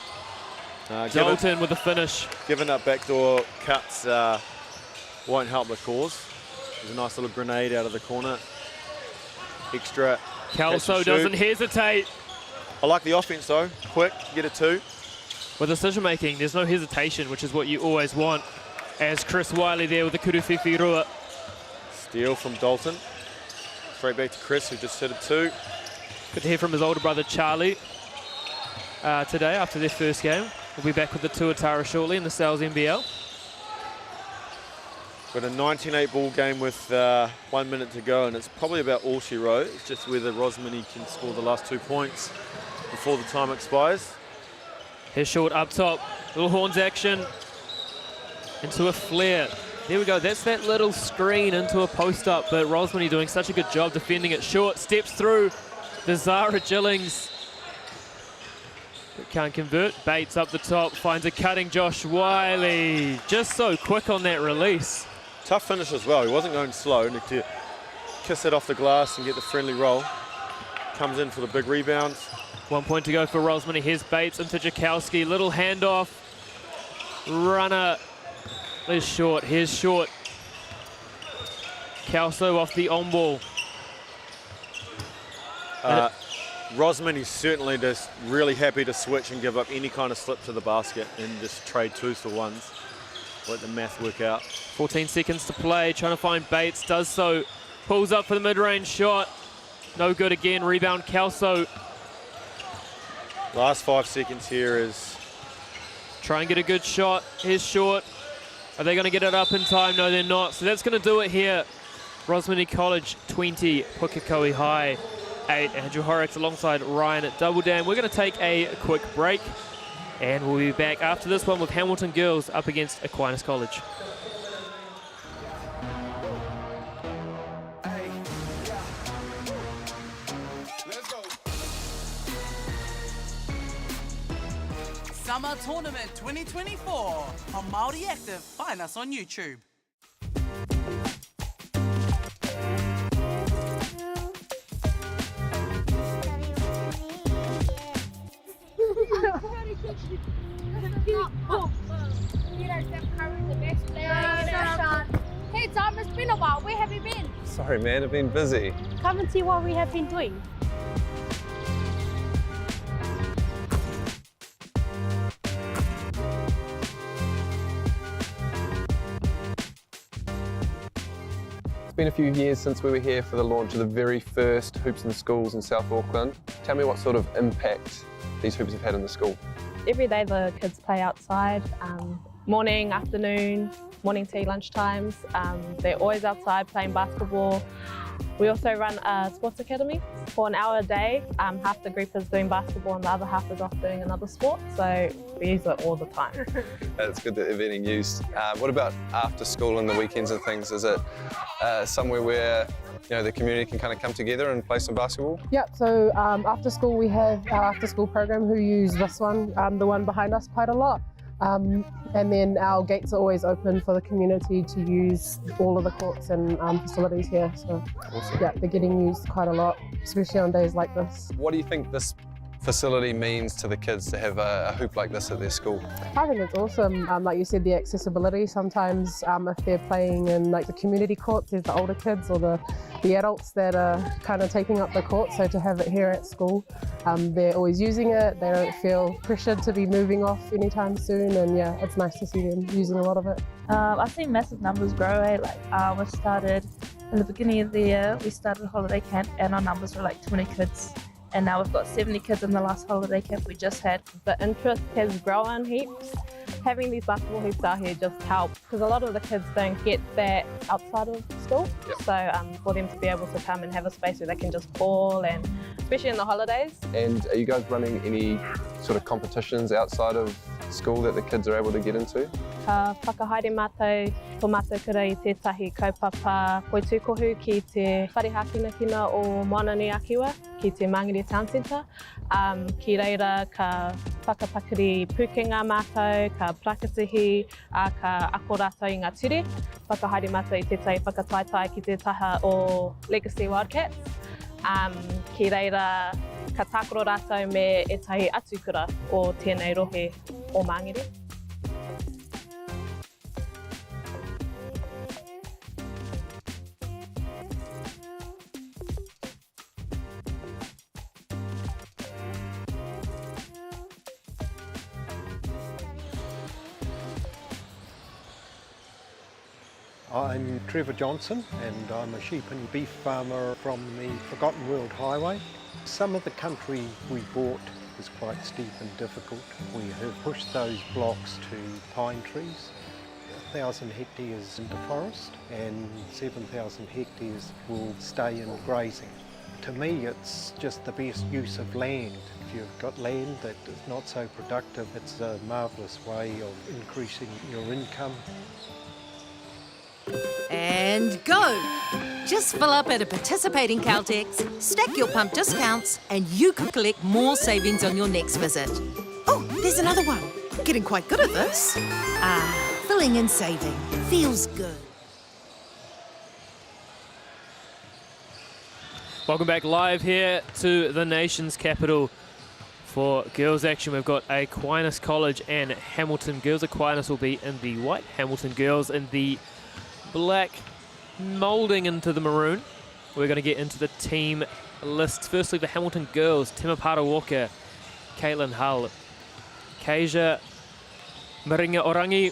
Dalton with the finish. Giving up backdoor cuts won't help the cause. There's a nice little grenade out of the corner. Extra. Kelso doesn't hesitate. I like the offense though. Quick, get a 2. With decision making, there's no hesitation, which is what you always want. As Chris Wiley there with the Kuruwhiwhi Rua. Steal from Dalton. Straight back to Chris, who just hit a 2. Good to hear from his older brother Charlie today after their first game. We'll be back with the Tuatara shortly in the Sales NBL. Got a 19-8 ball game with 1 minute to go, and it's probably about all she wrote. It's just whether Rosmini can score the last 2 points before the time expires. Here's Short up top. Little horns action into a flare. There we go. That's that little screen into a post-up, but Rosmini doing such a good job defending it. Short steps through the Zara Gillings. But can't convert. Bates up the top. Finds a cutting Josh Wiley. Just so quick on that release. Tough finish as well. He wasn't going slow. Need to kiss it off the glass and get the friendly roll. Comes in for the big rebound. 1 point to go for Rosmini. Here's Bates into Jakowski. Little handoff. Runner. There's Short. Here's Short. Kelso off the on ball. Rosmini's certainly just really happy to switch and give up any kind of slip to the basket and just trade 2s for 1s. Let the math work out. 14 seconds to play. Trying to find Bates. Does so. Pulls up for the mid-range shot. No good again. Rebound Kelso. Last 5 seconds here is... Try and get a good shot. Here's Short. Are they going to get it up in time? No, they're not. So that's going to do it here. Rosmini College 20, Pukekohe High 8. Andrew Horrocks alongside Ryan at Double Dam. We're going to take a quick break, and we'll be back after this one with Hamilton Girls up against Aquinas College. Summer Tournament 2024 on Māori Active. Find us on YouTube. Sorry man, I've been busy. Come and see what we have been doing. It's been a few years since we were here for the launch of the very first Hoops in Schools in South Auckland. Tell me what sort of impact these hoops have had in the school. Every day the kids play outside, morning, afternoon, morning tea, lunch times. They're always outside playing basketball. We also run a sports academy for an hour a day. Half the group is doing basketball and the other half is off doing another sport, so we use it all the time. It's good that they're being used. What about after school and the weekends and things? Is it somewhere where the community can kind of come together and play some basketball? Yep, so after school we have our after school program who use this one, the one behind us, quite a lot. And then our gates are always open for the community to use all of the courts and facilities here. So awesome. Yeah, they're getting used quite a lot, especially on days like this. What do you think this facility means to the kids to have a hoop like this at their school? I think it's awesome. Like you said, the accessibility. Sometimes if they're playing in like the community courts, there's the older kids or the adults that are kind of taking up the court. So to have it here at school, they're always using it. They don't feel pressured to be moving off anytime soon. And yeah, it's nice to see them using a lot of it. I've seen massive numbers grow. We started in the beginning of the year, we started a holiday camp and our numbers were like 20 kids. And now we've got 70 kids in the last holiday camp we just had. The interest has grown heaps. Having these basketball hoops out here just helps because a lot of the kids don't get that outside of school. Yep. So for them to be able to come and have a space where they can just ball, and especially in the holidays. And are you guys running any sort of competitions outside of school that the kids are able to get into? Ka whakahaere mātou, ko mātou kura I tētahi kaupapa poitukohu ki te wharehakinakina o Moanani Akiwa, ki te Mangere Town Centre. Ki reira ka whakapakari pukenga mātou, ka prakatihi, ka ako rātou I ngā ture. Whakahaere mātou I tētahi whakataitai ki te taha o Legacy Wildcats. Ki reira ka tākoro rātou me etahi atukura o tēnei rohe o Mangere. I'm Trevor Johnson and I'm a sheep and beef farmer from the Forgotten World Highway. Some of the country we bought is quite steep and difficult. We have pushed those blocks to pine trees, 1,000 hectares into forest and 7,000 hectares will stay in grazing. To me it's just the best use of land. If you've got land that is not so productive, it's a marvellous way of increasing your income. And go! Just fill up at a participating Caltex, stack your pump discounts, and you could collect more savings on your next visit. Oh, there's another one. Getting quite good at this. Filling and saving. Feels good. Welcome back live here to the nation's capital for girls action. We've got Aquinus College and Hamilton girls. Aquinus will be in the white, Hamilton girls in the black, moulding into the maroon. We're going to get into the team lists. Firstly, the Hamilton girls, Temapara Walker, Caitlin Hull, Kasia Maringa Orangi,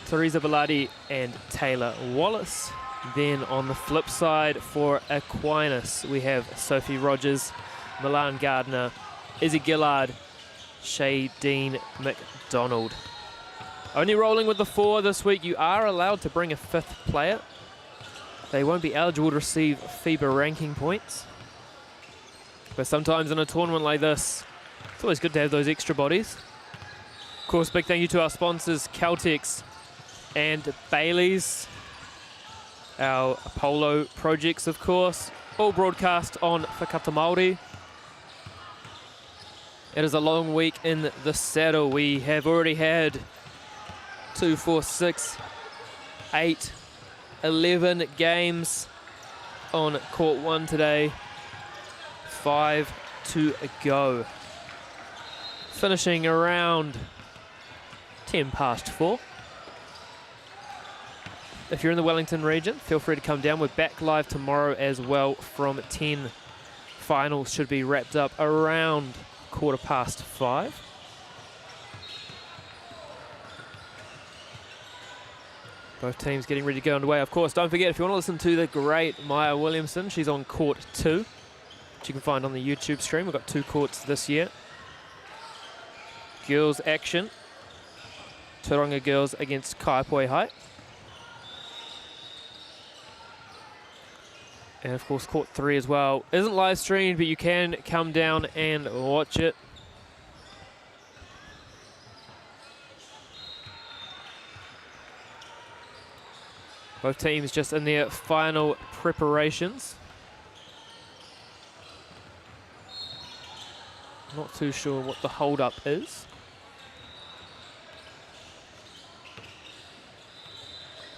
Teresa Bellardi and Taylor Wallace. Then on the flip side for Aquinus, we have Sophie Rogers, Milan Gardner, Izzy Gillard, Shay Dean McDonald. Only rolling with the 4 this week. You are allowed to bring a 5th player. They won't be eligible to receive FIBA ranking points. But sometimes in a tournament like this, it's always good to have those extra bodies. Of course, big thank you to our sponsors, Caltex and Bailey's. Our polo projects, of course, all broadcast on Whakata Māori. It is a long week in the saddle. We have already had 2, 4, 6, 8, 11 games on court 1 today. 5 to go. Finishing around 10 past 4. if you're in the Wellington region, feel free to come down. We're back live tomorrow as well from 10. Finals should be wrapped up around 5:15. Both teams getting ready to go underway. Of course, don't forget, if you want to listen to the great Maya Williamson, she's on court 2, which you can find on the YouTube stream. We've got 2 courts this year. Girls action. Tauranga girls against Kaipoi High. And of course, court 3 as well. Isn't live streamed, but you can come down and watch it. Both teams just in their final preparations. Not too sure what the hold-up is.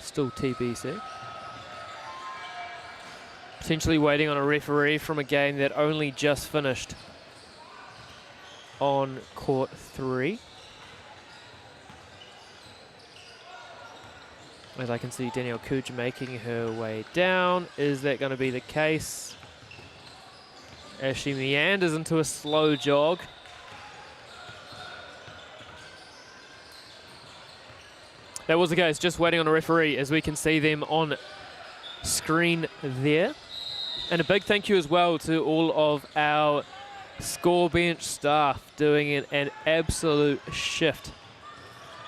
Still TBC. Potentially waiting on a referee from a game that only just finished on court 3. As I can see Danielle Cooch making her way down. Is that going to be the case? As she meanders into a slow jog. That was the case, just waiting on a referee as we can see them on screen there. And a big thank you as well to all of our score bench staff doing an absolute shift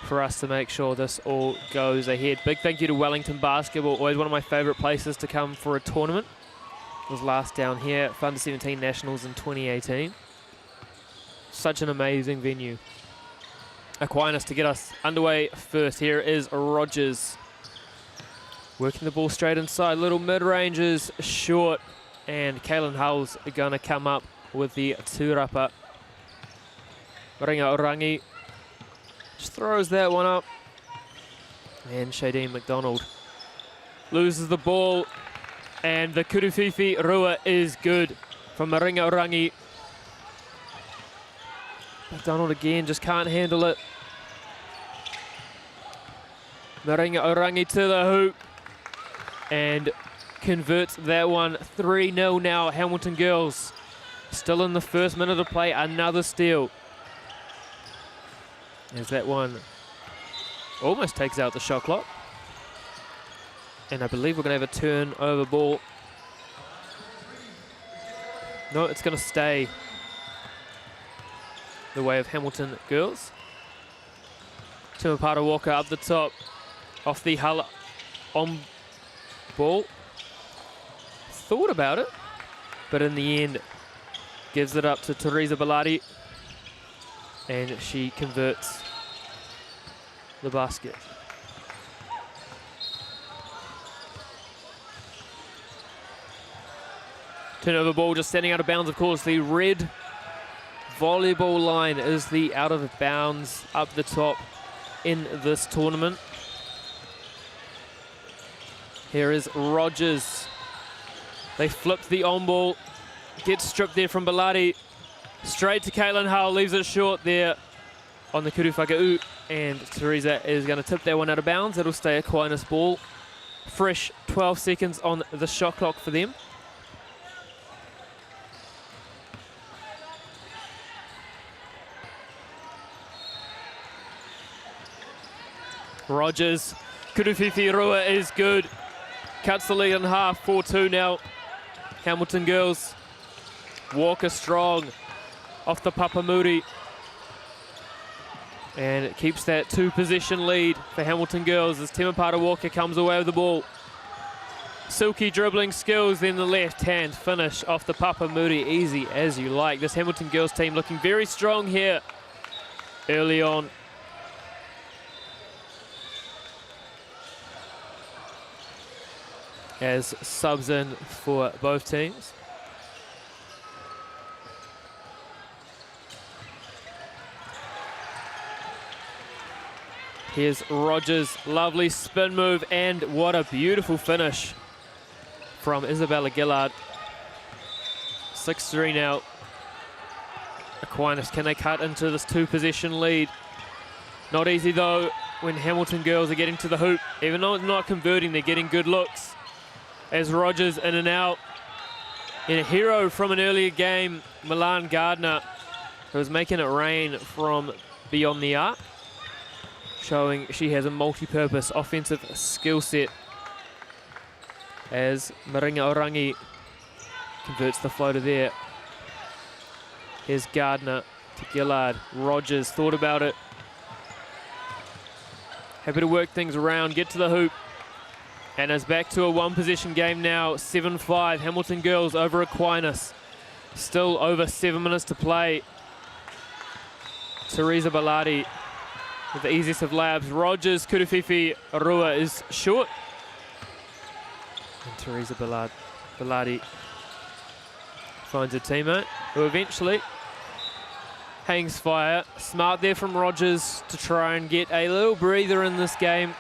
for us to make sure this all goes ahead. Big thank you to Wellington Basketball, always one of my favourite places to come for a tournament. It was last down here for Under 17 Nationals in 2018. Such an amazing venue. Aquinus to get us underway first. Here is Rogers. Working the ball straight inside, little mid-ranges, short, and Kaylin Hull's going to come up with the tūrapa. Ringa Orangi just throws that one up, and Shadeen McDonald loses the ball, and the Kuruwhiwhi Rua is good from Ringa Orangi. McDonald again just can't handle it. Maringa Orangi to the hoop and converts that one. 3-0 now, Hamilton girls. Still in the first minute of play, another steal. As that one almost takes out the shot clock. And I believe we're going to have a turnover ball. No, it's going to stay the way of Hamilton girls. Timapata Walker up the top, off the Hull on ball. Thought about it, but in the end gives it up to Teresa Bellardi, and she converts the basket. Turnover ball just standing out of bounds, of course. The red volleyball line is the out of bounds up the top in this tournament. Here is Rogers. They flipped the on ball. Gets stripped there from Bellardi. Straight to Caitlin Hull. Leaves it short there on the Kuruwhakau. And Teresa is going to tip that one out of bounds. It'll stay Aquinus ball. Fresh 12 seconds on the shot clock for them. Rogers, Kuruwhiwhi Rua is good. Cuts the lead in half, 4-2 now. Hamilton girls. Walker strong off the Papamuri. And it keeps that 2-possession lead for Hamilton girls as Temapata Walker comes away with the ball. Silky dribbling skills, then the left hand finish off the Papamuri. Easy as you like. This Hamilton girls team looking very strong here early on. As subs in for both teams. Here's Rogers, lovely spin move, and what a beautiful finish from Isabella Gillard. 6-3 now. Aquinus, can they cut into this 2-possession lead? Not easy though. when Hamilton girls are getting to the hoop. Even though it's not converting, they're getting good looks. As Rogers in and out. And a hero from an earlier game, Milan Gardner, who was making it rain from beyond the arc, showing she has a multi-purpose offensive skill set. As Maringa Orangi converts the floater there. Here's Gardner to Gillard. Rogers thought about it. Happy to work things around, get to the hoop. And it's back to a one-possession game now, 7-5. Hamilton girls over Aquinus. Still over 7 minutes to play. Teresa Bellardi with the easiest of layups. Rogers, Kurufifi, Rua is short. And Teresa Bellardi finds a teammate who eventually hangs fire. Smart there from Rogers to try and get a little breather in this game.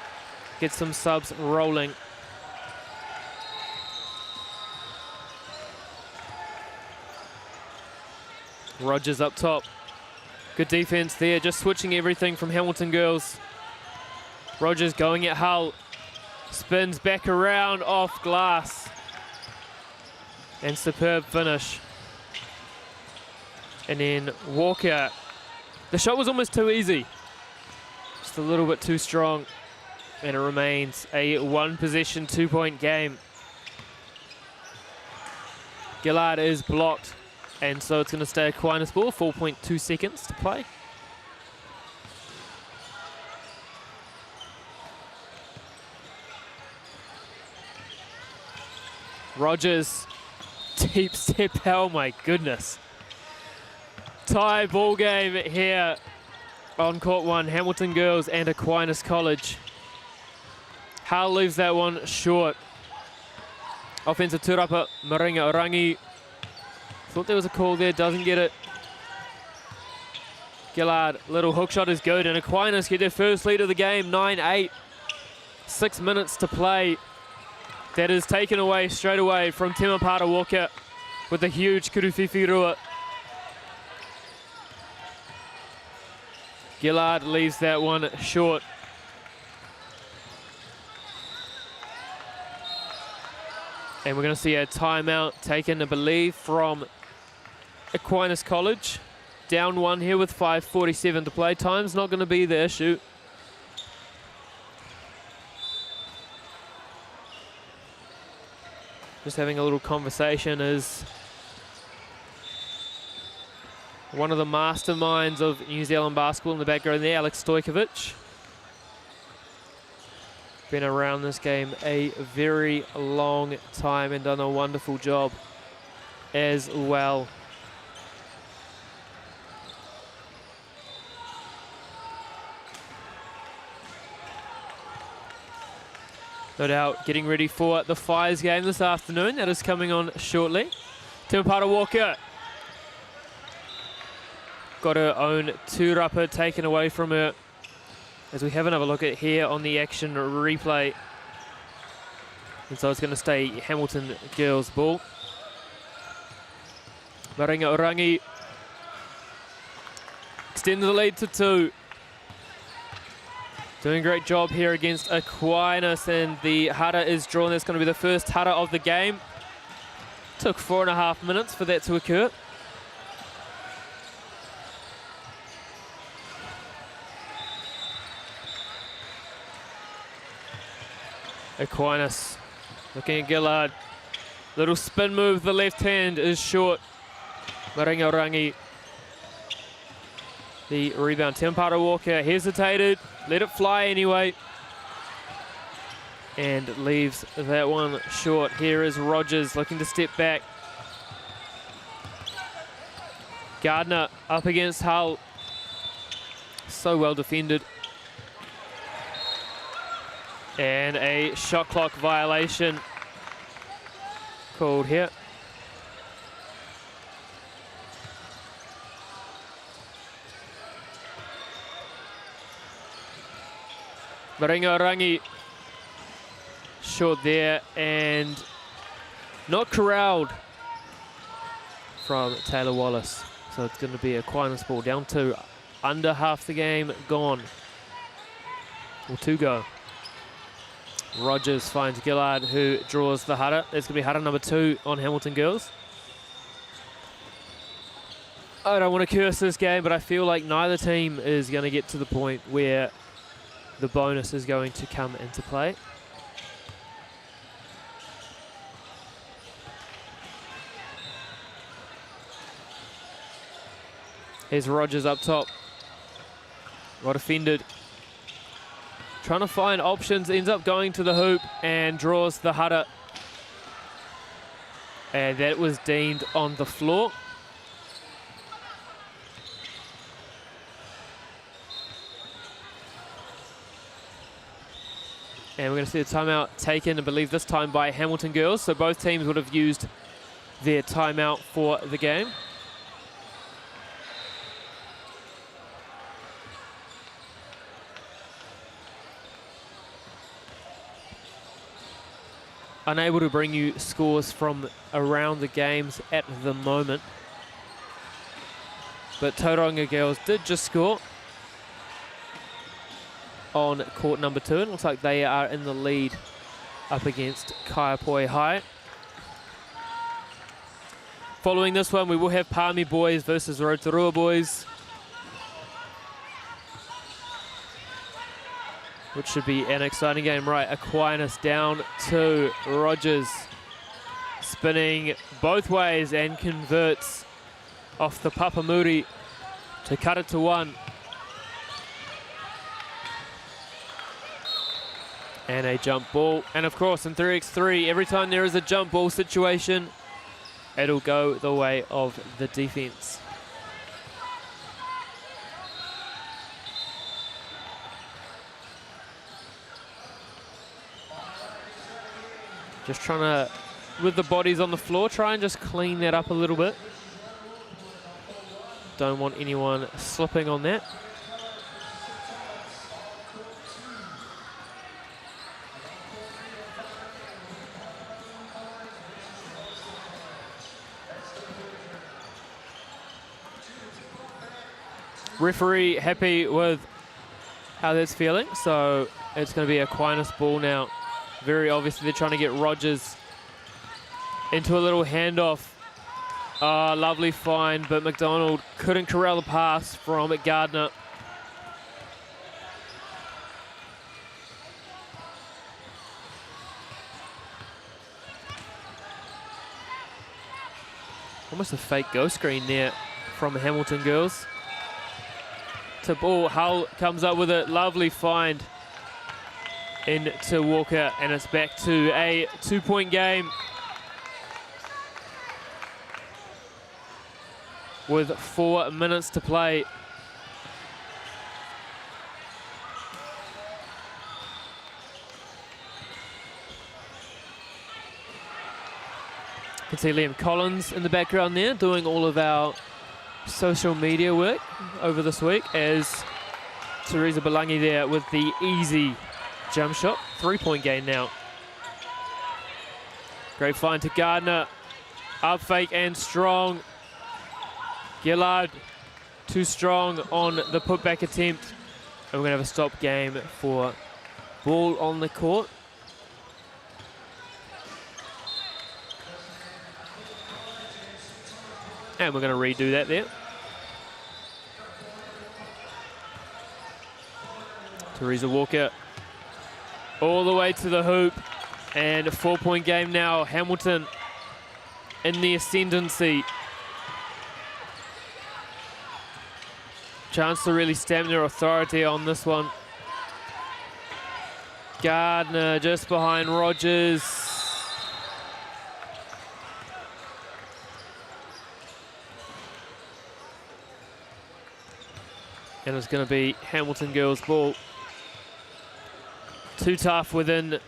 Get some subs rolling. Rogers up top. Good defense there, just switching everything from Hamilton girls. Rogers going at Hull. Spins back around off glass. And superb finish. And then Walker. The shot was almost too easy. Just a little bit too strong. And it remains a one-possession, two-point game. Gillard is blocked. And so it's going to stay Aquinus ball, 4.2 seconds to play. Rogers, deep step, oh my goodness. Tie ball game here on court one, Hamilton girls and Aquinus College. Hull leaves that one short. Offensive tūrapa, Maringa Orangi. Thought there was a call there, doesn't get it. Gillard, little hook shot is good, and Aquinus get their first lead of the game, 9-8. 6 minutes to play. That is taken away straight away from Temapara Walker with a huge Kurufifi Rua. Gillard leaves that one short. And we're going to see a timeout taken, I believe, from Aquinus College. Down one here with 5:47 to play. Time's not going to be the issue. Just having a little conversation is one of the masterminds of New Zealand basketball in the background there, Alex Stojkovic. Been around this game a very long time and done a wonderful job as well. No doubt getting ready for the Fires game this afternoon. That is coming on shortly. Temapara Walker got her own tūrapa taken away from her. As we have another look at here on the action replay. And so it's going to stay Hamilton girls ball. Maringa Orangi extends the lead to 2. Doing a great job here against Aquinus, and the hara is drawn. That's going to be the first hara of the game. Took 4.5 minutes for that to occur. Aquinus looking at Gillard. Little spin move, the left hand is short. Maringa Orangi. The rebound, Temapara Walker hesitated, let it fly anyway. And leaves that one short. Here is Rogers looking to step back. Gardner up against Hull. So well defended. And a shot clock violation called here. Maringa Orangi short there and not corralled from Taylor Wallace. So it's going to be Aquinus ball down to under half the game gone. or 2 go. Rogers finds Gillard, who draws the Hara. It's going to be Hara number 2 on Hamilton girls. I don't want to curse this game, but I feel like neither team is going to get to the point where the bonus is going to come into play. Here's Rogers up top. Got offended. Trying to find options, ends up going to the hoop and draws the Hara. And that was deemed on the floor. And we're going to see a timeout taken, I believe this time by Hamilton girls. So both teams would have used their timeout for the game. Unable to bring you scores from around the games at the moment. But Tauranga girls did just score on court number 2. It looks like they are in the lead up against Kaiapoi High. Following this one, we will have Palmy boys versus Rotorua boys, which should be an exciting game. Right, Aquinus down to Rogers, spinning both ways and converts off the Papamuri to cut it to 1. And a jump ball. And of course, in 3x3, every time there is a jump ball situation, it'll go the way of the defense. Just trying to, with the bodies on the floor, try and just clean that up a little bit. Don't want anyone slipping on that. Referee happy with how that's feeling, so it's going to be Aquinus ball now. Very obviously they're trying to get Rogers into a little handoff. Lovely find, but McDonald couldn't corral the pass from Gardner. Almost a fake go screen there from the Hamilton girls. To ball, Hull comes up with a lovely find into Walker, and it's back to a 2-point game with 4 minutes to play. You can see Liam Collins in the background there doing all of our social media work over this week, as Teresa Balangi there with the easy jump shot. 3-point game now. Great find to Gardner. Up fake and strong. Gillard too strong on the putback attempt. And we're going to have a stop game for ball on the court. And we're going to redo that there. Teresa Walker all the way to the hoop. And a 4-point game now. Hamilton in the ascendancy. Chance to really stamp their authority on this one. Gardner just behind Rogers. And it's going to be Hamilton girls ball. Too tough within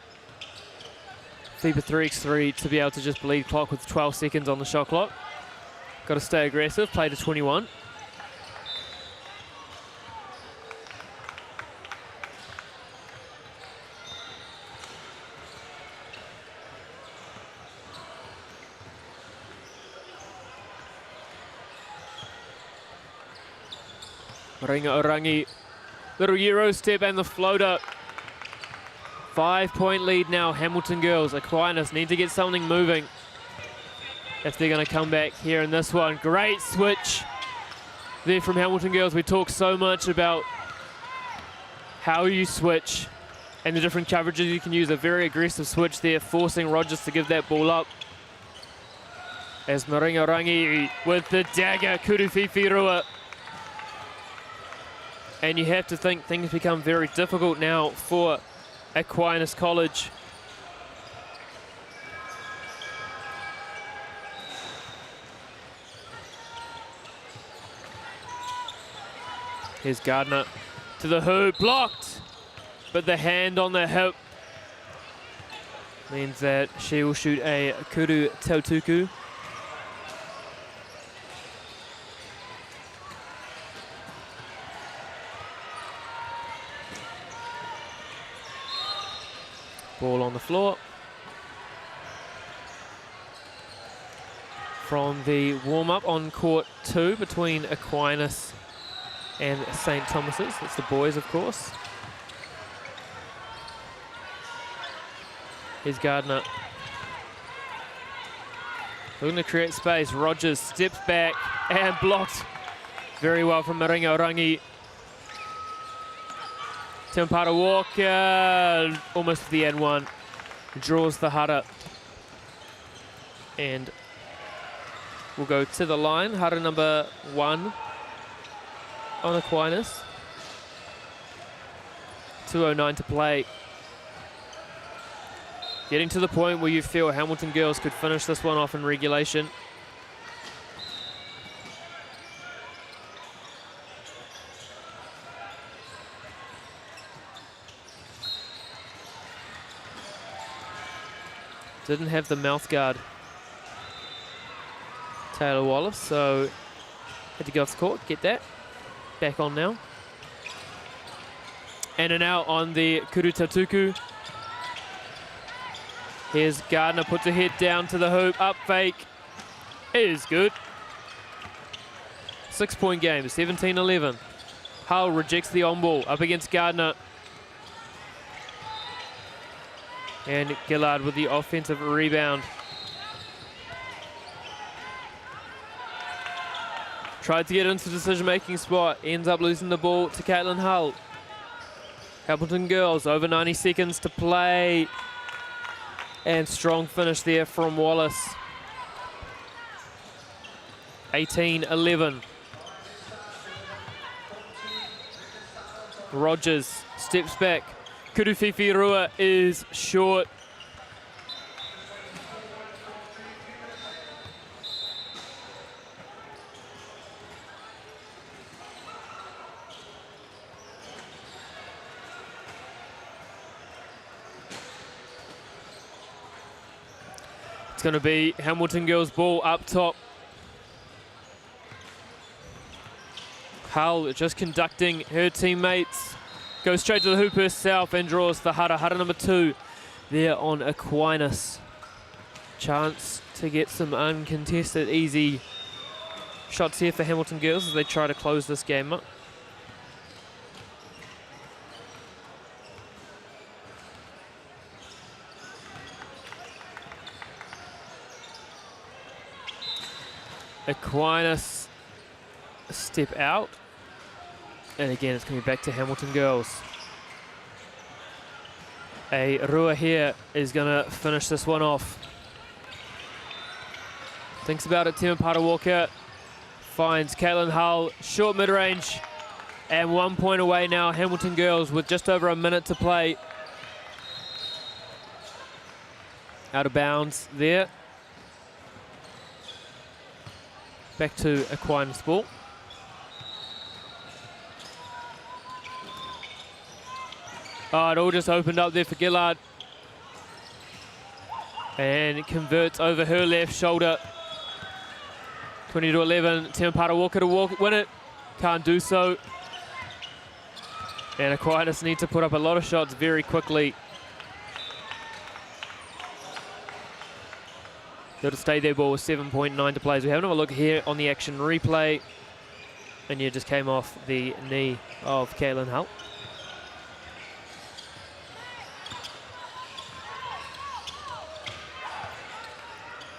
FIBA 3x3 to be able to just bleed clock with 12 seconds on the shot clock. Got to stay aggressive, play to 21. Ringa Orangi, little Euro step and the floater 5-point lead now, Hamilton girls. Aquinus need to get something moving if they're going to come back here in this one. Great switch there from Hamilton girls. We talk so much about how you switch and the different coverages you can use. A very aggressive switch there, forcing Rogers to give that ball up. As Maringarangi with the dagger, Kuruwhiwhirua. And you have to think things become very difficult now for Aquinas College. Here's Gardner to the hoop, blocked, but the hand on the hip means that she will shoot a Kuru Tautuku. Ball on the floor. From the warm-up on court 2 between Aquinas and St. Thomas's. That's the boys, of course. Here's Gardner. Looking to create space. Rogers steps back and blocked very well from Maringarangi. Timpara Walker, almost the N1, draws the hara. And we'll go to the line. Hara number 1 on Aquinas. 2:09 to play. Getting to the point where you feel Hamilton girls could finish this one off in regulation. Didn't have the mouth guard, Taylor Wallace, so had to go off the court, get that. Back on now. In and out on the Kuru Tautuku. Here's Gardner, puts her head down to the hoop, up fake. It is good. 6-point game, 17-11. Hull rejects the on ball, up against Gardner. And Gillard with the offensive rebound. Tried to get into the decision-making spot, ends up losing the ball to Caitlin Hull. Hamilton girls, over 90 seconds to play. And strong finish there from Wallace. 18-11. Rogers steps back. Kuruwhiwhirua is short. It's going to be Hamilton girls' ball up top. Hull just conducting her teammates. Goes straight to the hoop herself and draws the hara. Hara number 2 there on Aquinas. Chance to get some uncontested easy shots here for Hamilton girls as they try to close this game up. Aquinus step out. And again, it's coming back to Hamilton girls. A Rua here is going to finish this one off. Thinks about it, Timpara Walker. Finds Caitlin Hull, short mid-range. And 1 point away now, Hamilton girls with just over a minute to play. Out of bounds there. Back to Aquinas ball. Oh, it all just opened up there for Gillard. And it converts over her left shoulder. 20-11. Timpara Walker to win it. Can't do so. And Aquinus need to put up a lot of shots very quickly. They'll stay their ball with 7.9 to play. As we have another look here on the action replay. And it just came off the knee of Caitlin Hull.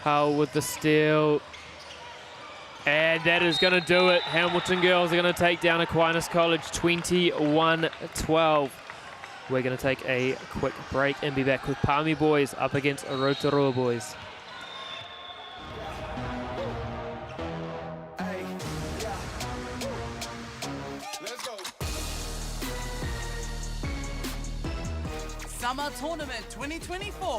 Hull with the steal. And that is going to do it. Hamilton girls are going to take down Aquinas College 21-12. We're going to take a quick break and be back with Palmy boys up against Rotorua boys. Summer Tournament 2024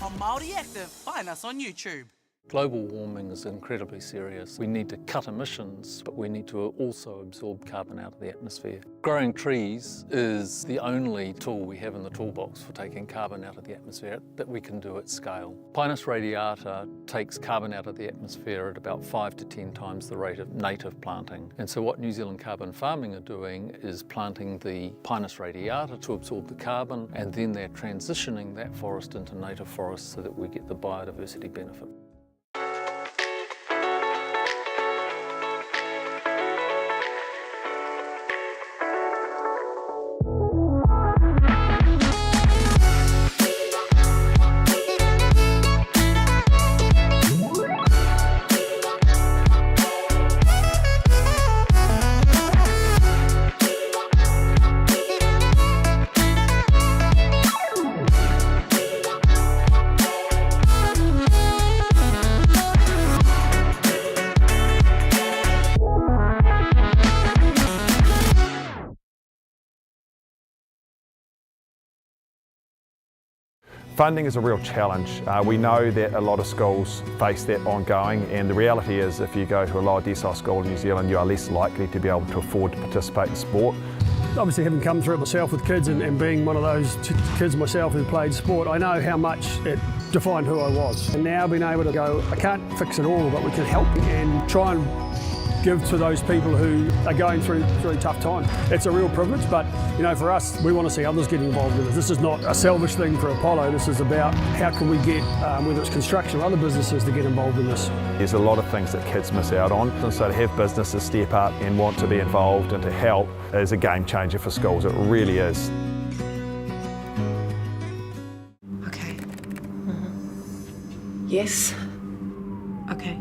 on Māori Active. Find us on YouTube. Global warming is incredibly serious. We need to cut emissions, but we need to also absorb carbon out of the atmosphere. Growing trees is the only tool we have in the toolbox for taking carbon out of the atmosphere that we can do at scale. Pinus radiata takes carbon out of the atmosphere at about 5 to 10 times the rate of native planting. And so what New Zealand Carbon Farming are doing is planting the Pinus radiata to absorb the carbon, and then they're transitioning that forest into native forest so that we get the biodiversity benefit. Funding is a real challenge. We know that a lot of schools face that ongoing, and the reality is if you go to a lower decile school in New Zealand, you are less likely to be able to afford to participate in sport. Obviously, having come through it myself with kids and being one of those kids myself who played sport, I know how much it defined who I was. And now being able to go, I can't fix it all, but we can help and try and give to those people who are going through a really tough time. It's a real privilege, but you know, for us, we want to see others get involved in this. This is not a selfish thing for Apollo. This is about how can we get, whether it's construction or other businesses, to get involved in this. There's a lot of things that kids miss out on, and so to have businesses step up and want to be involved and to help is a game changer for schools. It really is. Okay. Yes. Okay.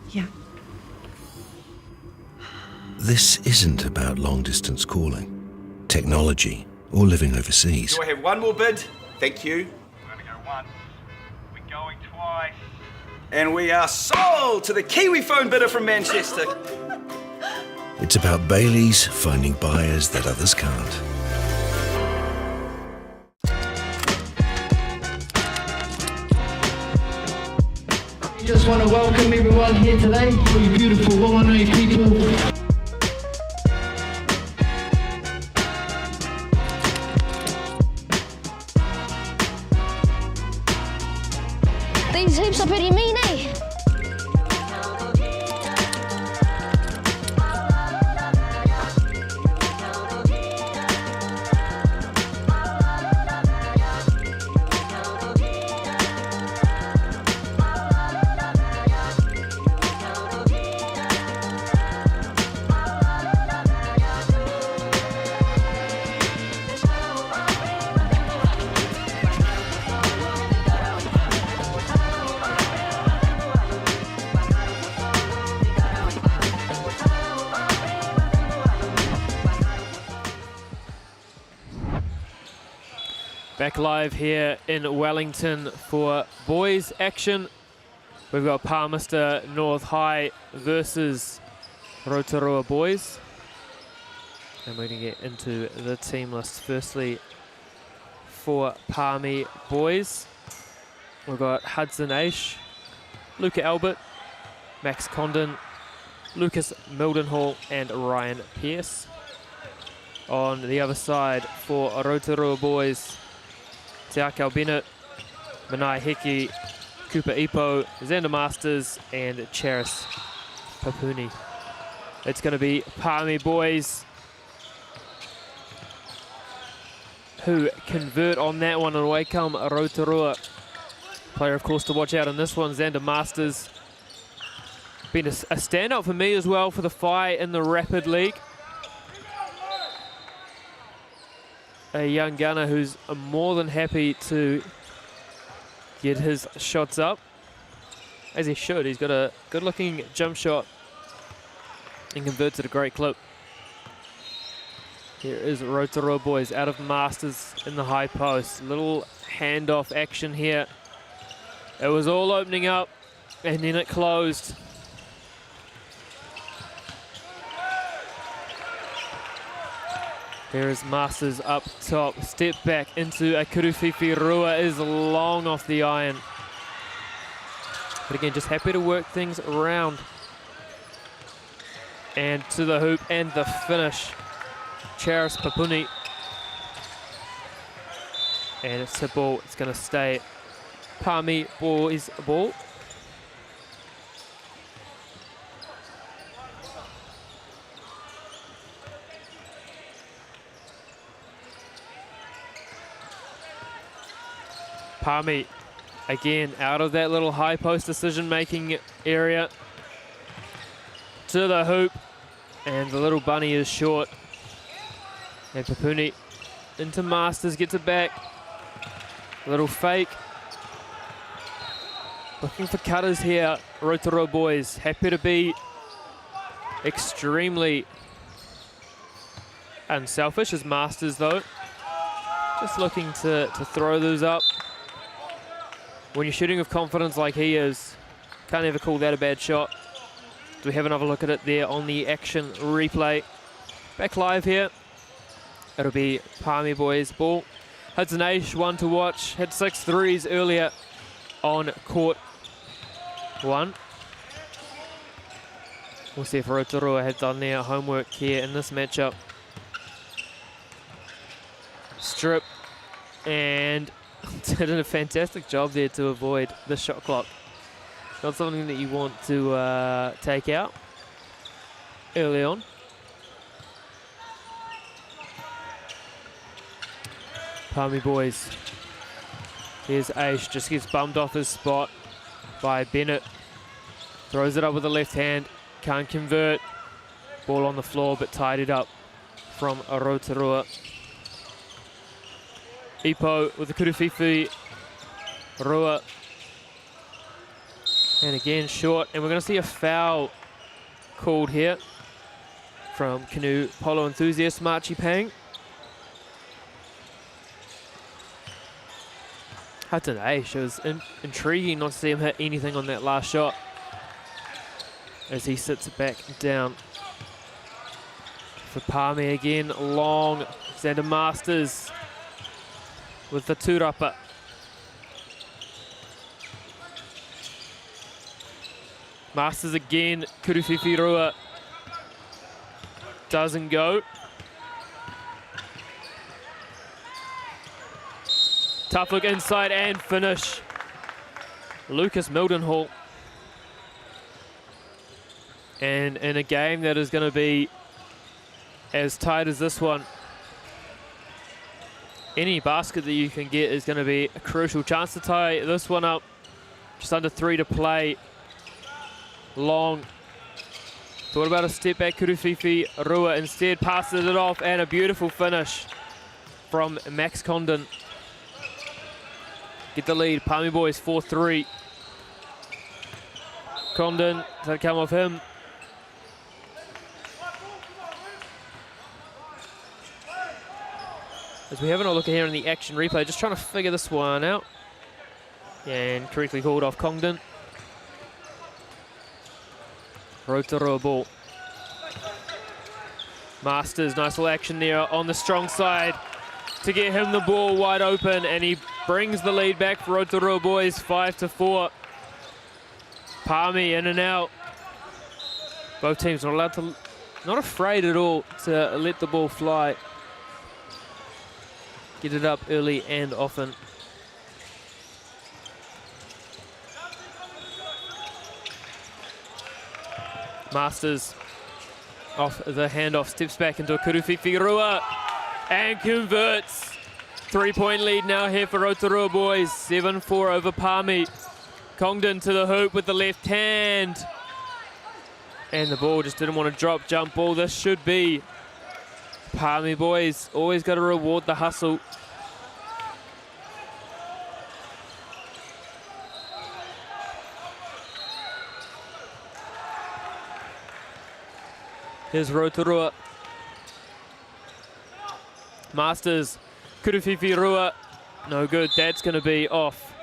Yeah. This isn't about long-distance calling, technology, or living overseas. Do I have one more bid? Thank you. We're going to go once. We're going twice. And we are sold to the Kiwi phone bidder from Manchester. It's about Bailey's finding buyers that others can't. Just want to welcome everyone here today, all you beautiful Wellington people. These hoops are pretty mean, eh? Back live here in Wellington for boys action. We've got Palmerston North High versus Rotorua boys. And we're going to get into the team list. Firstly, for Palmy boys, we've got Hudson Aish, Luca Albert, Max Condon, Lucas Mildenhall and Ryan Pearce. On the other side for Rotorua boys, Te Akau Bennett, Manai Heki, Cooper Ipo, Xander Masters and Charis Papuni. It's going to be Palmy boys who convert on that one, and away come Rotorua. Player, of course, to watch out in this one, Xander Masters. Been a standout for me as well for the Phi in the Rapid League. A young gunner who's more than happy to get his shots up, as he should. He's got a good-looking jump shot and converts at a great clip. Here is Roto boys out of Masters in the high post. Little handoff action here. It was all opening up, and then it closed. Here is Masters up top. Step back into a Kuruwhiwhi. Rua is long off the iron. But again, just happy to work things around. And to the hoop and the finish. Charis Papuni. And it's a ball. It's going to stay. Palmy boys ball. Palmy again out of that little high post decision-making area to the hoop, and the little bunny is short. And Papuni into Masters, gets it back. Little fake. Looking for cutters here, Roto boys. Happy to be extremely unselfish as Masters though. Just looking to throw those up. When you're shooting with confidence like he is, can't ever call that a bad shot. Do we have another look at it there on the action replay? Back live here. It'll be Palmy boys ball. Hudson Aish, one to watch. Had 6 threes earlier on court 1. We'll see if Rotorua have done their homework here in this matchup. Strip, and did a fantastic job there to avoid the shot clock. Not something that you want to take out early on. Palmy boys. Here's Aish, just gets bummed off his spot by Bennett. Throws it up with the left hand, can't convert. Ball on the floor, but tied it up from Rotorua. Ipo with the Kuruwhiwhi. Rua. And again short, and we're going to see a foul called here from canoe polo enthusiast Marchi Pang. Hudson Aish, it was intriguing not to see him hit anything on that last shot as he sits it back down. For Palmy again, long, Xander Masters with the tūrapa. Masters again, Kuruwhiwhi Rua. Doesn't go. Tough look inside and finish. Lucas Mildenhall. And in a game that is going to be as tight as this one, any basket that you can get is going to be a crucial chance to tie this one up. Just under 3 to play. Long. Thought about a step back, Kuruwhiwhi Rua instead passes it off, and a beautiful finish from Max Condon. Get the lead, Palmy boys 4-3. Condon, does that come off him? As we have a look here in the action replay, just trying to figure this one out. And correctly called off Condon. Rotorua ball. Masters, nice little action there on the strong side to get him the ball wide open, and he brings the lead back for Rotorua boys 5-4. Palmy in and out. Both teams not afraid at all to let the ball fly. Get it up early and often. Masters off the handoff, steps back into a Kuruwhiwhi Rua and converts. 3-point lead now here for Rotorua boys, 7-4 over Palmy. Congdon to the hoop with the left hand. And the ball just didn't want to drop, jump ball. This should be Palmy boys. Always got to reward the hustle. Here's Rotorua. Masters, Kuruwhiwhi Rua. No good, that's going to be off.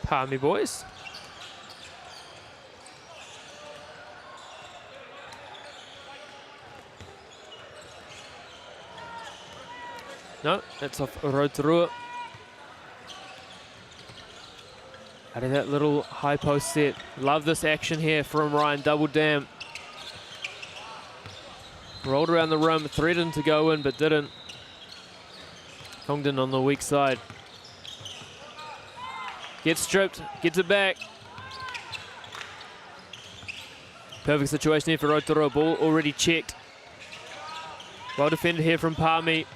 Palmy boys. No, that's off Rotorua. Out of that little high post set. Love this action here from Ryan, double dam. Rolled around the rim, threatened to go in, but didn't. Congdon on the weak side. Gets stripped, gets it back. Perfect situation here for Rotorua, ball already checked. Well defended here from Palmy.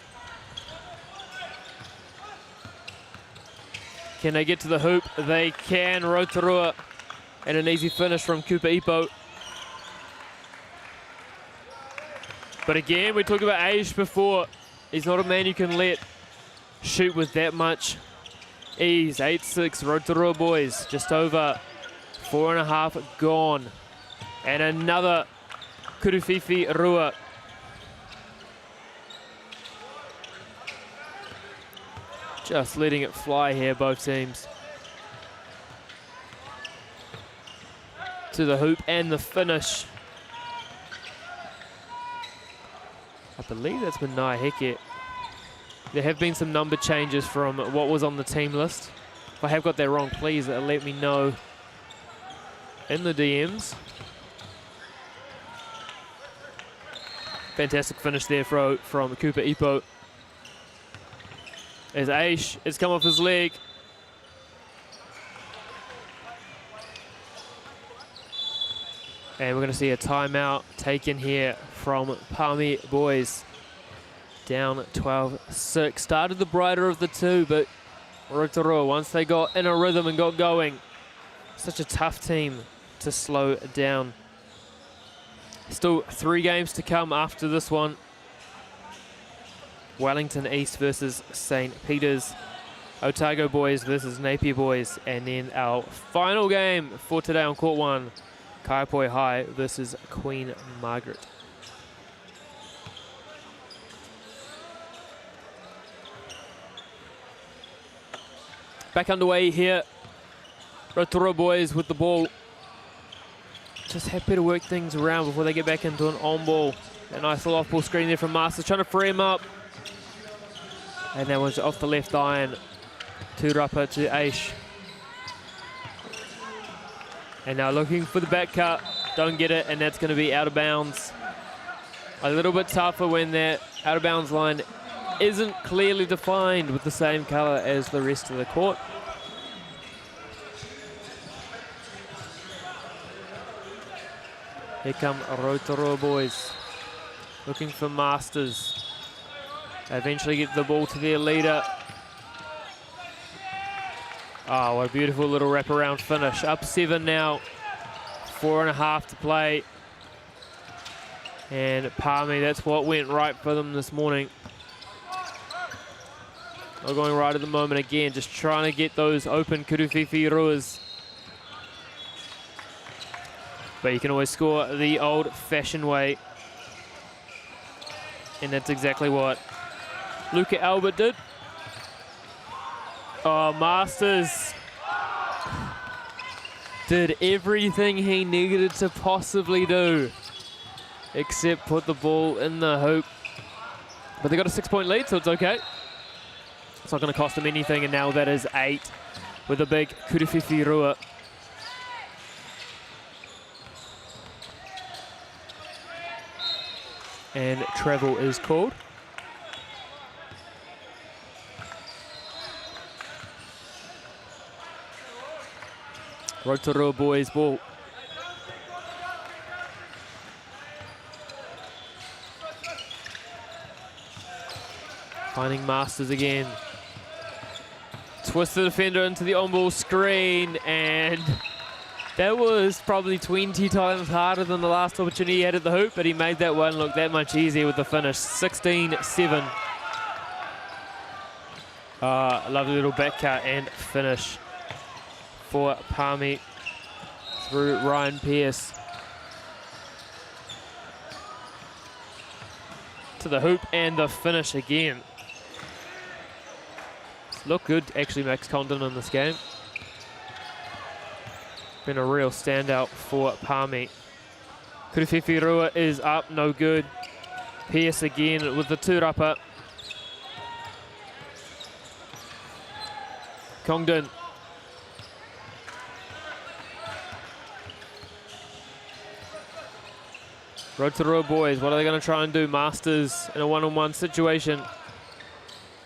Can they get to the hoop? They can. Rotorua, and an easy finish from Cooper Ipo. But again, we talked about Aish before. He's not a man you can let shoot with that much ease. 8-6, Rotorua boys, just over 4.5 gone. And another Kuruwhiwhi Rua. Just letting it fly here, both teams. To the hoop and the finish. I believe that's been Nai Heke. There have been some number changes from what was on the team list. If I have got that wrong, please let me know in the DMs. Fantastic finish there from Cooper Ipo. As Aish has come off his leg. And we're going to see a timeout taken here from Palmy boys. Down 12-6. Started the brighter of the two, but Rotorua, once they got in a rhythm and got going, such a tough team to slow down. Still 3 games to come after this one. Wellington East versus St. Peter's, Otago boys versus Napia boys, and then our final game for today on Court 1, Kaipoi High versus Queen Margaret. Back underway here, Rotorua boys with the ball. Just happy to work things around before they get back into an on ball. A nice little off ball screen there from Masters, trying to free him up. And that was off the left iron to Rapa to Aish. And now looking for the back cut, don't get it, and that's going to be out of bounds. A little bit tougher when that out of bounds line isn't clearly defined with the same colour as the rest of the court. Here come Rotorua boys, looking for Masters. They eventually get the ball to their leader. Oh, what a beautiful little wraparound finish. Up 7 now, 4.5 to play. And Palmy, that's what went right for them this morning. They're going right at the moment again, just trying to get those open Kuruwhiwhi Ruas. But you can always score the old-fashioned way. And that's exactly what Luca Albert did. Oh, Masters did everything he needed to possibly do, except put the ball in the hoop. But they got a 6-point lead, so it's okay. It's not going to cost them anything, and now that is 8 with a big Kuruwhiwhi Rua. And travel is called. Rotorua boys ball. Finding Masters again. Twist the defender into the on-ball screen, and that was probably 20 times harder than the last opportunity he had at the hoop, but he made that one look that much easier with the finish. 16-7. Lovely little back cut and finish for Palmy through Ryan Pearce. to the hoop and the finish again. Look good, actually, Max Condon in this game. Been a real standout for Palmy. Kurififirua is up, no good. Pierce again with the tūrapa. Congdon. Roto boys, what are they going to try and do? Masters in a one-on-one situation.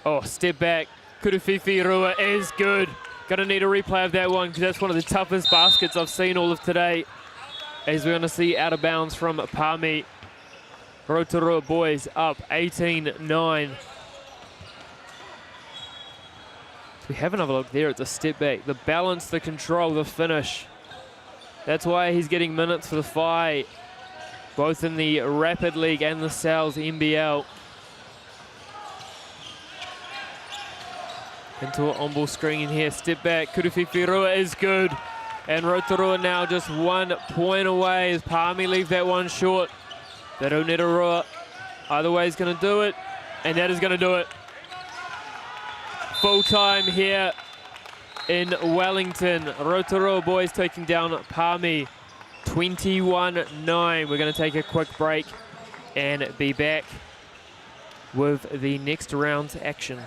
Oh, step back. Kurififirua is good. Gonna need a replay of that one because that's one of the toughest baskets I've seen all of today. As we're gonna see out of bounds from Palmy. Rotorua boys up 18-9. We have another look there. It's a step back. The balance, the control, the finish. That's why he's getting minutes for the Phi, both in the Rapid League and the Sal's NBL. Into an on-ball screen here, step back, Kurififirua is good. And Rotorua now just 1 point away as Palmy leave that one short. They don't need a Roa. Either way is gonna do it, and that is gonna do it. Full time here in Wellington. Rotorua boys taking down Palmy 21-9. We're gonna take a quick break and be back with the next round's action.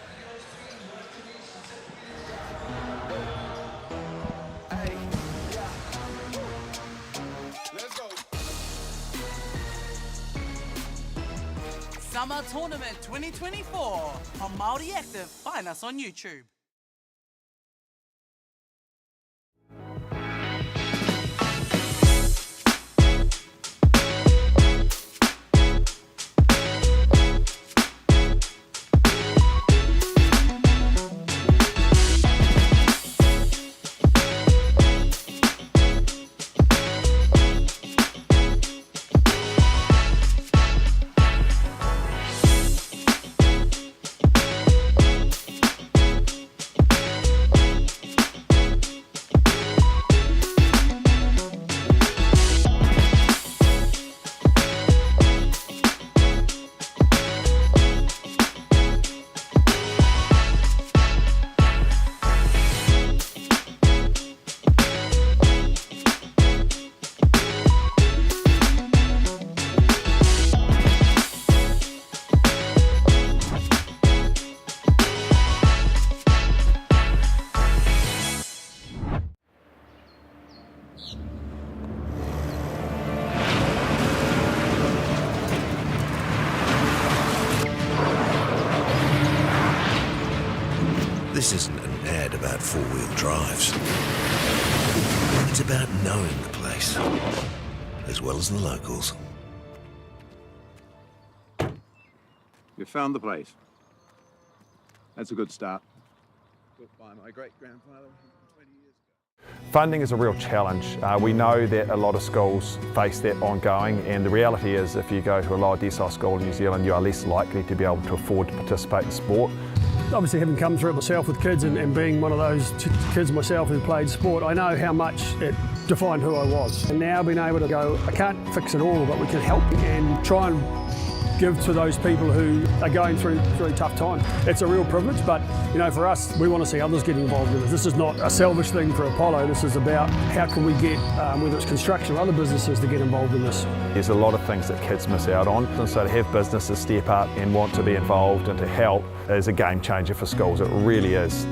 Summer Tournament 2024 on Māori Active. Find us on YouTube. This isn't an ad about four-wheel drives. It's about knowing the place, as well as the locals. You found the place. That's a good start. Built by my great-grandfather 20 years ago. Funding is a real challenge. We know that a lot of schools face that ongoing, and the reality is if you go to a lower decile school in New Zealand, you are less likely to be able to afford to participate in sport. Obviously, having come through it myself with kids and being one of those kids myself who played sport, I know how much it defined who I was. And now being able to go, I can't fix it all, but we can help and try and give to those people who are going through really tough times. It's a real privilege, but you know, for us, we want to see others get involved in this. This is not a selfish thing for Apollo. This is about how can we get, whether it's construction or other businesses, to get involved in this. There's a lot of things that kids miss out on, and so to have businesses step up and want to be involved and to help is a game changer for schools. It really is.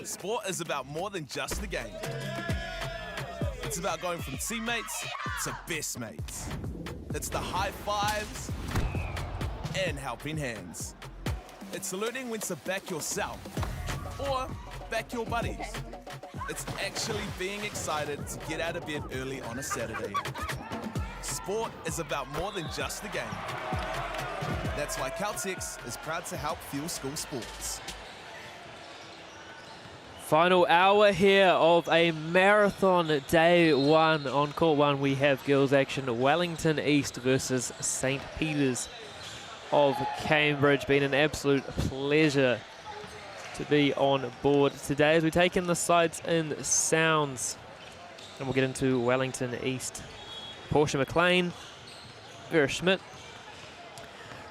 Sport is about more than just the game. It's about going from teammates to best mates. It's the high fives and helping hands. It's learning when to back yourself or back your buddies. It's actually being excited to get out of bed early on a Saturday. Sport is about more than just the game. That's why Caltex is proud to help fuel school sports. Final hour here of a marathon day one. On court one, we have girls action Wellington East versus St. Peter's of Cambridge. Been an absolute pleasure to be on board today as we take in the sights and sounds. And we'll get into Wellington East. Portia McLean, Vera Schmidt,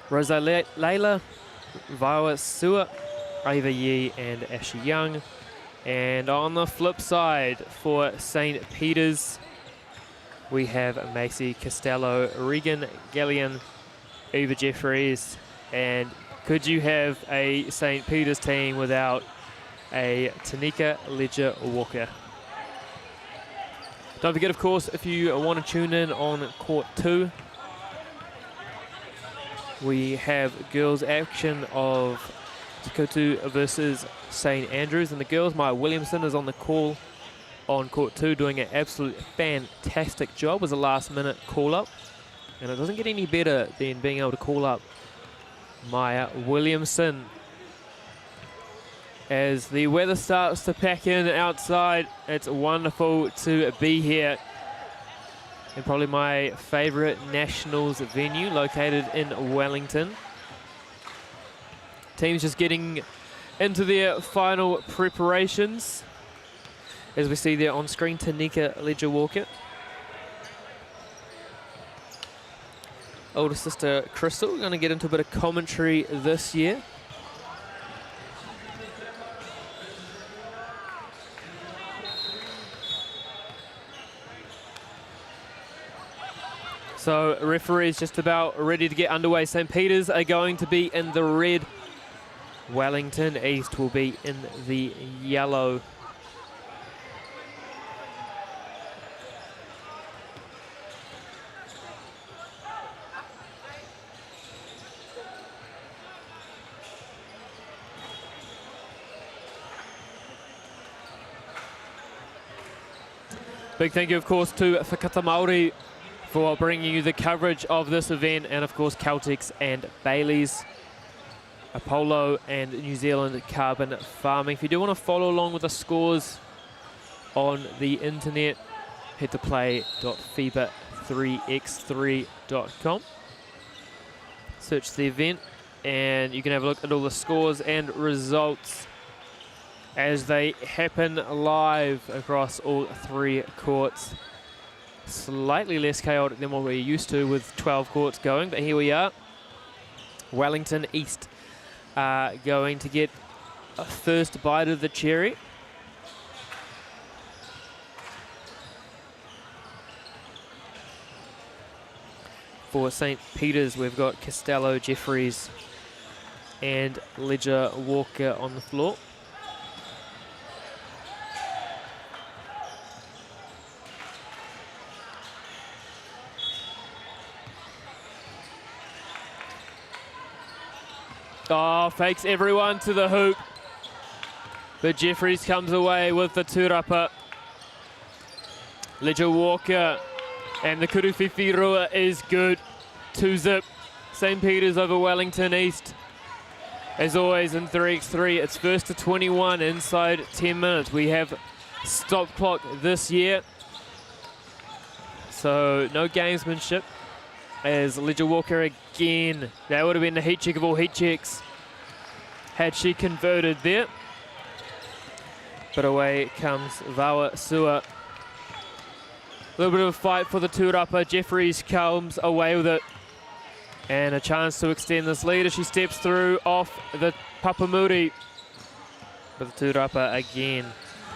Rosa Layla, Viola Sua, Ava Yee and Ashley Young. And on the flip side for St. Peter's, we have Macy Costello, Regan Gallion, Eva Jeffries, and could you have a St. Peter's team without a Tanika Ledger-Walker? Don't forget, of course, if you want to tune in on Court 2, we have girls action of Tukutu versus St. Andrews, and the girls, Maya Williamson is on the call on Court 2 doing an absolute fantastic job. It was a last minute call up, and it doesn't get any better than being able to call up Maya Williamson. As the weather starts to pack in outside, it's wonderful to be here. And probably my favourite Nationals venue located in Wellington. Teams just getting into their final preparations. As we see there on screen, Tanika Ledger-Walker. Older sister Crystal going to get into a bit of commentary this year. So referees just about ready to get underway. St. Peter's are going to be in the red. Wellington East will be in the yellow. Big thank you, of course, to Whakata Māori for bringing you the coverage of this event, and of course Caltex and Bailey's, Apollo and New Zealand Carbon Farming. If you do want to follow along with the scores on the internet, head to play.fiba3x3.com. Search the event and you can have a look at all the scores and results as they happen live across all three courts. Slightly less chaotic than what we're used to with 12 courts going, but here we are. Wellington East are going to get a first bite of the cherry. For St. Peter's, we've got Costello, Jeffries and Ledger-Walker on the floor. Oh, fakes everyone to the hoop. But Jeffries comes away with the tūrapa. Ledger-Walker and the Kuruwhiwhi Rua is good. 2-zip. St. Peter's over Wellington East. As always in 3x3, it's first to 21 inside 10 minutes. We have stop clock this year. So no gamesmanship. As Ledger-Walker again, that would have been the heat check of all heat checks had she converted there. But away comes Vawa Sua. A little bit of a fight for the tūrapa. Jeffries comes away with it. And a chance to extend this lead as she steps through off the Papamuri. But the tūrapa again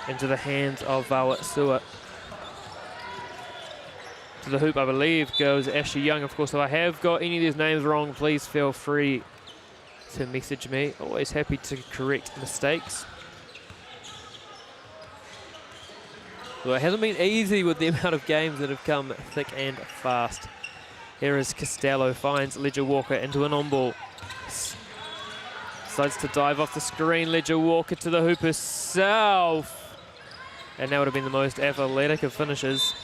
into the hands of Vawa Sua. To the hoop, I believe, goes Ashley Young. Of course, if I have got any of these names wrong, please feel free to message me. Always happy to correct mistakes. Well, it hasn't been easy with the amount of games that have come thick and fast Here is Costello, finds Ledger Walker into an on-ball. Decides to dive off the screen. Ledger Walker to the hoop herself. And that would have been the most athletic of finishes.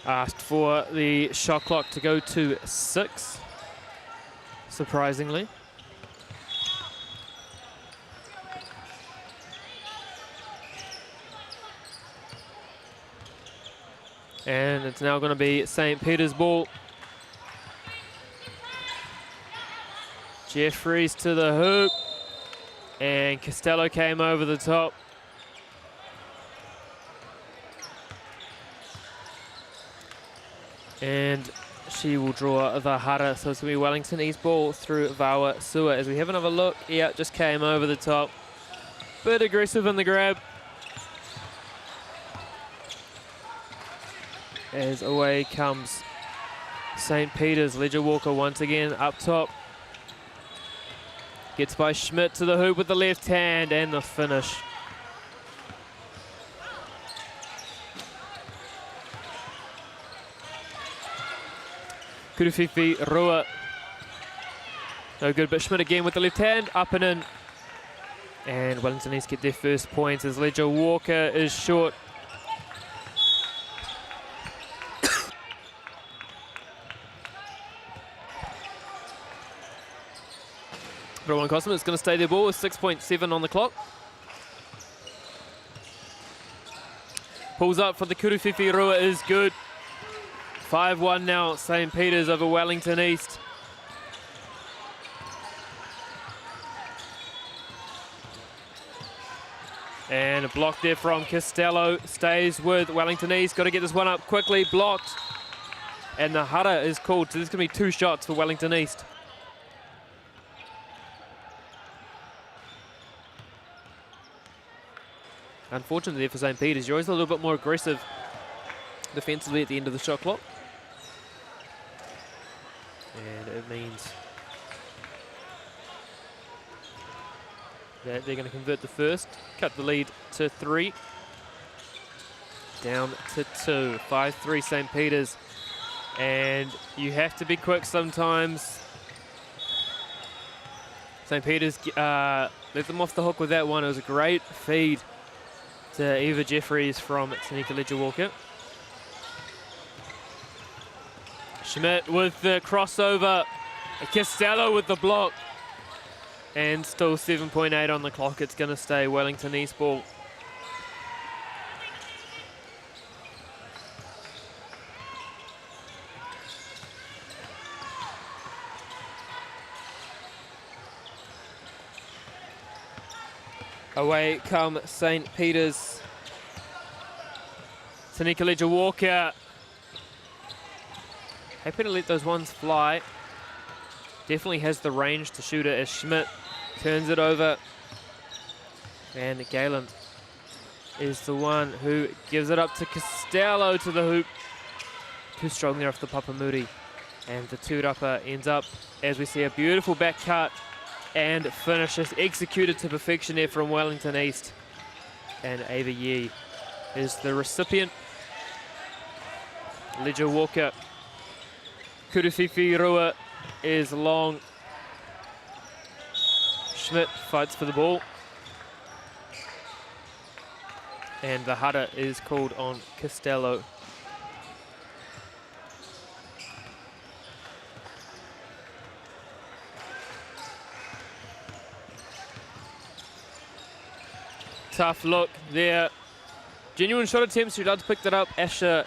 Asked for the shot clock to go to 6, surprisingly. And it's now going to be St. Peter's ball. Jeffries to the hoop. And Costello came over the top. And she will draw the hara, so it's going to be Wellington East ball through Vawa Sua. As we have another look, yeah, just came over the top. Bit aggressive in the grab. As away comes St. Peter's. Ledger Walker once again up top. Gets by Schmidt to the hoop with the left hand and the finish. Kurufifi Rua. No good, but Schmidt again with the left hand, up and in. And Wellington East get their first points as Ledger Walker is short. Rowan Cosman is going to stay their ball with 6.7 on the clock. Pulls up for the Kurufifi Rua is good. 5-1 now, St. Peter's over Wellington East. And a block there from Costello, stays with Wellington East. Got to get this one up quickly, blocked. And the hara is called, so there's going to be 2 shots for Wellington East. Unfortunately there for St. Peter's, you're always a little bit more aggressive defensively at the end of the shot clock. And it means that they're going to convert the first, cut the lead to 3, down to 2, 5-3 St. Peter's. And you have to be quick sometimes. St. Peter's let them off the hook with that one. It was a great feed to Eva Jeffries from Tanika Ledger Walker. Schmidt with the crossover, Costello with the block, and still 7.8 on the clock. It's going to stay Wellington East ball. Away come St. Peter's. Tanika Ledger Walker. Happy to let those ones fly. Definitely has the range to shoot it as Schmidt turns it over. And Galen is the one who gives it up to Costello to the hoop. Too strong there off the Papamuri. And the two-upper ends up, as we see, a beautiful back cut and finishes executed to perfection there from Wellington East. And Ava Yee is the recipient. Ledger Walker. Kurufifi Rua is long. Schmidt fights for the ball. And the hara is called on Costello. Tough look there. Genuine shot attempts. She does pick that up. Asher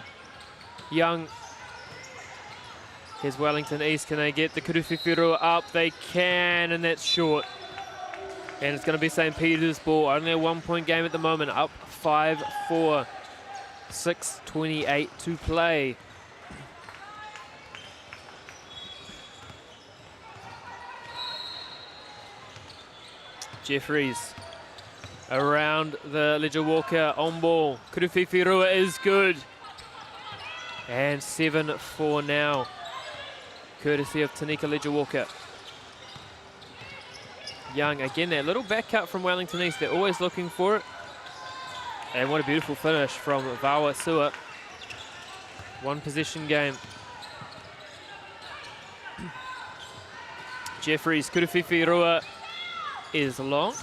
Young. Here's Wellington East. Can they get the Kurufifi Rua up? They can, and that's short. And it's going to be St. Peter's ball. Only a 1-point game at the moment. Up 5-4. 6:28 to play. Jeffries around the Ledger Walker on ball. Kurufifi Rua is good. And 7-4 now, courtesy of Tanika Ledger Walker. Young. Again, that little back cut from Wellington East. They're always looking for it. And what a beautiful finish from Vawa Sua. One possession game. Jeffries, Kuruwhiwhi Rua is long.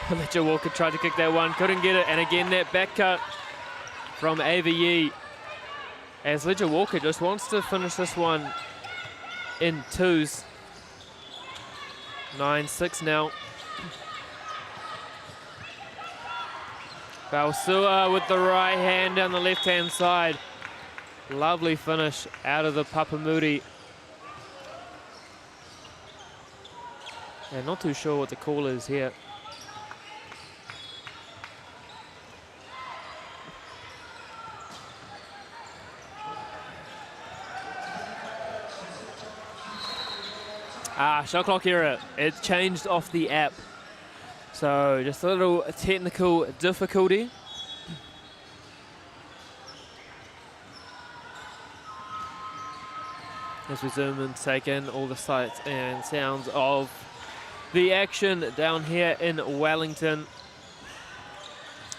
Ledger Walker tried to kick that one, couldn't get it. And again, that back cut from Ava Yee. As Ledger Walker just wants to finish this one in twos. 9-6 now. Bausua with the right hand down the left-hand side. Lovely finish out of the Papamuri. And not too sure what the call is here. Shot clock error. It changed off the app. So just a little technical difficulty. As we zoom and take in all the sights and sounds of the action down here in Wellington.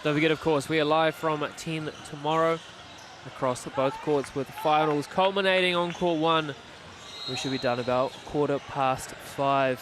Don't forget, of course, we are live from 10 tomorrow across both courts with finals culminating on court 1. We should be done about 5:15.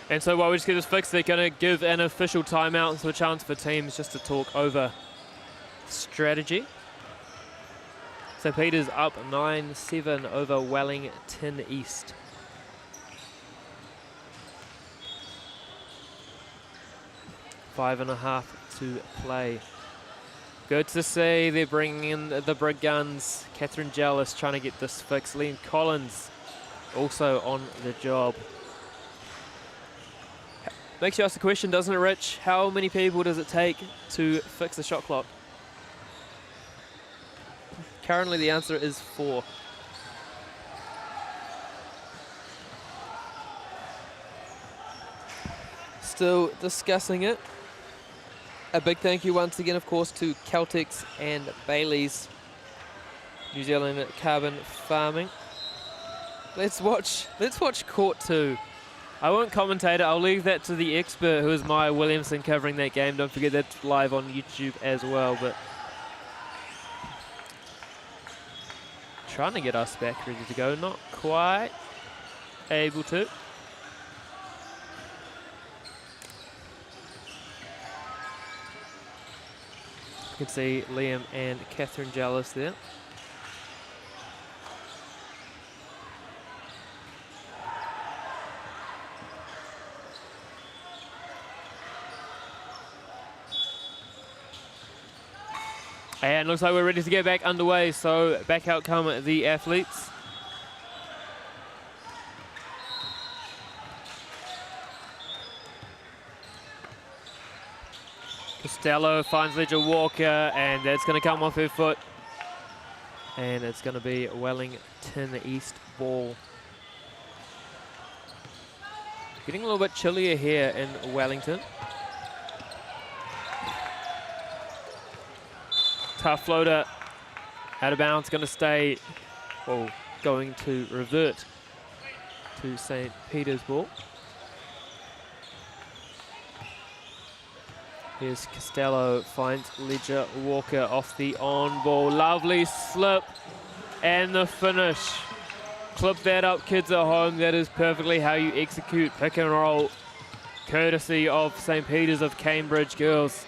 And so while we just get this fixed, they're going to give an official timeout, so a chance for teams just to talk over strategy. So Peter's up 9-7 over Wellington East. Five and a half to play. Good to see they're bringing in the big guns. Catherine Jealous trying to get this fixed. Liam Collins also on the job. Makes you ask the question, doesn't it, Rich? How many people does it take to fix the shot clock? Currently the answer is 4. Still discussing it. A big thank you once again, of course, to Celtics and Bailey's, New Zealand Carbon Farming. Let's watch court 2. I won't commentate it, I'll leave that to the expert who is Maya Williamson covering that game. Don't forget that's live on YouTube as well, but trying to get us back ready to go, not quite able to. You can see Liam and Catherine Jealous there. And looks like we're ready to get back underway, so back out come the athletes. Costello finds Ledger Walker, and that's going to come off her foot. And it's going to be Wellington East ball. Getting a little bit chillier here in Wellington. Tough floater, out of bounds, going to stay, well, going to revert to St. Peter's ball. Here's Costello, finds Ledger Walker off the on ball. Lovely slip and the finish. Clip that up, kids at home. That is perfectly how you execute pick and roll, courtesy of St. Peter's of Cambridge girls.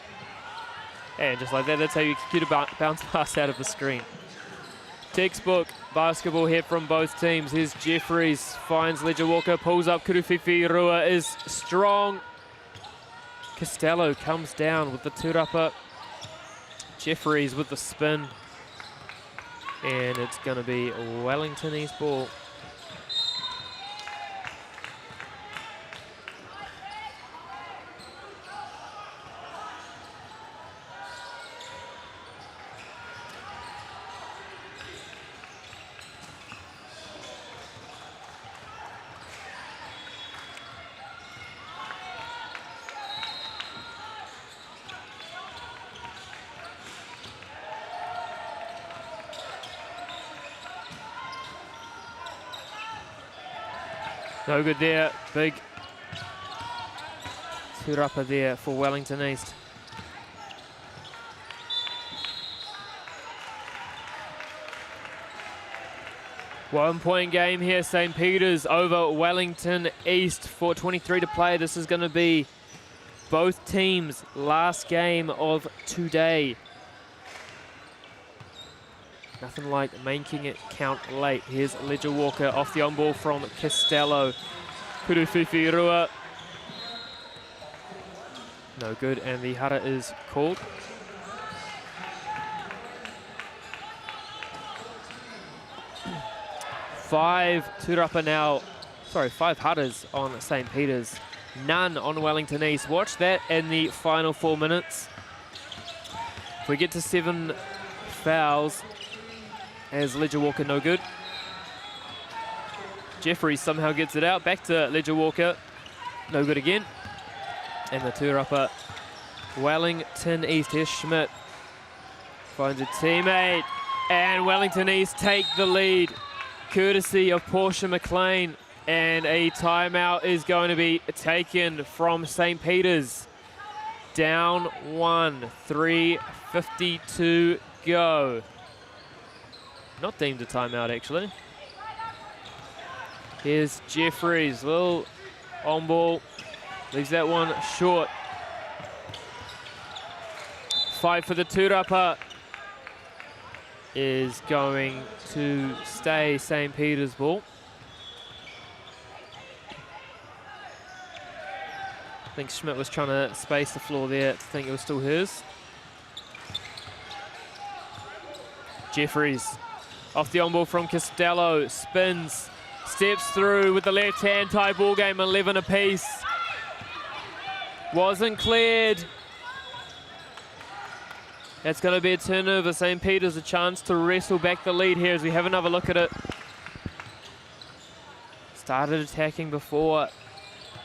And just like that, that's how you execute a bounce pass out of the screen. Textbook basketball here from both teams. Here's Jeffries, finds Ledger Walker, pulls up. Kuruwhiwhi Rua is strong. Costello comes down with the turapa. Jeffries with the spin. And it's going to be Wellington East ball. No good there. Big tūrapa there for Wellington East. One-point game here, St. Peter's over Wellington East. 4:23 to play. This is going to be both teams' last game of today. Nothing like making it count late. Here's Ledger Walker off the on-ball from Costello. Kuruwhiwhi Rua. No good, and the hara is called. Five haras on St. Peter's. None on Wellington East. Watch that in the final 4 minutes. If we get to 7 fouls, as Ledger Walker no good. Jeffries somehow gets it out. Back to Ledger Walker. No good again. And the tūrapa, Wellington East. Here's Schmidt. Finds a teammate. And Wellington East take the lead, courtesy of Portia McLean. And a timeout is going to be taken from St. Peter's. Down 1, 3:52 go. Not deemed a timeout, actually. Here's Jeffries, little on ball. Leaves that one short. Fight for the tūrapa is going to stay St. Peter's ball. I think Schmidt was trying to space the floor there to think it was still hers. Jeffries off the on-ball from Costello, spins, steps through with the left hand, tie ball game, 11 apiece. Wasn't cleared. That's going to be a turnover. St. Peter's a chance to wrestle back the lead here as we have another look at it. Started attacking before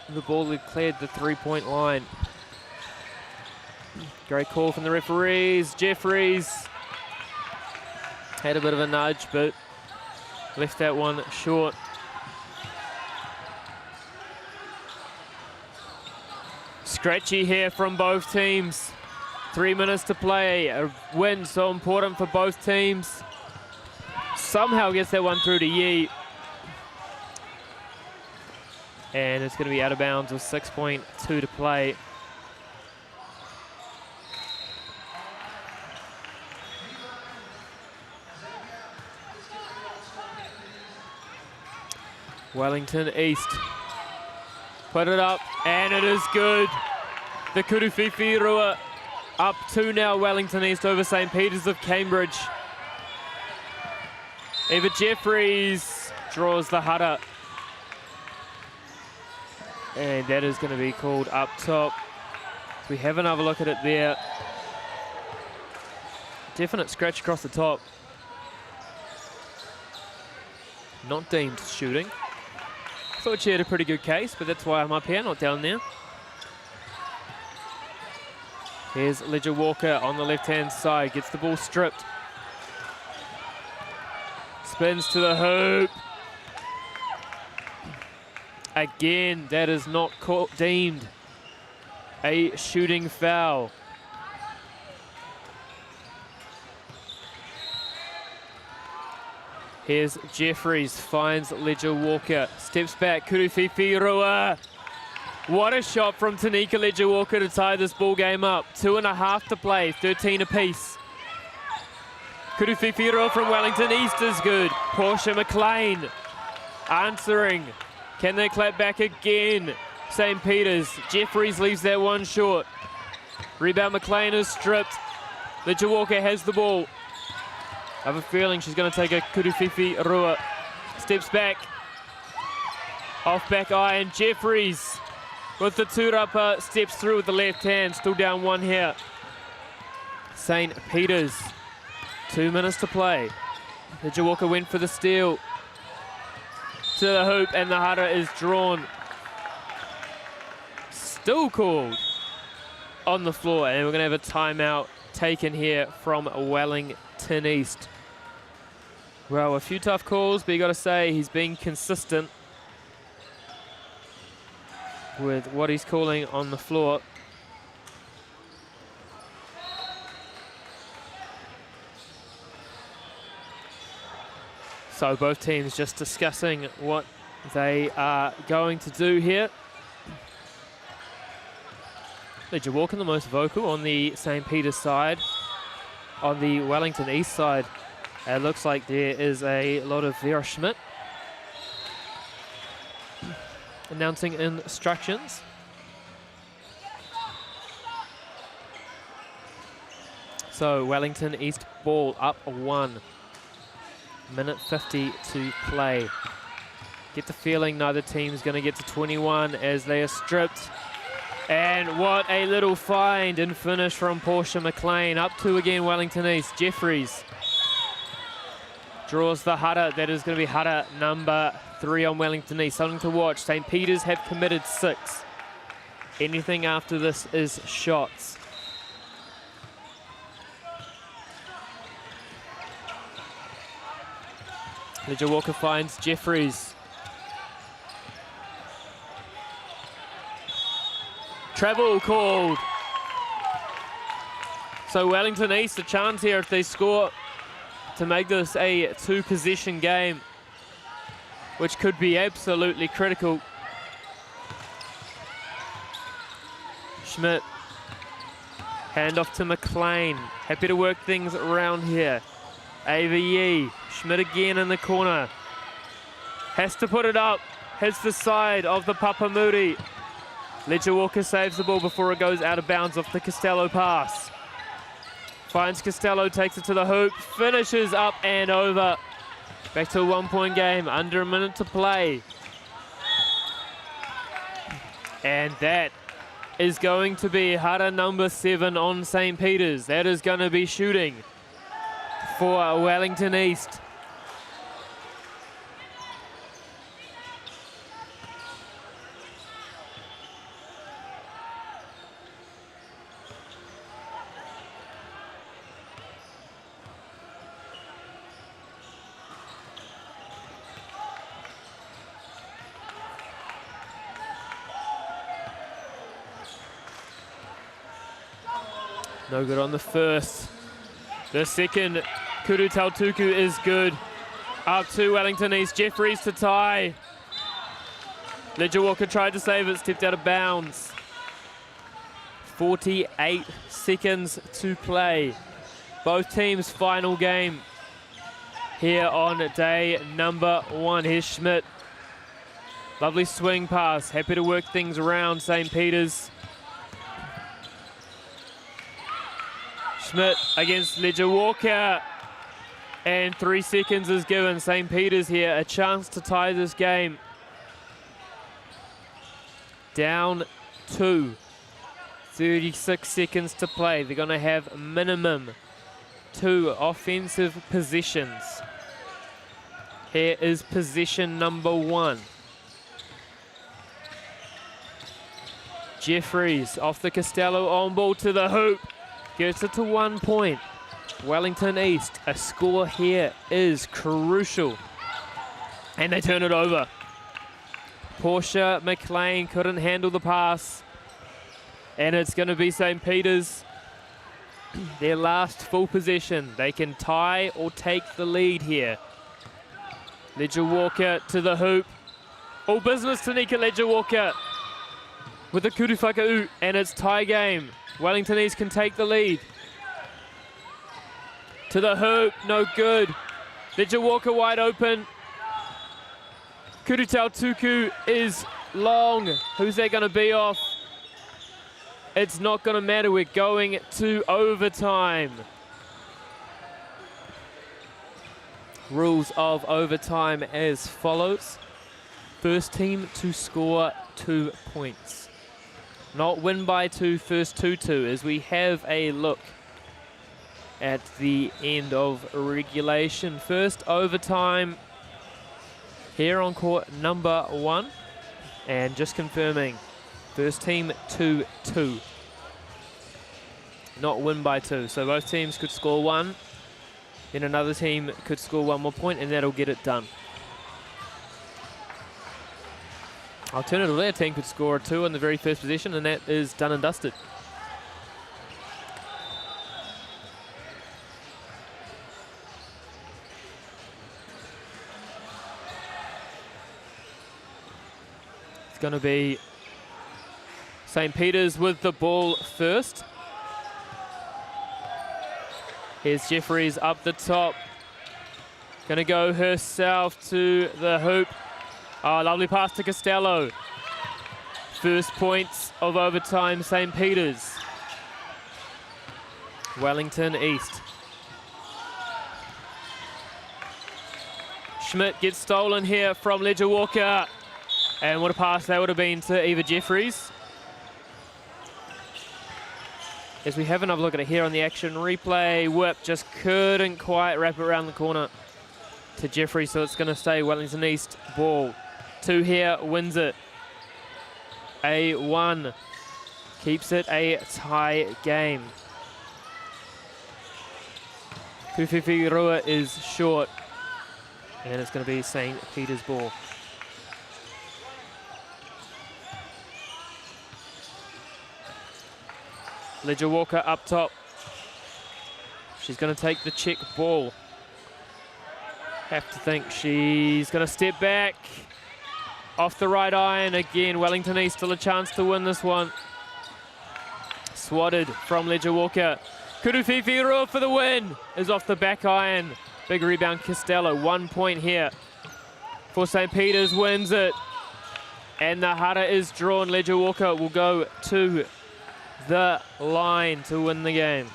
the ball had cleared the three-point line. Great call from the referees. Jeffries had a bit of a nudge, but left that one short. Scratchy here from both teams. 3 minutes to play. A win so important for both teams. Somehow gets that one through to Yee. And it's going to be out of bounds with 6.2 to play. Wellington East put it up, and it is good. The Kuruwhiwhi Rua up 2 now, Wellington East over St. Peter's of Cambridge. Eva Jeffries draws the hara. And that is going to be called up top. We have another look at it there. Definite scratch across the top. Not deemed shooting. Thought she had a pretty good case, but that's why I'm up here, not down there. Here's Ledger Walker on the left-hand side. Gets the ball stripped. Spins to the hoop. Again, that is not deemed a shooting foul. Here's Jeffries, finds Ledger Walker, steps back, Kuruwhiwhi Rua. What a shot from Tanika Ledger Walker to tie this ball game up. 2.5 to play, 13 apiece. Kuruwhiwhi Rua from Wellington East is good. Portia McLean answering. Can they clap back again? St. Peter's. Jeffries leaves that one short. Rebound McLean is stripped. Ledger Walker has the ball. I have a feeling she's going to take a Kuruwhiwhi Rua. Steps back. Off back iron. Jeffries with the tūrapa. Steps through with the left hand. Still down 1 here. St. Peter's. 2 minutes to play. Ledger Walker went for the steal. To the hoop, and the hara is drawn. Still called on the floor, and we're going to have a timeout taken here from Wellington East. Well, a few tough calls, but you got to say he's been consistent. with what he's calling on the floor. So both teams just discussing what they are going to do here. Ledger Walker the most vocal on the St. Peter's side. On the Wellington East side, it looks like there is a lot of Vera Schmidt announcing instructions. So Wellington East ball up 1. Minute 50 to play. Get the feeling neither team's going to get to 21 as they are stripped. And what a little find and finish from Portia McLean. Up 2 again, Wellington East. Jeffries draws the Hutta. That is going to be Hutta number 3 on Wellington East. Something to watch. St. Peter's have committed 6. Anything after this is shots. Ledger Walker finds Jeffries. Travel called. So Wellington East a chance here if they score to make this a 2-possession game, which could be absolutely critical. Schmidt. Handoff to McLean. Happy to work things around here. Ava Yee. Schmidt again in the corner. Has to put it up. Hits the side of the Papamuri. Ledger Walker saves the ball before it goes out of bounds off the Costello pass. Finds Costello, takes it to the hoop, finishes up and over. Back to a 1-point game, under a minute to play. And that is going to be Hutta number 7 on St. Peter's. That is going to be shooting for Wellington East. No good on the first. The second, Kuru Tautuku is good. Up to Wellington East. Jeffries to tie. Ledger Walker tried to save it, stepped out of bounds. 48 seconds to play. Both teams' final game here on day number 1. Here's Schmidt. Lovely swing pass. Happy to work things around St. Peter's. Schmidt against Ledger Walker. And 3 seconds is given. St. Peter's here a chance to tie this game. Down 2. 36 seconds to play. They're going to have minimum 2 offensive possessions. Here is possession number 1. Jeffries off the Costello on ball to the hoop. Gets it to 1 point. Wellington East, a score here is crucial. And they turn it over. Portia McLean couldn't handle the pass. And it's going to be St. Peter's. Their last full possession. They can tie or take the lead here. Ledger Walker to the hoop. All business to Nika Ledger Walker with the Kuru Whakau, and it's tie game. Wellington East can take the lead. To the hoop, no good. Ledger Walker wide open. Kuru Tautuku is long. Who's that going to be off? It's not going to matter. We're going to overtime. Rules of overtime as follows. First team to score 2 points. Not win by 2, first 2-2, as we have a look at the end of regulation. First overtime here on court number 1. And just confirming, first team 2-2. Not win by 2. So both teams could score 1. Then another team could score 1 more point, and that'll get it done. Alternatively, a team could score a 2 in the very first possession, and that is done and dusted. It's going to be St. Peter's with the ball first. Here's Jeffries up the top. Going to go herself to the hoop. Oh, lovely pass to Costello. First points of overtime, St. Peter's. Wellington East. Schmidt gets stolen here from Ledger Walker. And what a pass that would have been to Eva Jeffries. As we have another look at it here on the action replay, Whip just couldn't quite wrap it around the corner to Jeffries, so it's going to stay Wellington East ball. 2 here, wins it. A1 keeps it a tie game. Kufiwirua is short, and it's going to be St. Peter's ball. Ledger Walker up top. She's going to take the check ball. Have to think she's going to step back. Off the right iron again. Wellington East still a chance to win this one. Swatted from Ledger Walker. Kuruwhiwhirua for the win. Is off the back iron. Big rebound Costello. 1 point here for St. Peter's, wins it. And the hara is drawn. Ledger Walker will go to the line to win the game.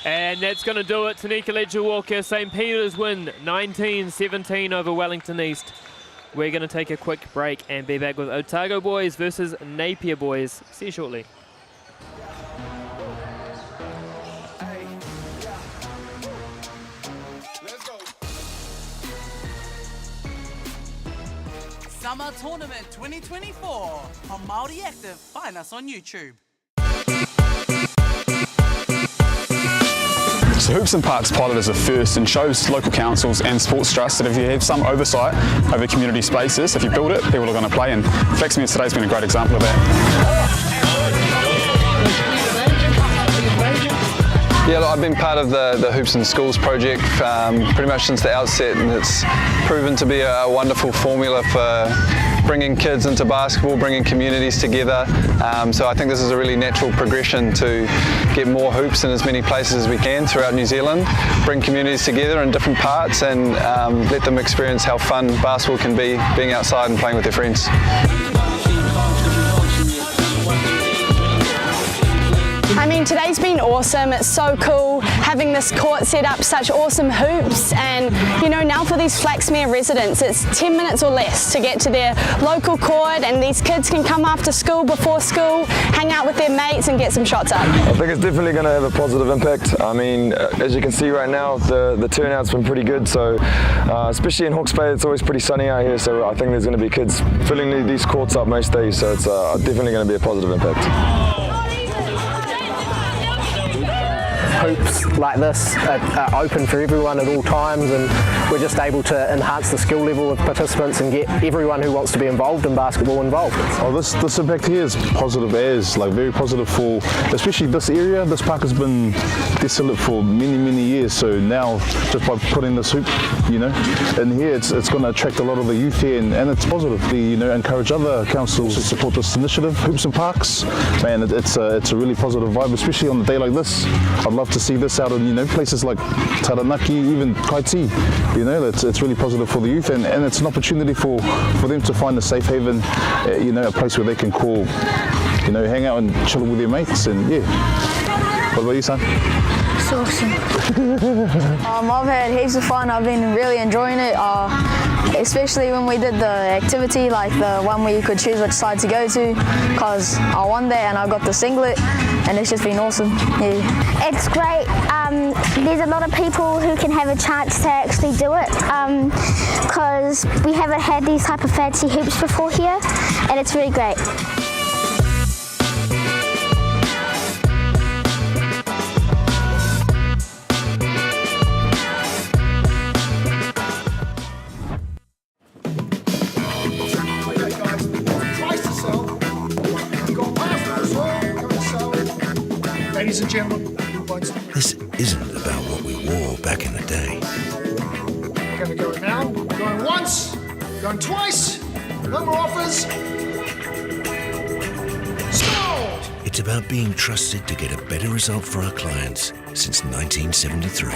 And that's going to do it. Tanika Ledger Walker. St. Peter's win 19-17 over Wellington East. We're going to take a quick break and be back with Otago boys versus Napia boys. See you shortly. Summer Tournament 2024 on Māori Active. Find us on YouTube. So Hoops and Parks pilot is a first and shows local councils and sports trusts that if you have some oversight over community spaces, if you build it, people are going to play, and Flaxmere today's been a great example of that. Yeah, look, I've been part of the Hoops and Schools project pretty much since the outset, and it's proven to be a wonderful formula for bringing kids into basketball, bringing communities together. So I think this is a really natural progression to get more hoops in as many places as we can throughout New Zealand, bring communities together in different parts, and let them experience how fun basketball can be, being outside and playing with their friends. I mean, today's been awesome. It's so cool having this court set up, such awesome hoops, and you know, now for these Flaxmere residents, it's 10 minutes or less to get to their local court, and these kids can come after school, before school, hang out with their mates and get some shots up. I think it's definitely going to have a positive impact. I mean, as you can see right now, the turnout's been pretty good, so especially in Hawke's Bay, it's always pretty sunny out here, so I think there's going to be kids filling these courts up most days, so it's definitely going to be a positive impact. Hoops like this are open for everyone at all times, and we're just able to enhance the skill level of participants and get everyone who wants to be involved in basketball involved. Oh, this impact here is positive as, like very positive for especially this area. This park has been desolate for many years, so now just by putting this hoop, you know, in here, it's going to attract a lot of the youth here, and it's positive. You know, encourage other councils to support this initiative, Hoops and Parks. Man, it's a really positive vibe, especially on a day like this. I'd love to see this out in, you know, places like Taranaki, even Kaiti. You know, it's really positive for the youth, and it's an opportunity for them to find a safe haven, you know, a place where they can call, you know, hang out and chill with their mates, and yeah. What about you, son? It's awesome. I've had heaps of fun. I've been really enjoying it, especially when we did the activity, like the one where you could choose which side to go to, because I won that and I got the singlet, and it's just been awesome. Yeah. It's great. There's a lot of people who can have a chance to actually do it, because because we haven't had these type of fancy hoops before here, and it's really great. Ladies and gentlemen, This isn't about what we wore back in the day. we're going to go now. Going once, going twice, no more offers. Sold! It's about being trusted to get a better result for our clients since 1973.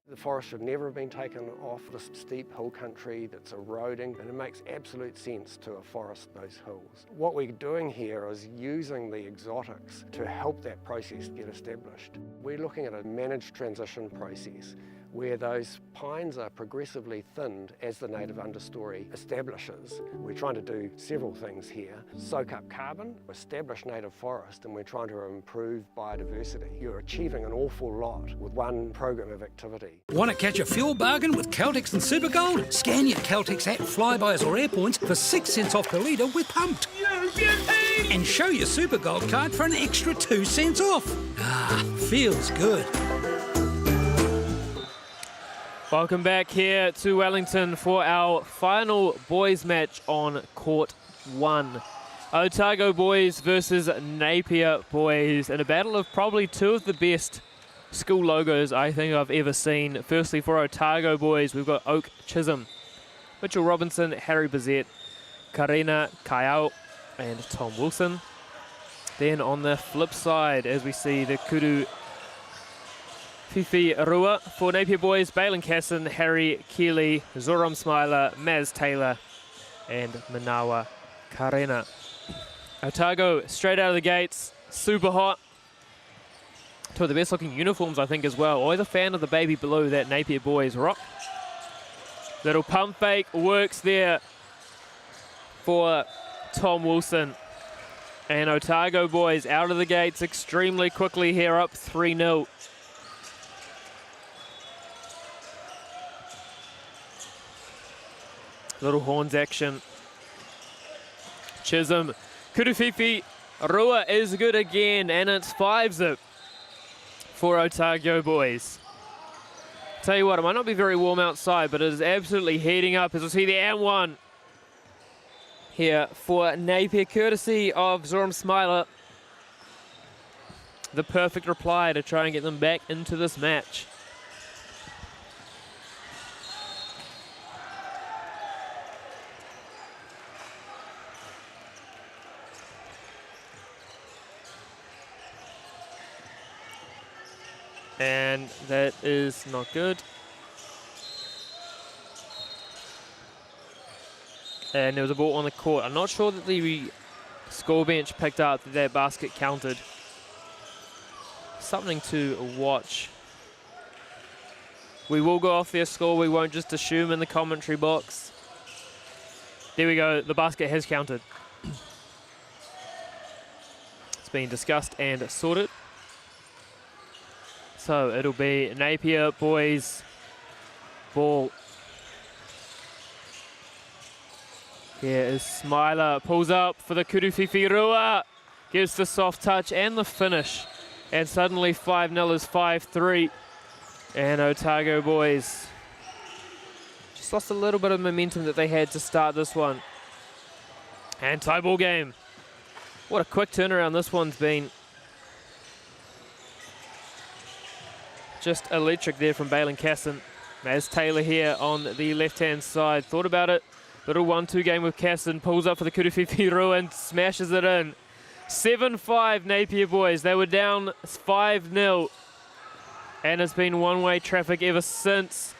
The forest should never have been taken off this steep hill country that's eroding, and it makes absolute sense to afforest those hills. What we're doing here is using the exotics to help that process get established. We're looking at a managed transition process where those pines are progressively thinned as the native understory establishes. We're trying to do several things here. Soak up carbon, establish native forest, and we're trying to improve biodiversity. You're achieving an awful lot with one program of activity. Want to catch a fuel bargain with Caltex and Supergold? Scan your Caltex app, Flybys or Airpoints for 6 cents off per litre with Pumped. And show your Supergold card for an extra 2 cents off. Ah, feels good. Welcome back here to Wellington for our final boys match on Court 1. Otago boys versus Napia boys in a battle of probably two of the best school logos I think I've ever seen. Firstly, for Otago boys, we've got Oak Chisholm, Mitchell Robinson, Harry Bazette, Karina Kaio, and Tom Wilson. Then on the flip side, as we see the Kudu Fifi Rua for Napier boys, Balin Casson, Harry Keeley, Zoram Smiler, Maz Taylor, and Manawa Karena. Otago straight out of the gates, super hot. Two of the best looking uniforms I think as well. Always a fan of the baby blue that Napier boys rock. Little pump fake works there for Tom Wilson. And Otago boys out of the gates extremely quickly here, up 3-0. Little horns action. Chisholm. Kurufifi Rua is good again, and it's 5-zip for Otago boys. Tell you what, it might not be very warm outside, but it is absolutely heating up as we see the M1 here for Napier, courtesy of Zoram Smiler. The perfect reply to try and get them back into this match. And that is not good. And there was a ball on the court. I'm not sure that the score bench picked up that that basket counted. Something to watch. We will go off their score. We won't just assume in the commentary box. There we go. The basket has counted. It's been discussed and sorted. So it'll be Napier boys ball. Here is Smiler, pulls up for the Kurufifi Rua, gives the soft touch and the finish. And suddenly 5-0 is 5-3. And Otago boys just lost a little bit of momentum that they had to start this one. And tie ball game. What a quick turnaround this one's been. Just electric there from Balin Casson. Maz Taylor here on the left-hand side. Thought about it. Little 1-2 game with Casson. Pulls up for the Kurufifi Rua and smashes it in. 7-5 Napier boys. They were down 5-0. And it's been one-way traffic ever since.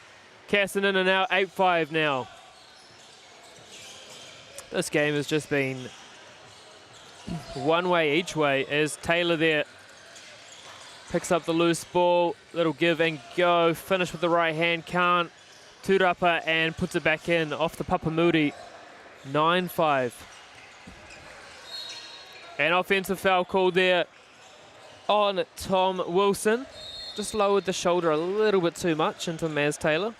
Casson in and out. 8-5 now. This game has just been one way each way as Taylor there picks up the loose ball, little give and go, finish with the right hand, can't, Turapa and puts it back in off the Papamuri, 9-5. An offensive foul called there on Tom Wilson. just lowered the shoulder a little bit too much into Maz Taylor.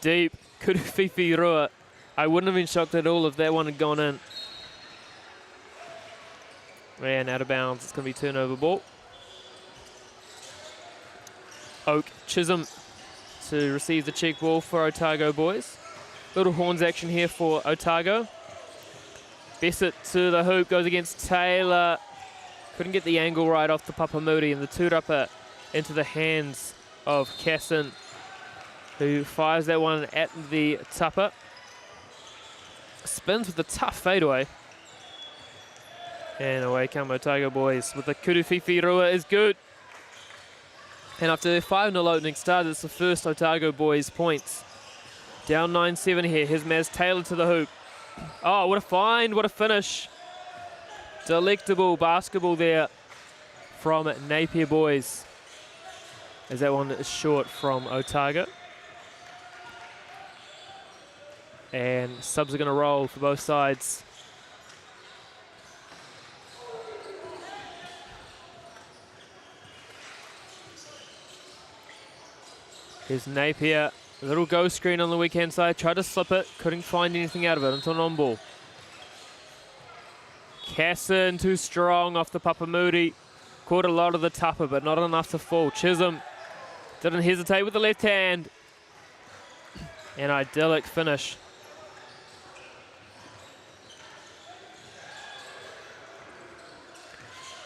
Deep, Kurufifi Rua. I wouldn't have been shocked at all if that one had gone in. And out of bounds, it's going to be turnover ball. Oak Chisholm to receive the check ball for Otago boys. Little horns action here for Otago. Bessett to the hoop, goes against Taylor. Couldn't get the angle right off the Papamuri, and the tūrapa into the hands of Casson, who fires that one at the tapa. Spins with a tough fadeaway. And away come Otago boys with the Kurufifi Rua is good. And after their 5-0 opening start, it's the first Otago boys points. Down 9-7 here. Here's Maz Taylor to the hoop. Oh, what a find, what a finish. Delectable basketball there from Napia boys, as that one is short from Otago. And subs are going to roll for both sides. Here's Napia, a little go screen on the weekend side, tried to slip it, couldn't find anything out of it until an on ball. Casson too strong off the Papamuri, caught a lot of the tapa but not enough to fall. Chisholm didn't hesitate with the left hand. An idyllic finish.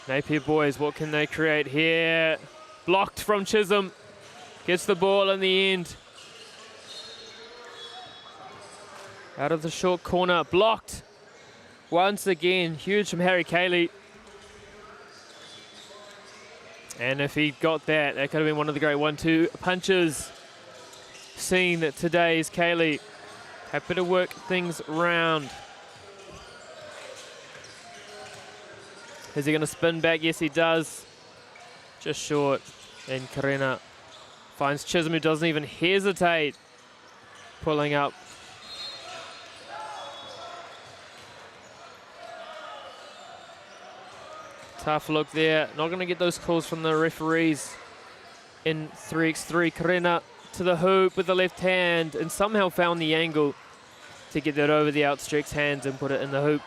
Napier boys, what can they create here? Blocked from Chisholm. Gets the ball in the end. Out of the short corner, blocked. Once again, huge from Harry Cayley. And if he got that, that could have been one of the great 1-2 punches seen today's Cayley. Happy to work things round. Is he going to spin back? Yes, he does. Just short. And Karena finds Chisholm, who doesn't even hesitate. Pulling up. Tough look there. Not going to get those calls from the referees in 3x3. Karena to the hoop with the left hand and somehow found the angle to get that over the outstretched hands and put it in the hoop.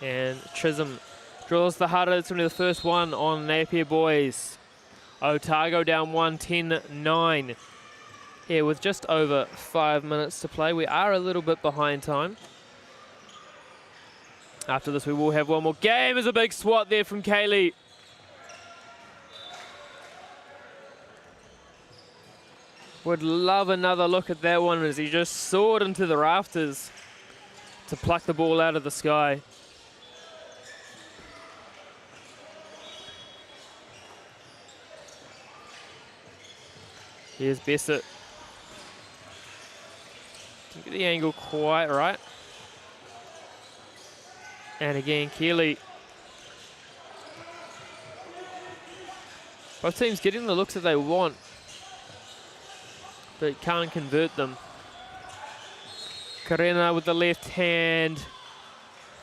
And Chisholm draws the harder. It's only the first one on Napier boys. Otago down 1-10-9. Here with just over 5 minutes to play. We are a little bit behind time. After this, we will have one more game. There's a big swat there from Cayley. Would love another look at that one as he just soared into the rafters to pluck the ball out of the sky. Here's Bessett. Didn't get the angle quite right. And again, Keeley. Both teams getting the looks that they want, but can't convert them. Karena with the left hand.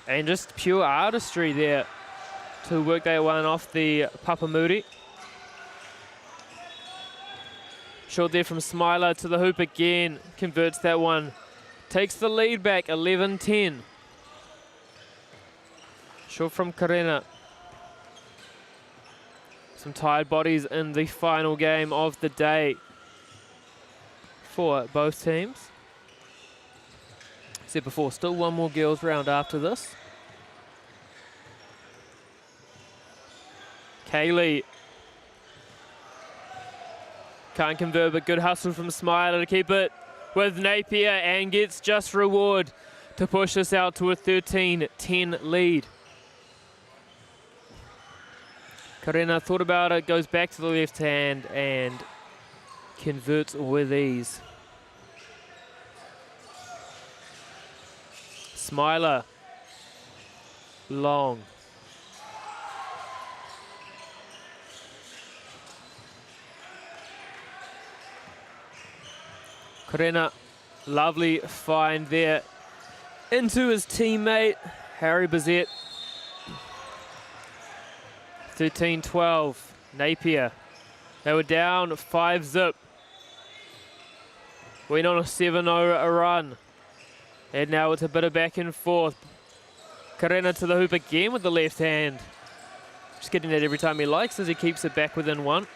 And just pure artistry there to work that one off the Papamuri. Short there from Smiler to the hoop again. Converts that one. Takes the lead back, 11-10. Short from Karena. Some tired bodies in the final game of the day for both teams. Said before, still one more girls round after this. Cayley. Can't convert, but good hustle from Smiler to keep it with Napier and gets just reward to push this out to a 13-10 lead. Karena thought about it, goes back to the left hand and converts with ease. Smiler, long. Karena, lovely find there into his teammate, Harry Bizet. 13-12, Napia. They were down 5-zip. Went on a 7-0 run. And now it's a bit of back and forth. Karena to the hoop again with the left hand. Just getting that every time he likes as he keeps it back within one.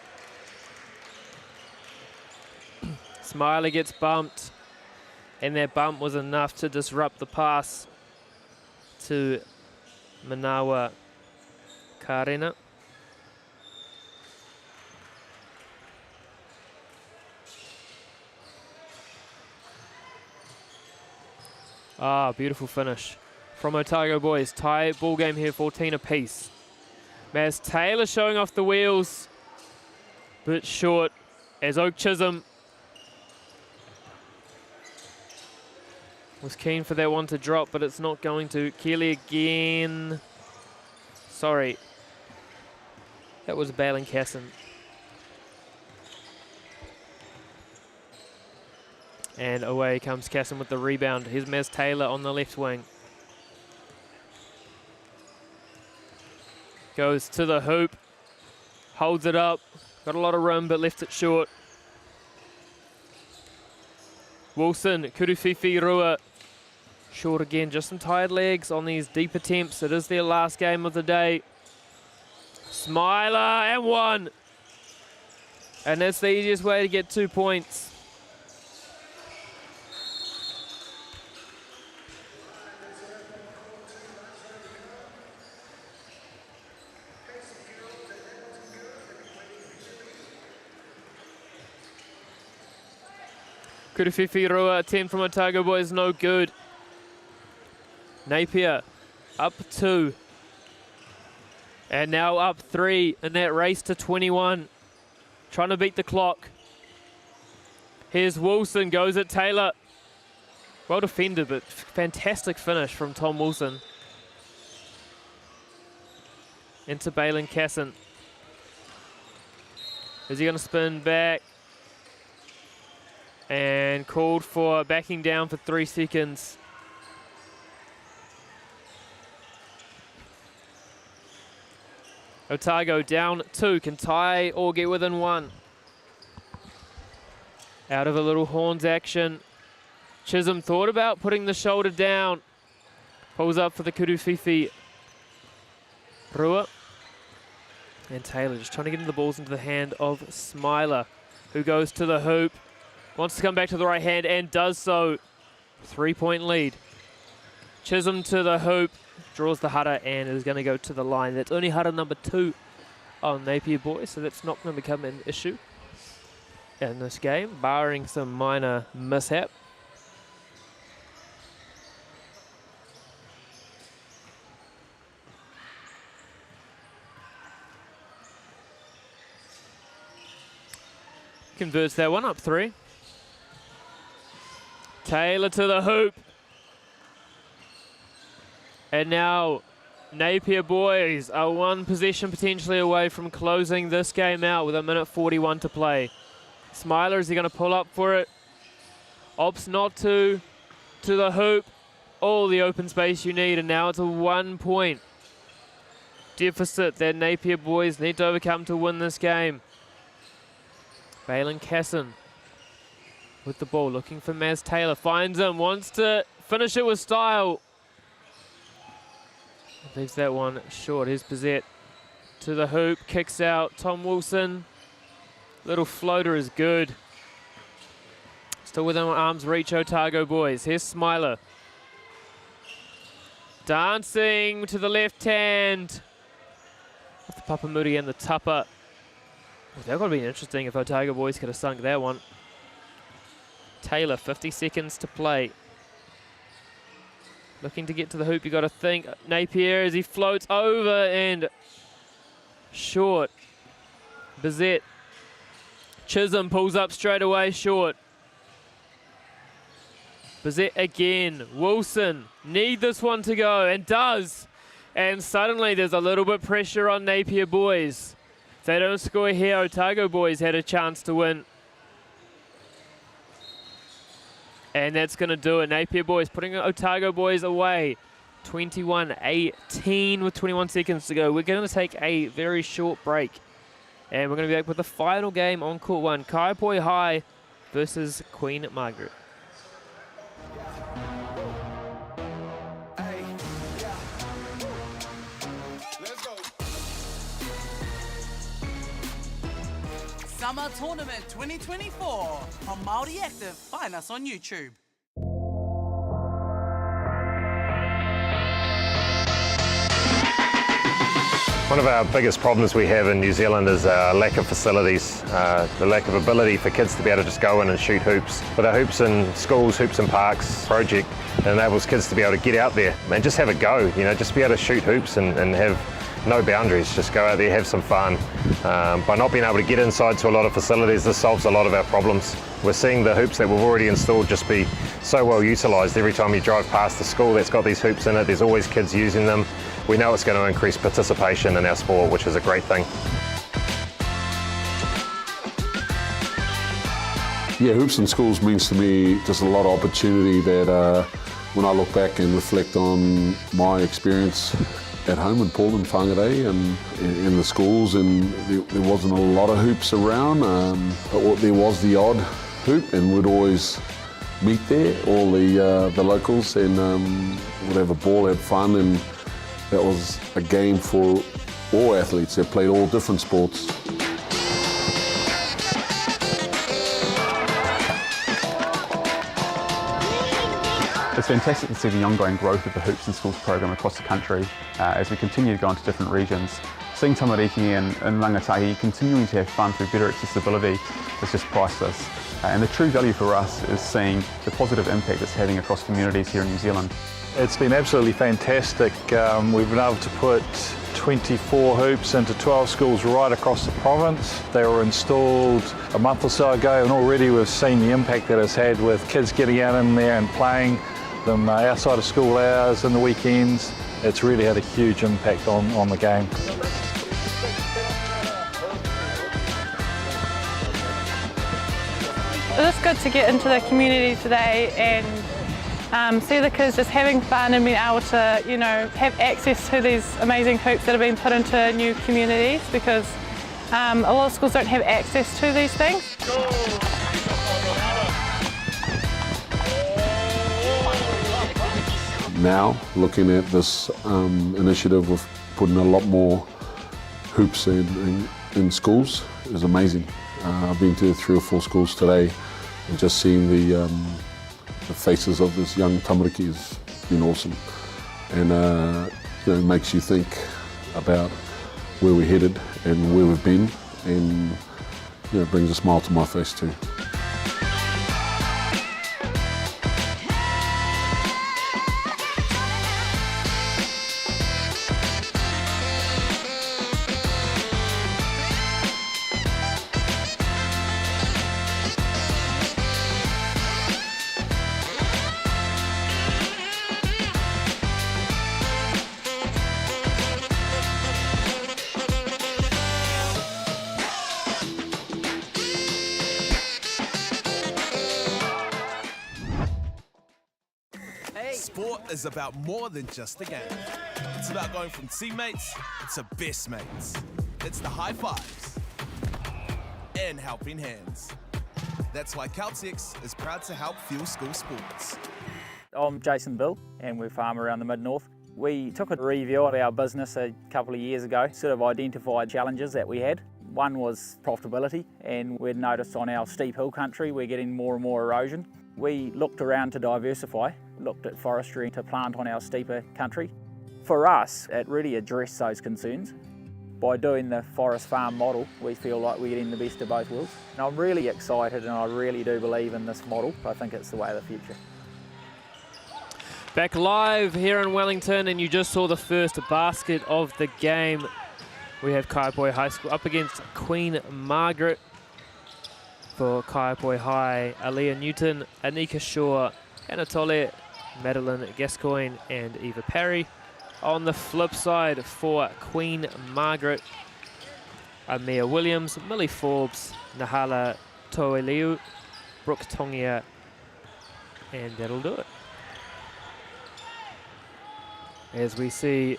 Smiler gets bumped. And that bump was enough to disrupt the pass to Manawa Karena. Ah, beautiful finish from Otago boys. Tie ball game here, 14 apiece. Maz Taylor showing off the wheels. Bit short as Oak Chisholm was keen for that one to drop, but it's not going to. Keeley again. Sorry. That was Balin Casson. And away comes Casson with the rebound. Here's Maz Taylor on the left wing. Goes to the hoop. Holds it up. Got a lot of room, but left it short. Wilson, Kurufifi Rua. Short again, just some tired legs on these deep attempts. It is their last game of the day. Smiler and one. And that's the easiest way to get 2 points. Kurufifi Rua attempt from Otago boys, no good. Napia up 2. And now up 3 in that race to 21. Trying to beat the clock. Here's Wilson, goes at Taylor. Well defended, but fantastic finish from Tom Wilson. Into Balin Casson. Is he going to spin back? And called for backing down for 3 seconds. Otago down 2, can tie or get within 1. Out of a little horns action. Chisholm thought about putting the shoulder down. Pulls up for the Kurufifi Rua. And Taylor just trying to get the balls into the hand of Smiler, who goes to the hoop. Wants to come back to the right hand and does so. 3-point lead. Chisholm to the hoop. Draws the Hara and is going to go to the line. That's only Hara number 2 on Napier boys, so that's not going to become an issue in this game, barring some minor mishap. Converts that one, up 3. Taylor to the hoop. And now Napier boys are 1 possession potentially away from closing this game out with 1:41 to play. Smiler, is he going to pull up for it? Opts not to the hoop. All the open space you need, and now it's a 1-point deficit that Napier boys need to overcome to win this game. Balin Casson with the ball, looking for Maz Taylor. Finds him, wants to finish it with style. Leaves that one short. Here's Bizet to the hoop, kicks out. Tom Wilson. Little floater is good. Still within arm's reach, Otago boys. Here's Smiler. Dancing to the left hand. With the Papamuri and the Tapa. Well, that would have been interesting if Otago boys could have sunk that one. Taylor, 50 seconds to play. Looking to get to the hoop, you got to think. Napier as he floats over and short. Bizet. Chisholm pulls up straight away, short. Bizet again. Wilson need this one to go, and does. And suddenly there's a little bit pressure on Napier boys. If they don't score here, Otago boys had a chance to win. And that's going to do it. Napia boys putting Otago boys away. 21-18 with 21 seconds to go. We're going to take a very short break. And we're going to be back with the final game on Court 1. Kaio High versus Queen Margaret. Summer Tournament 2024 on Māori Active. Find us on YouTube. One of our biggest problems we have in New Zealand is lack of facilities, the lack of ability for kids to be able to just go in and shoot hoops. With our Hoops in Schools, Hoops in Parks project, it enables kids to be able to get out there and just have a go, you know, just be able to shoot hoops and have no boundaries, just go out there, have some fun. By not being able to get inside to a lot of facilities, this solves a lot of our problems. We're seeing the hoops that we've already installed just be so well utilised. Every time you drive past a school that's got these hoops in it, there's always kids using them. We know it's going to increase participation in our sport, which is a great thing. Yeah, Hoops in Schools means to me just a lot of opportunity that when I look back and reflect on my experience at home in Portland, Whangarei, and in the schools, and there wasn't a lot of hoops around, but there was the odd hoop, and we'd always meet there, all the locals, and would have a ball, have fun, and that was a game for all athletes that played all different sports. It's fantastic to see the ongoing growth of the Hoops in Schools program across the country as we continue to go into different regions. Seeing Tamariki and Rangatahi continuing to have fun through better accessibility is just priceless. And the true value for us is seeing the positive impact it's having across communities here in New Zealand. It's been absolutely fantastic. We've been able to put 24 hoops into 12 schools right across the province. They were installed a month or so ago, and already we've seen the impact that it's had with kids getting out in there and playing them outside of school hours and the weekends. It's really had a huge impact on the game. It was good to get into the community today and see the kids just having fun and being able to, you know, have access to these amazing hoops that have been put into new communities, because a lot of schools don't have access to these things. Now, looking at this initiative of putting a lot more hoops in schools is amazing. I've been to 3 or 4 schools today, and just seeing the faces of this young tamariki has been awesome. And you know, it makes you think about where we're headed and where we've been, and you know, it brings a smile to my face too. Sport is about more than just a game. It's about going from teammates to best mates. It's the high fives and helping hands. That's why Caltex is proud to help fuel school sports. I'm Jason Bill, and we're farm around the Mid-North. We took a review of our business a couple of years ago, sort of identified challenges that we had. One was profitability, and we'd noticed on our steep hill country we're getting more and more erosion. We looked around to diversify, looked at forestry to plant on our steeper country. For us, it really addressed those concerns. By doing the forest farm model, we feel like we're getting the best of both worlds. And I'm really excited, and I really do believe in this model. I think it's the way of the future. Back live here in Wellington, and you just saw the first basket of the game. We have Kaio High School up against Queen Margaret. For Kaio High, Aaliyah Newton, Anika Shaw, Anatole, Madeline Gascoigne and Eva Parry. On the flip side for Queen Margaret, Amia Williams, Millie Forbes, Nahala Toeliu, Brooke Tongia, And that'll do it. As we see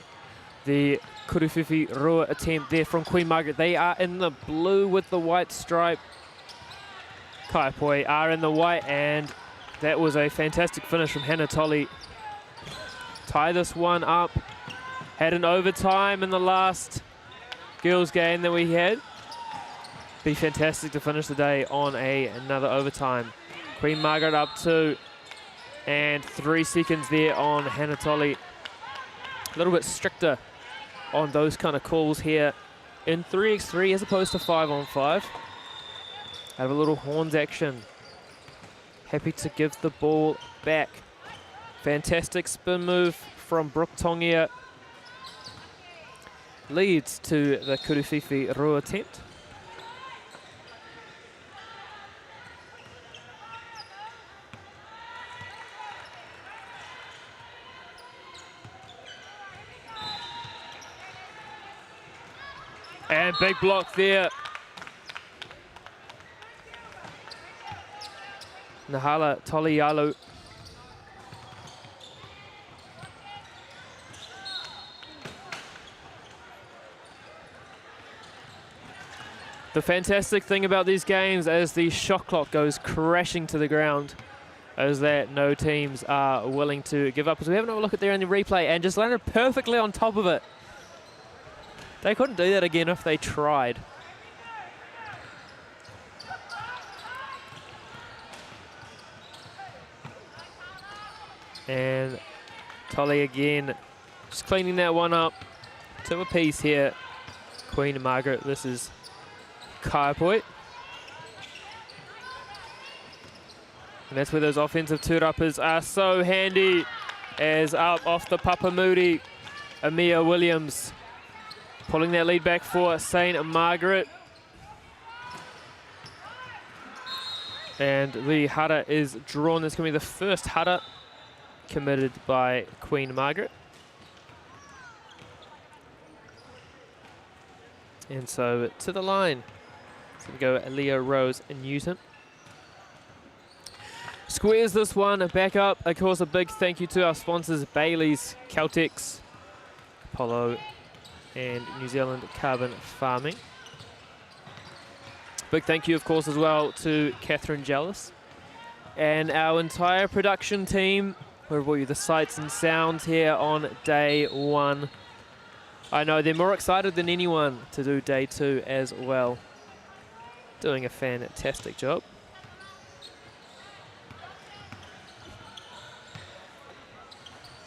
the Kuruwhiwhi Roa attempt there from Queen Margaret. They are in the blue with the white stripe. Kaipoi are in the white, and that was a fantastic finish from Hannah Tolley. Tie this one up. Had an overtime in the last girls game that we had. Be fantastic to finish the day on another overtime. Queen Margaret up 2, and 3 seconds there on Hannah Tolley. A little bit stricter on those kind of calls here in 3x3 as opposed to 5-on-5. Have a little horns action. Happy to give the ball back. Fantastic spin move from Brooke Tongia. Leads to the Kuruwhiwhi Roa attempt. And big block there. Nahala Tolialu. The fantastic thing about these games as the shot clock goes crashing to the ground is that no teams are willing to give up. As we have another look at there in the replay and just landed perfectly on top of it. They couldn't do that again if they tried. And Tolly again, just cleaning that one up. 2 apiece here. Queen Margaret, this is Kaipoi. And that's where those offensive tūrapas are so handy, as up off the Papamuri, Amia Williams pulling that lead back for St. Margaret. And the hara is drawn. This is going to be the first hara committed by Queen Margaret. And so to the line. It's going to go Leo Rose and Newton. Squares this one back up. Of course, a big thank you to our sponsors, Bailey's, Caltex, Apollo, and New Zealand Carbon Farming. Big thank you, of course, as well to Catherine Jealous and our entire production team. We'll brought you the sights and sounds here on day 1. I know they're more excited than anyone to do day 2 as well. Doing a fantastic job.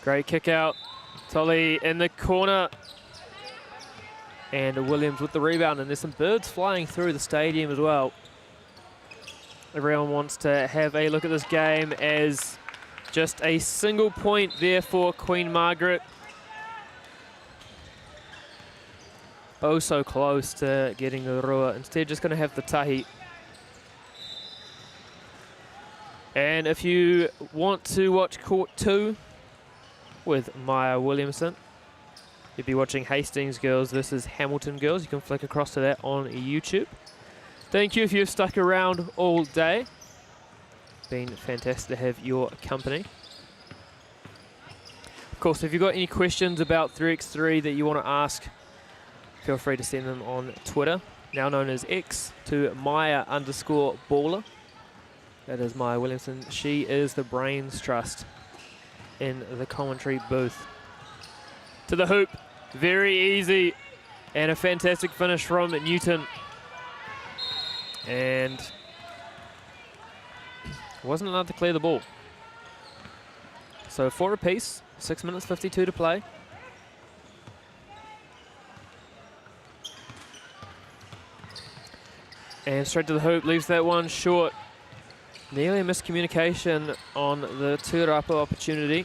Great kick out. Tolly in the corner. And Williams with the rebound. And there's some birds flying through the stadium as well. Everyone wants to have a look at this game as just a single point there for Queen Margaret. Oh, so close to getting the Rua. Instead, just going to have the tahi. And if you want to watch Court 2 with Maya Williamson, you'd be watching Hastings Girls versus Hamilton Girls. You can flick across to that on YouTube. Thank you if you've stuck around all day. Been fantastic to have your company. Of course, if you've got any questions about 3x3 that you want to ask, feel free to send them on Twitter, now known as X, to Maya_baller. That is Maya Williamson. She is the brains trust in the commentary booth. To the hoop, very easy, and a fantastic finish from Newton. And wasn't allowed to clear the ball. So 4 apiece, 6 minutes 52 to play. And straight to the hoop, leaves that one short. Nearly a miscommunication on the tūrapa opportunity.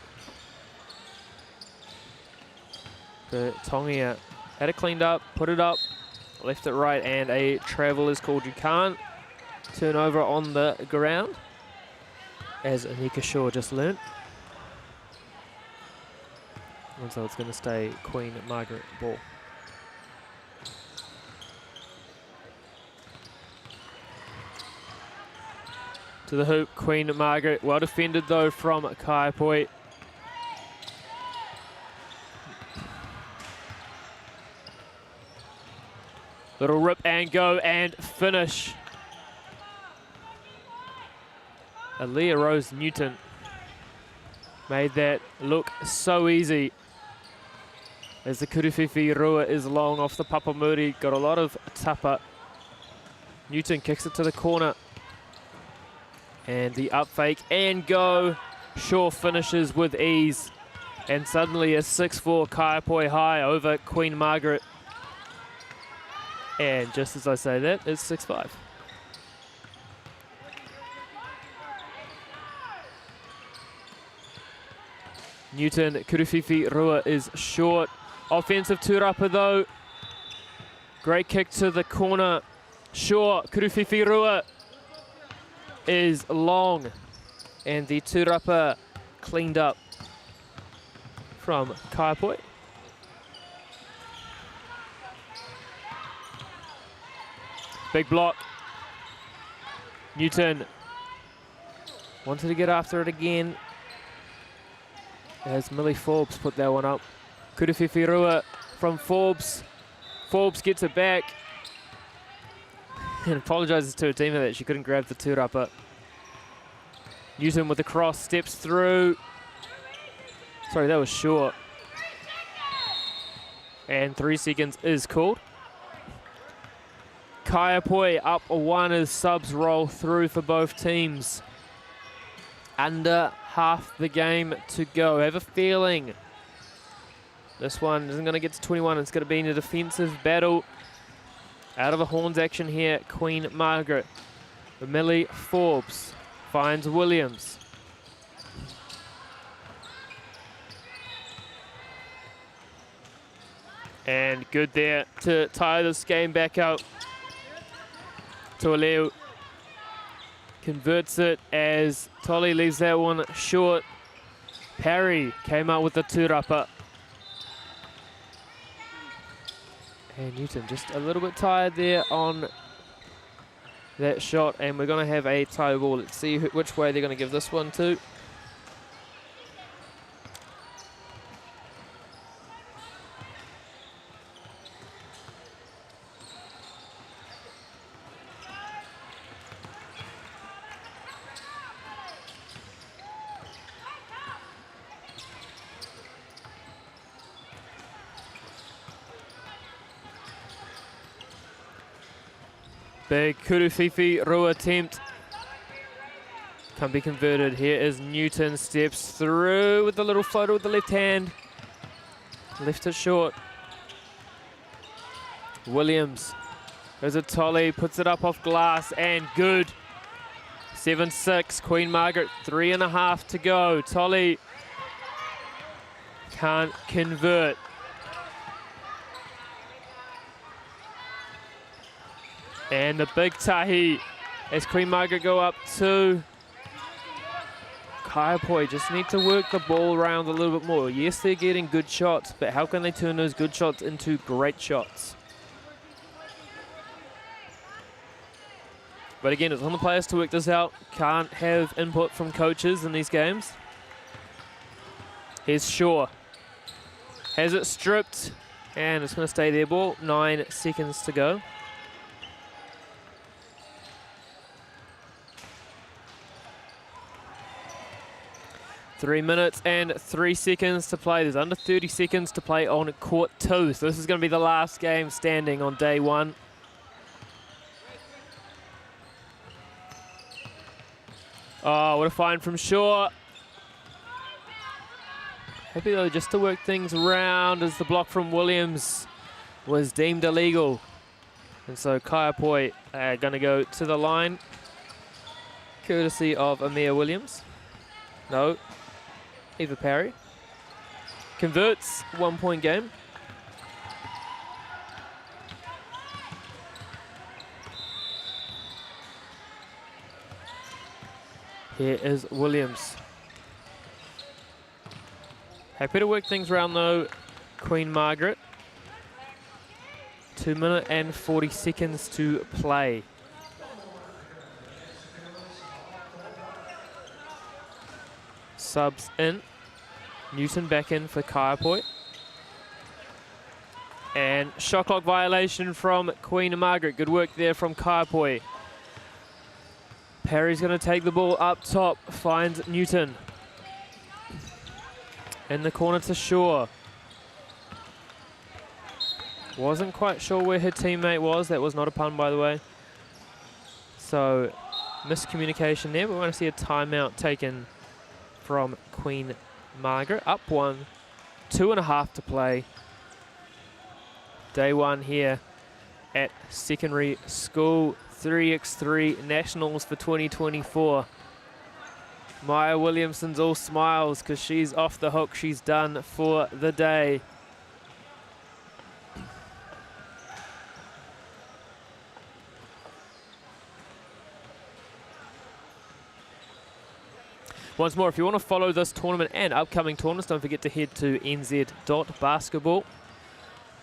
But Tongia had it cleaned up, put it up, left it right, and a travel is called. You can't turn over on the ground, as Anika Shaw just learnt. And so it's going to stay Queen Margaret ball. To the hoop, Queen Margaret. Well defended though from Kaio. Little rip and go and finish. Aaliyah Rose Newton made that look so easy. As the Kuruwhiwhi Rua is long off the Papamuri, got a lot of tapa. Newton kicks it to the corner. And the up fake and go. Shaw finishes with ease. And suddenly a 6-4 Kaio high over Queen Margaret. And just as I say that, it's 6-5. Newton, Kuruwhiwhi Rua is short. Offensive tūrapa though. Great kick to the corner. Shaw, Kuruwhiwhi Rua is long. And the tūrapa cleaned up from Kaio. Big block. Newton wanted to get after it again. As Millie Forbes put that one up. Kuruwhiwhi Rua from Forbes. Forbes gets it back. And apologises to her teammate that she couldn't grab the tūrapa. Newton with the cross, steps through. Sorry, that was short. And 3 seconds is called. Kaio up 1 as subs roll through for both teams. Under half the game to go. I have a feeling this one isn't going to get to 21. It's going to be in a defensive battle. Out of a horns action here, Queen Margaret. Millie Forbes finds Williams. And good there to tie this game back out. To'oleu converts it as Tolly leaves that one short. Parry came out with the tūrapa. And Newton just a little bit tired there on that shot, and we're going to have a tie ball. Let's see which way they're going to give this one to. Big Kuruwhiwhi Rua attempt. Can't be converted. Here is Newton, steps through with the little floater with the left hand. Left it short. Williams. There's a Tolly, puts it up off glass and good. 7-6, Queen Margaret, 3.5 to go. Tolly can't convert. And the big tahi as Queen Margaret go up 2. Kaio just need to work the ball around a little bit more. Yes, they're getting good shots, but how can they turn those good shots into great shots? But again, it's on the players to work this out. Can't have input from coaches in these games. Here's Shaw. Has it stripped, and it's going to stay there ball. 9 seconds to go. Three minutes and 3 seconds to play. There's under 30 seconds to play on court 2. So this is going to be the last game standing on day 1. Oh, what a find from Shaw. Happy though just to work things around as the block from Williams was deemed illegal. And so Kaio going to go to the line, courtesy of Amir Williams. No. Eva Parry converts, 1 point game. Here is Williams. Happy to work things around though, Queen Margaret. 2 minutes and 40 seconds to play. subs in. Newton back in for Kaio. And shot clock violation from Queen Margaret. Good work there from Kaio. Perry's going to take the ball up top, finds Newton. In the corner to Shaw. Wasn't quite sure where her teammate was. That was not a pun, by the way. So, miscommunication there. But we're going to see a timeout taken from Queen Margaret. Up 1, 2.5 to play. Day 1 here at secondary school. 3x3 Nationals for 2024. Maya Williamson's all smiles because she's off the hook. She's done for the day. Once more, if you want to follow this tournament and upcoming tournaments, don't forget to head to nz.basketball,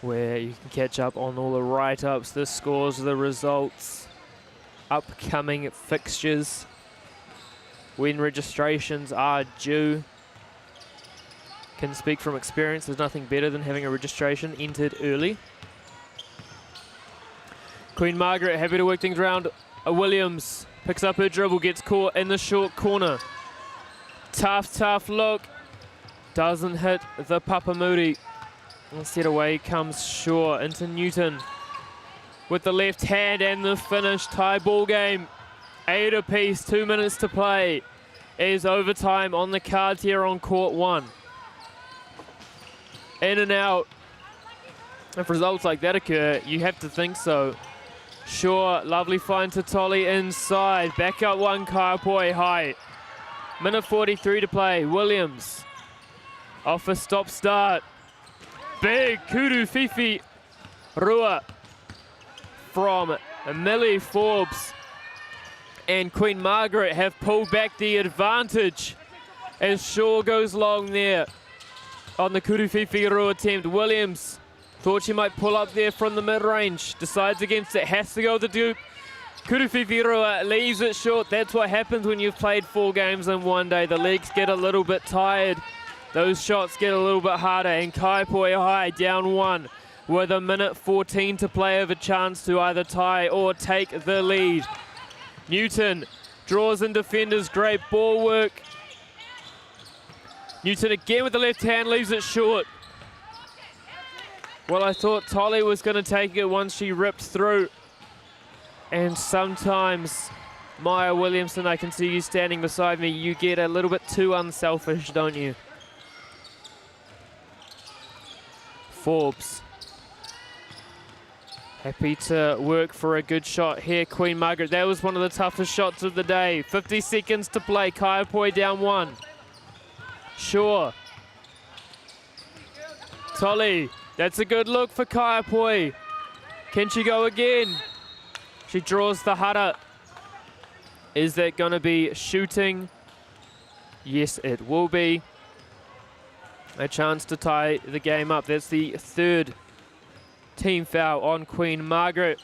where you can catch up on all the write-ups, the scores, the results, upcoming fixtures, when registrations are due. Can speak from experience, there's nothing better than having a registration entered early. Queen Margaret happy to work things around. Williams picks up her dribble, gets caught in the short corner. Tough look. Doesn't hit the Papamudi. Instead away comes Shaw into Newton. With the left hand and the finish. Tie ball game. 8 apiece, 2 minutes to play. Is overtime on the cards here on court 1. In and out. If results like that occur, you have to think so. Shaw, lovely find to Tolly inside. Back up 1, Kaio high. Minute 43 to play. Williams off a stop start. Big kudu fifi rua from Millie Forbes. And Queen Margaret have pulled back the advantage as Shaw goes long there on the kudu fifi rua attempt. Williams thought she might pull up there from the mid-range. Decides against it. Has to go the dupe. Kudu fifi rua leaves it short. That's what happens when you've played 4 games in one day. The legs get a little bit tired. Those shots get a little bit harder. And Kaio high down 1 with a minute 14 to play, have a chance to either tie or take the lead. Newton draws in defenders. Great ball work. Newton again with the left hand, leaves it short. Well, I thought Tolly was going to take it once she ripped through. And sometimes, Maya Williamson, I can see you standing beside me, you get a little bit too unselfish, don't you? Forbes. Happy to work for a good shot here, Queen Margaret. That was one of the toughest shots of the day. 50 seconds to play. Kaio down 1. Shaw. Tolly. That's a good look for Kaio. Can she go again? She draws the hutta. Is that going to be shooting? Yes, it will be. A chance to tie the game up. That's the 3rd team foul on Queen Margaret.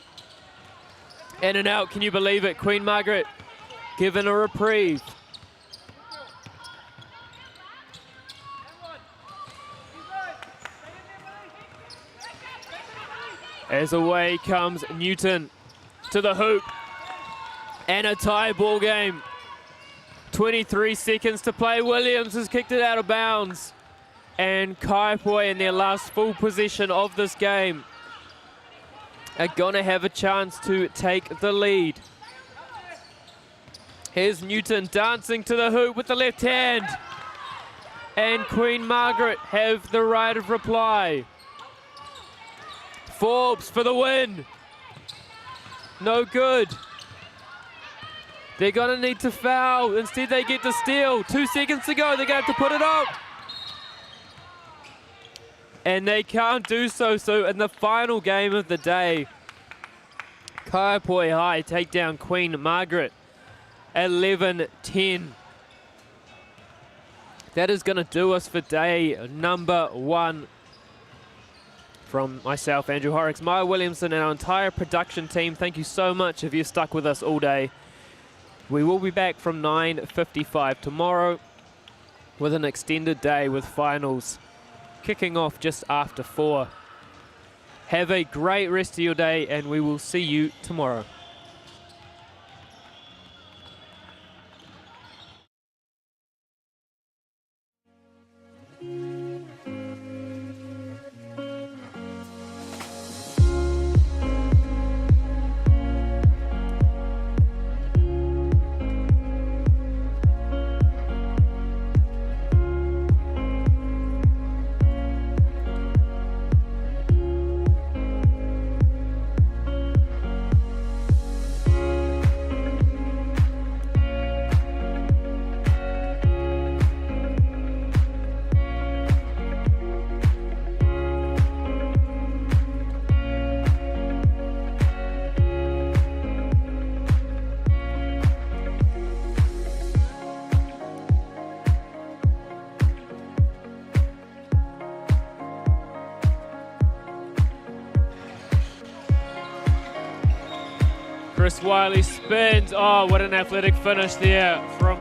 In and out, can you believe it? Queen Margaret given a reprieve. As away comes Newton to the hoop. And a tie ball game. 23 seconds to play. Williams has kicked it out of bounds. And Kaio in their last full possession of this game are going to have a chance to take the lead. Here's Newton dancing to the hoop with the left hand. And Queen Margaret have the right of reply. Forbes for the win. No good. They're going to need to foul. Instead, they get to steal. 2 seconds to go. They're going to have to put it up. And they can't do so. So in the final game of the day, Kaio High take down Queen Margaret 11-10. That is going to do us for day number 1. From myself, Andrew Horrocks, Maya Williamson, and our entire production team, thank you so much if you've stuck with us all day. We will be back from 9:55 tomorrow. with an extended day with finals kicking off just after 4. Have a great rest of your day, and we will see you tomorrow. Chris Wiley spins. Oh, what an athletic finish there from